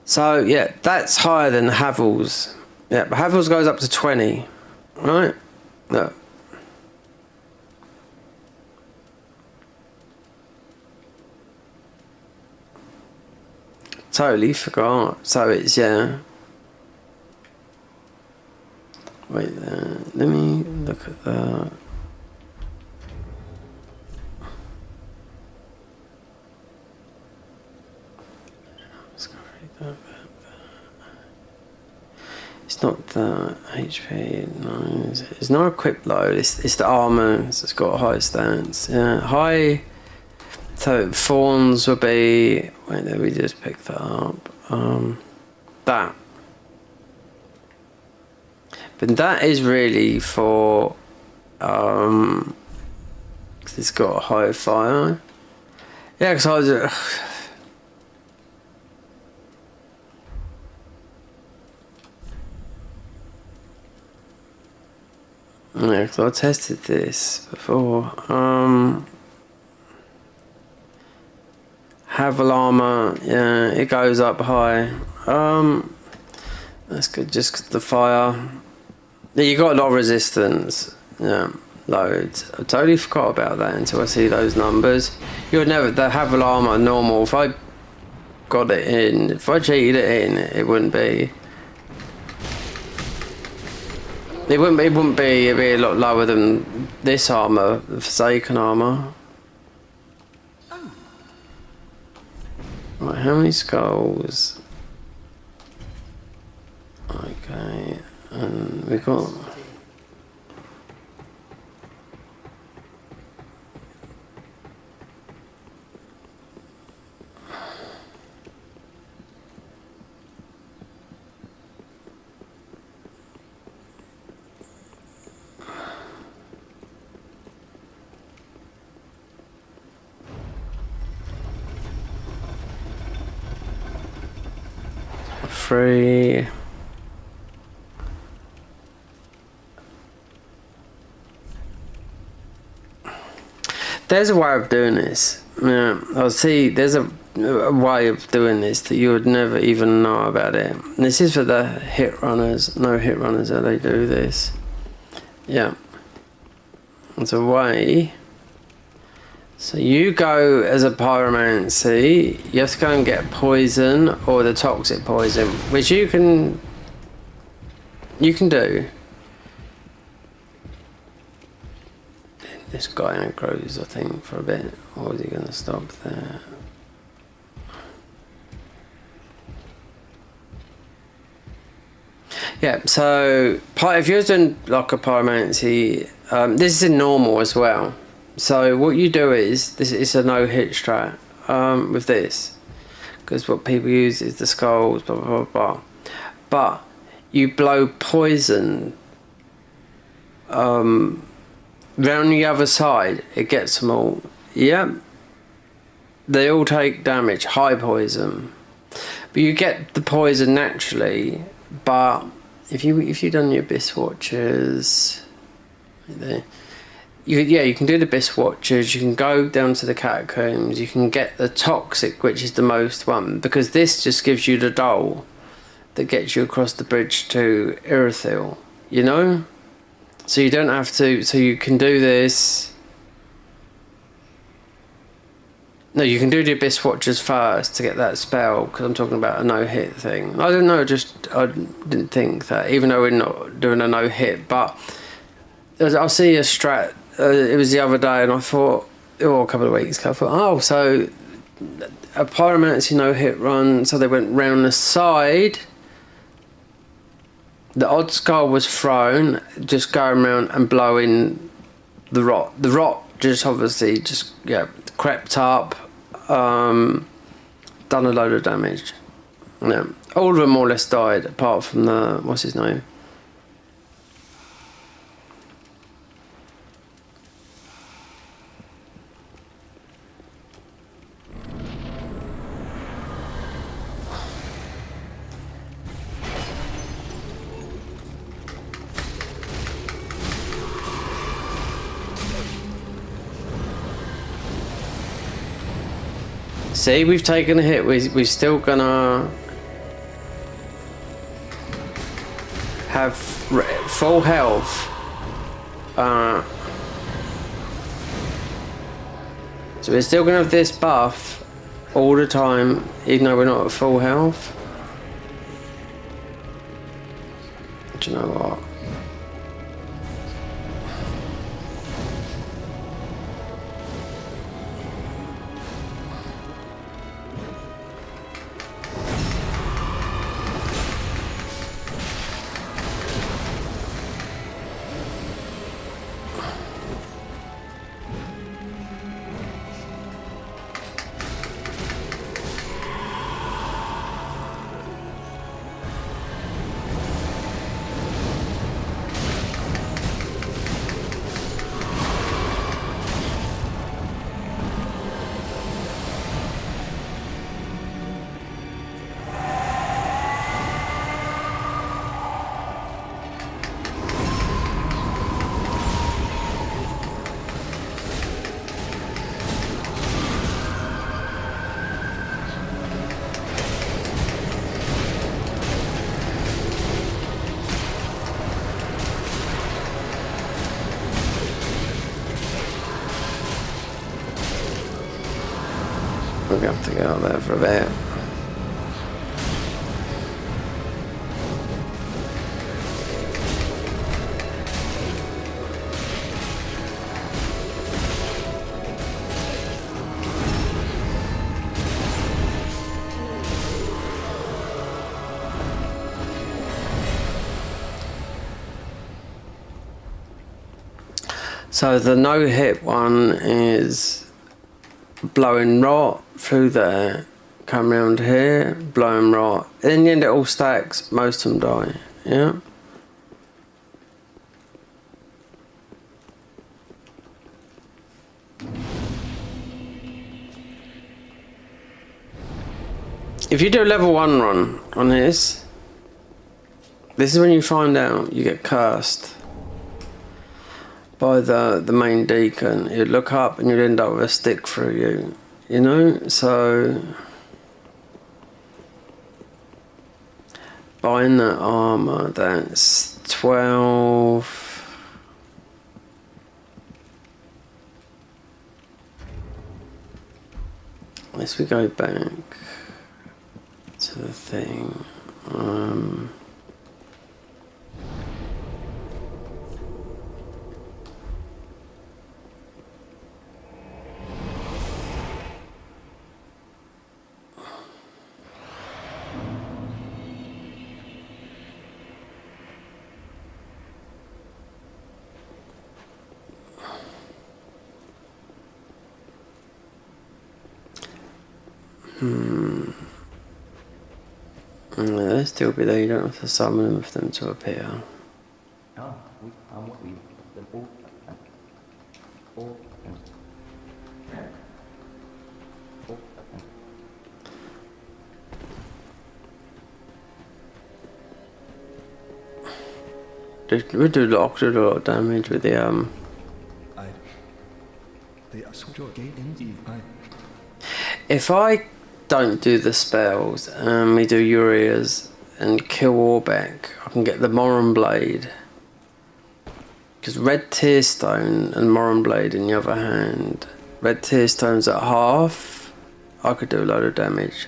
S2: So yeah, that's higher than Havel's. Yeah, but Havel's goes up to 20, right? Look. Totally forgot. So it's yeah. Wait there. Let me look at that. It's not the HP, no. It's not equipped load, it's the armour, it's got a high stance. Yeah, high. So thorns would be. Wait, let me just pick that up. That. But that is really for. 'Cause it's got a high fire. Yeah, because I was. Yeah, because I tested this before. Havel armor, yeah, it goes up high. That's good, just 'cause the fire. Yeah, you got a lot of resistance. Yeah, loads. I totally forgot about that until I see those numbers. You would never. The Havel armor normal. If I got it in, if I cheated it in, it wouldn't be. It wouldn't be. It'd be a lot lower than this armor, the Forsaken armor. Right, how many skulls? Okay, and we got. Free. There's a way of doing this. Yeah, I'll see. There's a way of doing this that you would never even know about it. And this is for the hit runners. No hit runners how they do this. Yeah, it's a way. So you go as a pyromancy, you have to go and get poison or the toxic poison, which you can do. This guy grows, I think, for a bit. Or is he going to stop there? Yeah, so if you're doing like a pyromancy, this is in normal as well. So what you do is, this is a no-hit strat with this, because what people use is the skulls, blah, blah, blah, blah. But you blow poison round the other side, it gets them all. Yeah, they all take damage, high poison. But you get the poison naturally, but if you've done your Abyss Watchers, there. You can do the Abyss Watchers, you can go down to the Catacombs, you can get the Toxic, which is the most one, because this just gives you the dole that gets you across the bridge to Irithyll, you know? So you don't have to, so you can do this. No, you can do the Abyss Watchers first to get that spell, because I'm talking about a no-hit thing. I don't know, I didn't think that, even though we're not doing a no-hit, but I'll see a strat. It was the other day, and I thought, or a couple of weeks ago, I thought, oh, so a pyromancy no-hit run, so they went round the side. The odd skull was thrown, just going around and blowing the rot. The rot just obviously just crept up, done a load of damage. Yeah, all of them more or less died, apart from the what's his name. See, we've taken a hit. We're still gonna have full health. So we're still gonna have this buff all the time, even though we're not at full health. Do you know what? We're gonna have to go out there for a bit. So the no-hit one is blowing rot through there, come round here, blowing rot. In the end it all stacks, most of them die, yeah? If you do a level 1 run on this is when you find out you get cursed by the main deacon. You'd look up and you'd end up with a stick through you, you know? So buying that armor, that's 12. Unless we go back to the thing. They'll still be there, you don't have to summon them for them to appear. We do a lot of damage with the If I don't do the spells and we do Urias and kill Orbeck, I can get the Moron Blade. Because Red Tearstone and Moron Blade in the other hand, Red Tearstone's at half, I could do a load of damage.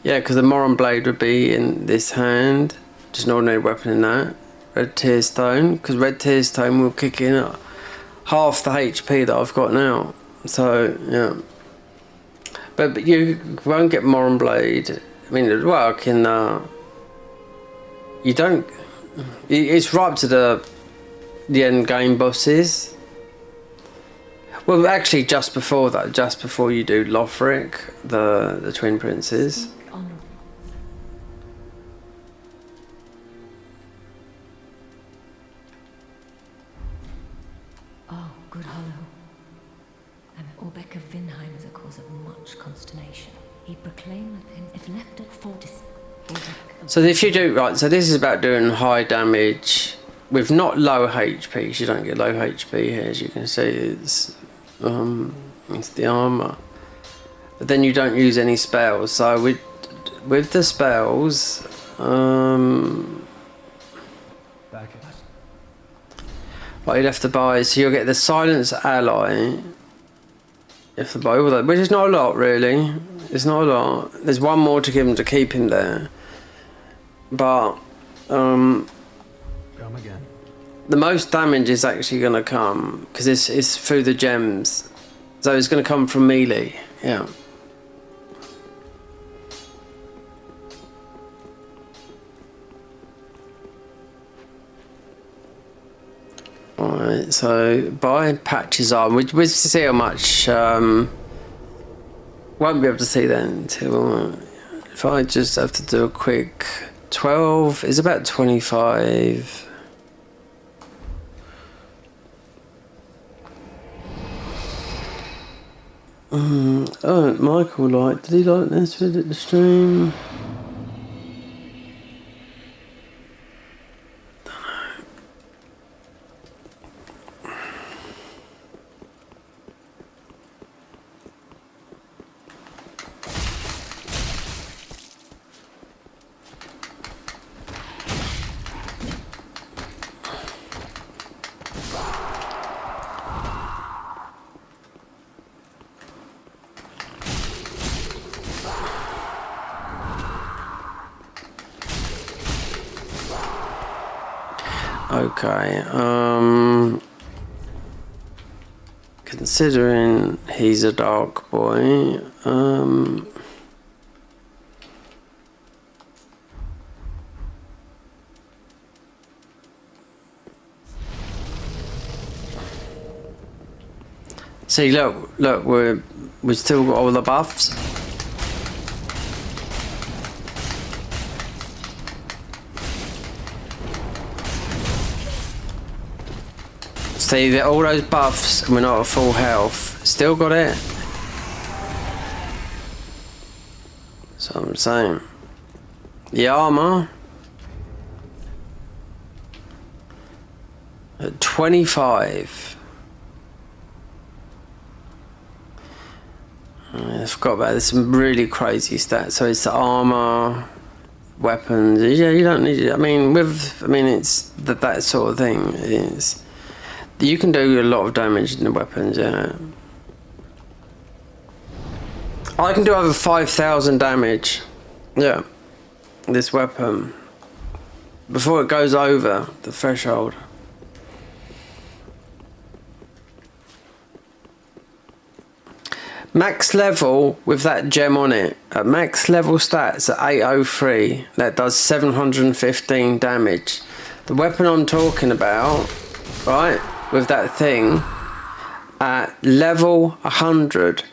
S2: Yeah, because the Moron Blade would be in this hand, just an ordinary weapon in that. Red Tearstone, because Red Tearstone will kick in at half the HP that I've got now. So, yeah. But you won't get Moron Blade. I mean, it'll work in you don't. It's right up to the end game bosses. Well, actually, just before that, just before you do Lothric, the Twin Princes.
S9: Oh, good hollow. Orbeck of Vinheim is a cause of much consternation. He proclaimed him if left at Fortis.
S2: So if you do right, so this is about doing high damage with not low HP. So you don't get low HP here, as you can see. It's the armor. but then you don't use any spells. So with the spells,
S3: Back at us.
S2: what you'd have to buy, so you'll get the Silence Ally. You have to buy all that, which is not a lot really. It's not a lot. There's one more to give him to keep him there, but
S3: Come again.
S2: the most damage is actually going to come because it's through the gems, so it's going to come from melee. Yeah. Alright, so buy patches on. We'll see how much. Won't be able to see that until. If I just have to do a quick 12 is about 25. Oh, Michael liked. Did he like this with the stream? Okay, considering he's a dark boy, see, look, we've still got all the buffs. See that all those buffs and we're not at full health. Still got it. So I'm saying. The armor at 25. I forgot about this. Some really crazy stats. So it's the armor, weapons. Yeah, you don't need it. I mean, it's that sort of thing. It is. You can do a lot of damage in the weapons, yeah. I can do over 5,000 damage. Yeah. This weapon. Before it goes over the threshold. Max level with that gem on it. At max level stats at 803. That does 715 damage. The weapon I'm talking about, right? With that thing at level 100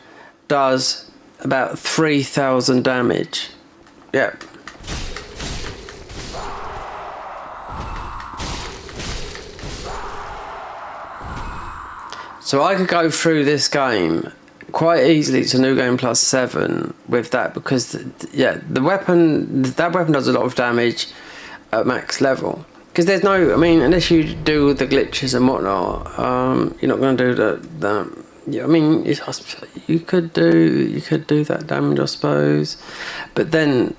S2: does about 3,000 damage. Yep. So I could go through this game quite easily to New Game Plus 7 with that because that weapon does a lot of damage at max level. Because there's no, I mean, unless you do the glitches and whatnot, you're not going to do that. Yeah, I mean, you could do that damage, I suppose, but then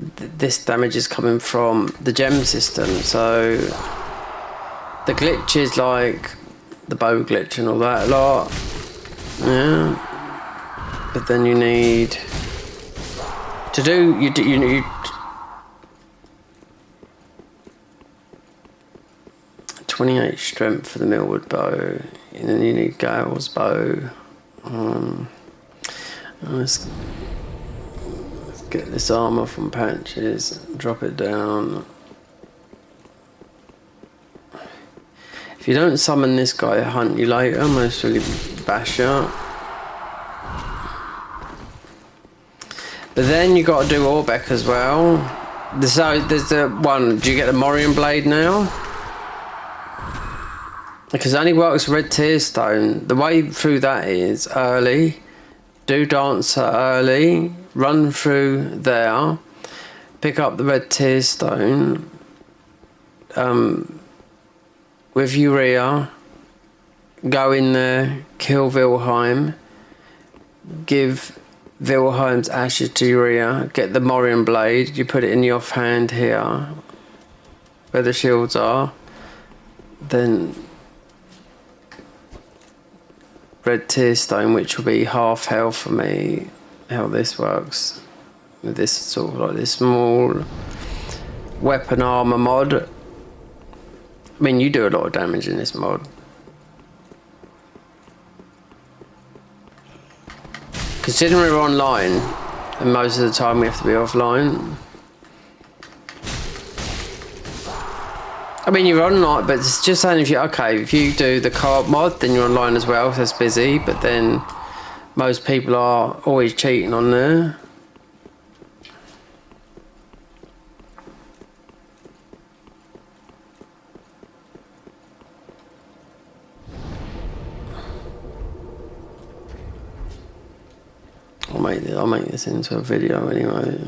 S2: this damage is coming from the gem system. So the glitches like the bow glitch and all that a lot, yeah. But then you need to do you need 28 strength for the Millwood bow, and then you need Gale's bow. Let's get this armor from Patches, drop it down. If you don't summon this guy, he'll hunt you later, most really bash you up. But then you got to do Orbeck as well. There's the one, do you get the Morion Blade now? Because it only works Red Tear Stone. The way through that is early, do Dancer early, run through there, pick up the Red Tear Stone with Urea, go in there, kill Wilhelm, give Wilhelm's ashes to your ear. Get the Morion blade. You put it in the offhand here, where the shields are. Then red tear stone, which will be half health for me. How this works with this sort of like this small weapon armor mod. I mean, you do a lot of damage in this mod. Considering we're online, and most of the time we have to be offline. I mean, you're online, but it's just saying if you do the co-op mod, then you're online as well, so it's busy, but then most people are always cheating on there. I'll make this into a video anyway,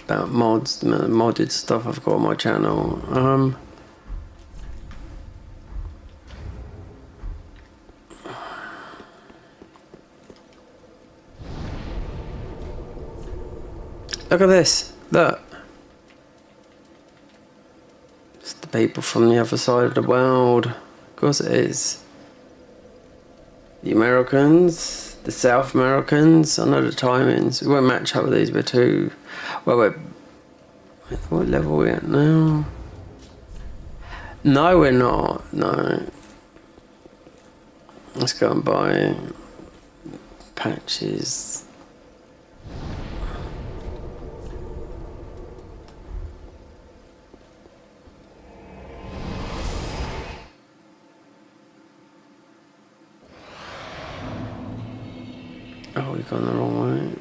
S2: about mods, the modded stuff I've got on my channel. Look at this, look. It's the people from the other side of the world. Of course it is. The Americans. The South Americans, I know the timings. We won't match up with these, we're too... Well, what level are we at now? No, we're not, no. Let's go and buy patches. Oh, we've gone the wrong way.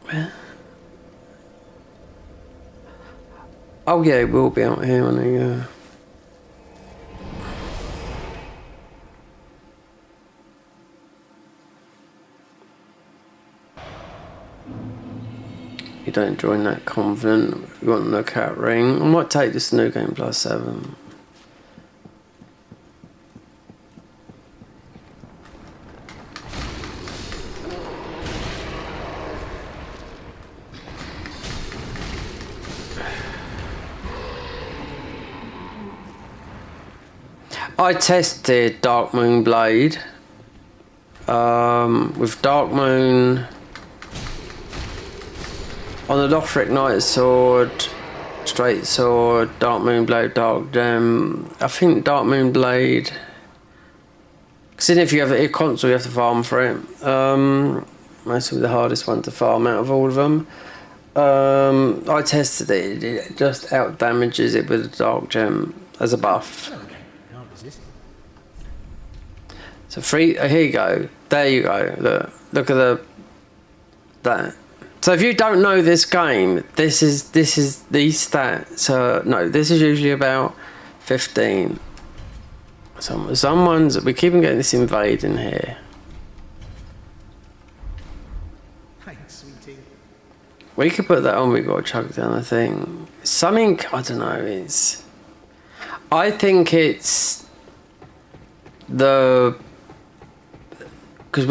S2: Where? Oh yeah, we'll be out here when I go. You don't join that confident. You want the cat ring. I might take this new game +7. I tested Dark Moon Blade with Dark Moon on the Lothric Knight Sword, Straight Sword, Dark Moon Blade, Dark Gem. I think Dark Moon Blade, because if you have a console you have to farm for it. Mostly the hardest one to farm out of all of them. I tested it, it just out damages it with a Dark Gem as a buff. So here you go. There you go. Look at that. So if you don't know this game, this is these stats. No, this is usually about 15. Someone's we keep on getting this invade in here.
S3: Thanks, sweetie.
S2: We could put that on. We got to chuck down the thing. Something I don't know. It's. I think it's the. Because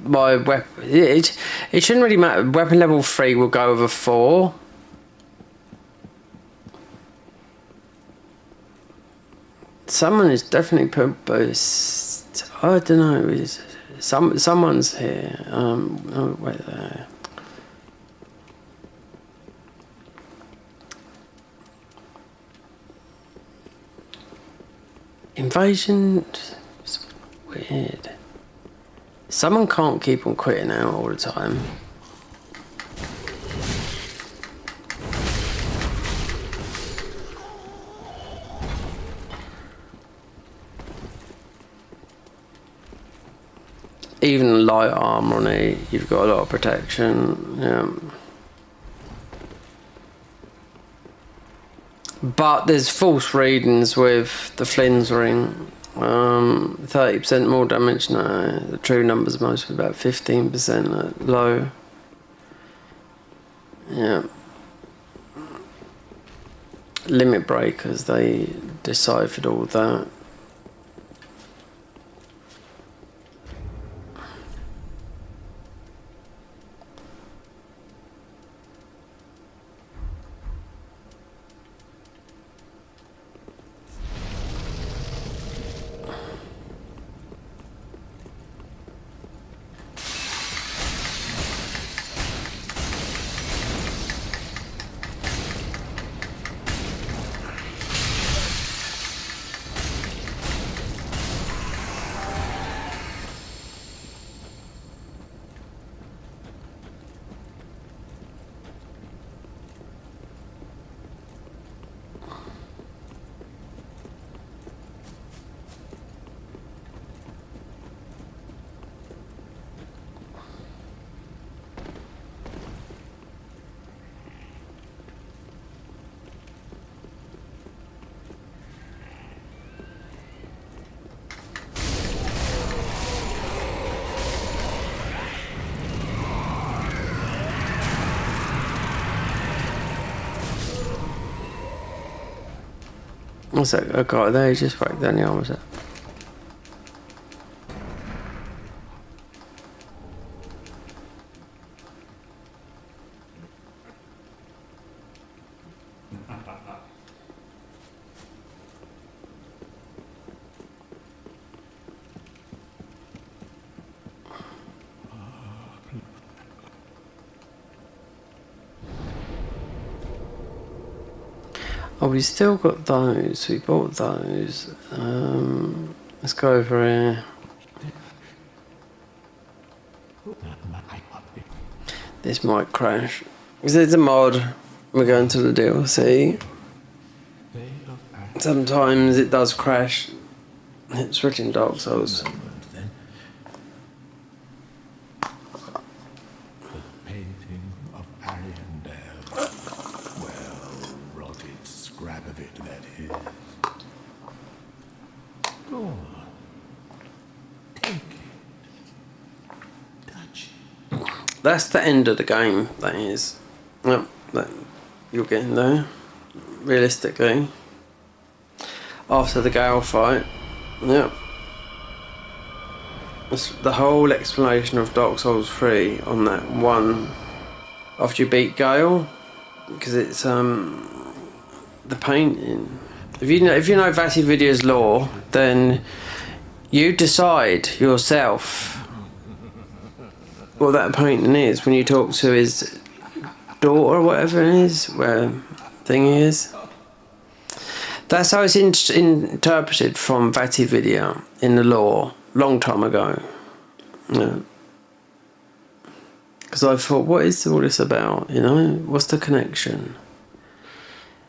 S2: my weapon, it shouldn't really matter. Weapon level 3 will go over 4. Someone is definitely put boost. I don't know. Someone's here. Oh, wait there. Invasion. It's weird. Someone can't keep on quitting out all the time. Even light armor on it, you've got a lot of protection. Yeah. But there's false readings with the Flynn's ring. 30% more damage. No, the true number's mostly about 15% low. Yeah. limit breakers, they deciphered all that. What's that? A guy there, he just whacked down the arm, was it? Oh, we still got those. We bought those. Let's go over here. This might crash. Because it's a mod. We're going to the DLC. Sometimes it does crash. It's written Dark Souls. That's the end of the game, that is. Yep, that you're getting there. Realistically. After the Gale fight. Yep. That's the whole explanation of Dark Souls 3 on that one. After you beat Gale. Because it's the painting. If you know Vati Vidya's lore, then you decide yourself what that painting is when you talk to his daughter or whatever it is, where thing is. That's how it's interpreted from Vati Vidya in the lore, long time ago. Yeah. Because I thought, what is all this about? You know, what's the connection?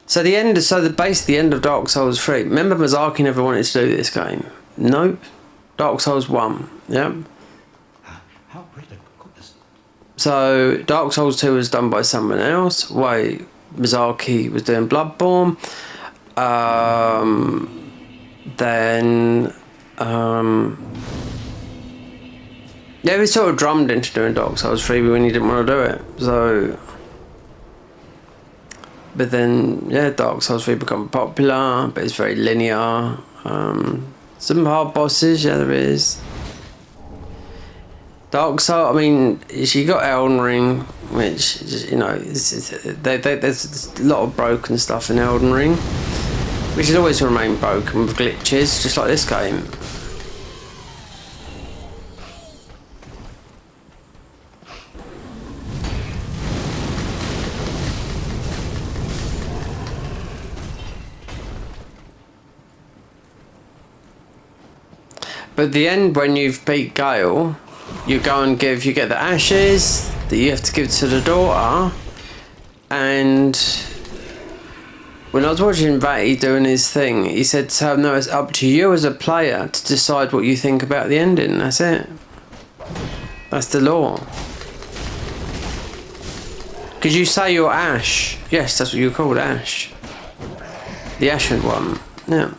S2: So the end of Dark Souls 3. Remember, Miyazaki never wanted to do this game. Nope. Dark Souls 1. Yep. So Dark Souls 2 was done by someone else. Miyazaki was doing Bloodborne. Yeah, we sort of drummed into doing Dark Souls 3 when he didn't want to do it. So, but then yeah, Dark Souls 3 become popular, but it's very linear. Some hard bosses, yeah, there is. Dark Souls, I mean, you got Elden Ring, which, you know, there's a lot of broken stuff in Elden Ring, which has always remained broken with glitches, just like this game. But at the end, when you've beat Gale, you go and you get the ashes that you have to give to the daughter. And when I was watching Vati doing his thing, he said, so no, it's up to you as a player to decide what you think about the ending. That's it. That's the law. Because you say you're Ash. Yes, that's what you're called, Ash. The Ashen one. Yeah.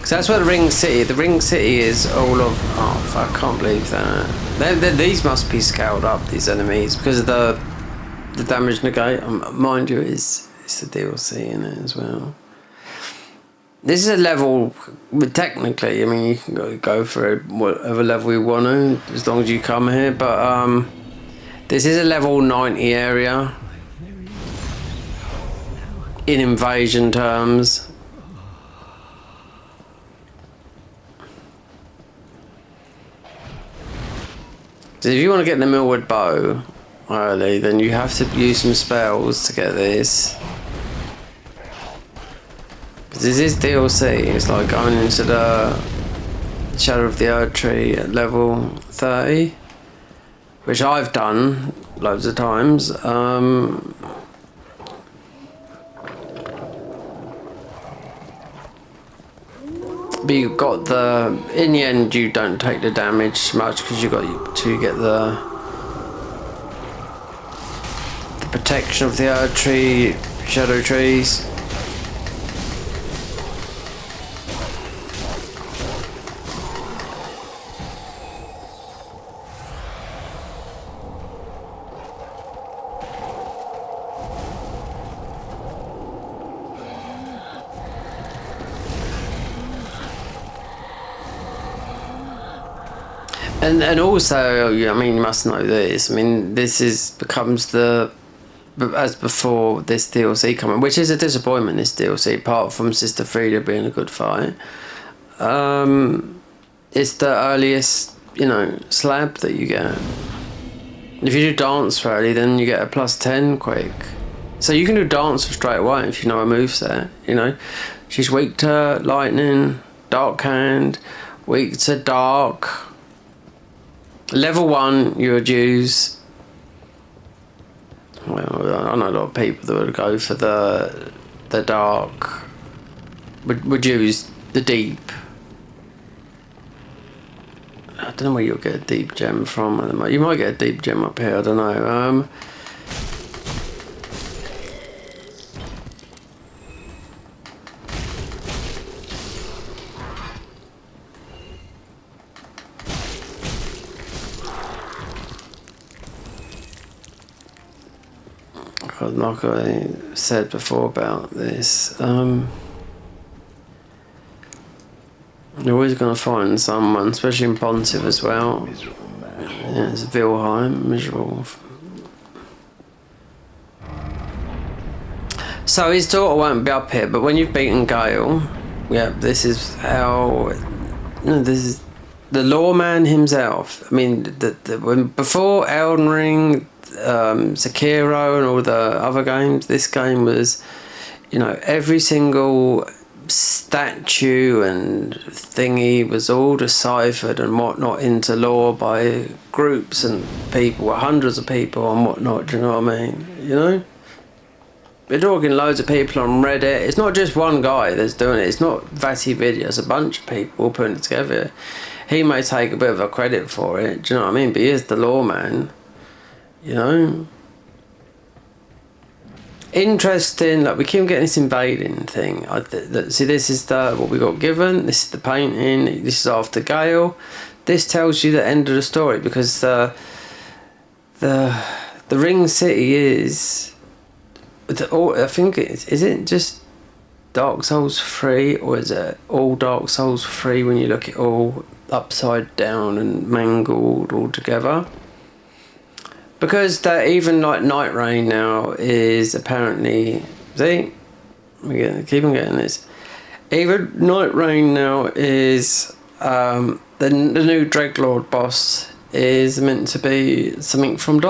S2: Because that's where the Ring City is all of... Oh, fuck, I can't believe that. These must be scaled up, these enemies, because of the damage negate. Mind you, it's the DLC in it as well. This is a level, technically, I mean, you can go for whatever level you want to, as long as you come here, but this is a level 90 area in invasion terms. So if you want to get the Millwood Bow early, then you have to use some spells to get this. This is DLC, it's like going into the Shadow of the Erd Tree at level 30, which I've done loads of times. But you got the... In the end, you don't take the damage much because you got to get the protection of the Erd Tree, Shadow Trees. And also, I mean, you must know this. I mean, this becomes the... As before this DLC coming, which is a disappointment, this DLC, apart from Sister Frida being a good fight. It's the earliest, you know, slab that you get. If you do Dance early, then you get a +10 quick. So you can do Dancer straight away if you know her moveset, you know. She's weak to Lightning, Dark Hand, weak to Dark. Level 1, you would use... Well, I know a lot of people that would go for the Dark. Would use the Deep. I don't know where you'll get a Deep Gem from. You might get a Deep Gem up here, I don't know. Like I said before about this, you're always going to find someone, especially in Pontiv as well. Yeah, it's Vilheim, miserable. So his daughter won't be up here, but when you've beaten Gale, yeah, this is how... No, this is the lawman himself. I mean, before Elden Ring... Sekiro and all the other games, this game was, you know, every single statue and thingy was all deciphered and whatnot into lore by groups and people, hundreds of people and whatnot, do you know what I mean? You know? We're talking loads of people on Reddit. It's not just one guy that's doing it. It's not Vati Video. It's a bunch of people putting it together. He may take a bit of a credit for it, do you know what I mean? But he is the lawman. You know, interesting. Like we keep getting this invading thing. See, this is what we got given. This is the painting. This is after Gale. This tells you the end of the story because the Ring City is. I think is it just Dark Souls 3 or is it all Dark Souls 3 when you look at it all upside down and mangled all together? Because that even like Night Rain now is apparently... See? Keep on getting this. Even Night Rain now is... the new Dreadlord boss is meant to be something from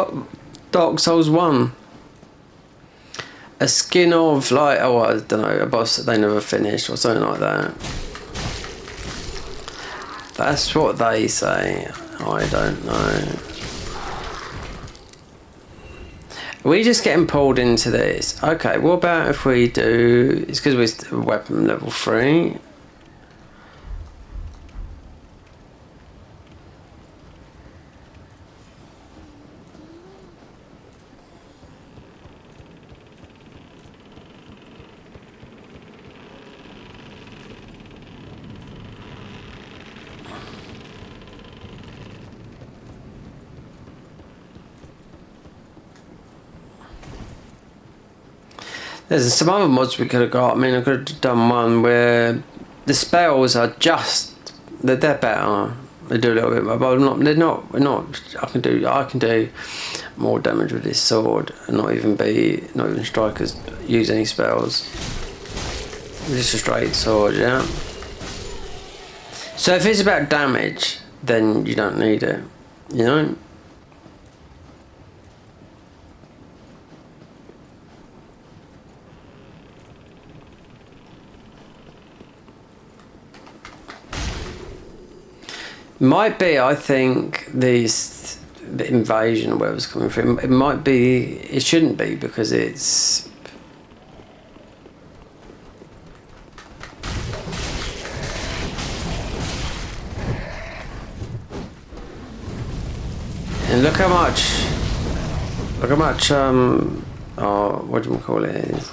S2: Dark Souls 1. A skin of like... Oh, I don't know. A boss that they never finished or something like that. That's what they say. I don't know. We just getting pulled into this. Okay, what about if we do... It's because we're weapon level 3. There's some other mods we could have got. I mean, I could have done one where the spells are just they're better. They do a little bit more, but they're not. I can do more damage with this sword and not even strikers use any spells. Just a straight sword, yeah. So if it's about damage, then you don't need it, you know. Might be, I think, the invasion or wherever's coming from. It might be. It shouldn't be because it's. And look how much. What do you call it? Is.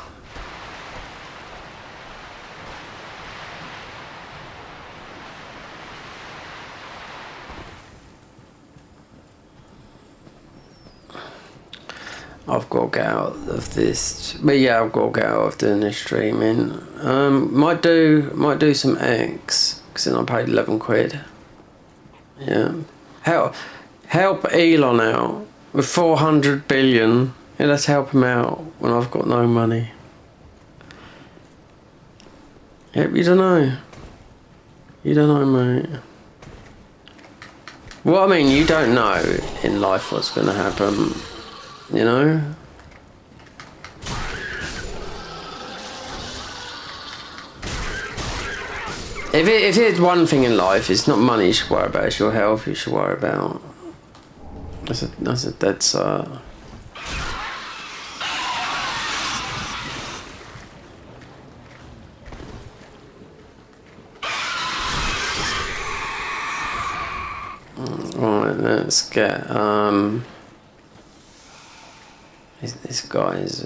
S2: I've got to get out of this, but yeah, I've got to get out of doing this streaming. Might do some eggs because then I paid 11 quid. Yeah, help Elon out with 400 billion. Yeah, let's help him out when I've got no money. Yep, you don't know. You don't know, mate. Well, I mean, you don't know in life what's going to happen. You know? If it's one thing in life, it's not money you should worry about, it's your health you should worry about. That's Alright, let's get this guy's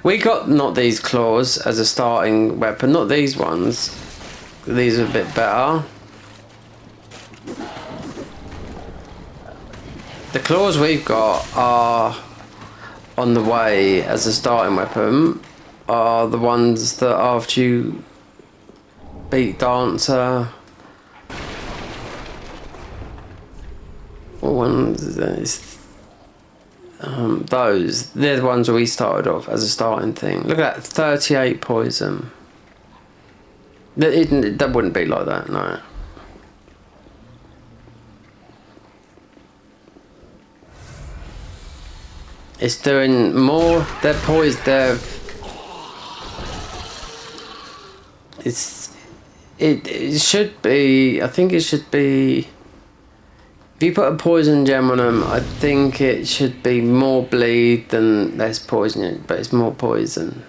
S2: we got not these claws as a starting weapon, not these ones. These are a bit better. The claws we've got are on the way as a starting weapon are the ones that after you beat Dancer. What ones is this? Those, they're the ones we started off as a starting thing. Look at that, 38 poison. That wouldn't be like that, no. It's doing more, they're poised, it should be, I think it should be, if you put a poison gem on them, I think it should be more bleed than less poison, but it's more poison.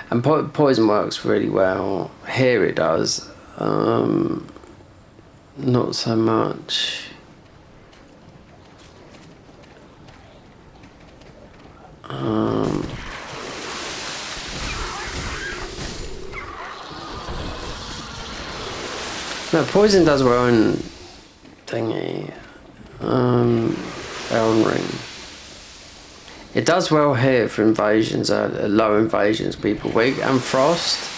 S2: And poison works really well. Here it does. Not so much. No, poison does well in thingy. Elden Ring. It does well here for invasions, low invasions, people weak, and frost.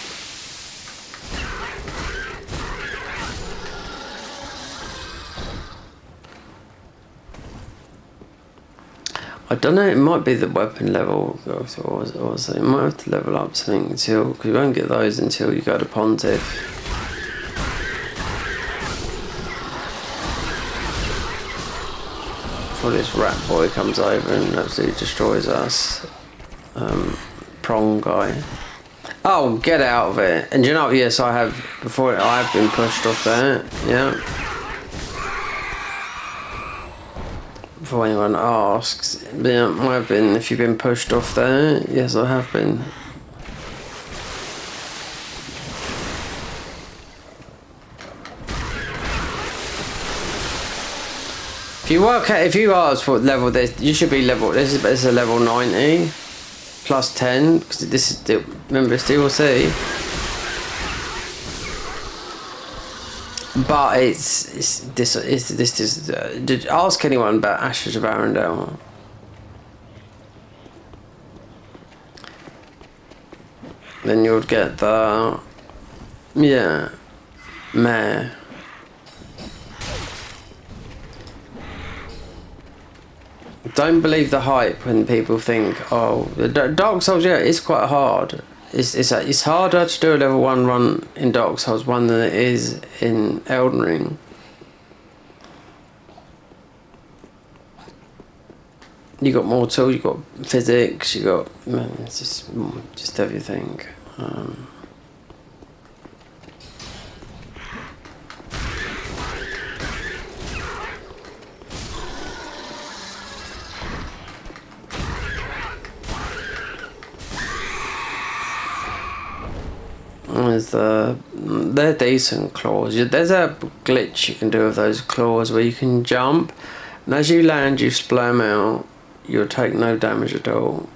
S2: I don't know, it might be the weapon level, or so you might have to level up something until, because you won't get those until you go to Pontiff. Before this rat boy comes over and absolutely destroys us. Prong guy. Oh, get out of it. And you know, yes, I have, before I have been pushed off there, yeah. Before anyone asks, yeah, I have been, if you've been pushed off there, yes, I have been. If you ask what level this, you should be level. This is a level 90 plus 10 because this is still, remember, it's DLC. But this is ask anyone about Ashes of Arendelle. then you'll get the, yeah, mare. Don't believe the hype when people think, oh, the Dark Souls, yeah, it's quite hard. It's harder to do a level 1 run in Dark Souls 1 than it is in Elden Ring. You got more tools, you got physics, you got, man, it's just everything. They're decent claws. There's a glitch you can do with those claws where you can jump, and as you land, you splay them out. You'll take no damage at all.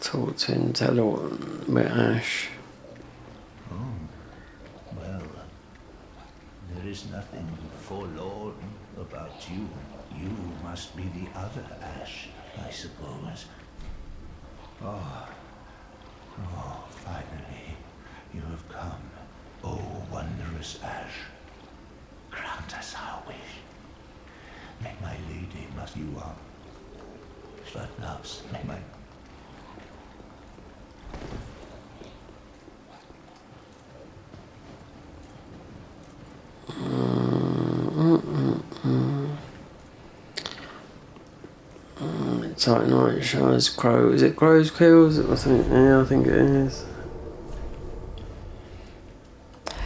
S2: Talk to him, tell him we're Ash.
S8: Well, there is nothing forlorn about you. You must be the other Ash, I suppose. Oh, finally, you have come. Oh, wondrous Ash. Grant us our wish. May my lady must you up. But loves, may my...
S2: It's like night showers, crow. Is it crow's quills? I think, yeah, I think it is.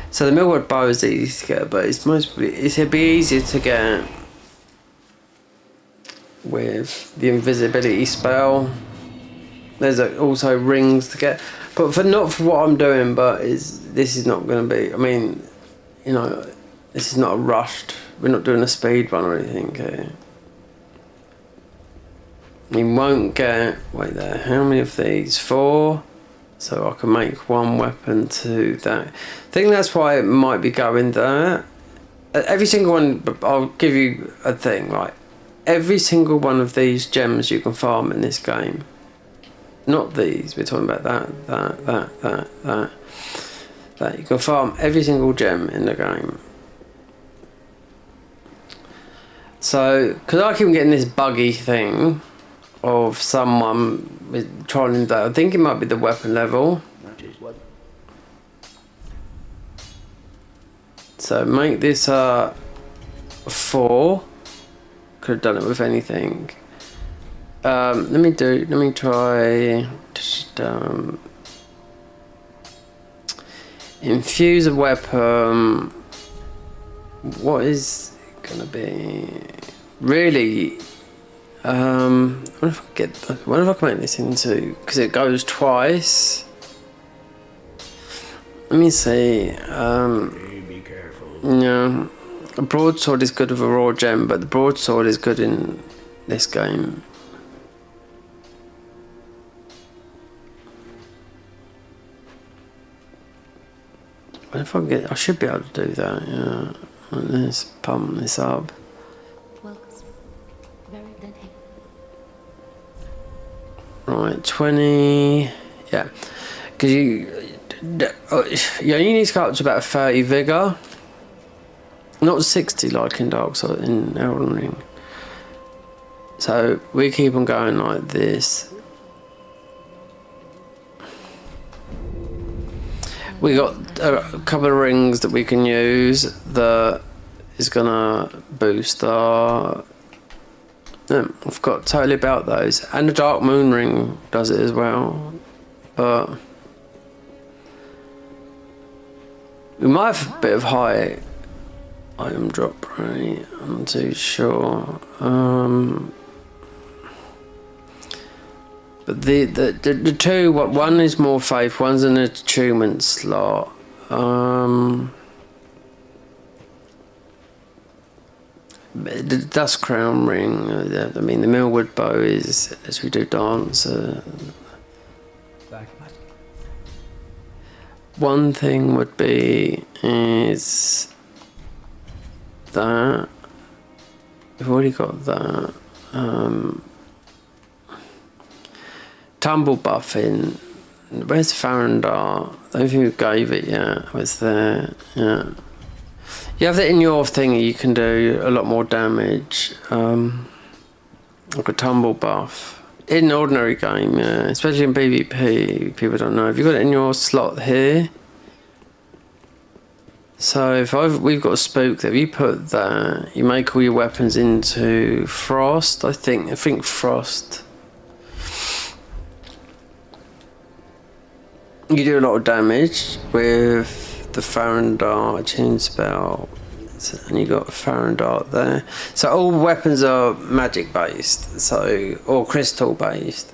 S2: So the Millwood bow is easy to get, but it'd be easier to get with the invisibility spell. There's also rings to get, but not for what I'm doing. But this is not going to be. I mean, you know, this is not a rushed. We're not doing a speed run or anything here. You won't get, wait there, how many of these? 4. So I can make one weapon to that. I think that's why it might be going there. Every single one, I'll give you a thing, right? Every single one of these gems you can farm in this game. Not these, we're talking about that. You can farm every single gem in the game. So, because I keep getting this buggy thing of someone trying that. I think it might be the weapon level.
S8: That is what...
S2: So make this 4. Could have done it with anything. Let me try just infuse a weapon. What is it gonna be? Really? What if I can make this into, because it goes twice. Let me see.
S8: Be careful.
S2: Yeah, a broadsword is good with a raw gem, but the broadsword is good in this game. What if I should be able to do that, yeah. Let's pump this up.
S6: Well, very then.
S2: Right, 20, yeah. Because you only need to go up to about 30 vigour. Not 60 like in Dark Souls, in Elden Ring. So we keep on going like this. We got a couple of rings that we can use that is gonna boost our... I've got totally about those. And the Dark Moon Ring does it as well. But we might have a bit of high item drop rate. I'm not too sure. The two, one is more faith, one's an attunement slot. The Dust Crown ring, I mean the Millwood bow is, as we do dance. One thing would be is that we've already got that. Tumble buffing. Where's Farandar? I don't think we gave it yet. It was there. Yeah. You have that in your thingy, you can do a lot more damage. Like a tumble buff. In an ordinary game, yeah. Especially in PvP, people don't know. Have you got it in your slot here? So if we've got a spook there, if you put that, you make all your weapons into frost, I think frost. You do a lot of damage with the Farandar tune spell, and you got Farandar there. So all weapons are magic based, or crystal based.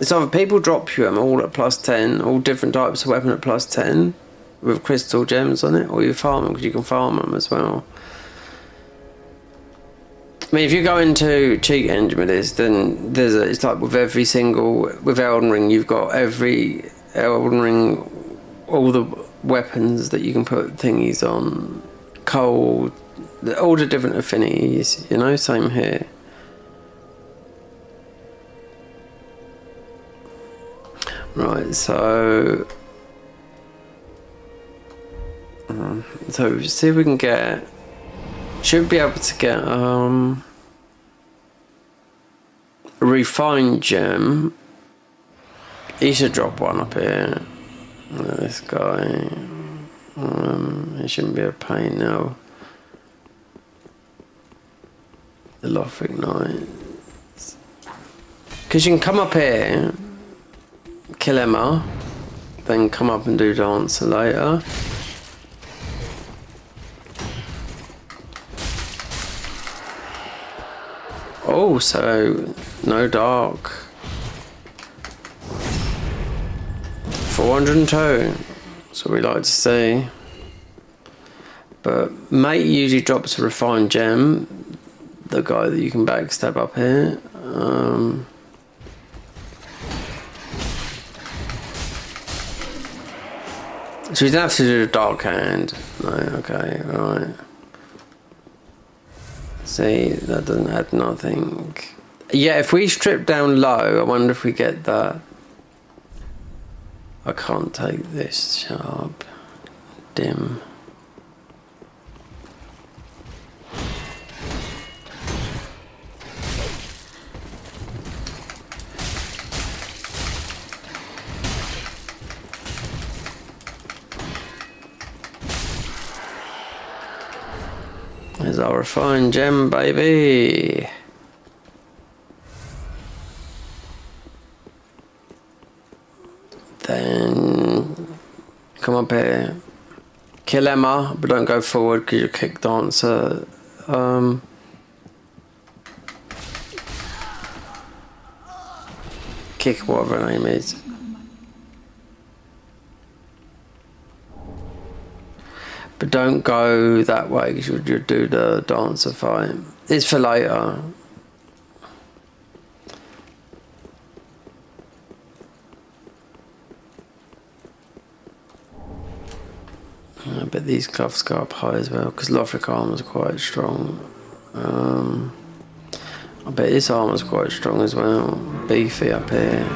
S2: So people drop you them all at +10, all different types of weapon at +10 with crystal gems on it, or you farm them because you can farm them as well. I mean, if you go into cheat engine with this, then it's like with with Elden Ring, you've got every Elden Ring, all the weapons that you can put thingies on, cold, all the different affinities, you know, same here. Right, so see if we can get, should be able to get a refined gem. He should drop one up here. This guy, he shouldn't be a pain now. The Lothric Knights, because you can come up here, kill Emma, then come up and do Dancer later. Oh, so no dark. 402. That's what we like to see. But mate usually drops a refined gem. The guy that you can backstab up here. So you don't have to do the dark hand. No, okay, right. See, that doesn't add nothing. Yeah, if we strip down low, I wonder if we get that. I can't take this sharp. Dim. There's our refined gem, baby. Then come up here, kill Emma, but don't go forward because you kick Dancer. Kick whatever her name is. But don't go that way because you'll do the Dancer fight. It's for later. I bet these gloves go up high as well because Lothric armor's quite strong. I bet this armor's quite strong as well. Beefy up here.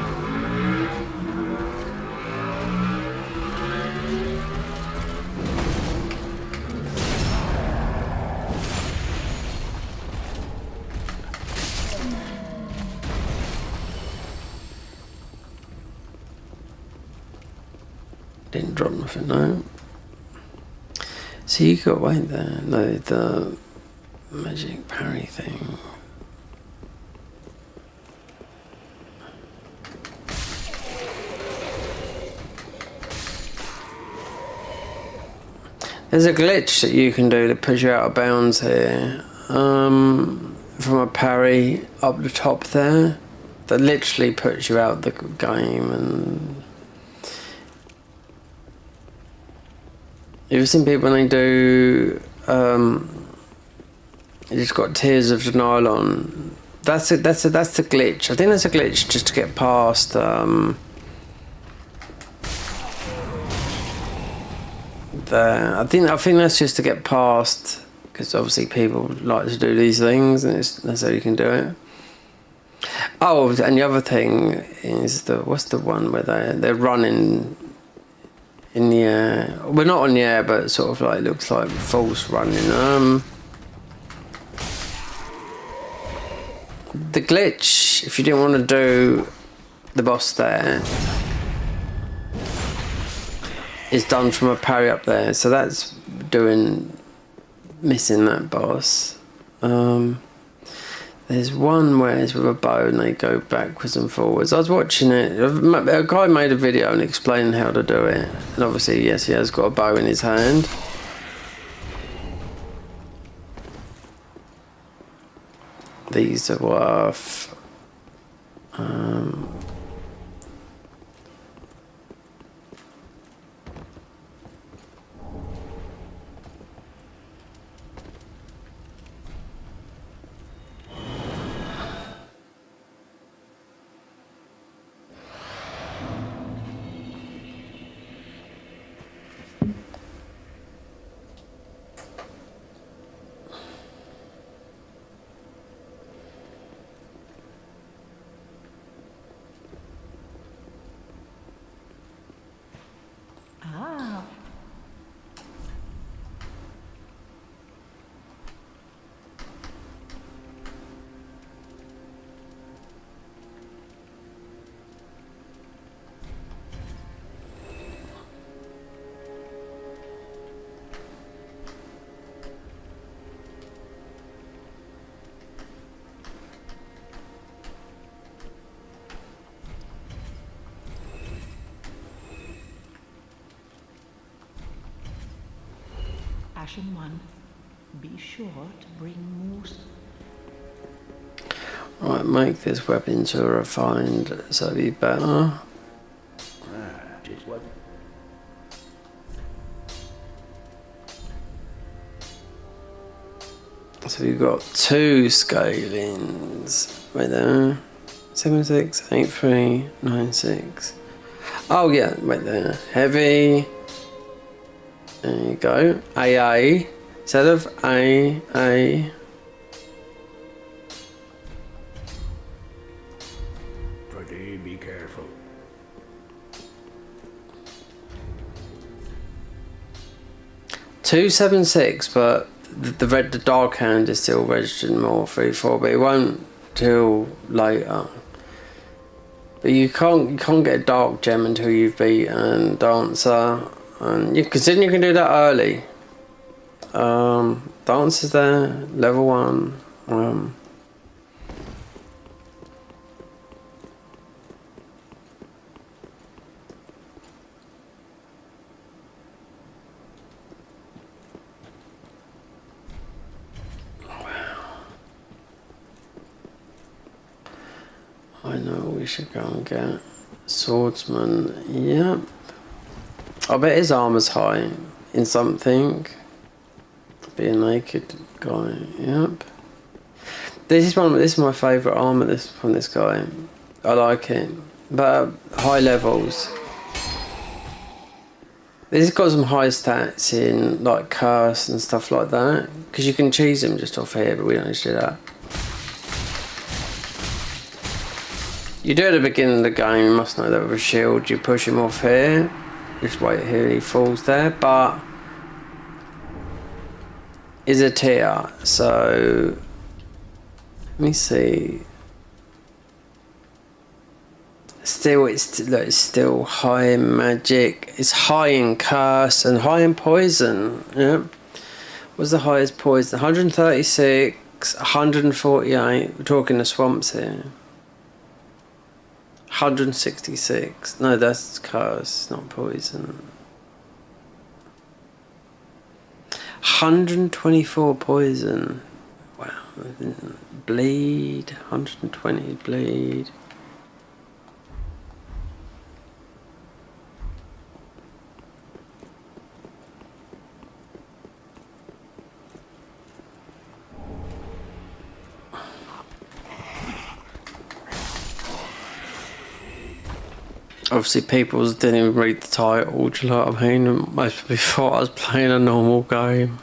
S2: Didn't drop nothing, no. So you got wait there. No, the magic parry thing. There's a glitch that you can do to push you out of bounds here. From a parry up the top there. that literally puts you out the game. And you've seen people when they do you just got Tears of Denial on. That's the glitch. I think that's a glitch just to get past there. I think that's just to get past, because obviously people like to do these things, and that's how you can do it. Oh, and the other thing is what's the one where they're running in the air? Well, not on the air, but sort of like looks like false running. The glitch, if you didn't want to do the boss there, is done from a parry up there, so that's missing that boss. There's one where it's with a bow and they go backwards and forwards. I was watching it, a guy made a video and explaining how to do it, and obviously yes, he has got a bow in his hand. These are worth
S5: Ah, Ashen One, be sure to bring more.
S2: Right, make this weapon to refined so it'll be better. So we've got 2 scalings right there. 768396. Oh yeah, right there. Heavy. There you go. AA instead of AA.
S7: Pretty, be careful.
S2: $276, but the dark hand is still registered more 3-4, but it won't till later. But you can't get a dark gem until you've beaten Dancer, and considering you can do that early. Dancer's there, level 1. I know we should go and get Swordsman. Yep. I bet his armor's high in something. Be a naked guy. Yep. This is my favourite armor from this guy. I like it, but high levels. This has got some high stats in like curse and stuff like that, because you can cheese him just off here, but we don't need to do that. You do at the beginning of the game, you must know that with a shield, you push him off here, just wait here, he falls there, but is a tier, so let me see. Still, it's still high in magic, it's high in curse and high in poison. Yeah, what's the highest poison? 136, 148. We're talking the swamps here. 166. No, that's curse, not poison. 124 poison. Wow. Bleed. 120 bleed. Obviously, people didn't even read the title, do you know what I mean? Most people thought I was playing a normal game.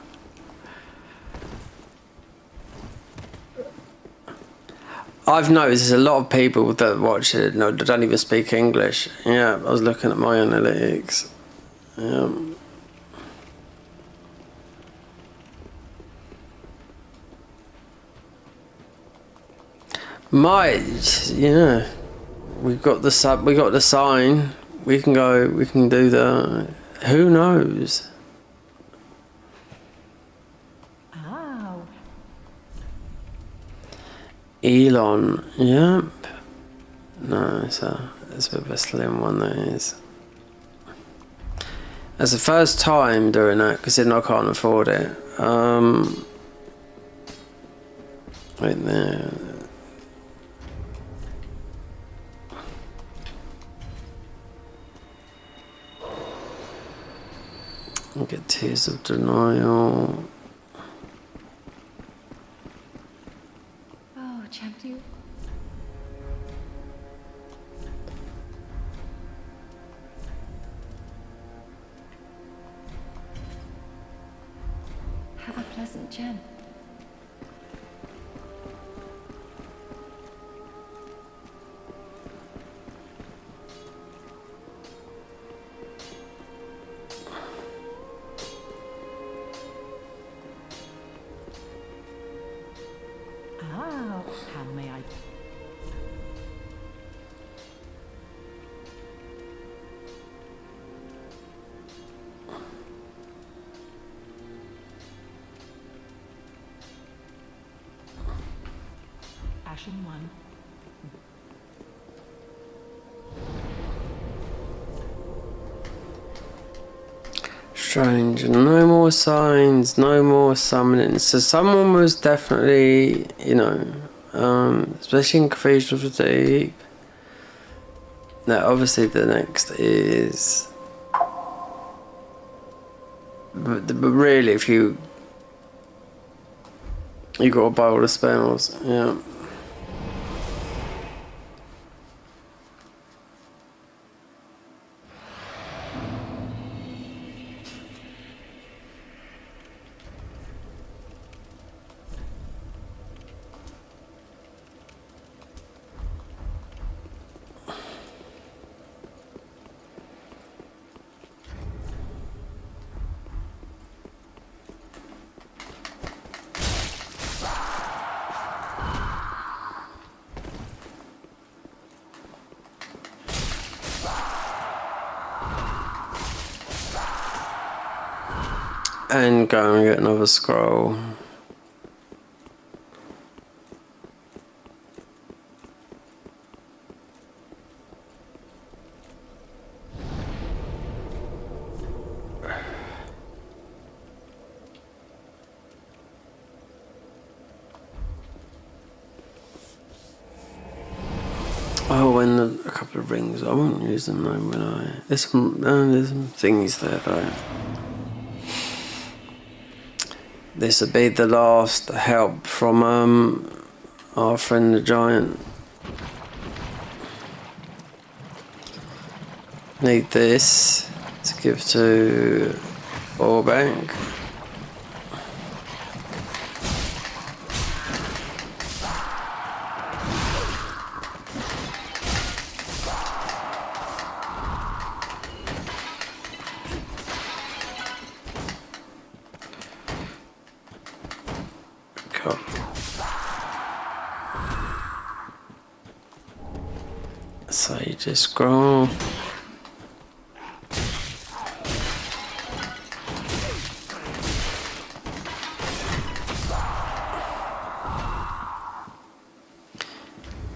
S2: I've noticed there's a lot of people that watch it that don't even speak English. Yeah, I was looking at my analytics. Might, yeah. We got the sign. We can go. We can do that. Who knows?
S5: Ah,
S2: Elon. Yep. No, it's a bit of a slim one. That is. That's the first time doing that because then I can't afford it. Right there. I'll get Tears of Denial.
S9: Oh, champ, do you? Have a pleasant jam.
S5: how may I? Ashen one.
S2: Strange. No more signs, no more summoning. So someone was definitely, especially in Cathedral of the Deep. Now, obviously, the next is. But really, if you got to buy all the spells, yeah. And go and get another scroll. Oh, and a couple of rings. I won't use them though, will I? There's some thingies there though. This will be the last help from our friend the giant. Need this to give to Orbank. Cool. So you just scroll.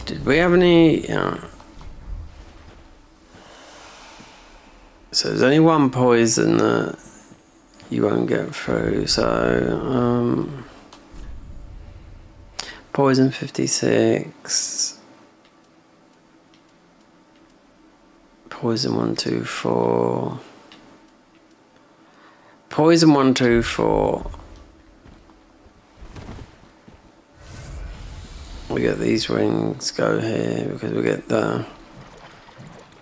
S2: Did we have any? So there's only one poison that you won't get through. So poison 56. Poison 124. Poison 124. We get these rings go here because we get the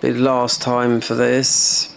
S2: Be the last time for this.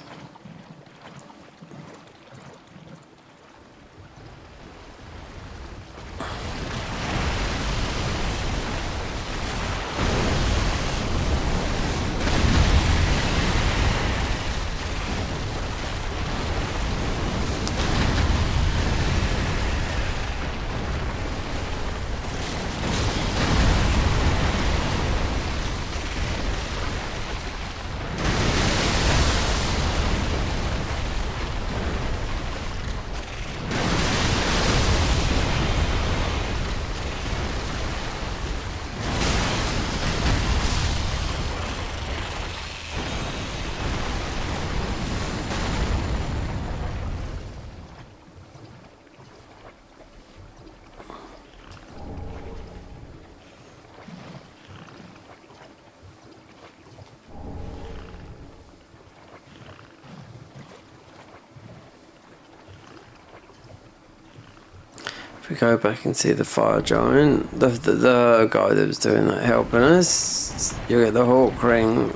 S2: If we go back and see the fire giant, the guy that was doing that helping us, you get the hawk ring.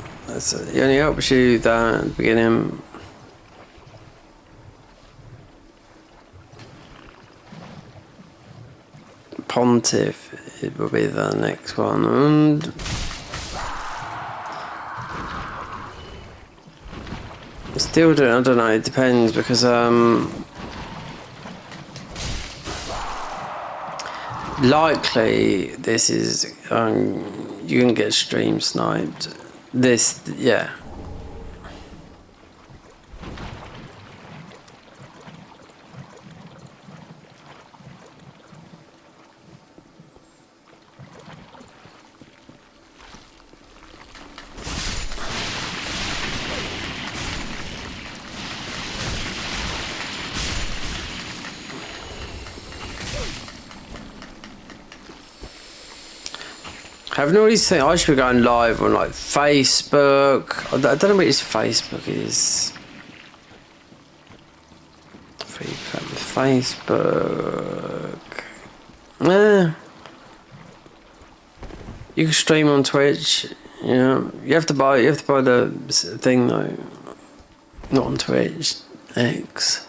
S2: He only helps you down at the beginning. Pontiff, it will be the next one, and still I don't know, it depends, because likely this is you can get stream sniped. This, yeah. I haven't already seen. I should be going live on like Facebook. I don't know what his Facebook is. Free Facebook. You can stream on Twitch. You know, you have to buy the thing though. Not on Twitch. X.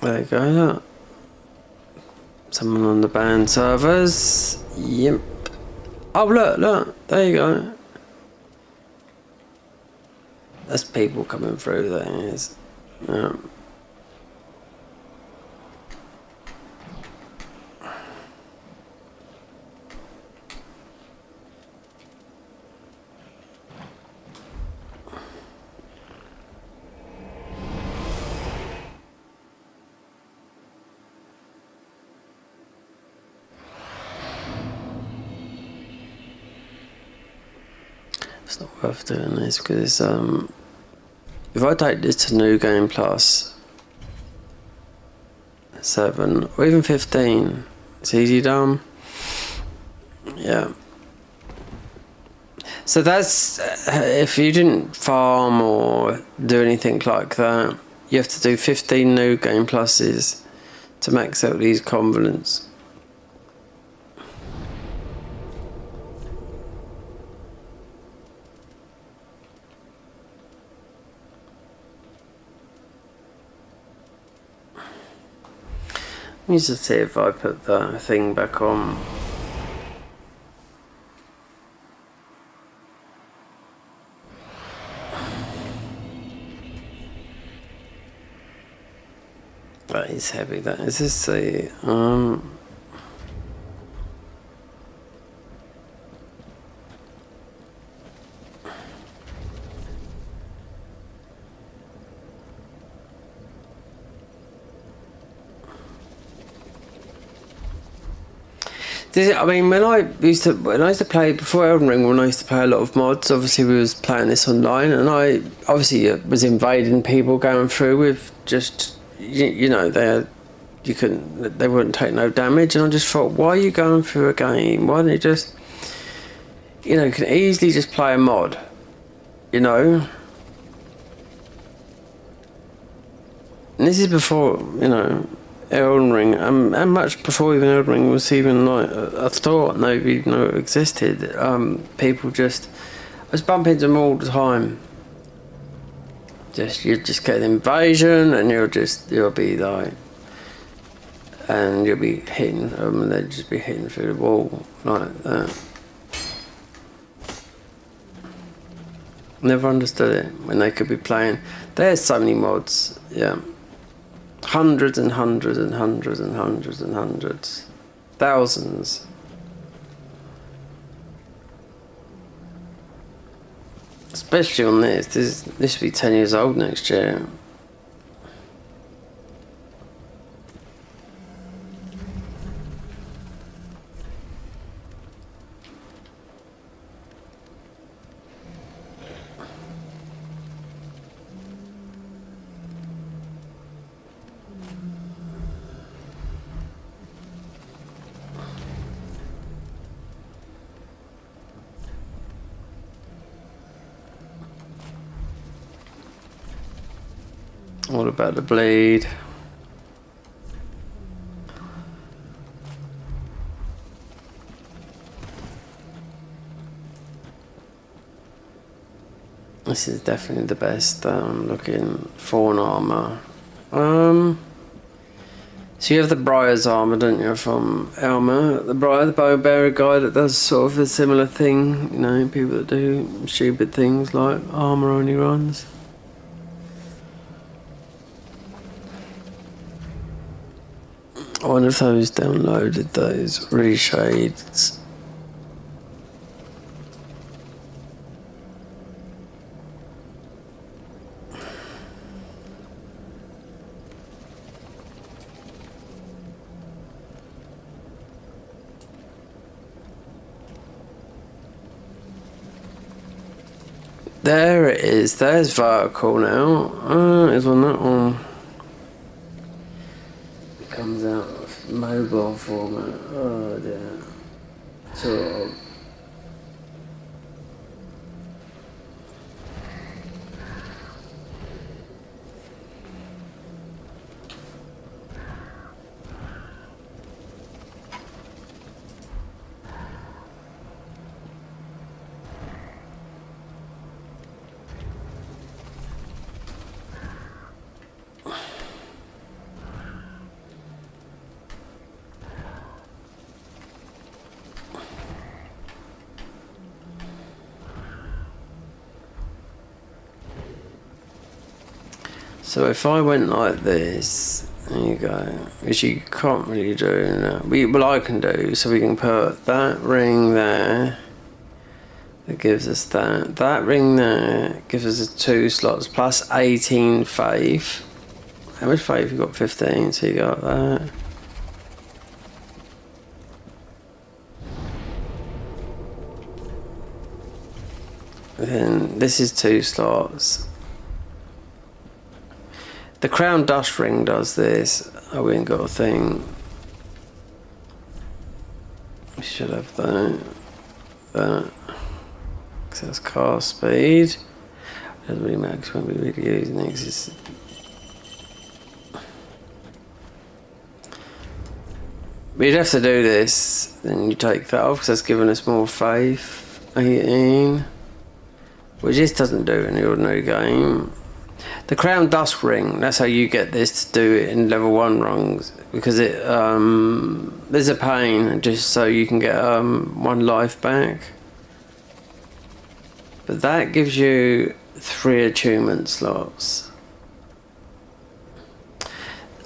S2: There you go, look. Someone on the band servers. Yep. Oh, look. There you go. There's people coming through there. Yeah. It's not worth doing this because if I take this to New Game Plus 7 or even 15, it's easy done. Yeah. So that's if you didn't farm or do anything like that, you have to do 15 New Game Pluses to max out these convents. Let me just see if I put the thing back on. That is heavy, that is. Let's see. I mean, when I used to play before Elden Ring, when I used to play a lot of mods, obviously we was playing this online, and I obviously was invading people going through with just you know they wouldn't take no damage, and I just thought, why are you going through a game? Why don't you just you can easily just play a mod, you know. And this is before Elden Ring, and much before even Elden Ring was even like I thought nobody knew it existed. People I was bumping into them all the time. You just get an invasion, and you'll be like, and you'll be hitting them, and they'll just be hitting through the wall like that. Never understood it when they could be playing. There's so many mods, yeah. Hundreds and hundreds and hundreds and hundreds and hundreds. Thousands. Especially on this. This will be 10 years old next year. What about the blade? This is definitely the best looking fawn armor. So you have the Briar's armor, don't you, from Elmer? The Briar, the bowbearer guy that does sort of a similar thing. People that do stupid things like armor only runs. I wonder if those downloaded those reshades. There it is. There's vertical now. Is on that one. It comes out of mobile format. Oh dear. So. So if I went like this, there you go, which you can't really do now. Well, I can do, so we can put that ring there. That gives us that. That ring there gives us 2 slots plus 18 faith. How much faith? You got 15, so you got that. Then this is 2 slots. The Crown Dust Ring does this. Oh, we ain't got a thing. We should have that. That. Because that's cast speed. Doesn't really matter because when we really using it. It's we'd have to do this. Then you take that off because that's giving us more faith. 18. Which this doesn't do in the ordinary game. The Crown Dust Ring, that's how you get this to do it in level 1 rungs, because it there's a pain just so you can get 1 life back. But that gives you 3 attunement slots.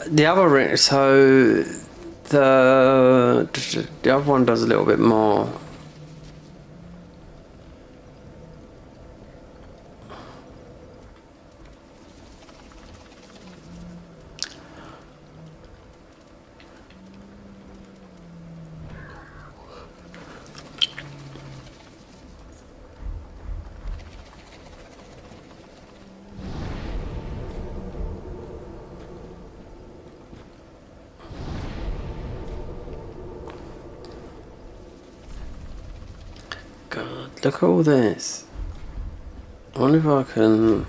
S2: The other ring, so the other one does a little bit more. God, look at all this. I wonder if I can...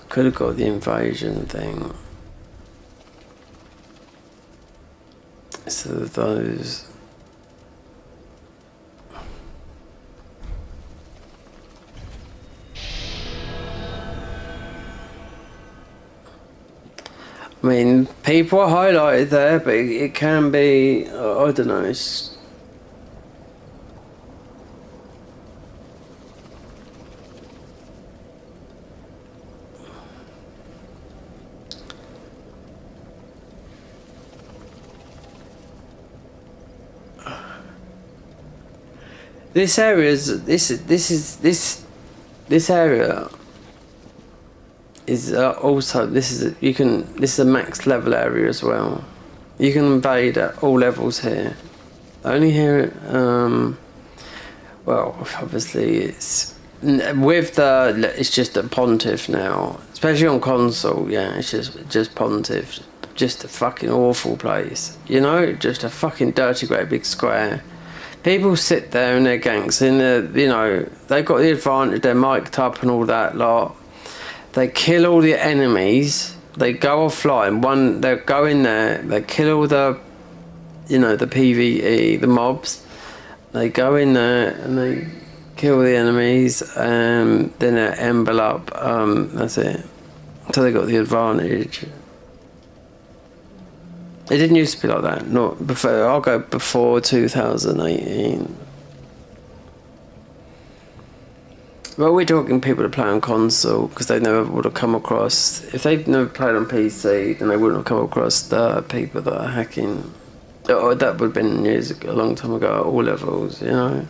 S2: Could have got the invasion thing. Instead of those. I mean, people are highlighted there, but it can be, I don't know, it's... This area's, this area is also, this is a max level area as well. You can invade at all levels here. Only here, well, obviously it's, with the, it's just a pontiff now. Especially on console, yeah, it's just pontiff. Just a fucking awful place. You know, just a fucking dirty great big square. People sit there in their ganks, in the, you know, they've got the advantage, they're mic'd up and all that lot. They kill all the enemies, they go offline, they'll go in there, they kill all the, you know, the PvE, the mobs. They go in there and they kill the enemies and then they envelope, that's it. So they got the advantage. It didn't used to be like that. Not before. I'll go before 2018. Well, we're talking people that play on console because they never would have come across. If they've never played on PC, then they wouldn't have come across the people that are hacking. Oh, that would have been years ago, a long time ago, at all levels, you know.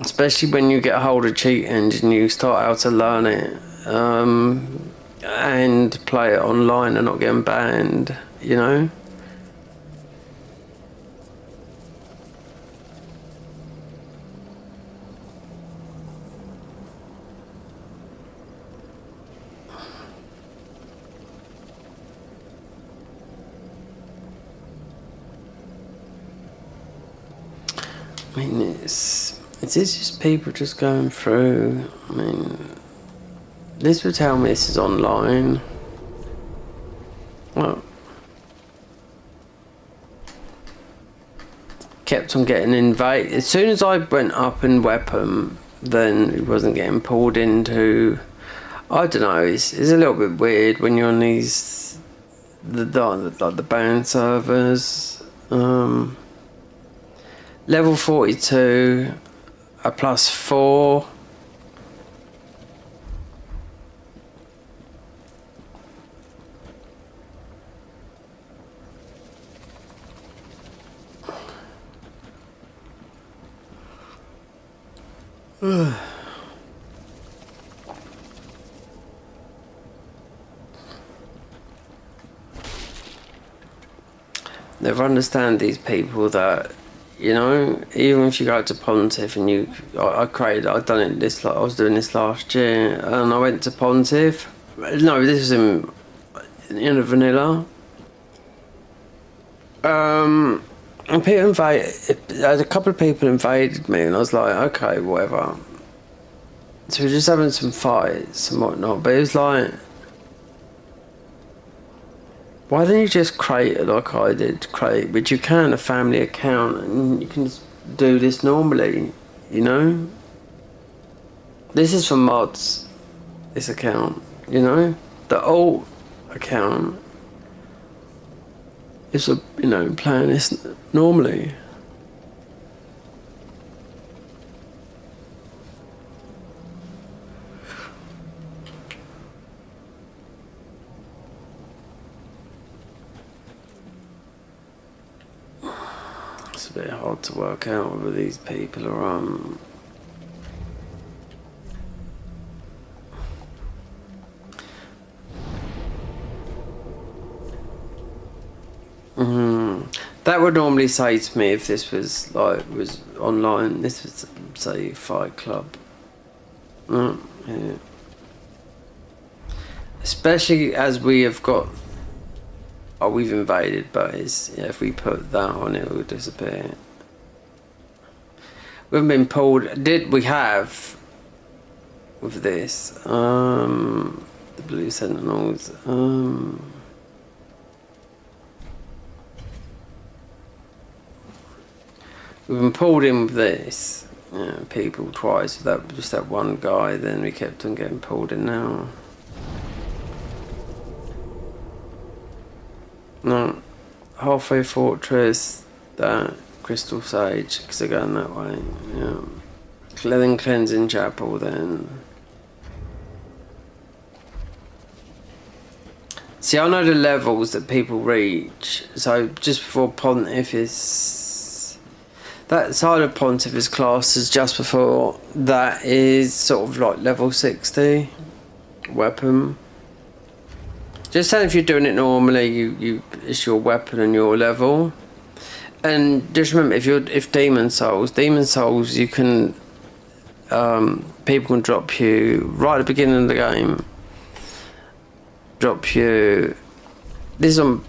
S2: Especially when you get a hold of cheat engine, you start out to learn it. And play it online and not getting banned, you know? I mean, it's just people just going through, I mean... This would tell me this is online. Well, kept on getting invaded. As soon as I went up in weapon, then it wasn't getting pulled into. I don't know. It's a little bit weird when you're on these the banned servers. Level 42, a +4. Never understand these people that, you know, even if you go to Pontiff and I was doing this last year and I went to Pontiff. No, this was in vanilla. And people a couple of people invaded me and I was like, okay, whatever. So we're just having some fights and whatnot, but it was like, why don't you just create it like I did, which you can, a family account, and you can just do this normally, you know? This is for mods, this account, you know? The old account is playing this normally. It's a bit hard to work out whether these people are That would normally say to me if this was online. This was say Fight Club. Yeah. Especially as we have got... Oh, we've invaded, but it's, yeah, if we put that on, it will disappear. We haven't been pulled... Did we have... With this... the Blue Sentinels... We've been pulled in with this, people twice, with that, just that one guy, then we kept on getting pulled in now. No, halfway fortress, that Crystal Sage, because they're going that way, yeah. Then Cleansing Chapel, then. See, I know the levels that people reach, so just before Pontifice, that side of Pontifice class is just before that is sort of like level 60 weapon. Just saying, if you're doing it normally, you it's your weapon and your level. And just remember, if Demon Souls, you can people can drop you right at the beginning of the game. Drop you. This is on,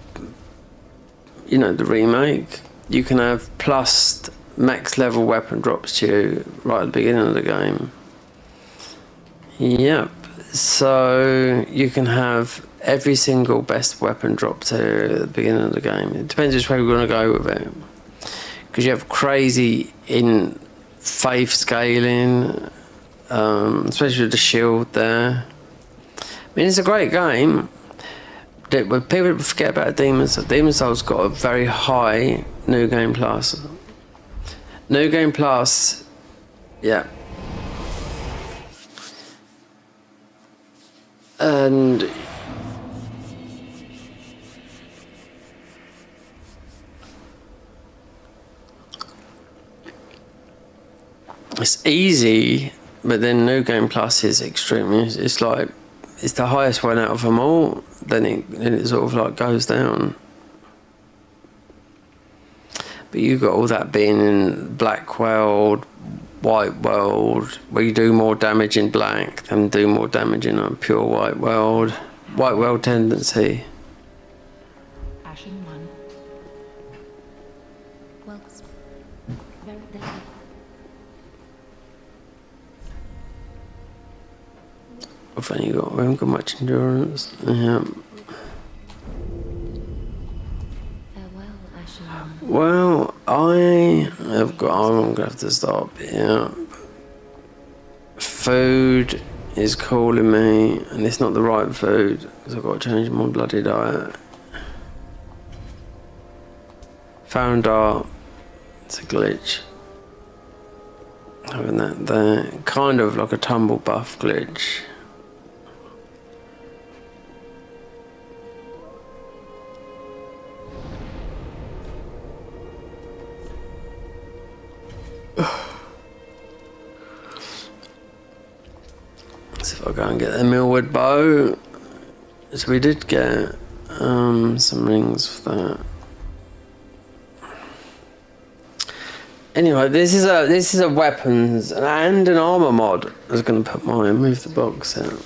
S2: the remake. You can have plus max level weapon drops to you right at the beginning of the game. Yep. So you can have every single best weapon drop to at the beginning of the game. It depends which way we're going to go with it. Because you have crazy in faith scaling, especially with the shield there. I mean, it's a great game. When people forget about Demon's Souls, Demon's Souls got a very high New Game Plus. New Game Plus, yeah. And it's easy, but then New Game Plus is extremely. It's like it's the highest one out of them all. Then it sort of like goes down. But you got all that being in Black World, White World, where you do more damage in Black than do more damage in a pure White World. White World tendency.
S5: Ashen one.
S6: Well, very there.
S2: I've only got, we haven't got much endurance. Yeah.
S6: Farewell, Ashen One.
S2: Well, I'm gonna have to stop. Yeah. Food is calling me, and it's not the right food because I've got to change my bloody diet. Found art. It's a glitch. Having that there, kind of like a tumble buff glitch. So if I go and get the Millwood bow, so we did get some rings for that. Anyway, this is a weapons and an armor mod. I was going to put move the box out.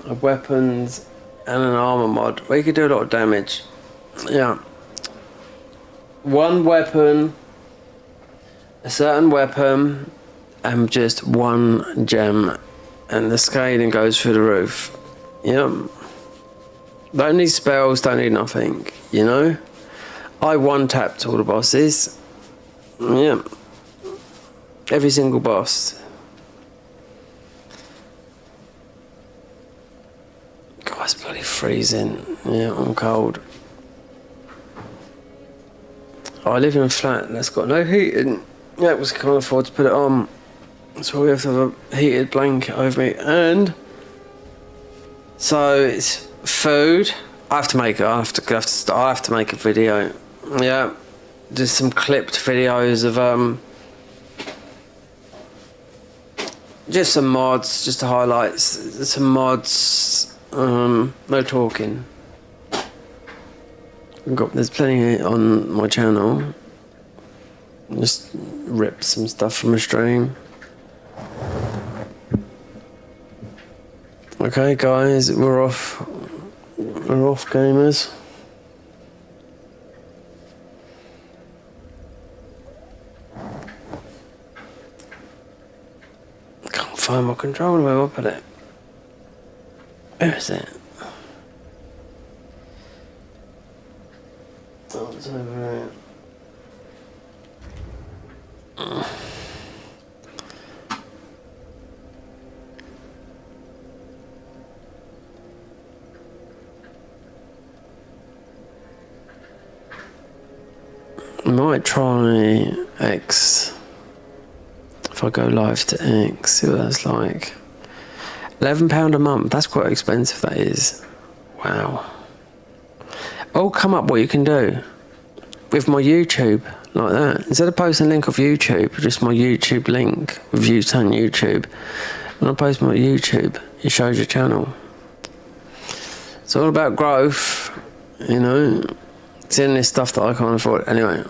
S2: A weapons and an armor mod where you could do a lot of damage. Yeah. One weapon, a certain weapon, and just one gem, and the scaling goes through the roof. Yep. Don't need spells, don't need nothing, you know? I one-tapped all the bosses. Yep. Every single boss. God, it's bloody freezing. Yeah, I'm cold. I live in a flat that's got no heating. Yeah, we can't afford to put it on. So we have to have a heated blanket over me. And so it's food. I have to make it. I have to make a video. Yeah, just some clipped videos of just some mods, just to highlight some mods. No talking. There's plenty on my channel. Just ripped some stuff from a stream. Okay, guys, we're off. We're off, gamers. Can't find my controller. Where I put it? Where is it? Oh, it's over here. Might try X. If I go live to X, see what that's like. £11 a month. That's quite expensive. That is. Wow. Oh, come up what you can do with my YouTube like that. Instead of posting a link of YouTube, just my YouTube link with views on YouTube. When I post my YouTube, it shows your channel. It's all about growth, you know. Seeing this stuff that I can't afford. Anyway.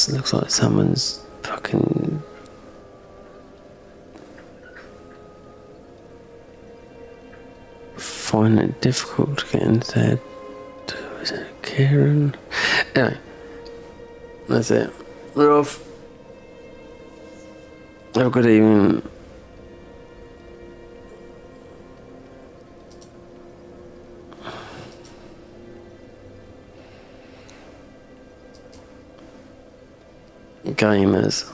S2: Looks like someone's fucking finding it difficult to get into their... Is it Kieran? Anyway. That's it. We're off. Have a good evening. Gamers.